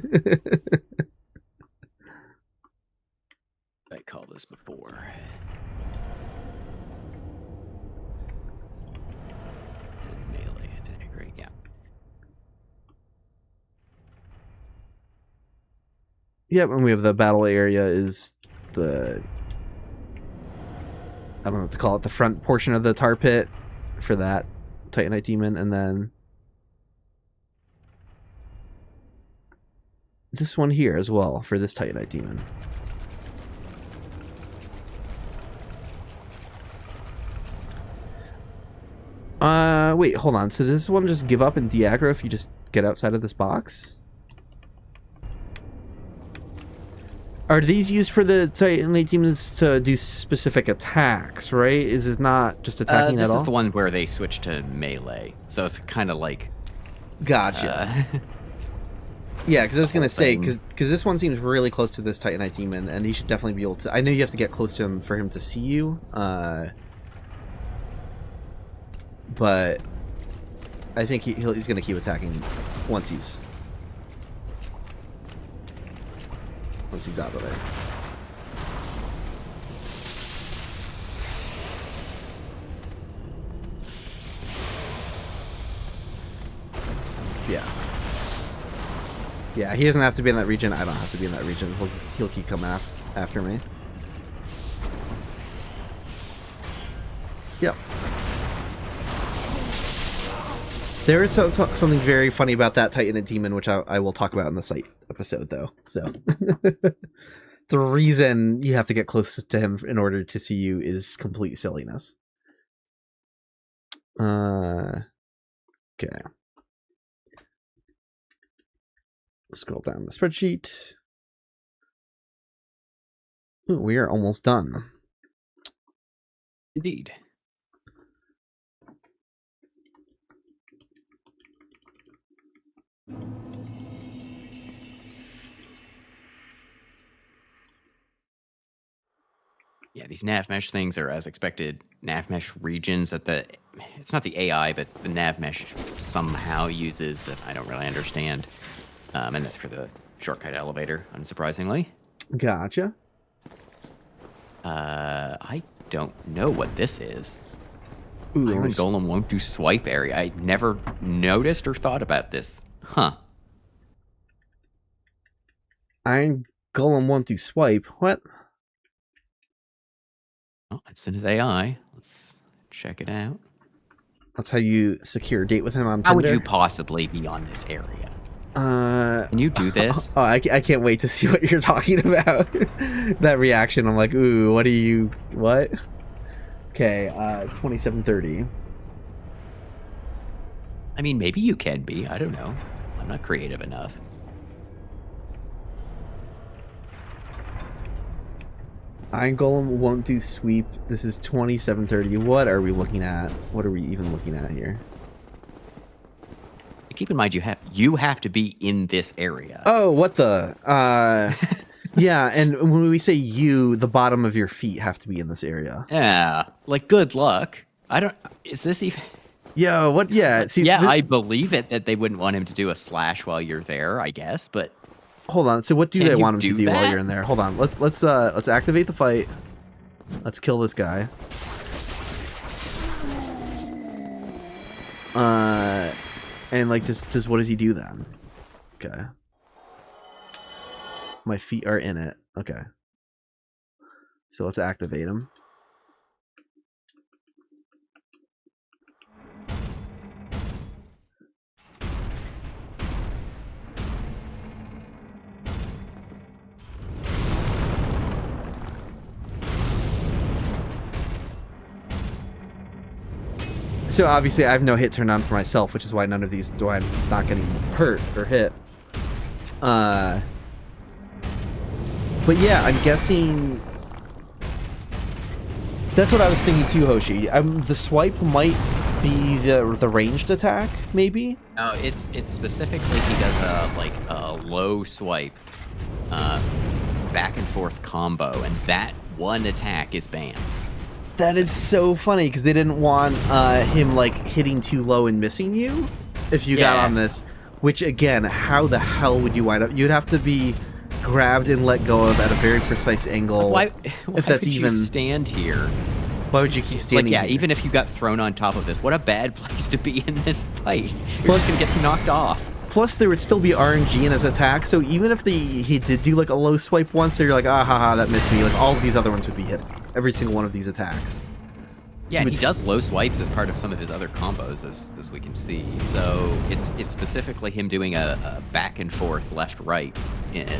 I called this before. And melee and integrate, yeah. Yep, and we have the battle area is the, I don't know what to call it, the front portion of the tar pit for that Titanite demon, and then this one here as well for this Titanite demon. Wait, hold on. So does this one just give up and de-aggro if you just get outside of this box? Are these used for the Titanite demons to do specific attacks, right? Is it not just attacking at all? This is the one where they switch to melee. So it's kind of like... Gotcha. Yeah, because I was going to say, because this one seems really close to this Titanite demon, and he should definitely be able to... I know you have to get close to him for him to see you, but I think he's going to keep attacking once he's out of there. Yeah. Yeah, he doesn't have to be in that region. I don't have to be in that region. He'll keep coming after me. Yep. There is something very funny about that Titanite demon, which I will talk about in the site episode, though. So the reason you have to get close to him in order to see you is complete silliness. Okay. Scroll down the spreadsheet. Ooh, we are almost done. Indeed. Yeah, these nav mesh things are as expected. Nav mesh regions that it's not the AI, but the nav mesh somehow uses that I don't really understand. And that's for the shortcut elevator, unsurprisingly. Gotcha. I don't know what this is. Ooh, Iron Golem won't do swipe area. I never noticed or thought about this. Huh. Iron Golem won't do swipe. What? Oh, it's in his AI. Let's check it out. That's how you secure a date with him on Tinder? How would you possibly be on this area? Can you do this? Oh, I can't wait to see what you're talking about. That reaction, I'm like, ooh, what? Okay, 2730. I mean, maybe you can be. I don't know. I'm not creative enough. Iron Golem won't do sweep. This is 2730. What are we looking at? What are we even looking at here? Keep in mind, You have to be in this area. Oh, what the? Yeah, and when we say you, the bottom of your feet have to be in this area. Yeah, like good luck. I don't. Is this even? Yo, what? Yeah, see, yeah, I believe it that they wouldn't want him to do a slash while you're there. I guess, but hold on. So what do they want him to do that? while you're in there? Hold on. Let's activate the fight. Let's kill this guy. And like, just what does he do then? Okay. My feet are in it. Okay. So let's activate him. So obviously I have no hit turned on for myself, which is why none of these I'm not getting hurt or hit. But yeah, I'm guessing that's what I was thinking too, Hoshi. The swipe might be the ranged attack, maybe. No, it's specifically he does a low swipe, back and forth combo, and that one attack is banned. That is so funny because they didn't want him like hitting too low and missing you if you got on this. Which again, how the hell would you wind up? You'd have to be grabbed and let go of at a very precise angle. Why if that's would even you stand here? Why would you keep standing? Like, yeah, here? even if you got thrown on top of this, what a bad place to be in this fight. You're Plus, just gonna get knocked off. Plus, there would still be RNG in his attack, so even if he did do like a low swipe once, so you're like, ah, haha, that missed me. Like all of these other ones would be hitting every single one of these attacks. Yeah, he does low swipes as part of some of his other combos, as we can see. So it's specifically him doing a back and forth left right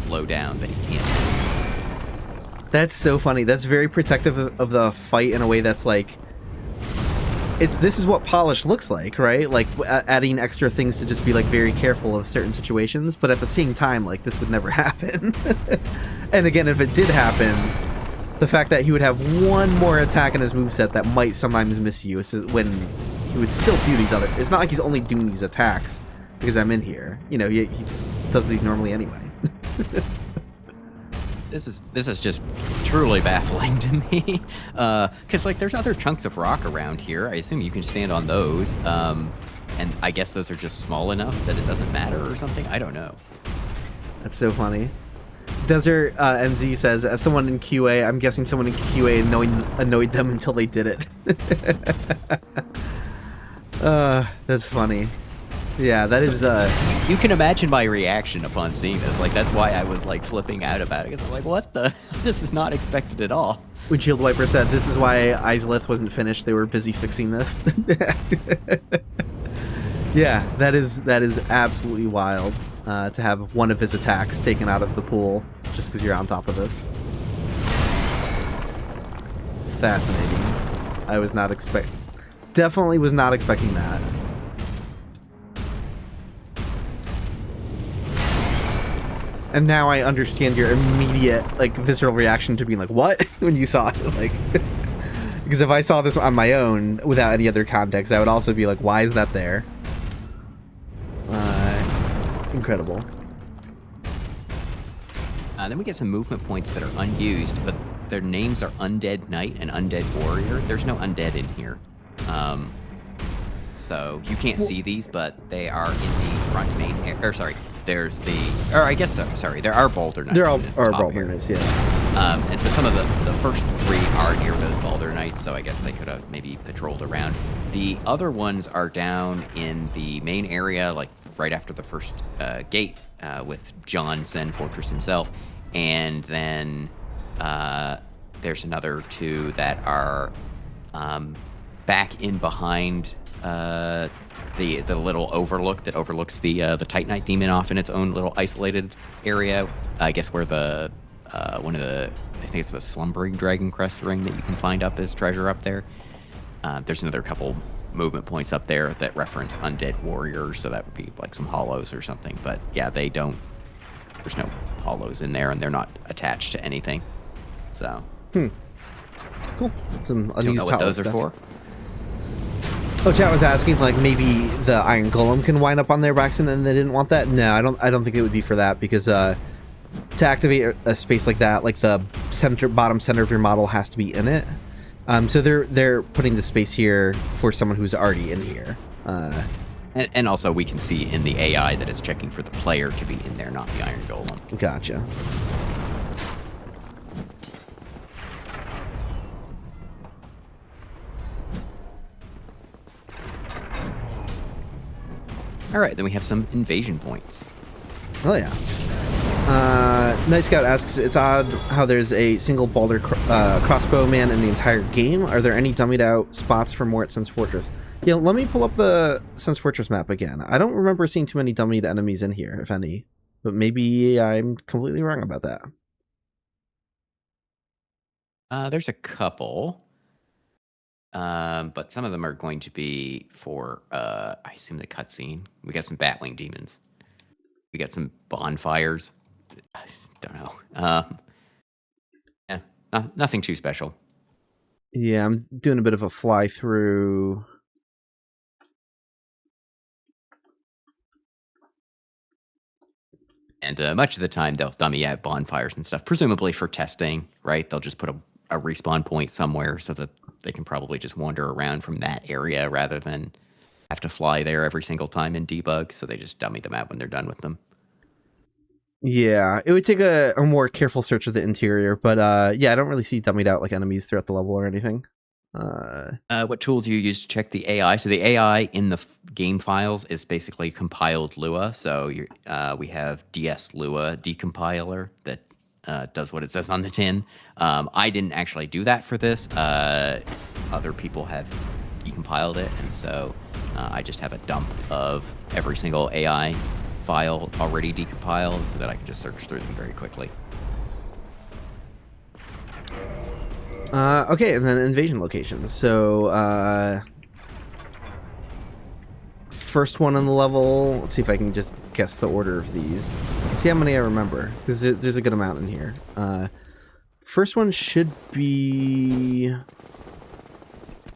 low down that he can't do. That's so funny. That's very protective of the fight in a way that's like, this is what polish looks like, right? Like adding extra things to just be like very careful of certain situations, but at the same time, like this would never happen. And again, if it did happen, the fact that he would have one more attack in his moveset that might sometimes miss you when he would still do these other... It's not like he's only doing these attacks because I'm in here. You know, he does these normally anyway. This is just truly baffling to me. Because, like, there's other chunks of rock around here. I assume you can stand on those. And I guess those are just small enough that it doesn't matter or something. I don't know. That's so funny. Desert NZ says, as someone in QA, I'm guessing someone in QA annoyed them until they did it. That's funny. Yeah, that is. You can imagine my reaction upon seeing this. Like, that's why I was like flipping out about it. Because I'm like, what the? This is not expected at all. Windshield Wiper said, this is why Islith wasn't finished. They were busy fixing this. Yeah, that is absolutely wild. To have one of his attacks taken out of the pool just because you're on top of this. Fascinating. I was not definitely was not expecting that. And now I understand your immediate, like, visceral reaction to being like, what? When you saw it, like... Because if I saw this on my own without any other context, I would also be like, why is that there? Incredible. Then we get some movement points that are unused, but their names are Undead Knight and Undead Warrior. There's no undead in here. So you can't see these, but they are in the front main area. Or sorry, there's the... Or I guess, sorry, there are Boulder Knights. There are Boulder Knights, yeah. And so some of the first three are near those Boulder Knights, so I guess they could have maybe patrolled around. The other ones are down in the main area, like right after the first gate with John Sen Fortress himself. And then there's another two that are back in behind the little overlook that overlooks the Titanite demon off in its own little isolated area. I guess where the one of the, I think it's the Slumbering Dragon Crest ring that you can find up as treasure up there. There's another couple movement points up there that reference undead warriors, so that would be like some hollows or something. But yeah, there's no hollows in there, and they're not attached to anything. So cool. Some unused don't know what those stuff. are for. Oh, chat was asking like maybe the Iron Golem can wind up on there by accident and they didn't want that. No, I don't think it would be for that because to activate a space like that, like the bottom center of your model has to be in it. So they're putting the space here for someone who's already in here. And also we can see in the AI that it's checking for the player to be in there, not the Iron Golem. Gotcha. All right, then we have some invasion points. Oh yeah. Night Scout asks, it's odd how there's a single Boulder crossbow man in the entire game. Are there any dummied out spots for more at Sense Fortress? Yeah, let me pull up the Sense Fortress map again. I don't remember seeing too many dummied enemies in here, if any. But maybe I'm completely wrong about that. There's a couple. But some of them are going to be for, I assume, the cutscene. We got some Batwing demons. We got some bonfires. I don't know. Yeah, nothing too special. Yeah, I'm doing a bit of a fly through. And much of the time, they'll dummy out bonfires and stuff, presumably for testing, right? They'll just put a respawn point somewhere so that they can probably just wander around from that area rather than have to fly there every single time and debug. So they just dummy them out when they're done with them. Yeah, it would take a more careful search of the interior, but yeah, I don't really see dummied out like enemies throughout the level or anything. What tool do you use to check the AI? So the AI in the game files is basically compiled Lua. So we have DS Lua decompiler that does what it says on the tin. I didn't actually do that for this. Other people have decompiled it, and so I just have a dump of every single AI file already decompiled so that I can just search through them very quickly. Okay, and then invasion locations. So, first one on the level. Let's see if I can just guess the order of these. Let's see how many I remember, because there's a good amount in here. First one should be...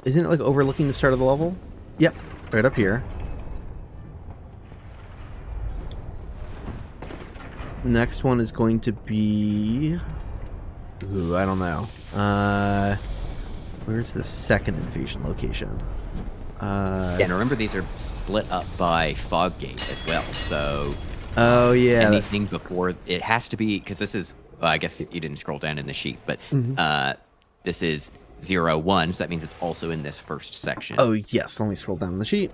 Isn't it like overlooking the start of the level? Yep, right up here. Next one is going to be... Ooh, I don't know. Where's the second invasion location? Yeah, and remember these are split up by fog gate as well, so... Oh, yeah. Anything before... It has to be... Because this is... Well, I guess you didn't scroll down in the sheet, but this is 0-1, so that means it's also in this first section. Oh, yes. Let me scroll down the sheet.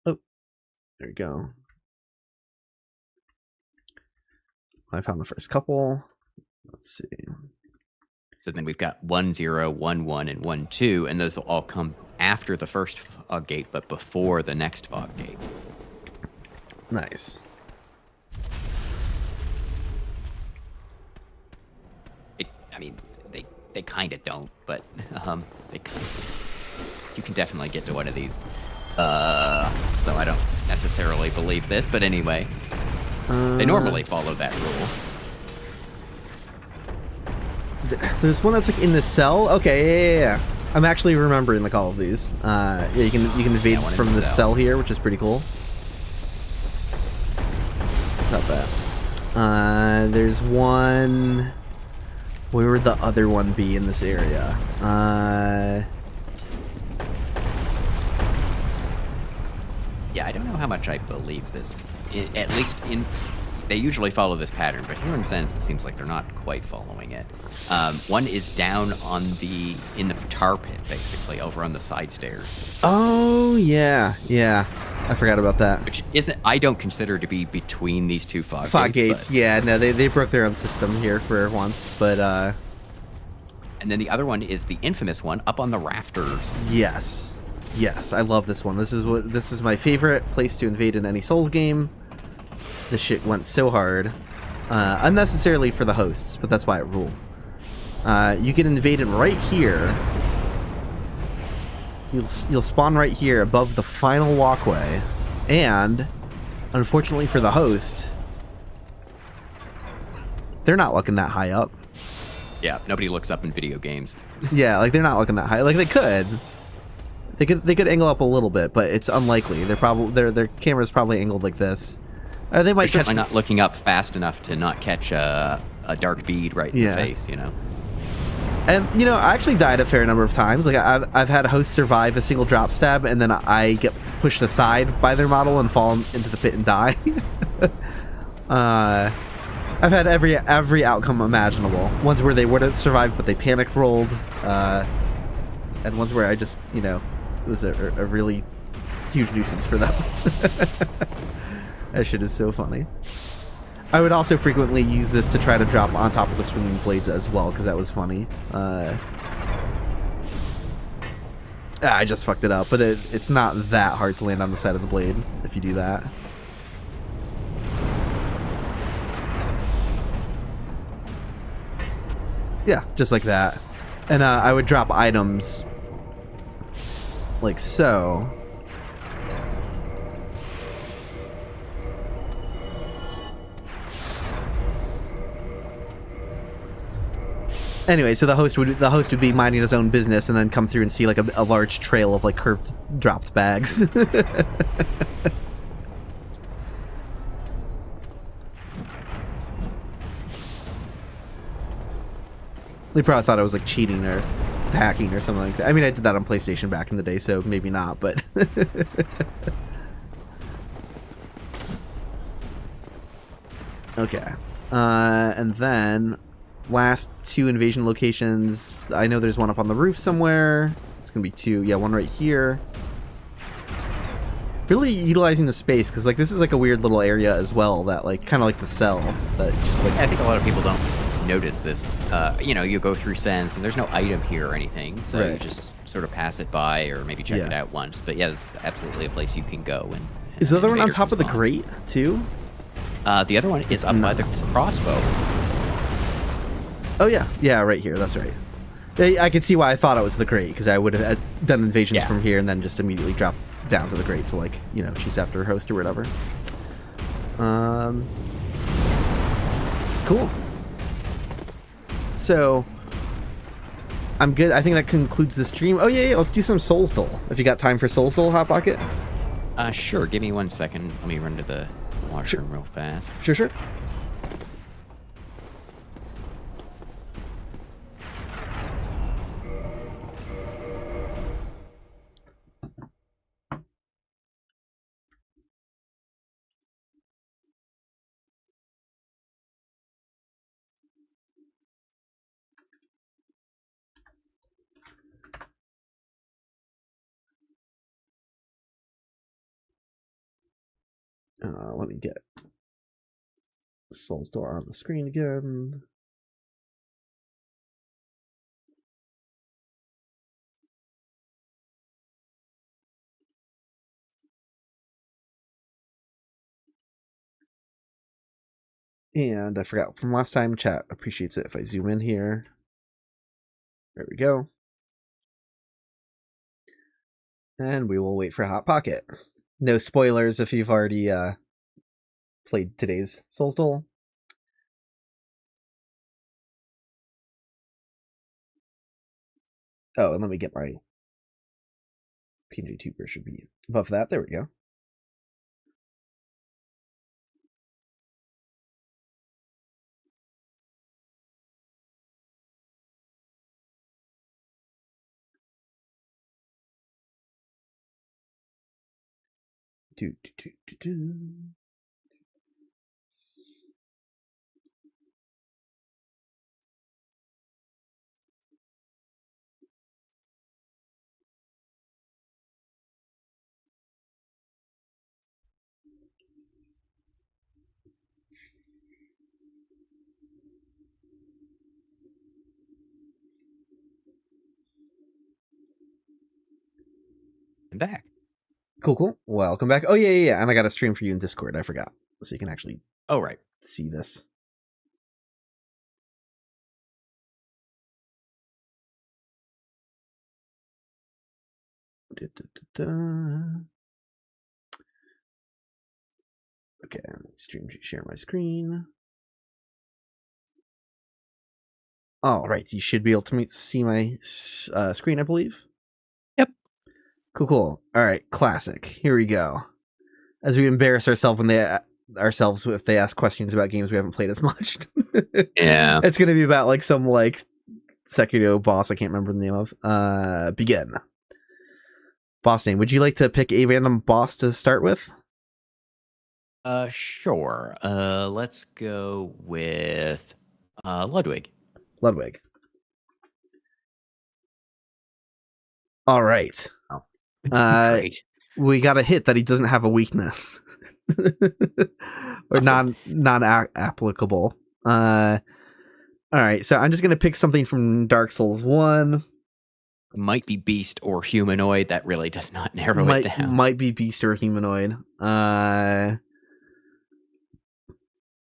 Oh, there we go. I found the first couple. Let's see. So then we've got 1-0, 1-1, and 1-2, and those will all come after the first fog gate, but before the next fog gate. Nice. I mean, they kind of don't, but you can definitely get to one of these. So I don't necessarily believe this, but anyway. They normally follow that rule. There's one that's like in the cell. Okay, yeah. I'm actually remembering like all of these. Yeah, you can invade from the cell here, which is pretty cool. Not bad. There's one. Where would the other one be in this area? Yeah, I don't know how much I believe this. At least they usually follow this pattern, but here in Sense, it seems like they're not quite following it. One is down in the tar pit, basically, over on the side stairs. Oh, yeah. I forgot about that. Which I don't consider to be between these two fog gates. Yeah, no, they broke their own system here for once, but... And then the other one is the infamous one up on the rafters. Yes, I love this one. This is my favorite place to invade in any Souls game. This shit went so hard. Unnecessarily for the hosts, but that's why it ruled. You can invade it right here. You'll spawn right here above the final walkway. And, unfortunately for the host, they're not looking that high up. Yeah, nobody looks up in video games. Yeah, like they're not looking that high. Like they could. They could angle up a little bit, but it's unlikely. They're probably their camera's probably angled like this. They They're might catch. certainly not looking up fast enough to not catch a dark bead right in the face, you know. And you know, I actually died a fair number of times. Like I've had a host survive a single drop stab, and then I get pushed aside by their model and fall into the pit and die. I've had every outcome imaginable. Ones where they would have survived, but they panic rolled, and ones where I just, you know, it was a really huge nuisance for them. That shit is so funny. I would also frequently use this to try to drop on top of the swinging blades as well, because that was funny. I just fucked it up, but it's not that hard to land on the side of the blade if you do that. Yeah, just like that. And I would drop items like so. Anyway, so the host would be minding his own business and then come through and see like a large trail of like curved dropped bags. They probably thought I was like cheating or hacking or something like that. I mean, I did that on PlayStation back in the day, so maybe not, but okay. And then last two invasion locations. I know there's one up on the roof somewhere. It's gonna be two. Yeah, one right here. Really utilizing the space, because like this is like a weird little area as well that like kind of like the cell that just like. I think a lot of people don't notice this. You know, you go through Sens and there's no item here or anything, so you just sort of pass it by or maybe check it out once. But yeah, this is absolutely a place you can go. And is the other one on top of the grate too? The other one is up by the crossbow. Oh yeah, right here. That's right. I could see why I thought it was the grate, because I would have done invasions from here and then just immediately dropped down to the grate, so like, you know, she's after her host or whatever. Cool. So I'm good. I think that concludes the stream. Oh yeah, let's do some Soulsdle. If you got time for Soulsdle, Hot Pocket. Sure. Give me 1 second. Let me run to the washroom real fast. Sure. Let me get Soulsdle on the screen again. And I forgot from last time, chat appreciates it if I zoom in here. There we go. And we will wait for Hot Pocket. No spoilers if you've already played today's Soulsdle. Oh, and let me get my PNG tuber should be above that. There we go. I'm back. Cool. Welcome back. Oh yeah. And I got a stream for you in Discord. I forgot, so you can actually see this. Okay, share my screen. All right, you should be able to see my screen, I believe. Yep. Cool. All right, classic. Here we go. As we embarrass ourselves if they ask questions about games we haven't played as much. Yeah. It's gonna be about like some like Sekiro boss I can't remember the name of. Begin. Boss name. Would you like to pick a random boss to start with? Sure. Let's go with Ludwig. Ludwig. All right. Oh. Great. We got a hit that he doesn't have a weakness. Or awesome. non-applicable. All right, so I'm just gonna pick something from Dark Souls 1. Might be beast or humanoid. That really does not narrow it down. Might be beast or humanoid.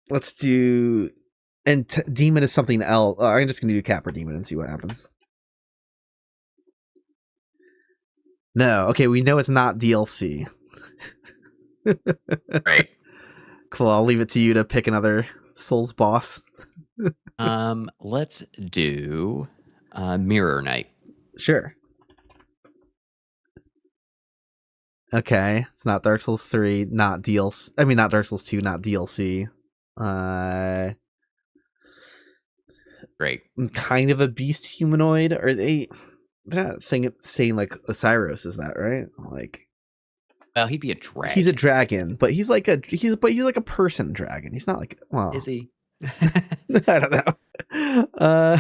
Let's do... And demon is something else. I'm just gonna do Capra Demon and see what happens. No, okay, we know it's not DLC. Right. Cool, I'll leave it to you to pick another Souls boss. Let's do Mirror Knight. Sure. Okay, it's not Dark Souls 3, not DLC. I mean, not Dark Souls 2, not DLC. Great. Kind of a beast humanoid. Are they? They're not saying like Osiris, is that right? Like, well, he'd be a dragon. He's a dragon, but he's like a person dragon. He's not like, well, is he? I don't know.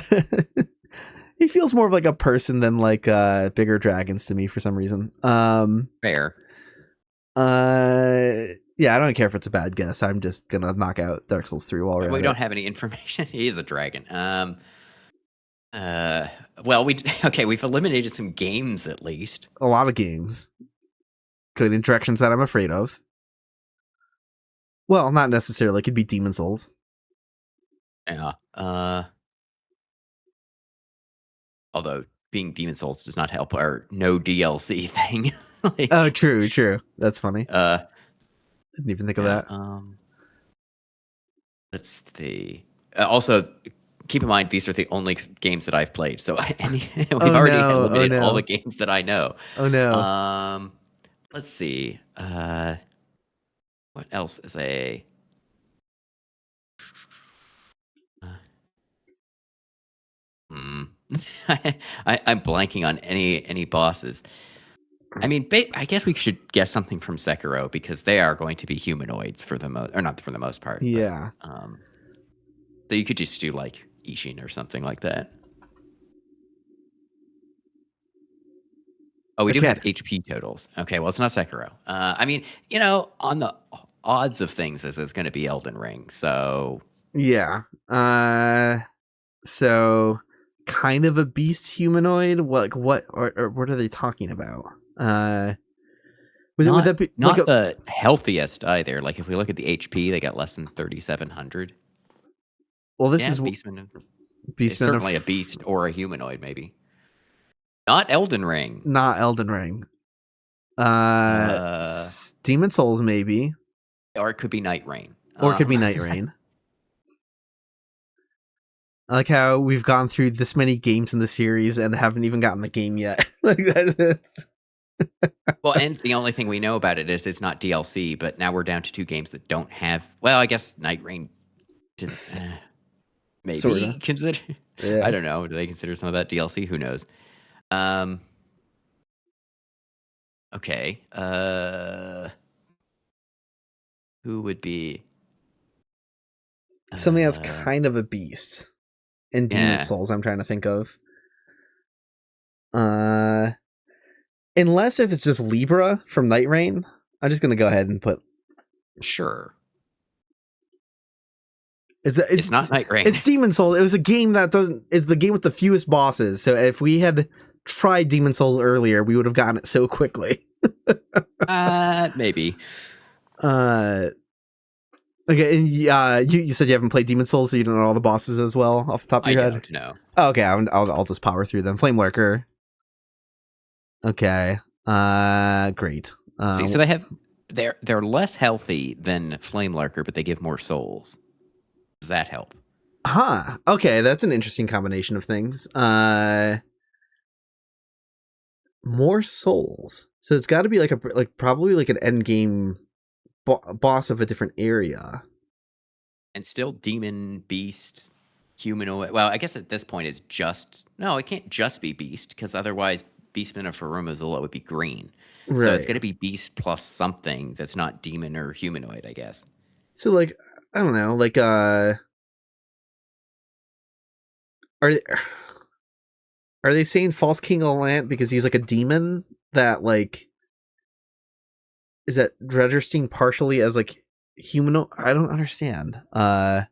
He feels more of like a person than like bigger dragons to me for some reason. Fair. Yeah, I don't care if it's a bad guess. I'm just gonna knock out Dark Souls 3 while we don't have any information. He is a dragon. Well, we've eliminated some games at least. A lot of games. Good interactions that I'm afraid of. Well, not necessarily. It could be Demon Souls. Yeah. Although being Demon Souls does not help our no DLC thing. Like, oh, true. That's funny. Didn't even think of that. Let's see. Also, keep in mind these are the only games that I've played, so we've already eliminated all the games that I know. Oh no. Let's see. What else is a? I'm blanking on any bosses. I mean, I guess we should guess something from Sekiro because they are going to be humanoids for the most, or not for the most part. Yeah. But, so you could just do like Ishin or something like that. Oh, we do have HP totals. Okay, well, it's not Sekiro. I mean, on the odds of things, it's going to be Elden Ring. So yeah. So kind of a beast humanoid. What are they talking about? Would that be not like the healthiest either? Like if we look at the HP, they got less than 3,700. Well, this is Beastman. Certainly a beast or a humanoid, maybe. Not Elden Ring. Not Elden Ring. Demon Souls, maybe. Or it could be Night Rain. Or it could be Night Rain. I like how we've gone through this many games in the series and haven't even gotten the game yet. Like that's... Well, and the only thing we know about it is it's not DLC, but now we're down to 2 games that don't have... Well, I guess Night Rain... maybe sorta. Consider... Yeah. I don't know. Do they consider some of that DLC? Who knows? Okay. Who would be... Something that's kind of a beast. In Demon Souls, I'm trying to think of. Unless if it's just Libra from Night Rain, I'm just gonna go ahead and put. Sure. It's not Night Rain. It's Demon Souls. It was a game that doesn't. It's the game with the fewest bosses. So if we had tried Demon Souls earlier, we would have gotten it so quickly. Maybe. Okay, and you said you haven't played Demon Souls, so you don't know all the bosses as well off the top of your head? I don't know. Oh, okay, I'll just power through them. Flame Lurker. Okay. Great. See, so they're less healthy than Flame Lurker, but they give more souls. Does that help? Huh. Okay, that's an interesting combination of things. More souls. So it's got to be like probably like an end game boss of a different area. And still demon, beast, humanoid. Well, I guess at this point it's just no. It can't just be beast because otherwise Beastman of Farumazilla would be green. Right. So it's going to be beast plus something that's not demon or humanoid, I guess. So like I don't know, like are they saying False King Allant because he's like a demon that like is that registering partially as like humanoid? I don't understand. Oh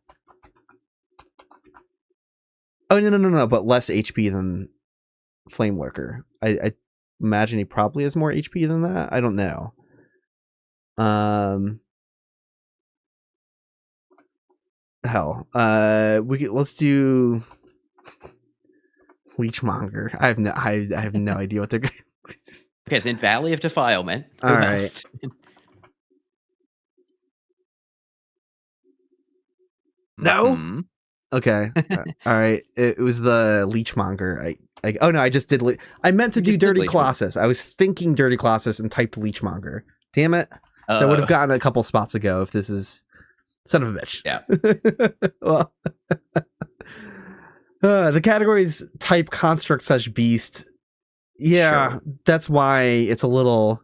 no, but less HP than Flame Lurker. I imagine he probably has more HP than that. I don't know. Hell. Let's do Leechmonger. I have no idea what they're going. Okay, it's in Valley of Defilement. All right. No. Mm-hmm. Okay. All right. It was the Leechmonger. Oh no, I just did. I meant to do Dirty Colossus. I was thinking Dirty Colossus and typed Leechmonger. Damn it! So I would have gotten a couple spots ago if this is son of a bitch. Yeah. Well, the categories type construct / beast. Yeah, sure. That's why it's a little.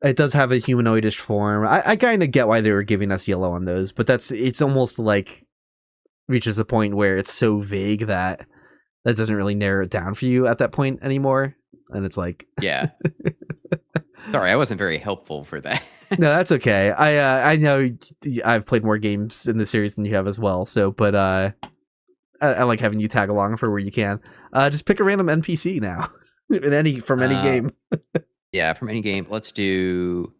It does have a humanoidish form. I kind of get why they were giving us yellow on those, but it's almost like reaches a point where it's so vague that doesn't really narrow it down for you at that point anymore. And it's like, yeah. Sorry, I wasn't very helpful for that. No, that's okay. I know I've played more games in the series than you have as well. So, but I like having you tag along for where you can. Just pick a random NPC now from any game. Yeah, from any game. Let's do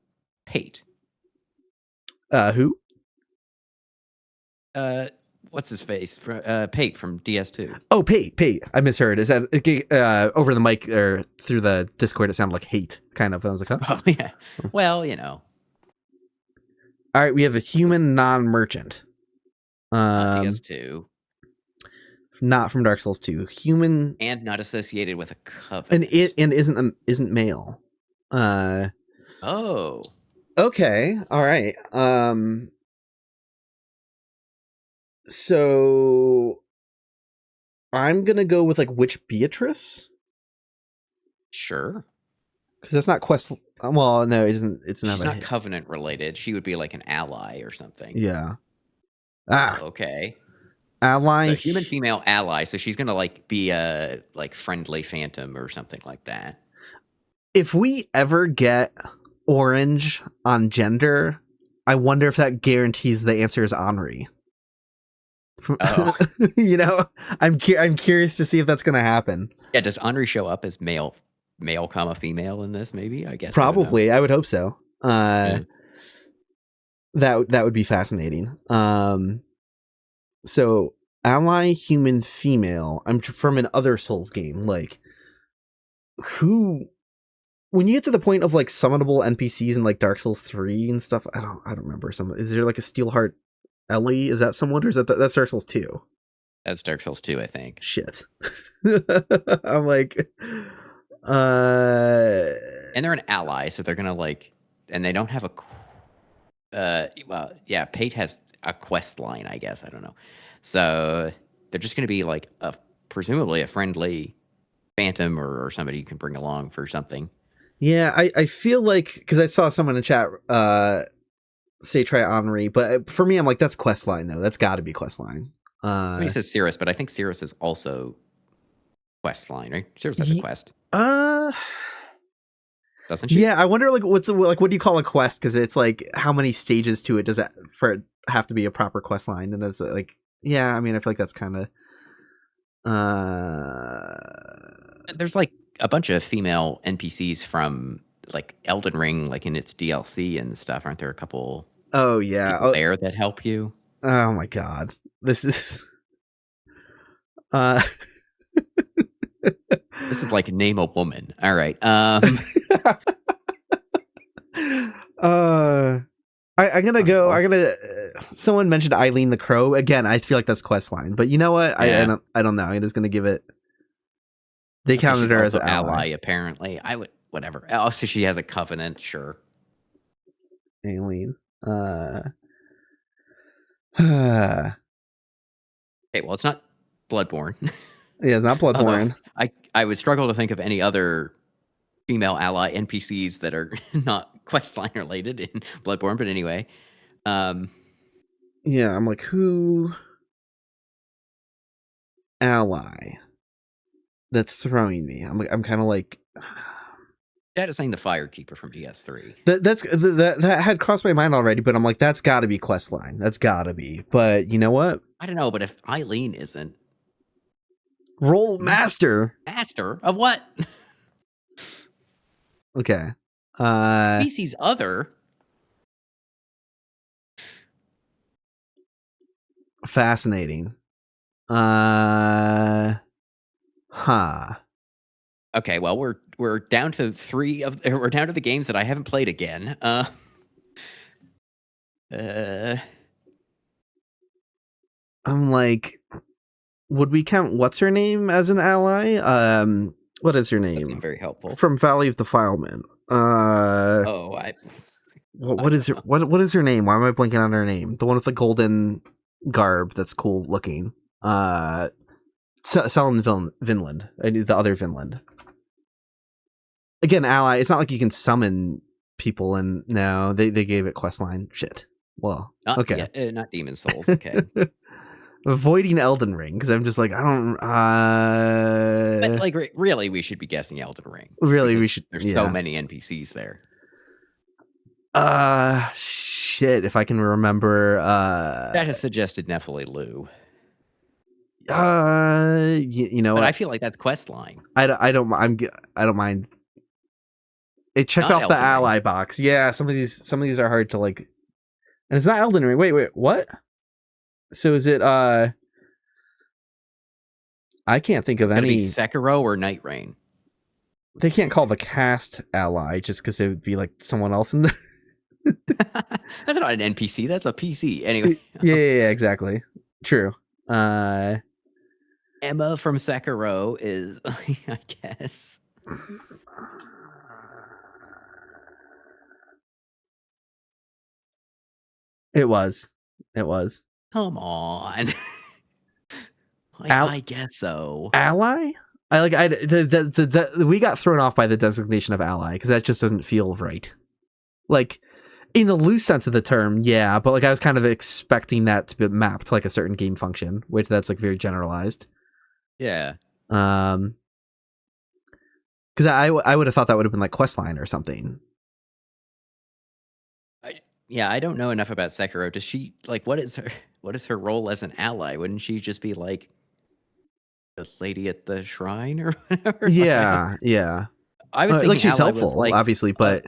Pate. Who? What's his face? Pate from DS2. Oh, Pate. I misheard. Is that over the mic or through the Discord? It sounded like hate, kind of. I was like, huh? Oh, yeah. Well, you know. All right, we have a human non-merchant. DS2. Not from Dark Souls 2. Human and not associated with a covenant. And isn't male. Oh. Okay. All right. So I'm gonna go with like Witch Beatrice. Sure. Because that's not quest. Well, no, it isn't. It's not. She's not covenant related. She would be like an ally or something. Yeah. Okay. Ally. So human female ally. So she's gonna like be a like friendly phantom or something like that. If we ever get orange on gender, I wonder if that guarantees the answer is Henri. Oh. You know, I'm curious to see if that's gonna happen. Yeah. Does Henri show up as male, comma female in this? Maybe. I guess. Probably. I would hope so. That would be fascinating. So ally human female. I'm from an other Souls game. Like who? When you get to the point of like summonable NPCs in like Dark Souls 3 and stuff, I don't remember. Is there like a Steelheart Ellie? Is that someone, or is that's Dark Souls 2? That's Dark Souls 2, I think. Shit. I'm like, and they're an ally, so they're gonna like, and they don't have well, yeah, Pate has a quest line, I guess. I don't know. So they're just gonna be like presumably a friendly phantom or somebody you can bring along for something. Yeah, I feel like, because I saw someone in chat say try Henri, but for me, I'm like, that's quest line though. That's got to be quest line. He says Cirrus, but I think Cirrus is also quest line, right? Cirrus has a quest. Doesn't she? Yeah, I wonder like what do you call a quest? Because it's like how many stages to it does that for it have to be a proper quest line? And it's like, yeah, I mean, I feel like that's kind of there's like a bunch of female NPCs from like Elden Ring, like in its DLC and stuff. Aren't there a couple? Oh yeah, there that help you. Oh my god, this is this is like name a woman. All right. I I'm gonna go. Someone mentioned Eileen the Crow again. I feel like that's quest line, but you know what? Yeah. I don't know. I'm just gonna give it. They counted her as an ally. Apparently. I would whatever. Oh, so she has a covenant. Sure. Eileen. Okay, well, it's not Bloodborne. Yeah, it's not Bloodborne. I would struggle to think of any other female ally NPCs that are not questline related in Bloodborne, but anyway. Yeah, I'm like, who ally that's throwing me? I'm kind of like, Chat is saying the Firekeeper from DS3. That had crossed my mind already, but I'm like, that's got to be questline. That's got to be. But you know what? I don't know, but if Eileen isn't role master of what? Okay. Species other. Fascinating. Okay, well, we're down to we're down to the games that I haven't played again. I'm like, would we count what's her name as an ally? What is her name? That's very helpful. From Valley of Defilement. What is her name? Why am I blanking on her name? The one with the golden garb that's cool looking. Selin Vinland. I knew the other Vinland. Again, ally. It's not like you can summon people, and no, they gave it questline. Shit. Well, okay. Not Demon Souls. Okay. Avoiding Elden Ring because I'm just like, I don't. But like, really, we should be guessing Elden Ring. Really, we should. There's so many NPCs there. Shit. If I can remember. That has suggested Nephili Lu. You know, but I feel like that's questline. I don't mind. It checked off the ally box. Yeah, some of these are hard to like, and it's not Elden Ring. Wait, what? So is it? I can't think of any. Sekiro or Night Rain. They can't call the cast ally just because it would be like someone else in the. That's not an NPC. That's a PC. Anyway. Yeah, exactly. True. Emma from Sekiro is, I guess. It was. Come on. I guess so. Ally? We got thrown off by the designation of ally because that just doesn't feel right. Like, in the loose sense of the term, yeah, but like I was kind of expecting that to be mapped to like a certain game function, which that's like very generalized. Yeah. Because I would have thought that would have been like questline or something. I don't know enough about Sekiro. Does she like what is her role as an ally? Wouldn't she just be like the lady at the shrine or whatever? Yeah. I was thinking like she's helpful, like, obviously, but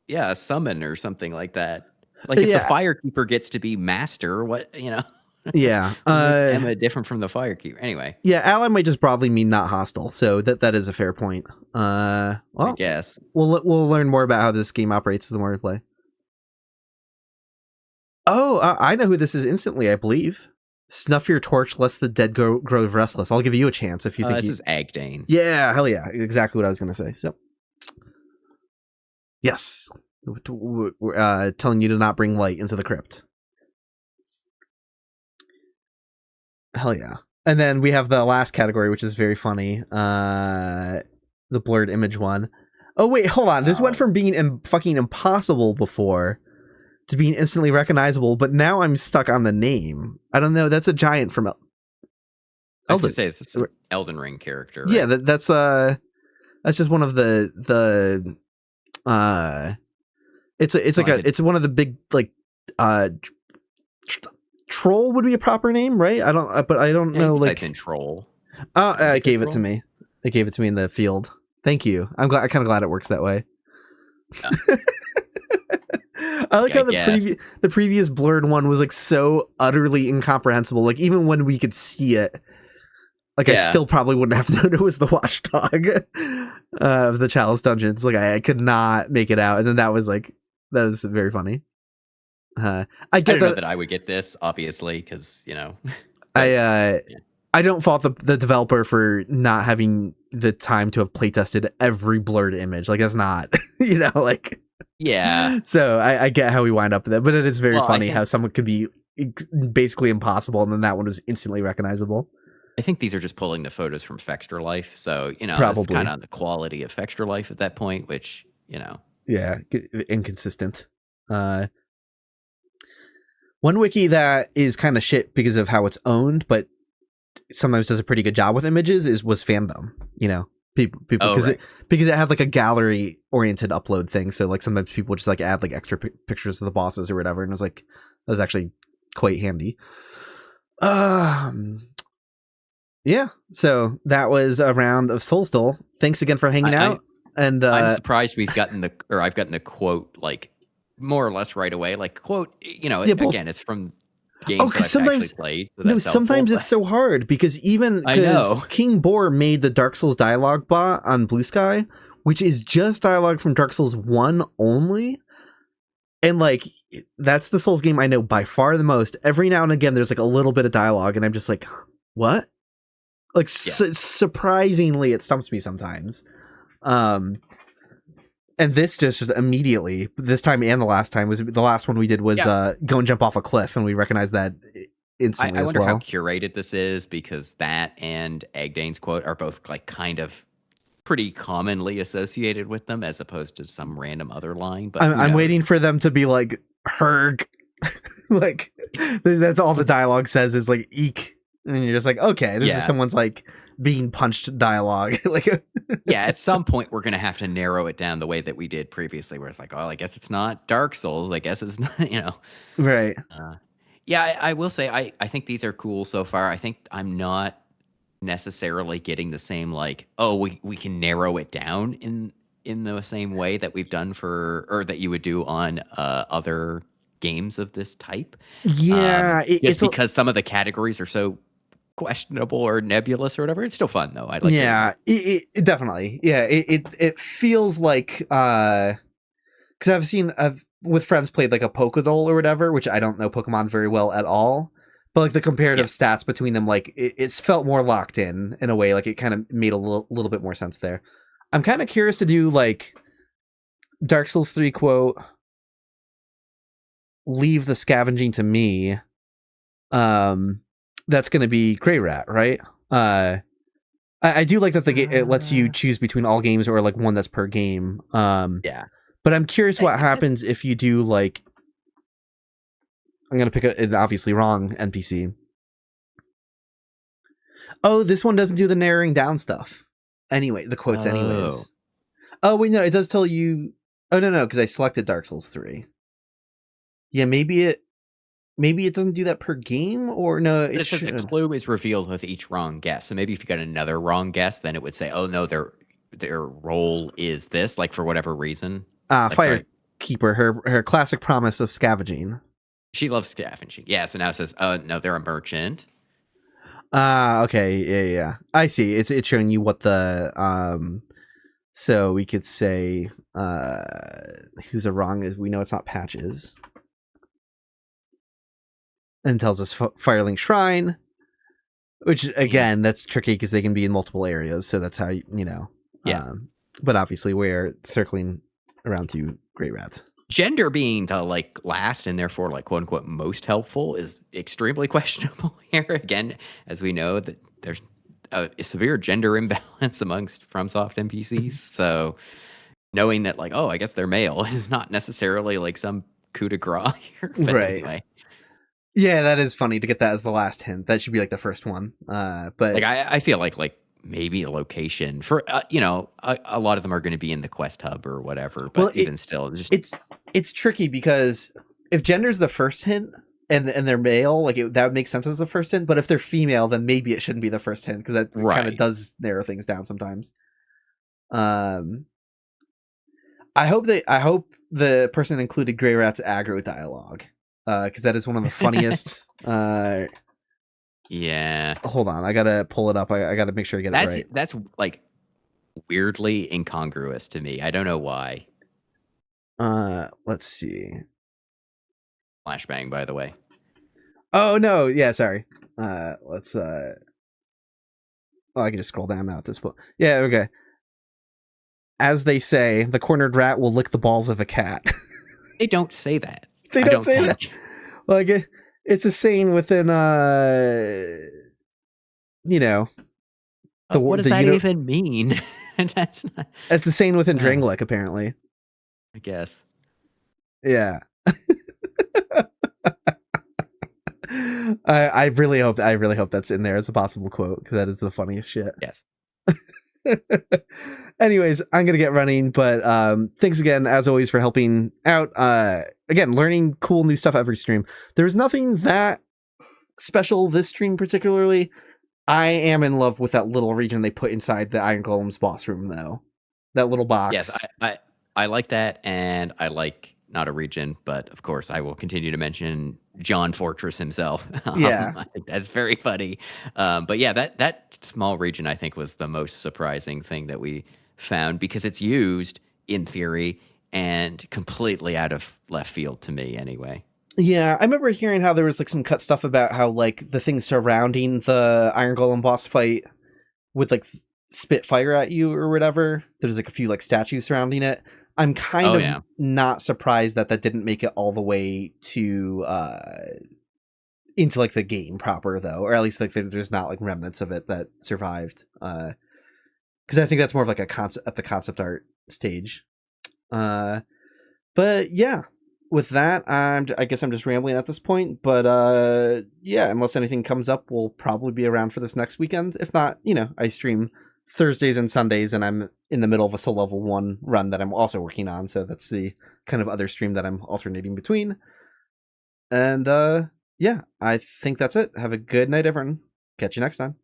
a summon or something like that. Like if the Firekeeper gets to be master, what Yeah. Makes Emma different from the Firekeeper. Anyway. Yeah, ally might just broadly mean not hostile, so that is a fair point. Well, I guess we'll learn more about how this game operates the more we play. Oh, I know who this is instantly, I believe. Snuff your torch, lest the dead grow restless. I'll give you a chance if you think this is Agdane. Yeah, hell yeah. Exactly what I was going to say. So, yes. We're telling you to not bring light into the crypt. Hell yeah. And then we have the last category, which is very funny. The blurred image one. Oh, wait, hold on. This went from being fucking impossible before to being instantly recognizable, but now I'm stuck on the name. I don't know. That's a giant from I was gonna say it's an Elden Ring character. Right? Yeah, that's just one of the it's one of the big like troll would be a proper name, right? I don't know. Like type in troll. It gave it to me. They gave it to me in the field. Thank you. I'm kind of glad it works that way. Yeah. I like how the previous blurred one was like so utterly incomprehensible. Like even when we could see it, like I still probably wouldn't have known it was the watchdog of the Chalice Dungeons. Like I could not make it out, and then that was very funny. I I get don't know that. that I would get this, obviously, because I don't fault the developer for not having the time to have playtested every blurred image. Like that's not, like. yeah. So I get how we wind up with that, but it is very Well, funny how someone could be basically impossible, and then that one was instantly recognizable. I think these are just pulling the photos from Fextra Life, so it's Probably. kind of on the quality of Fextra Life at that point, which Yeah, inconsistent. One wiki that is kind of shit because of how it's owned, but sometimes does a pretty good job with images was Fandom. People because because it had like a gallery oriented upload thing, so like sometimes people just like add like extra pictures of the bosses or whatever, and it was like that was actually quite handy. Yeah, so that was a round of Soulsdle. Thanks again for hanging out. And I'm surprised I've gotten the quote like more or less right away. Like quote, again, it's from games that I've actually played. So sometimes it's so hard because because King Boar made the Dark Souls dialogue bot on Blue Sky, which is just dialogue from Dark Souls 1 only. And like that's the Souls game I know by far the most. Every now and again there's like a little bit of dialogue and I'm just like, what? Like surprisingly it stumps me sometimes. And this just immediately, this time and the last time, was the last one we did was go and jump off a cliff, and we recognized that instantly. I wonder how curated this is, because that and Egdane's quote are both like kind of pretty commonly associated with them, as opposed to some random other line. But I'm waiting for them to be like Herg, like that's all the dialogue says is like eek, and you're just like, okay, this is someone's like being punched dialogue. Like at some point we're gonna have to narrow it down the way that we did previously, where it's like, oh, I guess it's not Dark Souls, I guess it's not, right. I will say I think these are cool so far. I think I'm not necessarily getting the same like, oh, we can narrow it down in the same way that we've done or that you would do on other games of this type. It's because some of the categories are so questionable or nebulous or whatever. It's still fun though. I like it definitely. Yeah, it feels like because I've with friends played like a Pokédoll or whatever, which I don't know Pokemon very well at all, but like the comparative stats between them, like it's felt more locked in a way. Like it kind of made a little bit more sense there. I'm kind of curious to do like Dark Souls 3 quote, leave the scavenging to me. That's going to be Grey Rat, right? I do like that it lets you choose between all games or like one that's per game. But I'm curious what happens if you do like, I'm going to pick an obviously wrong NPC. Oh, this one doesn't do the narrowing down stuff. Anyway, the quotes anyways. Oh, wait, no, it does tell you. Oh, no, because I selected Dark Souls 3. Yeah, maybe it doesn't do that per game, or no, it says a clue is revealed with each wrong guess. So maybe if you got another wrong guess, then it would say, oh no, their role is this, like for whatever reason. Firekeeper, her classic promise of scavenging. She loves scavenging. Yeah, so now it says, oh no, they're a merchant. Okay, yeah. I see. It's showing you what the so we could say who's a wrong is, we know it's not Patches. And tells us Firelink Shrine, which again, that's tricky because they can be in multiple areas. So that's how but obviously we're circling around to Grey Rat. Gender being the like last and therefore like quote unquote most helpful is extremely questionable here. Again, as we know that there's a severe gender imbalance amongst FromSoft NPCs. So knowing that like, oh, I guess they're male is not necessarily like some coup de grace here. But right. Anyway. Yeah, that is funny to get that as the last hint. That should be like the first one. But like I feel like maybe a location for a lot of them are going to be in the quest hub or whatever. But even still, it's tricky because if gender's the first hint and they're male, like that would make sense as the first hint. But if they're female, then maybe it shouldn't be the first hint because that kind of does narrow things down sometimes. I hope the person included Grey Rat's aggro dialogue. Because that is one of the funniest. Yeah. Hold on, I gotta pull it up. I gotta make sure I get it right. That's like weirdly incongruous to me. I don't know why. Let's see. flashbang, by the way. Oh no, yeah, sorry. Let's oh, I can just scroll down now at this point. Yeah, okay. As they say, the cornered rat will lick the balls of a cat. They don't say that. They don't say that. Like it's a saying within you know, what does that even mean? That's not... It's a saying within Drangleic, apparently. I guess. Yeah. I really hope that's in there as a possible quote, because that is the funniest shit. Yes. Anyways, I'm gonna get running, but thanks again as always for helping out. Again, learning cool new stuff every stream. There's nothing that special this stream particularly. I am in love with that little region they put inside the Iron Golem's boss room, though. That little box. Yes, I like that, and I like not a region, but of course I will continue to mention John Fortress himself. Yeah, I think that's very funny. But yeah, that small region I think was the most surprising thing that we found, because it's used in theory and completely out of left field to me anyway. Yeah, I remember hearing how there was like some cut stuff about how like the things surrounding the Iron Golem boss fight would like spit fire at you or whatever. There's like a few like statues surrounding it. I'm kind of not surprised that didn't make it all the way to into like the game proper though, or at least like there's not like remnants of it that survived. Because I think that's more of like a concept at the concept art stage. But yeah. With that, I guess I'm just rambling at this point, but yeah, unless anything comes up, we'll probably be around for this next weekend. If not, I stream Thursdays and Sundays, and I'm in the middle of a Soul Level 1 run that I'm also working on, so that's the kind of other stream that I'm alternating between. And yeah, I think that's it. Have a good night, everyone. Catch you next time.